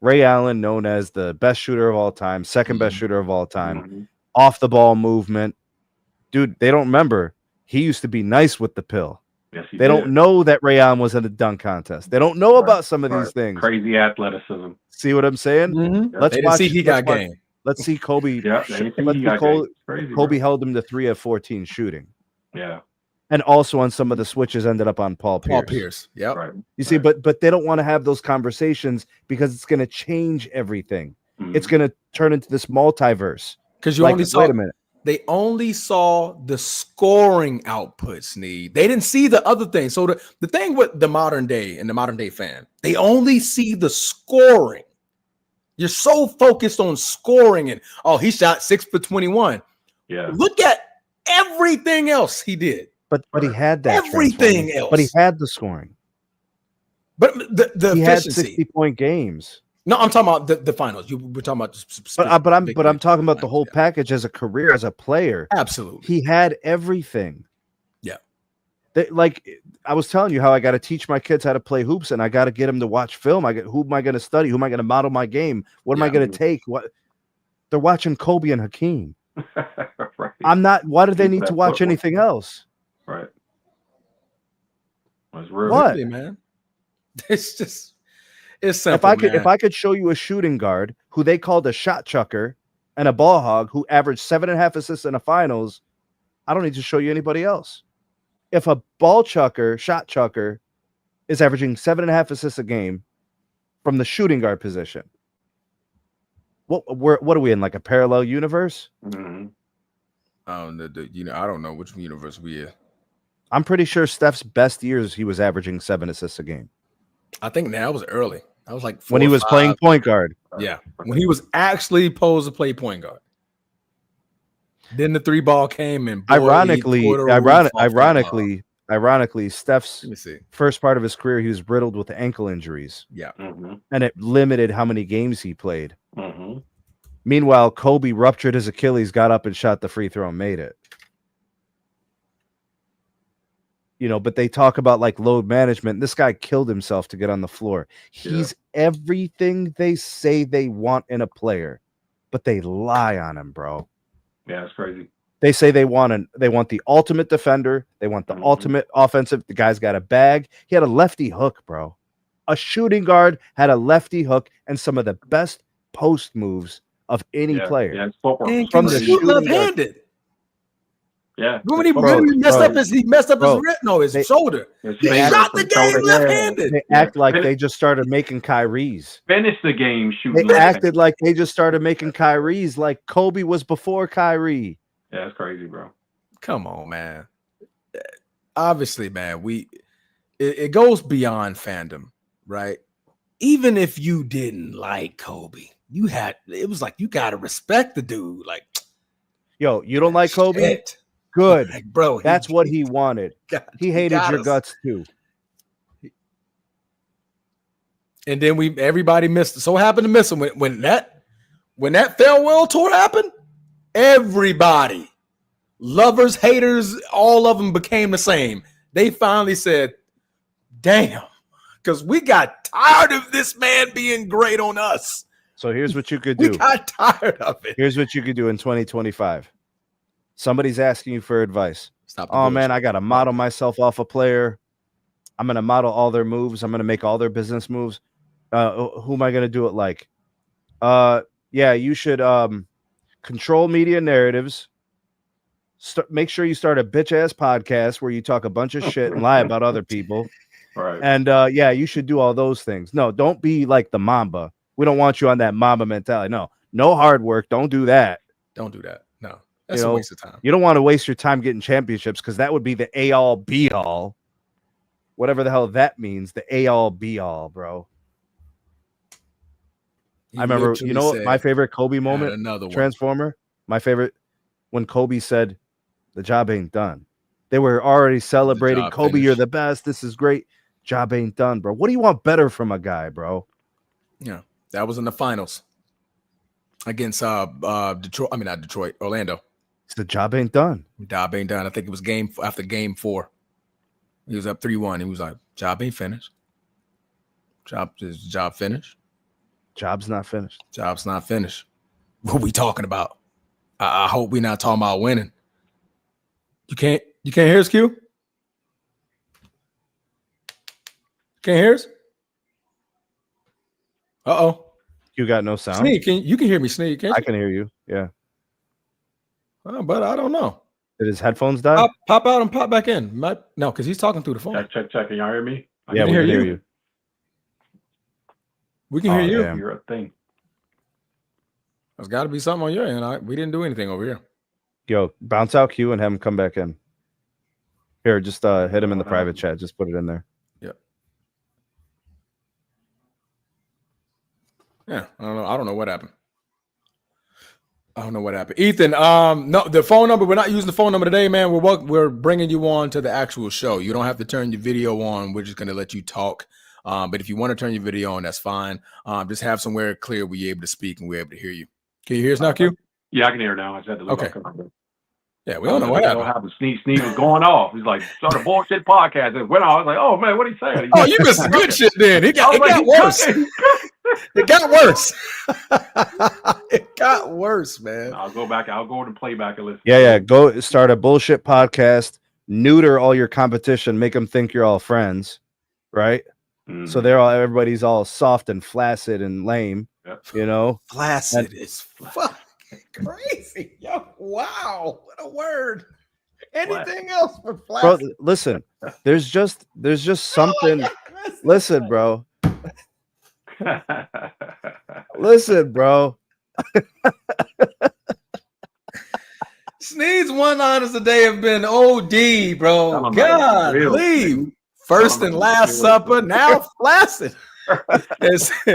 Ray Allen, known as the best shooter of all time, second best shooter of all time, off the ball movement. Dude, they don't remember. He used to be nice with the pill. Yes, they don't know that Ray Allen was in a dunk contest. They don't know about some of these things. Crazy athleticism. See what I'm saying? Let's watch. He got game. Let's see Kobe. Kobe held him to 3 of 14 shooting. Yeah. And also on some of the switches ended up on Paul Pierce. Yeah. Right. You see, but they don't want to have those conversations because it's going to change everything. It's going to turn into this multiverse. Because wait a minute. They only saw the scoring output, Sneed. They didn't see the other thing. So the thing with the modern day and the modern day fan, they only see the scoring. You're so focused on scoring and he shot 6 for 21. Yeah. Look at everything else he did. But he had that everything else. But he had the scoring. But the he efficiency. had 60-point games. No, I'm talking about the finals. We're talking about, but I'm talking about the whole package as a career, as a player. Absolutely, he had everything. Yeah, like I was telling you how I got to teach my kids how to play hoops, and I got to get them to watch film. Who am I going to study? Who am I going to model my game? What am I going to take? What they're watching Kobe and Hakeem. Right. I'm not. Why do they need to watch anything else? Right. That's real. What, really, man? It's just. It's simple, if I could show you a shooting guard who they called a shot chucker and a ball hog who averaged 7.5 assists in the finals, I don't need to show you anybody else. If a shot chucker is averaging 7.5 assists a game from the shooting guard position, what are we in, like a parallel universe? I don't know which universe we are. I'm pretty sure Steph's best years he was averaging 7 assists a game. I think that was early. I was like 4 when he was playing point guard. Yeah, when he was actually posed to play point guard. Then the 3-ball came and ironically, Steph's first part of his career, he was riddled with ankle injuries. Yeah, and it limited how many games he played. Meanwhile, Kobe ruptured his Achilles, got up and shot the free throw and made it. You know, but they talk about like load management. This guy killed himself to get on the floor. He's everything they say they want in a player, but they lie on him, bro. Yeah, it's crazy. They say they want the ultimate defender. They want the ultimate offensive. The guy's got a bag. He had a lefty hook, bro. A shooting guard had a lefty hook and some of the best post moves of any player. Yeah, it's footwork. And can shoot left-handed. Yeah. When he messed up his shoulder. They shot the game left-handed. They act like they just started making Kyrie's. Finish the game shooting. They acted like they just started making Kyrie's, like Kobe was before Kyrie. Yeah, it's crazy, bro. Come on, man. Obviously, man, it goes beyond fandom, right? Even if you didn't like Kobe, it was like you gotta respect the dude. Like, yo, you don't like Kobe? Shit. Good, like, bro. That's what he wanted. He hated your guts too. And then everybody missed. So happened to miss him when that farewell tour happened. Everybody, lovers, haters, all of them became the same. They finally said, "Damn," because we got tired of this man being great on us. So here's what you could do. We got tired of it. Here's what you could do in 2025. Somebody's asking you for advice. Man, I got to model myself off a player. I'm going to model all their moves. I'm going to make all their business moves. Who am I going to do it like? Yeah, you should control media narratives. Make sure you start a bitch-ass podcast where you talk a bunch of shit and lie about other people. Right. And yeah, you should do all those things. No, don't be like the Mamba. We don't want you on that Mamba mentality. No hard work. Don't do that. Don't do that. No. That's a waste of time. You don't want to waste your time getting championships because that would be the A-all, B-all. Whatever the hell that means, the A-all, B-all, bro. I remember, you know what my favorite Kobe moment? Another one. Transformer? My favorite, when Kobe said, the job ain't done. They were already celebrating, Kobe, finished. You're the best. This is great. Job ain't done, bro. What do you want better from a guy, bro? Yeah, that was in the finals against Detroit. I mean, not Detroit, Orlando. The job ain't done. Job ain't done. I think it was after game 4. He was up 3-1. He was like, job ain't finished. Job finished? Job's not finished. Job's not finished. What we talking about? I hope we're not talking about winning. You can't hear us, Q? Can't hear us? Uh-oh. You got no sound? Sneak, you can hear me, Sneak. I can hear you, yeah. But I don't know. Did his headphones die? Pop out and pop back in. No, because he's talking through the phone. Check. Can y'all hear me? Yeah, we can hear you. We can hear you. Damn. You're a thing. There's got to be something on your end. We didn't do anything over here. Yo, bounce out Q and have him come back in. Here, just hit him in the private chat. Just put it in there. Yep. Yeah, I don't know what happened. Ethan, no, the phone number, we're not using the phone number today, man. We're bringing you on to the actual show. You don't have to turn your video on. We're just going to let you talk. But if you want to turn your video on, that's fine. Just have somewhere clear where you're able to speak and we're able to hear you. Can you hear us now, Q? Yeah, I can hear now. I just had to look. Okay. Yeah, we don't know what happened. Sneeze was going off. He's like, start a bullshit podcast. It went off. I was like, oh, man, what are you saying? Oh, you missed the good shit then. It got worse. It got worse. It got worse, man. I'll go to playback and listen. Yeah. Go start a bullshit podcast. Neuter all your competition. Make them think you're all friends, right? Mm-hmm. So everybody's all soft and flaccid and lame. Yep. You know, flaccid is fucking crazy. Yo, wow, what a word. Anything else for flaccid? Bro, listen, there's just something. Listen, bro. Listen, bro. Sneed's one-liners today have been OD, bro. God, leave. First and last supper, now flaccid.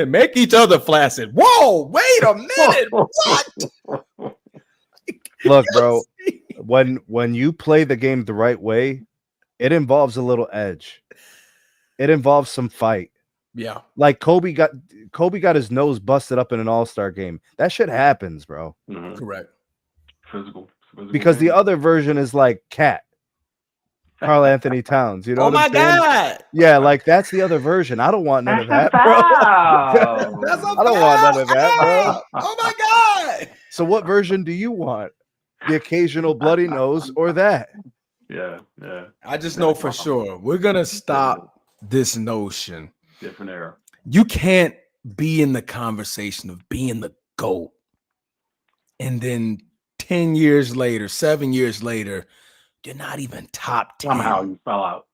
Make each other flaccid. Whoa, wait a minute. What? Look, bro, when you play the game the right way, it involves a little edge. It involves some fight. Yeah. Like Kobe got his nose busted up in an All-Star game. That shit happens, bro. Mm-hmm. Correct. Physical Because the game. other version is like Cat. Karl Anthony Towns. You know what I'm saying? God. Yeah, like that's the other version. I don't want none of that, bro. That's a I don't want none of that, bro. Oh my God. So what version do you want? The occasional bloody nose or that? Yeah. I just know for sure we're gonna stop this notion. Different era. You can't be in the conversation of being the GOAT, and then 10 years later, 7 years later, you're not even top 10. Somehow you fell out.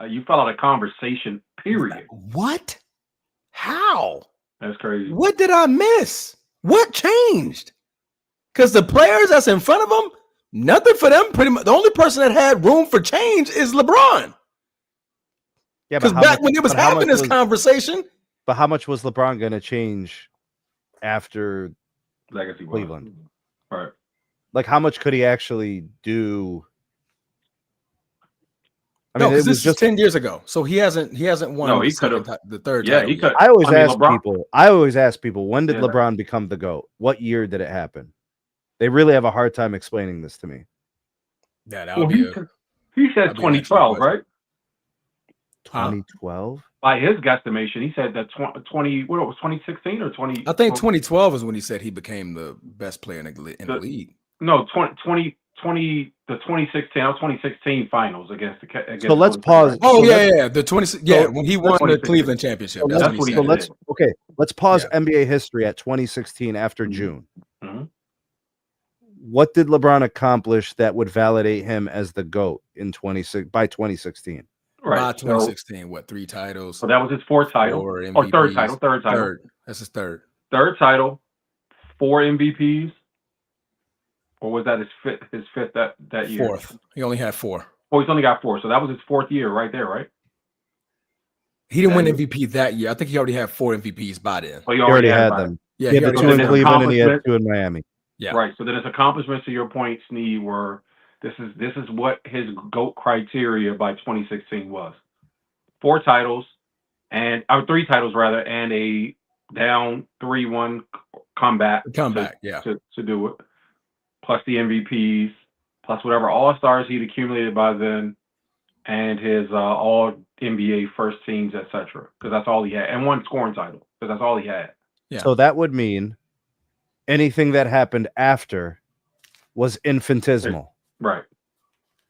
You fell out of conversation, period. What? How? That's crazy. What did I miss? What changed? Because the players that's in front of them, nothing for them. Pretty much the only person that had room for change is LeBron. Yeah, because back when it was having this conversation. But how much was LeBron going to change after legacy Cleveland? Right. Like, how much could he actually do? I mean, this was 10 years ago, so he hasn't won. No, he could have the third. Yeah, title he could. I always ask people, when did LeBron become the GOAT? What year did it happen? They really have a hard time explaining this to me. Yeah, that would be. He said 2012, right? 2012. By his guesstimation, he said that 2016 or 20. I think 2012 is when he said he became the best player in the league. No, 2016. That was 2016 finals against. So let's pause. Oh yeah, the 20. Yeah, when he won the Cleveland championship. So let's pause NBA history at 2016 after June. Mm-hmm. What did LeBron accomplish that would validate him as the GOAT by 2016? Right. By 2016, what, 3 titles? So that was his fourth title. Or third title. Third. That's his third. Third title, 4 MVPs. Or was that his fifth that year? Fourth. He only had 4. Oh, he's only got 4. So that was his 4th year right there, right? He didn't win MVP that year. I think he already had 4 MVPs by then. Oh, he already had them. Yeah, he had the 2 in Cleveland and he had 2 in Miami. Yeah. Right. So then his accomplishments, to your point, Sneed, were this is what his GOAT criteria by 2016 was. 4 titles and 3 titles rather, and a down 3-1 comeback. To do it. Plus the MVPs, plus whatever All-Stars he'd accumulated by then, and his all NBA first teams, etc. Because that's all he had, and 1 scoring title, because that's all he had. Yeah. So that would mean anything that happened after was infinitesimal. Right.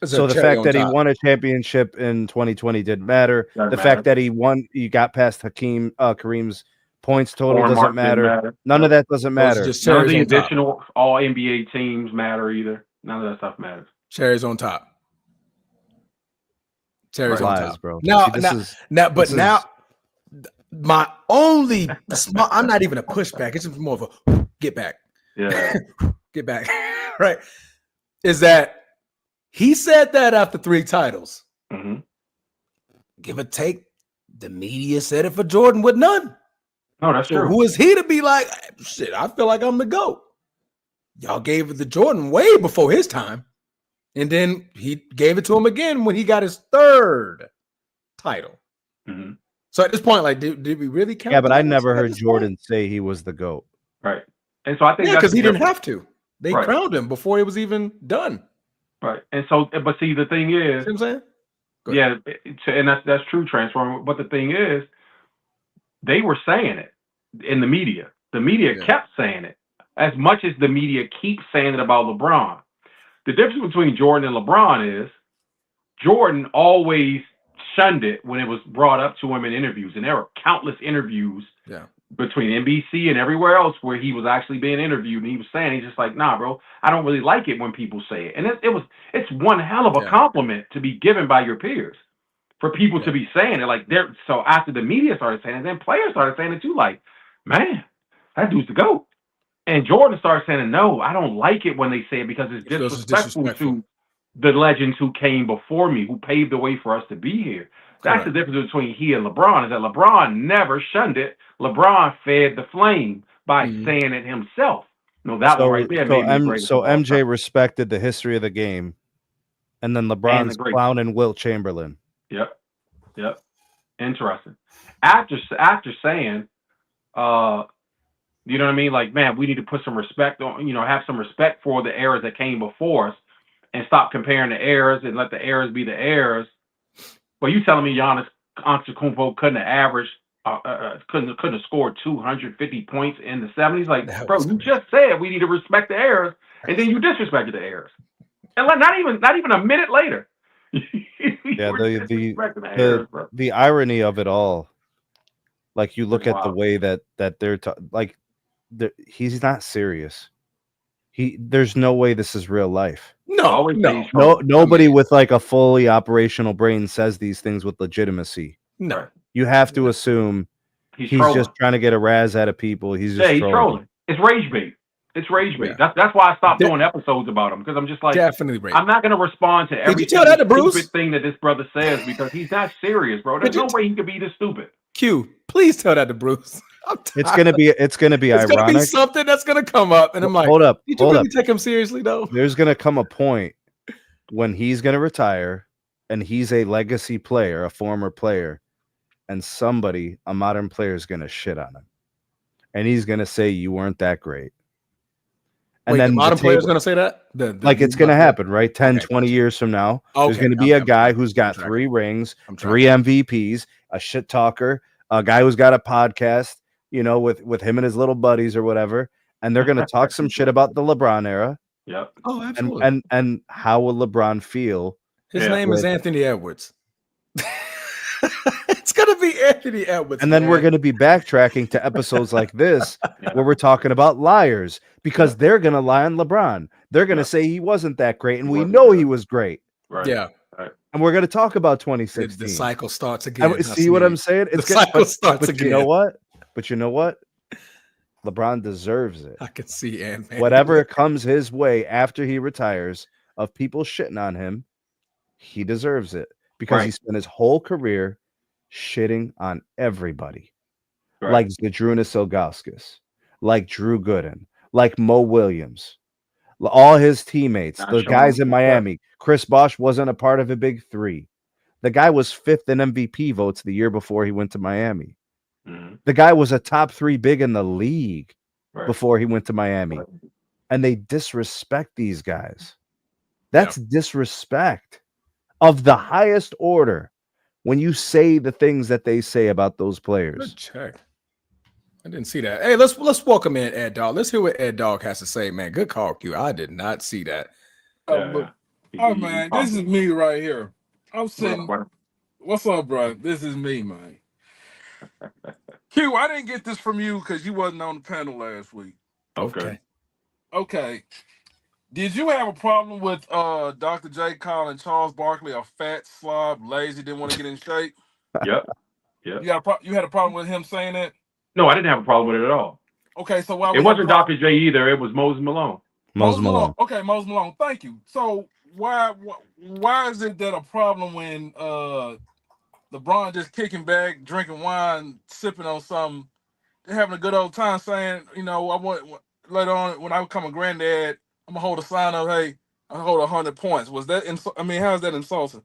So the fact that he won a championship in 2020 didn't matter. The fact that he got past Kareem's points total doesn't matter. None of that doesn't matter. None of the additional all NBA teams matter either. None of that stuff matters. Cherries on top. Cherries on top, bro. Now, my only small, I'm not even a pushback. It's just more of a get back. Yeah. Get back. Right. Is that he said that after 3 titles. Mm-hmm. Give or take, the media said it for Jordan with none. No, that's true. Who is he to be like, shit, I feel like I'm the GOAT? Y'all gave it to Jordan way before his time. And then he gave it to him again when he got his 3rd title. Mm-hmm. So at this point, like, did we really count? Yeah, but I never heard Jordan say he was the GOAT. Right. And so I think because he didn't have to. They crowned him before it was even done. Right. And so, but see, the thing is, see what I'm saying? Yeah, and that's true, Transformer. But the thing is, they were saying it in the media. The media kept saying it. As much as the media keeps saying it about LeBron. The difference between Jordan and LeBron is Jordan always shunned it when it was brought up to him in interviews. And there were countless interviews between NBC and everywhere else where he was actually being interviewed. And he was saying, he's just like, nah, bro, I don't really like it when people say it. And it's one hell of a compliment to be given by your peers for people to be saying it. Like, so after the media started saying it, then players started saying it too, like, man, that dude's the GOAT. And Jordan started saying, no, I don't like it when they say it because it's disrespectful to the legends who came before me, who paved the way for us to be here. That's the difference between he and LeBron, is that LeBron never shunned it. LeBron fed the flame by saying it himself. No, that one right there. So MJ respected the history of the game, and then LeBron's clowning Wilt Chamberlain. Yep. Interesting. After saying, you know what I mean? Like, man, we need to put some respect on, have some respect for the eras that came before us and stop comparing the eras and let the eras be the eras. But you telling me Giannis Antetokounmpo couldn't have averaged, couldn't have scored 250 points in the 70s? Like, bro, you just said we need to respect the eras, and then you disrespected the eras. And like, not even a minute later. Yeah, the irony of it all, like you look at the way that they're he's not serious. There's no way this is real life. No, nobody with like a fully operational brain says these things with legitimacy. No, you have to assume he's just trying to get a razz out of people. He's just trolling. It's rage bait. It's rage bait. Yeah. That's why I stopped doing episodes about him, because I'm just like, definitely rage. I'm not going to respond to every stupid thing that this brother says because he's not serious, bro. There's no way he could be this stupid. Q, please tell that to Bruce. It's gonna be ironic. It's gonna be something that's gonna come up, and I'm like, hold up, did you really take him seriously though? There's gonna come a point when he's gonna retire, and he's a legacy player, a former player, and a modern player, is gonna shit on him, and he's gonna say you weren't that great. And then the modern player is gonna say that? It's gonna happen, right? 10, 20 years from now, there's gonna be a guy who's got 3 rings, 3 MVPs, a shit talker, a guy who's got a podcast, with him and his little buddies or whatever, and they're gonna talk some shit about the LeBron era. Yep. Oh, absolutely. And how will LeBron feel? His name is Anthony Edwards. It's gonna be Anthony Edwards. And then we're gonna be backtracking to episodes like this where we're talking about liars, because they're gonna lie on LeBron. They're gonna say he wasn't that great, and we know he was great. Right. Yeah. Right. And we're gonna talk about 2016. The cycle starts again. See what I'm saying? The cycle starts again. You know what? But you know what? LeBron deserves it. I can see Ant-Man. Whatever comes his way after he retires of people shitting on him, he deserves it, because he spent his whole career shitting on everybody. Like Zydrunas Ilgauskas, like Drew Gooden, like Mo Williams, all his teammates, the guys in Miami. Chris Bosh wasn't a part of a big 3. The guy was 5th in MVP votes the year before he went to Miami. The guy was a top 3 big in the league before he went to Miami. And they disrespect these guys. That's disrespect of the highest order when you say the things that they say about those players. Good check. I didn't see that. Hey, let's welcome in Ed Dog. Let's hear what Ed Dog has to say, man. Good call, Q. I did not see that. Oh man, this is me right here. I'm sitting. What's up, bro? This is me, man. Q, I didn't get this from you because you wasn't on the panel last week. Okay. Did you have a problem with Dr. J calling Charles Barkley a fat slob, lazy, didn't want to get in shape? Yep. You had a problem with him saying that? No, I didn't have a problem with it at all. Okay, so it wasn't Dr. J either. It was Moses Malone. Moses Malone. Okay, Moses Malone. Thank you. So why is it that a problem when LeBron just kicking back, drinking wine, sipping on something, having a good old time, saying, I want later on when I become a granddad, I'm gonna hold a sign of, hey, I hold 100 points. Was that? How is that insulting?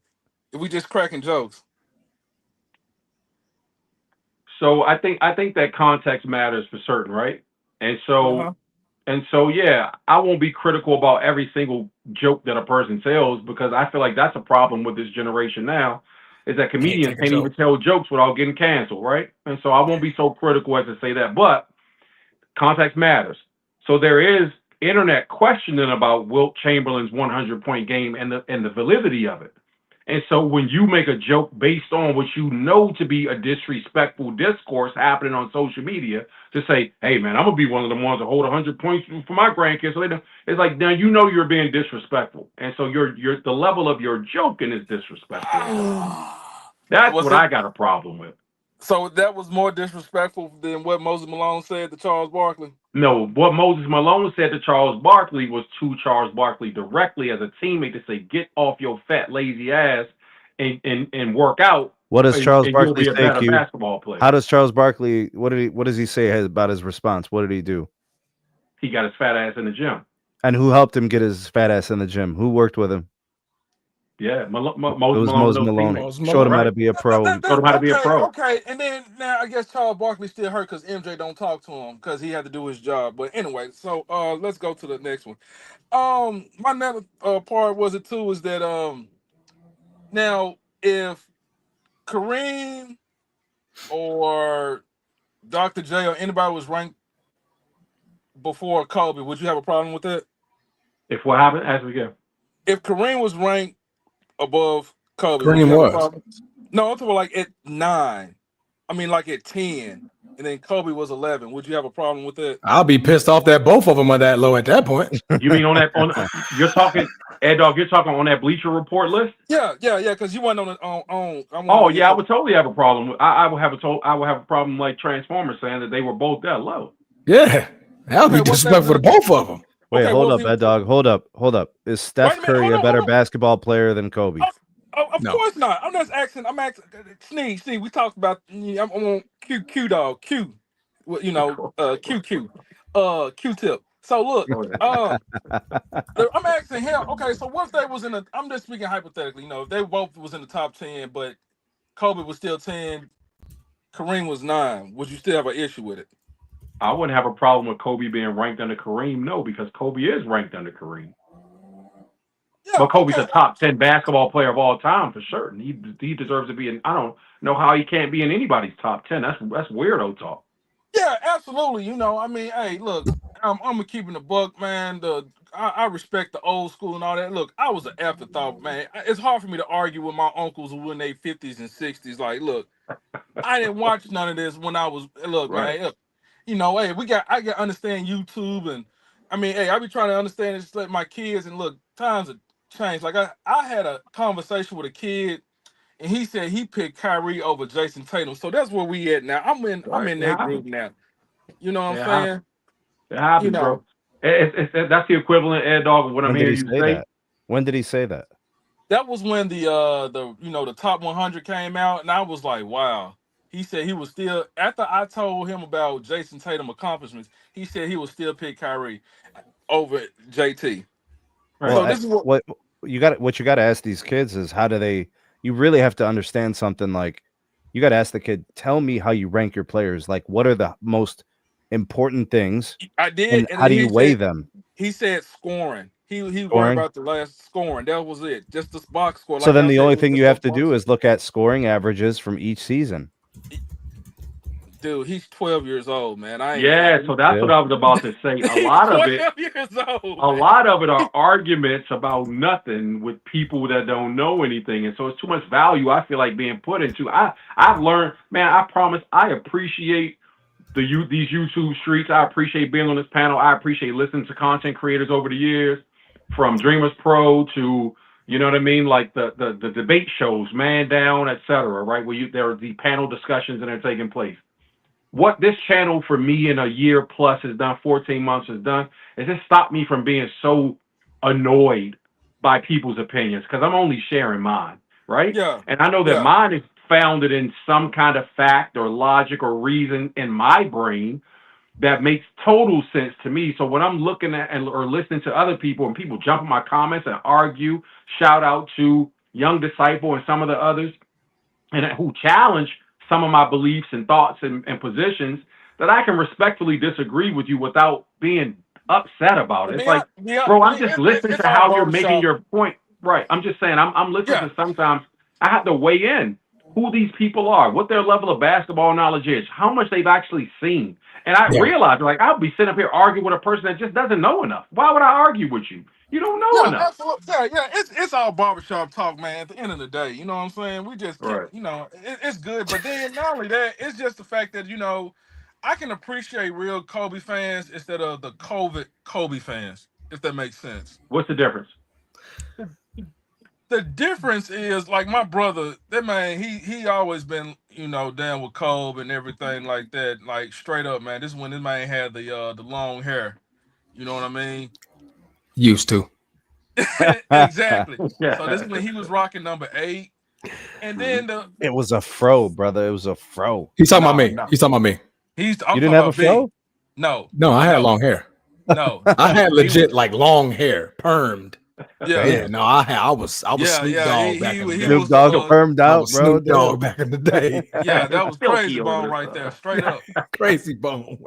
If we just cracking jokes. So I think that context matters for certain, right? And so yeah, I won't be critical about every single joke that a person tells, because I feel like that's a problem with this generation now, is that comedians can't even tell jokes without getting canceled, right? And so I won't be so critical as to say that, but context matters. So there is internet questioning about Wilt Chamberlain's 100-point game and the validity of it. And so when you make a joke based on what you know to be a disrespectful discourse happening on social media, to say, hey, man, I'm going to be one of the ones to hold 100 points for my grandkids. So it's like, now you're being disrespectful. And so the level of your joking is disrespectful. That's what I got a problem with. So that was more disrespectful than what Moses Malone said to Charles Barkley? No, what Moses Malone said to Charles Barkley was to Charles Barkley directly as a teammate, to say, get off your fat, lazy ass and work out. What does Charles Barkley say to you? Basketball player. How does Charles Barkley, what does he say about his response? What did he do? He got his fat ass in the gym. And who helped him get his fat ass in the gym? Who worked with him? Yeah, It was Mose Malone. Showed him how to be a pro. Showed him how to be a pro. Okay, and then now I guess Charles Barkley still hurt because MJ don't talk to him because he had to do his job. But anyway, so let's go to the next one. My another part was it too is that now if Kareem or Dr. J or anybody was ranked before Kobe, would you have a problem with that? If what happened, as we go. If Kareem was ranked above Kobe, Kareem was. No, I'm talking like at 9. I mean, like at 10, and then Kobe was 11. Would you have a problem with that? I'll be pissed off that both of them are that low at that point. You mean on you're talking, Ed Dog, you're talking on that Bleacher Report list? Yeah, because you went on I would totally have a problem. I would have a problem like Transformers saying that they were both that low. Yeah, that would be disrespectful to both of them. Wait, hold up, Ed Dog. Hold up. Is Steph Curry a better basketball player than Kobe? Of course not. I'm just asking. I'm asking. Sneeze. We talked about. I'm on Q dog. Q. QQ. Q-tip. So look. I'm asking him. Okay, so what if they was in the? I'm just speaking hypothetically. If they both was in the top 10, but Kobe was still 10, Kareem was 9. Would you still have an issue with it? I wouldn't have a problem with Kobe being ranked under Kareem, no, because Kobe is ranked under Kareem. Yeah, but Kobe's a top 10 basketball player of all time for certain. He deserves to be in. I don't know how he can't be in anybody's top 10. That's weirdo talk. Yeah, absolutely. I mean, hey, look, I'm keeping the buck, man. I respect the old school and all that. Look, I was an afterthought, man. It's hard for me to argue with my uncles who were in their 50s and 60s. Like, look, I didn't watch none of this when I was. Look, right. Man. Hey, I can understand YouTube, and I mean, hey, I be trying to understand and just let my kids. And look, times have changed. Like I had a conversation with a kid, and he said he picked Kyrie over Jason Tatum. So that's where we at now. I'm in that group now. You know what I'm saying? It happens, bro. That's the equivalent, Ed Dog, of what I'm hearing you say. When did he say that? That was when the top 100 came out, and I was like, wow. He said he was still, after I told him about Jason Tatum accomplishments, he said he would still pick Kyrie over JT. Right. So this is what you got to ask these kids is how do they, you really have to understand something like, you got to ask the kid, tell me how you rank your players. Like, what are the most important things? I did. And how do you weigh them? He said scoring. He worried about the last scoring. That was it. Just this box score. So then the only thing you have to do is look at scoring averages from each season. Dude, he's 12 years old, man. So that's what I was about to say. A lot of it are arguments about nothing with people that don't know anything, and so it's too much value I feel like being put into. I've learned, man. I promise, I appreciate these YouTube streets. I appreciate being on this panel. I appreciate listening to content creators over the years, from Dreamers Pro to, you know what I mean, like the debate shows, Man Down, etc. Right, where there are the panel discussions that are taking place. What this channel for me in a year plus has done, 14 months has done, is it stopped me from being so annoyed by people's opinions, because I'm only sharing mine, right? Yeah. And I know that mine is founded in some kind of fact or logic or reason in my brain that makes total sense to me. So when I'm looking at or listening to other people and people jump in my comments and argue, shout out to Young Disciple and some of the others, and who challenge some of my beliefs and thoughts and positions, that I can respectfully disagree with you without being upset about it. It's bro, I'm just listening to how you're making your point. Right. I'm just saying, I'm listening to, sometimes I have to weigh in who these people are, what their level of basketball knowledge is, how much they've actually seen. And I realize, like, I'll be sitting up here arguing with a person that just doesn't know enough. Why would I argue with you? You don't know enough. Absolutely. Yeah. It's all barbershop talk, man. At the end of the day, you know what I'm saying? We just, it's good. But then not only that, it's just the fact that, I can appreciate real Kobe fans instead of the COVID Kobe fans, if that makes sense. What's the difference? The difference is, like, my brother, that man, he always been, down with Kobe and everything like that. Like, straight up, man. This is when this man had the long hair. You know what I mean? Used to. Exactly. So this is when he was rocking number 8. And then it was a fro, brother. It was a fro. He's talking about me. No. He's talking about me. You didn't have a fro? No. No, I had long hair. No. I had legit like long hair, permed. Yeah, no, I was Snoop Dogg back in the day. Snoop Dogg permed out, bro. Snoop Dogg back in the day. Yeah, that was crazy bone right there, straight up. Crazy bone.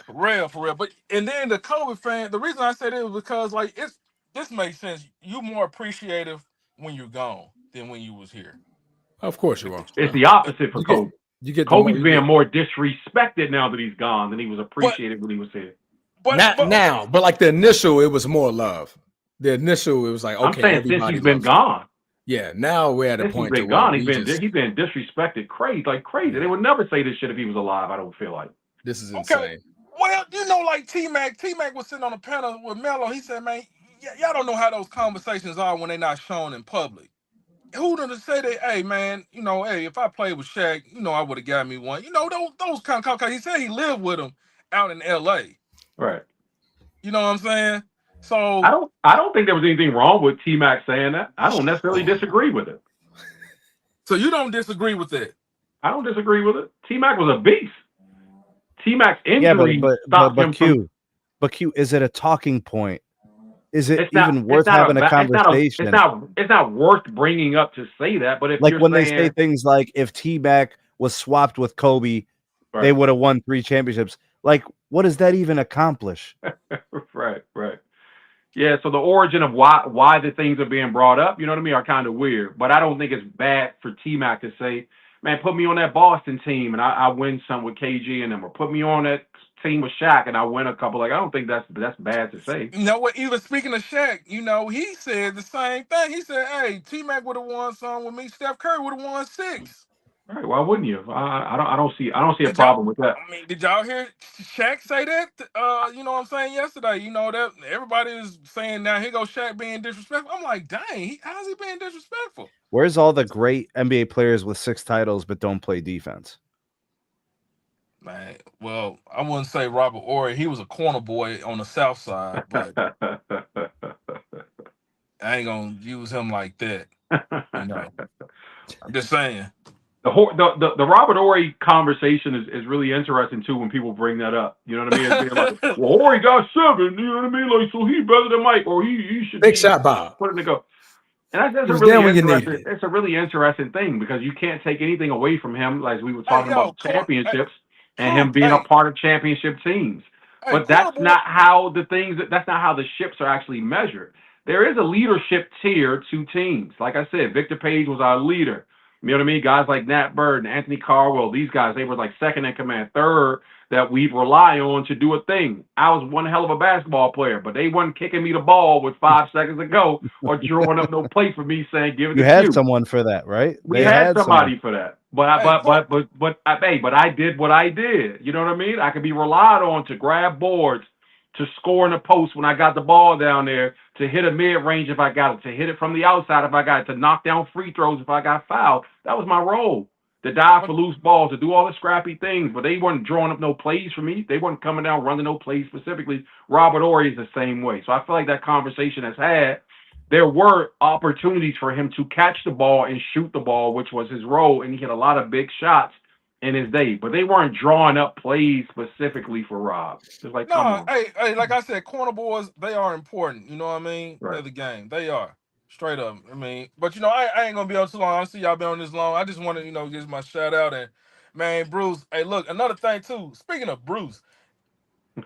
For real. But and then the Kobe fan, the reason I said it was because like this makes sense. You more appreciative when you're gone than when you was here. Of course you are. It's the opposite for Kobe. Kobe's being more disrespected now that he's gone than he was appreciated when he was here. But like the initial, it was more love. The initial, it was like, okay, I'm saying since he's been gone. Yeah, now we're at a point. He's been gone. He's been disrespected crazy. They would never say this shit if he was alive. I don't feel like this is insane. Well, like T-Mac was sitting on a panel with Melo. He said, "Man, y'all don't know how those conversations are when they're not shown in public." Who to say that? Hey, man, hey, if I played with Shaq, I would have got me one. Those kind of. He said he lived with him out in L.A. Right. You know what I'm saying? So I don't think there was anything wrong with T-Mac saying that. I don't necessarily disagree with it. So you don't disagree with it? I don't disagree with it. T-Mac was a beast. T-Mac's injury stopped him from... But Q, is it a talking point? Is it even worth having a conversation? It's not worth bringing up to say that. But if like when they say things like if T-Mac was swapped with Kobe, they would have won 3 championships. Like, what does that even accomplish? Right. Yeah, so the origin of why the things are being brought up, you know what I mean, are kind of weird. But I don't think it's bad for T-Mac to say, man, put me on that Boston team and I win some with KG and them, or put me on that team with Shaq and I win a couple. Like, I don't think that's bad to say. Even speaking of Shaq, he said the same thing. He said, hey, T-Mac would have won some with me. Steph Curry would have won 6. All right, why wouldn't you? I don't see a problem with that. I mean, did y'all hear Shaq say that? You know what I'm saying, yesterday? That everybody is saying now here goes Shaq being disrespectful. I'm like, dang, how's he being disrespectful? Where's all the great NBA players with 6 titles but don't play defense? Man, well, I wouldn't say Robert Horry. He was a corner boy on the South Side, but I ain't gonna use him like that. I'm just saying. The Robert Horry conversation is really interesting too when people bring that up. You know what I mean? It's being like, well, Horry got 7. You know what I mean? Like, so he's better than Mike, or he should big shot Bob. Put it to go. And that's a really interesting thing because you can't take anything away from him, as we were talking about championships and him being a part of championship teams. But that's not how the ships are actually measured. There is a leadership tier to teams. Like I said, Victor Page was our leader. You know what I mean? Guys like Nat Bird and Anthony Carwell, these guys, they were like second in command, third that we rely on to do a thing. I was one hell of a basketball player, but they wasn't kicking me the ball with 5 seconds to go or drawing up no play for me saying, give it to you. You had someone for that, right? We had somebody for that. But I did what I did. You know what I mean? I could be relied on to grab boards, to score in the post when I got the ball down there, to hit a mid-range if I got it, to hit it from the outside if I got it, to knock down free throws if I got fouled. That was my role, to dive for loose balls, to do all the scrappy things. But they weren't drawing up no plays for me. They weren't coming down running no plays specifically. Robert Horry is the same way. So I feel like that conversation has had, there were opportunities for him to catch the ball and shoot the ball, which was his role, and he hit a lot of big shots in his day, but they weren't drawing up plays specifically for Rob. It's like, hey, like I said, corner boys, they are important. You know what I mean? Right. They're the game. They are. Straight up. I mean, but I ain't gonna be on too long. I see y'all been on this long. I just want to, give my shout out. And man, Bruce, hey, look, another thing too. Speaking of Bruce,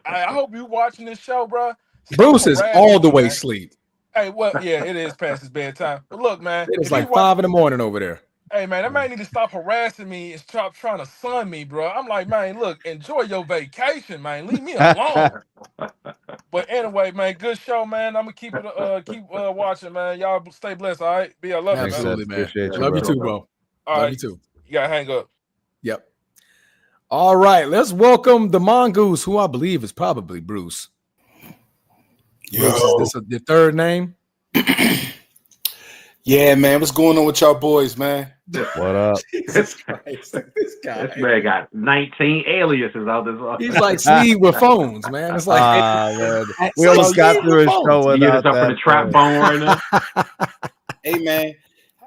I hope you watching this show, bro. Bruce is all the way asleep. Hey, well, yeah, it is past his bedtime. But look, man, it's like 5 in the morning over there. Hey, man, that man need to stop harassing me and stop trying to sun me, bro. I'm like, man, look, enjoy your vacation, man. Leave me alone. But anyway, man, good show, man. I'm going to keep watching, man. Y'all stay blessed, all right? I love you, absolutely, man. Appreciate you, love you too, bro. All love right. you too. You got to hang up. Yep. All right, let's welcome the Mongoose, who I believe is probably Bruce. Bruce, is this your third name? Yeah, man. What's going on with y'all boys, man? What up? Jesus Christ. This guy. This man got 19 aliases out this. He's like Steve with phones, man. It's like man. We almost got through his show without that. For the trap phone right now. Hey, man.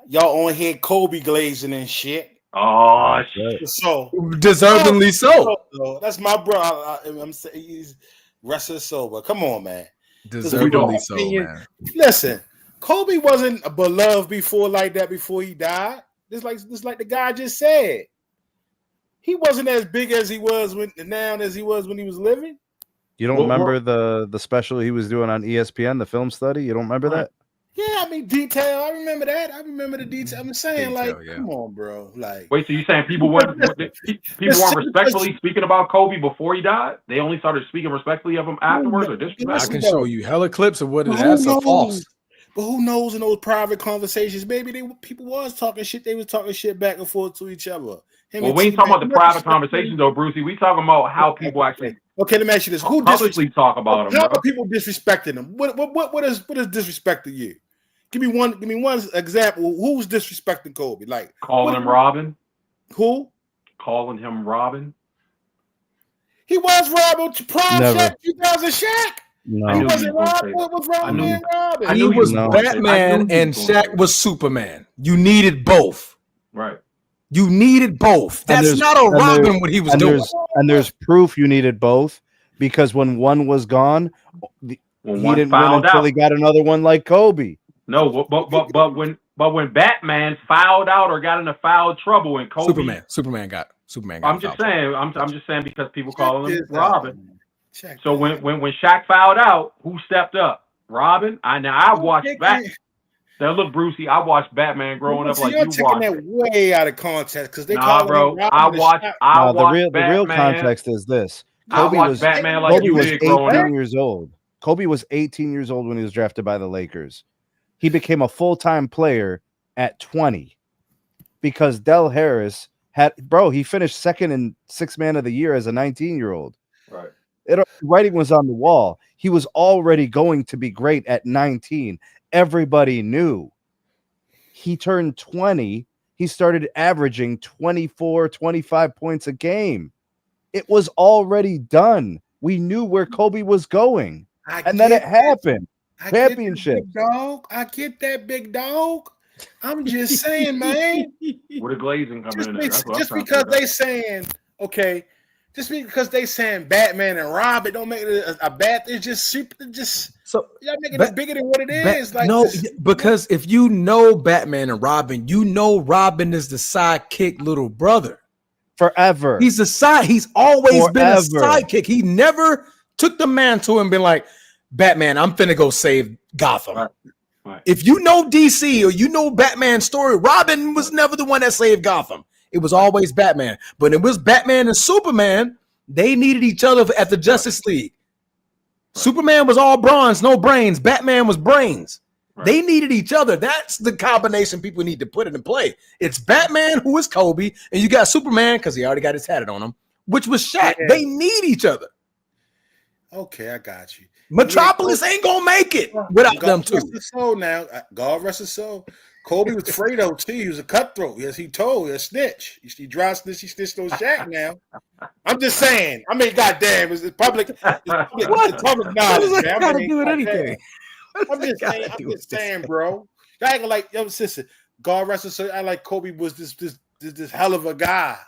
Y'all on here Kobe glazing and shit. Oh, shit. So deservingly so. That's my bro. I'm saying he's rest of the soul, but come on, man. Deservingly so, man. Listen. Kobe wasn't beloved before like that before he died. Just like the guy just said. He wasn't as big as he was when he was living. You don't remember the special he was doing on ESPN, the film study? You don't remember that? Yeah, I mean detail. I remember that. I remember the detail. I'm saying, come on, bro. Like, wait, so you saying people weren't respectfully speaking about Kobe before he died? They only started speaking respectfully of him afterwards, or disrespectfully? I can show you hella clips of what that's a false. But who knows in those private conversations? Maybe people was talking shit. They was talking shit back and forth to each other. We ain't talking about the private conversations though, Brucey. We talking about how people actually. Okay, let me ask you this: who publicly talk about them? How are people disrespecting them? What is disrespect to you? Give me one example. Who's disrespecting Kobe? Like calling him Robin. Who? Calling him Robin. He was Robin. Prime Shaq, 2000 Shaq. No, he wasn't Robin. What was Robin and Robin? He was Batman and Shaq was Superman. You needed both. Right. You needed both. That's not a Robin what he was doing. And there's proof you needed both because when one was gone, he didn't win until he got another one like Kobe. No, but when Batman fouled out or got into foul trouble and Kobe Superman got I'm just saying because people call him Robin. So when Shaq fouled out, who stepped up? Robin. I watched back. Now look, Brucey, I watched Batman growing up like you watched. You're taking that way out of context because they call bro. Robin the real context is this. Kobe was Batman like you did growing up. 18 years old. Kobe was 18 years old when he was drafted by the Lakers. He became a full-time player at 20 because Del Harris he finished second in Sixth Man of the Year as a 19-year-old. Right. Writing was on the wall. He was already going to be great at 19. Everybody knew. He turned 20. He started averaging 24, 25 points a game. It was already done. We knew where Kobe was going. And then it happened. Championship. I get that, big dog. I'm just saying, man. With a glazing coming in there. Just because they saying, okay, just because they saying Batman and Robin don't make it a bad. It's just super. Y'all making it bigger than what it is. Because if you know Batman and Robin, you know Robin is the sidekick little brother. Forever. He's always been a sidekick. He never took the mantle and been like, Batman, I'm finna go save Gotham. Right. If you know DC or you know Batman's story, Robin was never the one that saved Gotham. It was always Batman. But it was Batman and Superman. They needed each other at the Justice League. Right. Superman was all bronze, no brains. Batman was brains. Right. They needed each other. That's the combination people need to put it in play. It's Batman, who is Kobe, and you got Superman, because he already got his hat on him, which was Shaq. Yeah. They need each other. Okay, I got you. Metropolis ain't gonna make it without them two. God rest his soul. Kobe was Fredo too. He was a cutthroat. Yes, he told. He a snitch. He dry snitch. He snitched on Shaq now. I'm just saying. I mean, goddamn, it's public. It's public knowledge. Man. I mean, do with anything. I'm just saying, bro. I ain't like yo, sister. God rest his soul. I like Kobe was this hell of a guy.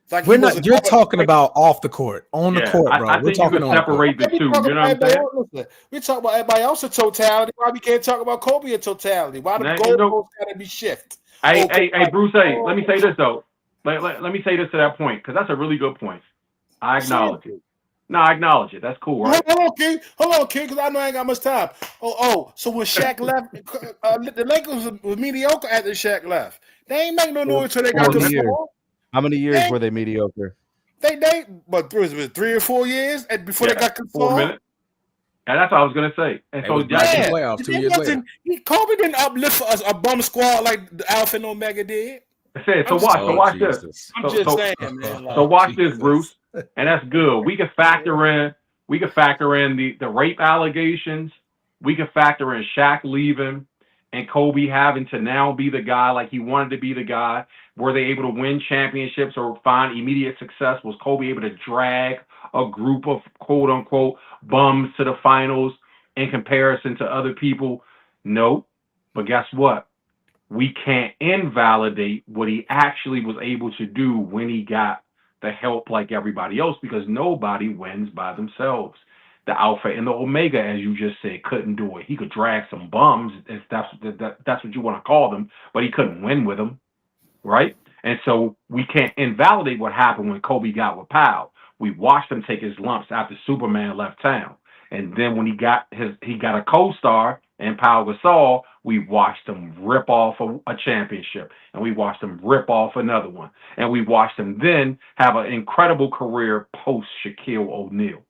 Like you're talking about off the court, on the court, bro. I think you can separate the two. You know what I'm saying? We talk about everybody else in totality. Why we can't talk about Kobe in totality? Why the goalposts got to be shifted? Hey, Bruce. Hey, let me say this though. Let me say this to that point because that's a really good point. I acknowledge it. No, I acknowledge it. That's cool, right? Hold on, kid, because I know I ain't got much time. So when Shaq left, the Lakers was mediocre after Shaq left. They ain't make no noise until they got to the floor. How many years were they mediocre? But it was 3 or 4 years before they got control. 4 minutes. And that's what I was gonna say. And so playoffs 2 years later. Kobe didn't uplift for us a bum squad like the Alpha and Omega did. I said, so watch this. I'm just saying, man. So watch this, Bruce. And that's good. We can factor in the rape allegations. We can factor in Shaq leaving and Kobe having to now be the guy like he wanted to be the guy. Were they able to win championships or find immediate success? Was Kobe able to drag a group of quote unquote bums to the finals in comparison to other people? No. But guess what? We can't invalidate what he actually was able to do when he got the help like everybody else, because nobody wins by themselves. the alpha and the omega, as you just said, couldn't do it. He could drag some bums, if that's what you want to call them, but he couldn't win with them, right? And so we can't invalidate what happened when Kobe got with Powell. We watched him take his lumps after Superman left town. And then when he got a co-star and Pau Gasol, we watched him rip off a championship, and we watched him rip off another one, and we watched him then have an incredible career post Shaquille O'Neal.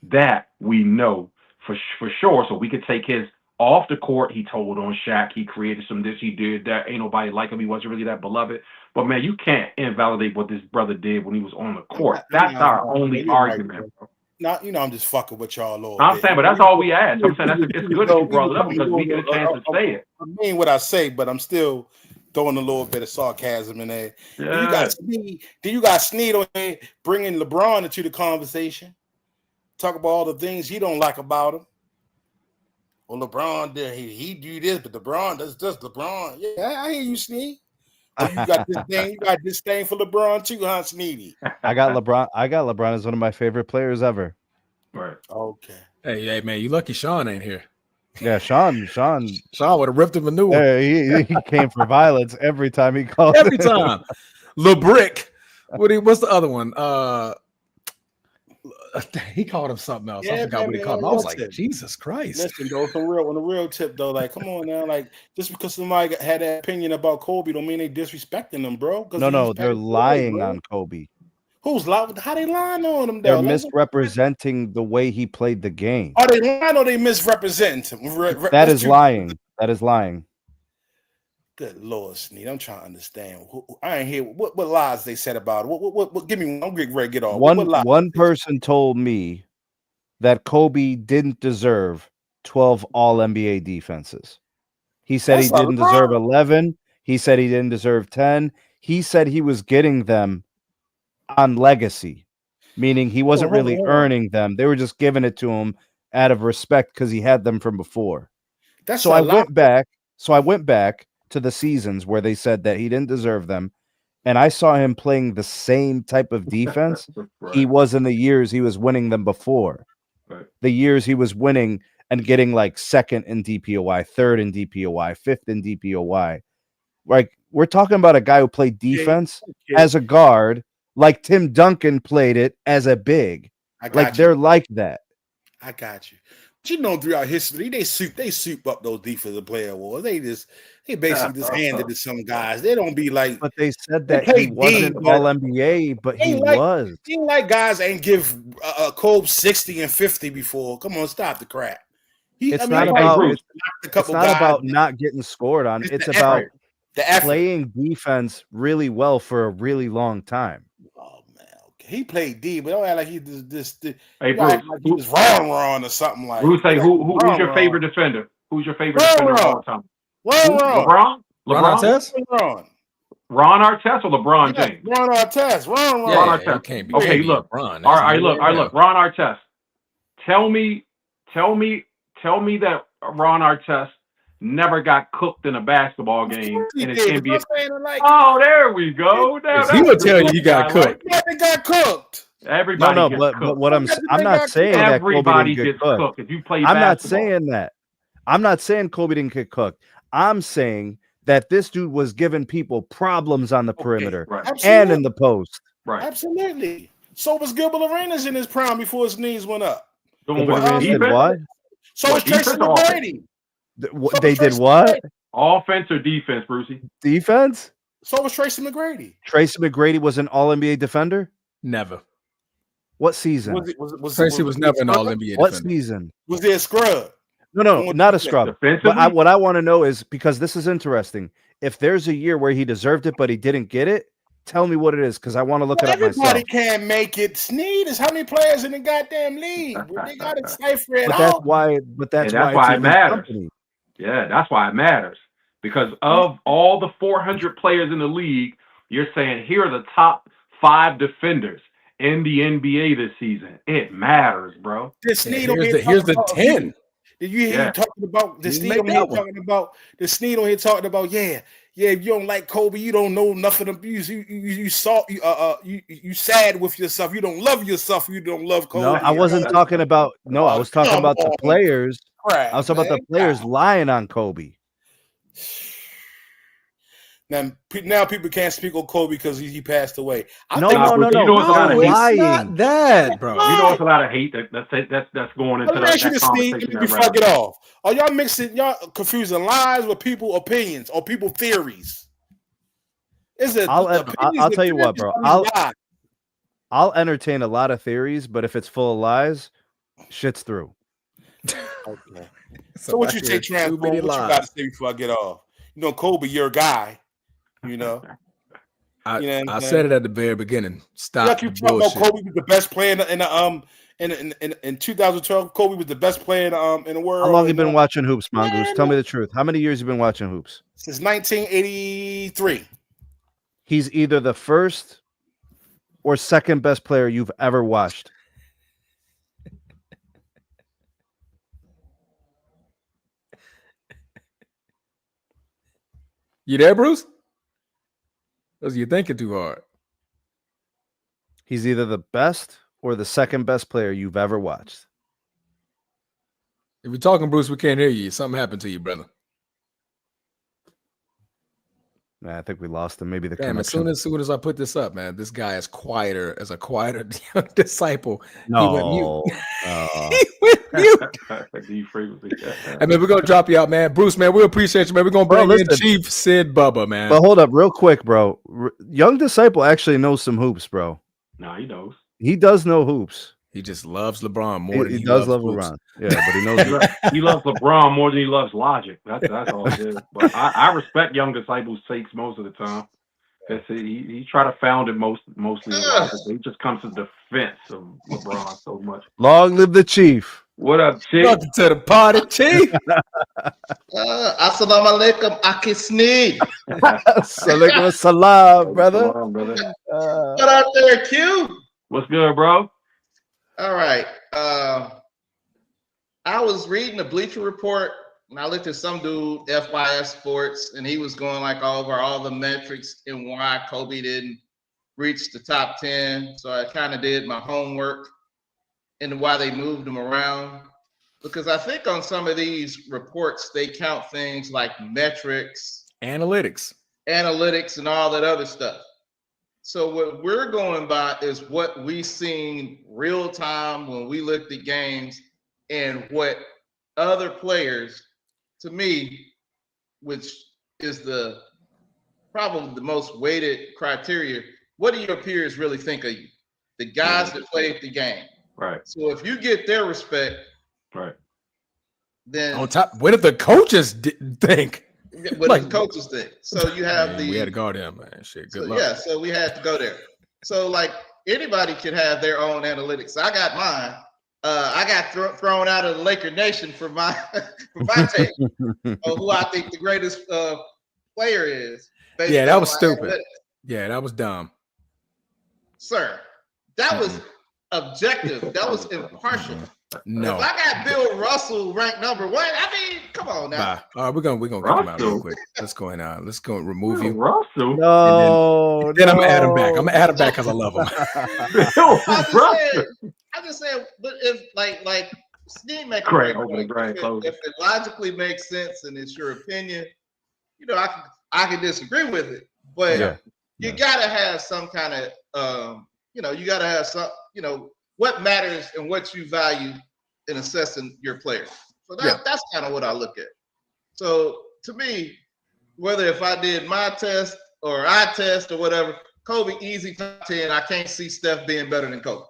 That we know for sure. So we could take his off the court. He told on Shaq, he created some this, he did that. Ain't nobody like him. He wasn't really that beloved. But man, you can't invalidate what this brother did when he was on the court. That's our only argument. Now, I'm just fucking with y'all, Lord. I'm saying, but that's all we ask. I'm saying it's good that you brought it up because we get a chance to say it. I mean what I say, but I'm still throwing a little bit of sarcasm in there. Yeah. You got Snead on there bringing LeBron into the conversation. Talk about all the things he don't like about him. Well, LeBron did he do this, but LeBron does LeBron. Yeah, I hear you, Snead. Oh, you got this thing for LeBron too, huh, Sneedy? I got LeBron as one of my favorite players ever. Right. Okay. Hey, man, you lucky Sean ain't here. Yeah, Sean would have ripped him a new one. He came for violence every time he called. Every time. LeBrick. What's the other one? He called him something else. I forgot what he called him. I was like, Jesus Christ. Listen, though, on the real tip, though, like, come on now, like, just because somebody had an opinion about Kobe don't mean they disrespecting him, bro. No, they're lying on Kobe. Who's lying? How they lying on him? They're misrepresenting the way he played the game. Are they lying or they misrepresenting him? That is lying. That is lying. Good Lord, Sneed. I'm trying to understand. I ain't hear what lies they said about it. What give me one. I'm getting ready to get off. One person told me that Kobe didn't deserve 12 All-NBA defenses. He said he didn't deserve 11. He said he didn't deserve 10. He said he was getting them on legacy, meaning he wasn't really earning them. They were just giving it to him out of respect because he had them from before. So I went back to the seasons where they said that he didn't deserve them, and I saw him playing the same type of defense Right. he was in the years he was winning them before. Right. The years he was winning and getting like second in DPOY, third in DPOY, fifth in DPOY. Like, we're talking about a guy who played defense as a guard, like Tim Duncan played it as a big. They're like that. I got you. But throughout history, they soup up those defensive player awards. They basically just handed to some guys. They don't be like. But they said that he wasn't All NBA, but he was. He like guys ain't give Kobe 60 and 50 before. Come on, stop the crap. It's not about not getting scored on. It's about playing defense really well for a really long time. Oh man, okay. He played D, but don't act like he this. Hey, Bruce, like he was wrong or something like. Bruce, say who's your favorite defender? Who's your favorite defender of all time? LeBron? Artest? Ron Artest or LeBron James? Ron Artest. Ron Artest. Can't be okay, look. Ron. All right, look. Ron Artest. Tell me that Ron Artest never got cooked in a basketball game in his NBA. Oh, there we go. He would tell you he got cooked. He got cooked. Everybody gets cooked. But what I'm not saying that everybody Kobe didn't gets get cooked. cooked. If you play I'm basketball. not saying that. I'm not saying Kobe didn't get cooked. I'm saying that this dude was giving people problems on the perimeter and in the post. Right. Absolutely. So was Gilbert Arenas in his prime before his knees went up. Doing what? So was Tracy McGrady. They did what? Offense or defense, Brucey? Defense? So was Tracy McGrady. Tracy McGrady was an All-NBA defender? Never. What season? Tracy was never an All-NBA defender. What season? Was there a scrub? No, not a scrub. But what I want to know is, because this is interesting, if there's a year where he deserved it but he didn't get it, tell me what it is, because I want to look it up myself. Everybody can't make it. Sneed is how many players in the goddamn league? They got to cipher it out. That's why it matters. Yeah, that's why it matters. Because of all the 400 players in the league, you're saying here are the top 5 defenders in the NBA this season. It matters, bro. Here's the 10. Did you hear him talking about the Sneed on here talking about? The Sneed on here talking about? Yeah, yeah, if you don't like Kobe, you don't know nothing. You sad with yourself. You don't love yourself. You don't love Kobe. No, I wasn't talking about. No, I was talking about the players. I was talking about the players lying on Kobe. Now people can't speak on Kobe because he passed away. No. It's not that, bro. You know, it's a lot of hate that's going into that conversation. Before I get off, are y'all mixing? Y'all confusing lies with people opinions or people theories? Is it? I'll tell you what, bro. I'll entertain a lot of theories, but if it's full of lies, shit's through. Okay. So what you say, Transform? What you got to say before I get off? You know, Kobe, your guy. You know, I said it at the very beginning. Stop. You talking about Kobe was the best player in 2012. Kobe was the best player in the world. How long you been watching hoops, Mongoose? Tell me the truth. How many years you been watching hoops? Since 1983. He's either the first or second best player you've ever watched. You there, Bruce? Because you're thinking too hard. He's either the best or the second best player you've ever watched. If you're talking, Bruce, we can't hear you. Something happened to you, brother. Man, I think we lost him. Maybe the connection. As soon as I put this up, man, this guy is quieter as a quieter young disciple. No. He went mute. He went mute. I mean, we're gonna drop you out, man. Bruce, man, we appreciate you, man. We're gonna bring in Chief Sid Bubba, man. But hold up, real quick, bro. Young disciple actually knows some hoops, bro. No, he knows. He does know hoops. He just loves LeBron more than he does love LeBron. Yeah, but he knows he loves LeBron more than he loves Logic. That's all it is. But I respect young disciples' sakes most of the time. He try to found it mostly. He just comes to defense of LeBron so much. Long live the Chief. What up, Chief? Welcome to the party, Chief. Assalamu alaikum, Akisni. Alaikum salam, brother. What out there, Q? What's good, bro? All right. I was reading the Bleacher Report, and I looked at some dude, FYS Sports, and he was going like over all the metrics and why Kobe didn't reach the top 10. So I kind of did my homework and why they moved him around. Because I think on some of these reports, they count things like metrics, analytics, and all that other stuff. So what we're going by is what we seen real time when we looked at games and what other players, to me, which is probably the most weighted criteria, what do your peers really think of you? The guys that played the game. Right. So if you get their respect, right, then on top, what did the coaches think? What like, the coaches think. So you have we had to guard him, man. Shit, good luck. Yeah, so we had to go there. So like anybody could have their own analytics. I got mine. I got thrown out of the Laker Nation for my take of who I think the greatest player is. Yeah, that was stupid. Analytics. Yeah, that was dumb. Sir, that was objective. That was impartial. No. If I got Bill Russell ranked number 1, I mean, come on now. All right, we're gonna kick him out real quick. Let's go in. Let's go remove you. Russell. No. Then I'm gonna add him back. I'm gonna add him back because I love him. I'm just saying, but if like Steve make if it logically makes sense and it's your opinion, you know, I can disagree with it, but you gotta have some kind of you gotta have some, what matters and what you value in assessing your players. So that's kind of what I look at. So to me, whether if I did my test or I test or whatever, Kobe easy top 10. I can't see Steph being better than Kobe.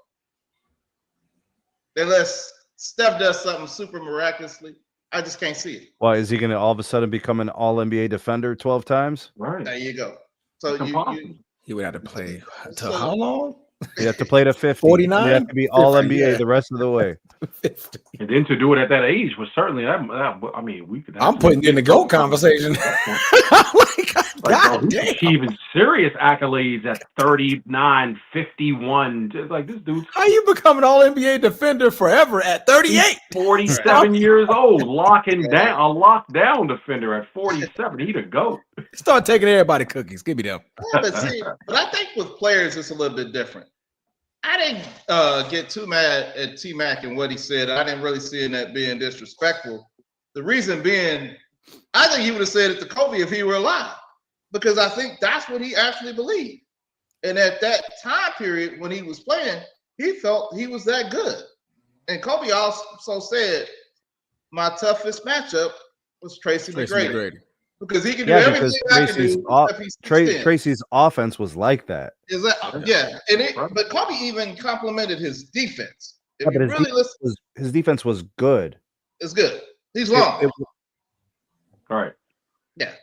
Unless Steph does something super miraculously, I just can't see it. Why is he going to all of a sudden become an All-NBA defender 12 times? Right. There you go. So he would have to play to how long? You have to play to 50. 49. You have to be All NBA the rest of the way. 50. And then to do it at that age was certainly that. I mean, we could. I'm putting in the GOAT conversation. God damn. Even serious accolades at 39, 51. Like this dude's. How you become an All NBA defender forever at 38? 47 years old, a lockdown defender at 47. He'd a GOAT. Start taking everybody cookies. Give me them. Yeah, but I think with players it's a little bit different. I didn't get too mad at T-Mac and what he said. I didn't really see that being disrespectful. The reason being, I think he would have said it to Kobe if he were alive, because I think that's what he actually believed. And at that time period when he was playing, he felt he was that good. And Kobe also said, my toughest matchup was Tracy McGrady. Because he can do everything I can do. Tracy's offense was like that. Is that but Kobe even complimented his defense. If you but really listen, his defense was good. It's good. He's long. All right. Yeah.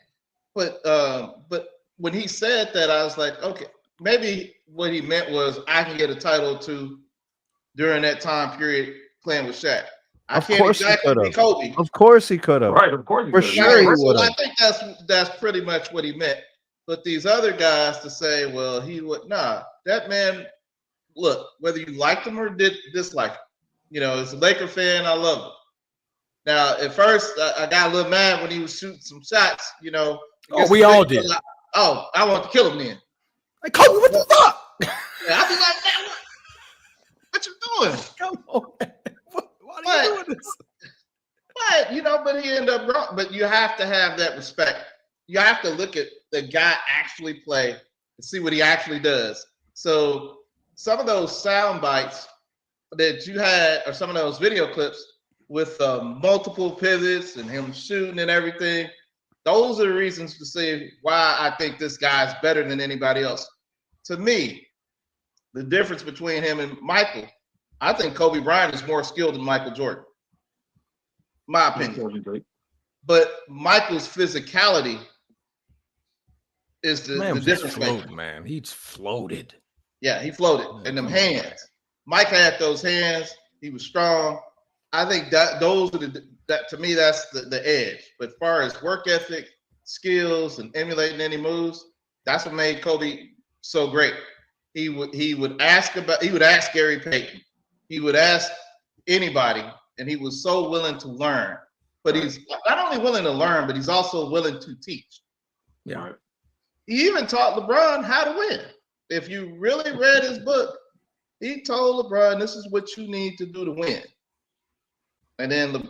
But when he said that, I was like, okay, maybe what he meant was I can get a title too during that time period playing with Shaq. I can't exactly be Kobe. Of course he could have. Right, of course he For sure he would have. I think that's pretty much what he meant. But these other guys to say, well, he would that man, look, whether you liked him or dislike him, as a Laker fan, I love him. Now, at first, I got a little mad when he was shooting some shots, we all did. I want to kill him then. Like, Kobe, what the fuck? Yeah, I'd be like, man, what you doing? Come on, man. Why are you doing this? But he ended up wrong. But you have to have that respect. You have to look at the guy actually play and see what he actually does. So some of those sound bites that you had, or some of those video clips with multiple pivots and him shooting and everything, those are the reasons to say why I think this guy's better than anybody else. To me, the difference between him and Michael, I think Kobe Bryant is more skilled than Michael Jordan. My opinion. But Michael's physicality is the difference maker. Man, he's floated. Yeah, he floated. And them hands. Mike had those hands. He was strong. I think that those are to me, that's the edge. But as far as work ethic, skills, and emulating any moves, that's what made Kobe so great. He would ask Gary Payton. He would ask anybody, and he was so willing to learn. But he's not only willing to learn, but he's also willing to teach. Yeah. He even taught LeBron how to win. If you really read his book, he told LeBron, this is what you need to do to win. And then,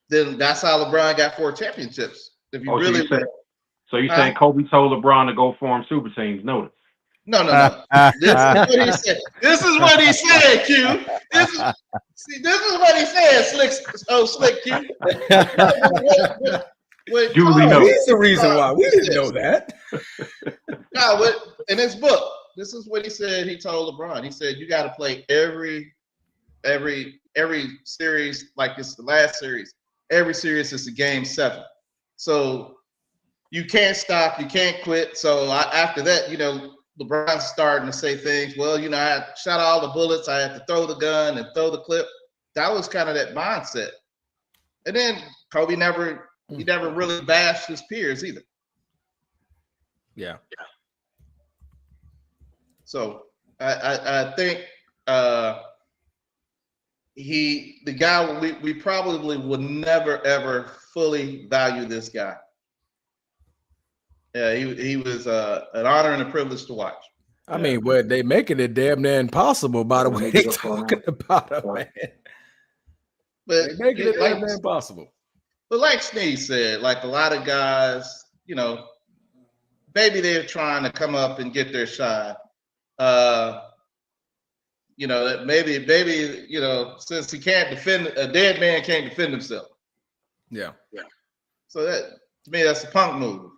then that's how LeBron got 4 championships. If you really so you saying Kobe told LeBron to go form super teams? Notice. No. This is what he said. This is what he said, Q. This is what he said, Slick Q. Julie knows. He's the reason why. We didn't know that. In his book, this is what he said. He told LeBron. He said, you got to play every series like this, the last series. Every series is a game 7. So you can't stop. You can't quit. So after that, LeBron's starting to say things. Well, I shot all the bullets. I had to throw the gun and throw the clip. That was kind of that mindset. And then Kobe never really bashed his peers either. Yeah. So I think the guy we probably would never ever fully value this guy. Yeah, he was an honor and a privilege to watch. I mean, they making it damn near impossible by the way they talking about it, man. But they making it damn near impossible. But like Sneeze said, like a lot of guys, maybe they're trying to come up and get their shine. Maybe since he can't defend, a dead man can't defend himself. Yeah. So that, to me, that's a punk move.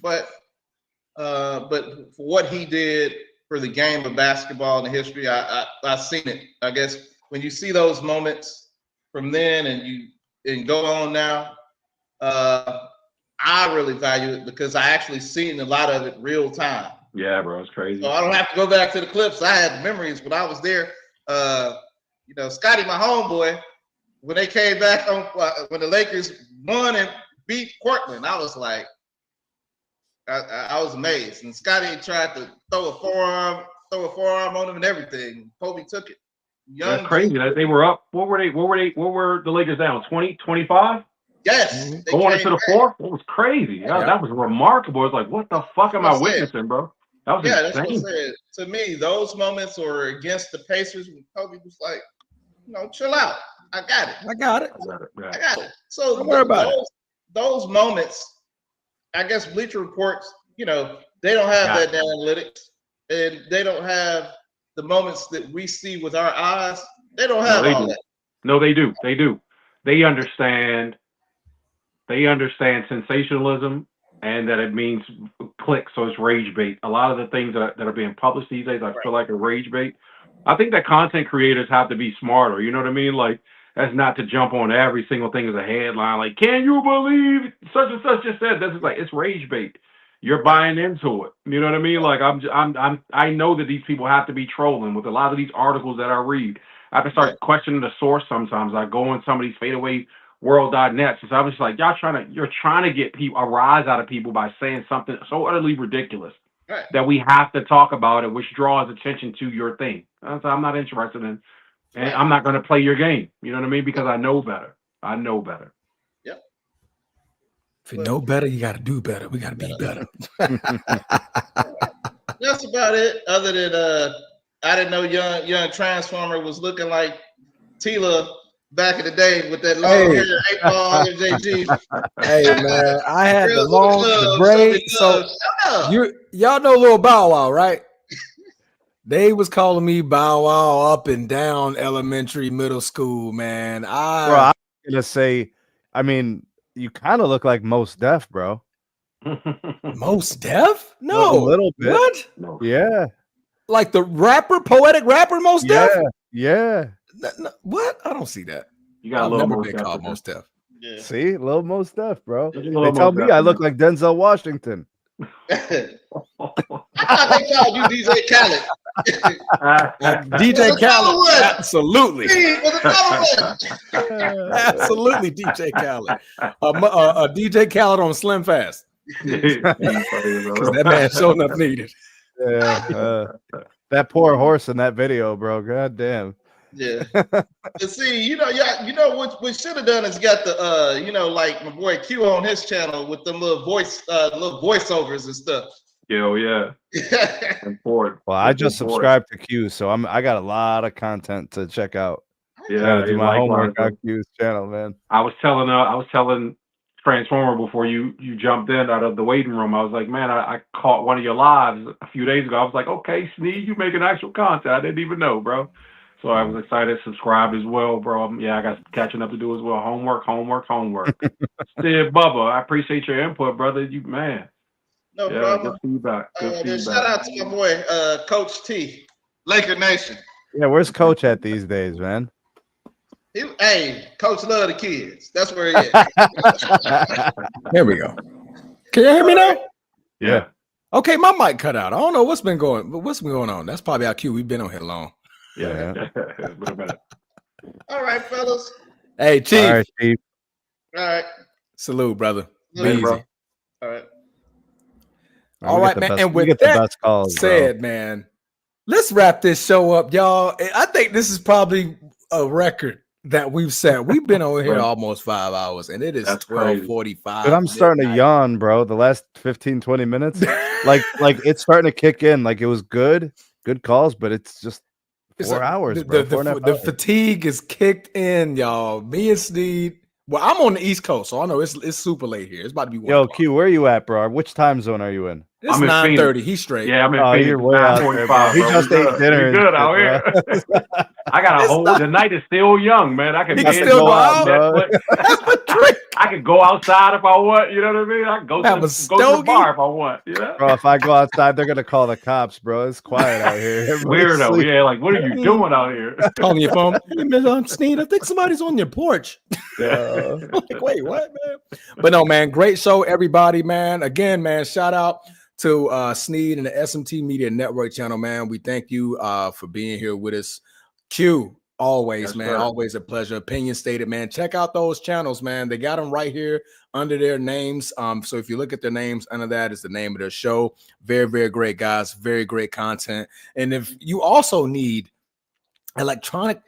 But for what he did for the game of basketball and the history, I've seen it. I guess when you see those moments from then and go on now, I really value it because I actually seen a lot of it real time. Yeah, bro, it's crazy. So I don't have to go back to the clips. I had memories when I was there. Scotty, my homeboy, when they came back when the Lakers won and beat Portland, I was like, I was amazed. And Scotty tried to throw a forearm on him and everything. Kobe took it. That's crazy. That they were up. What were the Lakers down? 20, 25? Yes, going into the fourth, it was crazy. Yeah. That was remarkable. It's like, what the fuck am I witnessing, bro? That was that's what I insane. said. To me, those moments were against the Pacers when Kobe was like, chill out. I got it. I got it. I got it. So Don't worry about those moments, I guess Bleacher Reports, they don't have that analytics, and they don't have the moments that we see with our eyes. They don't have all that. No, they do. They do. They understand sensationalism and that it means click, so it's rage bait. A lot of the things that are being published these days, I feel like a rage bait. I think that content creators have to be smarter. You know what I mean? Like, that's not to jump on every single thing as a headline. Like, can you believe such and such just said this? Is like, it's rage bait. You're buying into it. You know what I mean? Like, I know that these people have to be trolling with a lot of these articles that I read. I have to start questioning the source sometimes. I go on some of these fadeawayworld.net. So I'm just like, you're trying to get a rise out of people by saying something so utterly ridiculous that we have to talk about it, which draws attention to your thing. So I'm not interested in, and I'm not going to play your game. You know what I mean? Because I know better. Yep. If you know better, you got to do better. We got to be better. That's about it. Other than I didn't know young Transformer was looking like Tila back in the day with that long hair, 8-ball MJG. Hey man, I had the braid. So y'all know Lil Bow Wow, right? They was calling me Bow Wow up and down elementary, middle school, man. I'm gonna say, I mean, you kind of look like Mos Def, bro. Mos Def? No, a little bit. What? No. Yeah, like the poetic rapper Mos Def? Yeah. No, what? I don't see that. You got I've a little never more been stuff called with Mos Def. Yeah. See, little Mos Def, bro. They They tell me I look like Denzel Washington. I thought they called you DJ Khaled. DJ Khaled, absolutely. Absolutely. Absolutely, DJ Khaled. DJ Khaled on Slim Fast. Because that man sure enough needed. Yeah, that poor horse in that video, bro. God damn. Yeah. But see, what we should have done is got the like my boy Q on his channel with them little voiceovers and stuff. Yeah. Well, I just subscribed to Q, so I got a lot of content to check out. Yeah, do my homework on Q's channel, man. I was telling Transformer before you jumped in out of the waiting room. I was like, man, I caught one of your lives a few days ago. I was like, okay, Sneed, you making actual content. I didn't even know, bro. So I was excited to subscribe as well, bro. Yeah, I got catching up to do as well. Homework. Steve Bubba, I appreciate your input, brother. You man. No problem. Good feedback. Shout out to my boy, Coach T, Laker Nation. Yeah, where's Coach at these days, man? Coach love the kids. That's where he is. There we go. Can you hear me now? Yeah. Okay, my mic cut out. I don't know what's been going on. That's probably our cue. We've been on here long. Yeah. All right, fellas. Hey, Chief. All right, Chief. All right. Salute, brother. Be Hey, easy. bro. All right. All right, man. And with that said, man, let's wrap this show up, y'all. I think this is probably a record that we've set. We've been over here almost 5 hours, and it is 12:45. But I'm starting to yawn, bro. The last 15, 20 minutes, like it's starting to kick in. Like it was good calls, but it's just 4 hours, bro. The fatigue is kicked in, y'all. Me and Sneed. Well, I'm on the East Coast, so I know it's super late here. It's about to be 1 Yo, o'clock. Q, where are you at, bro? Which time zone are you in? It's 9:30. He's straight. Yeah, I'm in Phoenix. You're way out there, bro. He just ate dinner. Good out here. I got the night is still young, man. I can still go out, bro. I can go outside if I want. You know what I mean? I can go to the bar if I want. Yeah. Bro, if I go outside, they're gonna call the cops, bro. It's quiet out here. Weirdo. Yeah, like what are you doing out here? Calling your phone. Hey, Sneed, I think somebody's on your porch. Yeah. Like, wait, what, man? But no, man, great show, everybody, man. Again, man, shout out to Sneed and the SMT Media Network channel, man. We thank you for being here with us. Q, always, man. Always a pleasure. Opinion stated, man. Check out those channels, man. They got them right here under their names. So if you look at their names, under that is the name of their show. Very, very great guys. Very great content. And if you also need electronic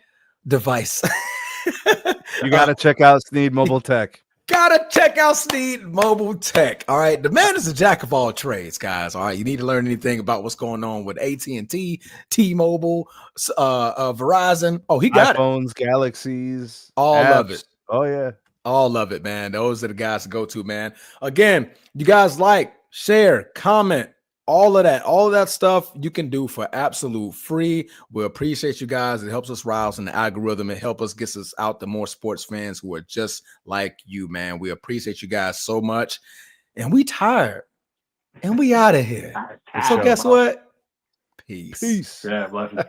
device, you got to check out Sneed Mobile Tech. Gotta check out Sneed Mobile Tech. All right, the man is a jack of all trades, guys. All right, you need to learn anything about what's going on with AT&T, T-Mobile, Verizon. Oh, he got iPhones, Galaxies, all apps. of it. Oh yeah, all of it, man. Those are the guys to go to, man. Again, you guys like, share, comment, all of that stuff you can do for absolute free. We appreciate you guys. It helps us rise in the algorithm. It helps us get us out to more sports fans who are just like you, man. We appreciate you guys so much. And we tired. And we out of here. So guess what? Peace. Yeah, bless you.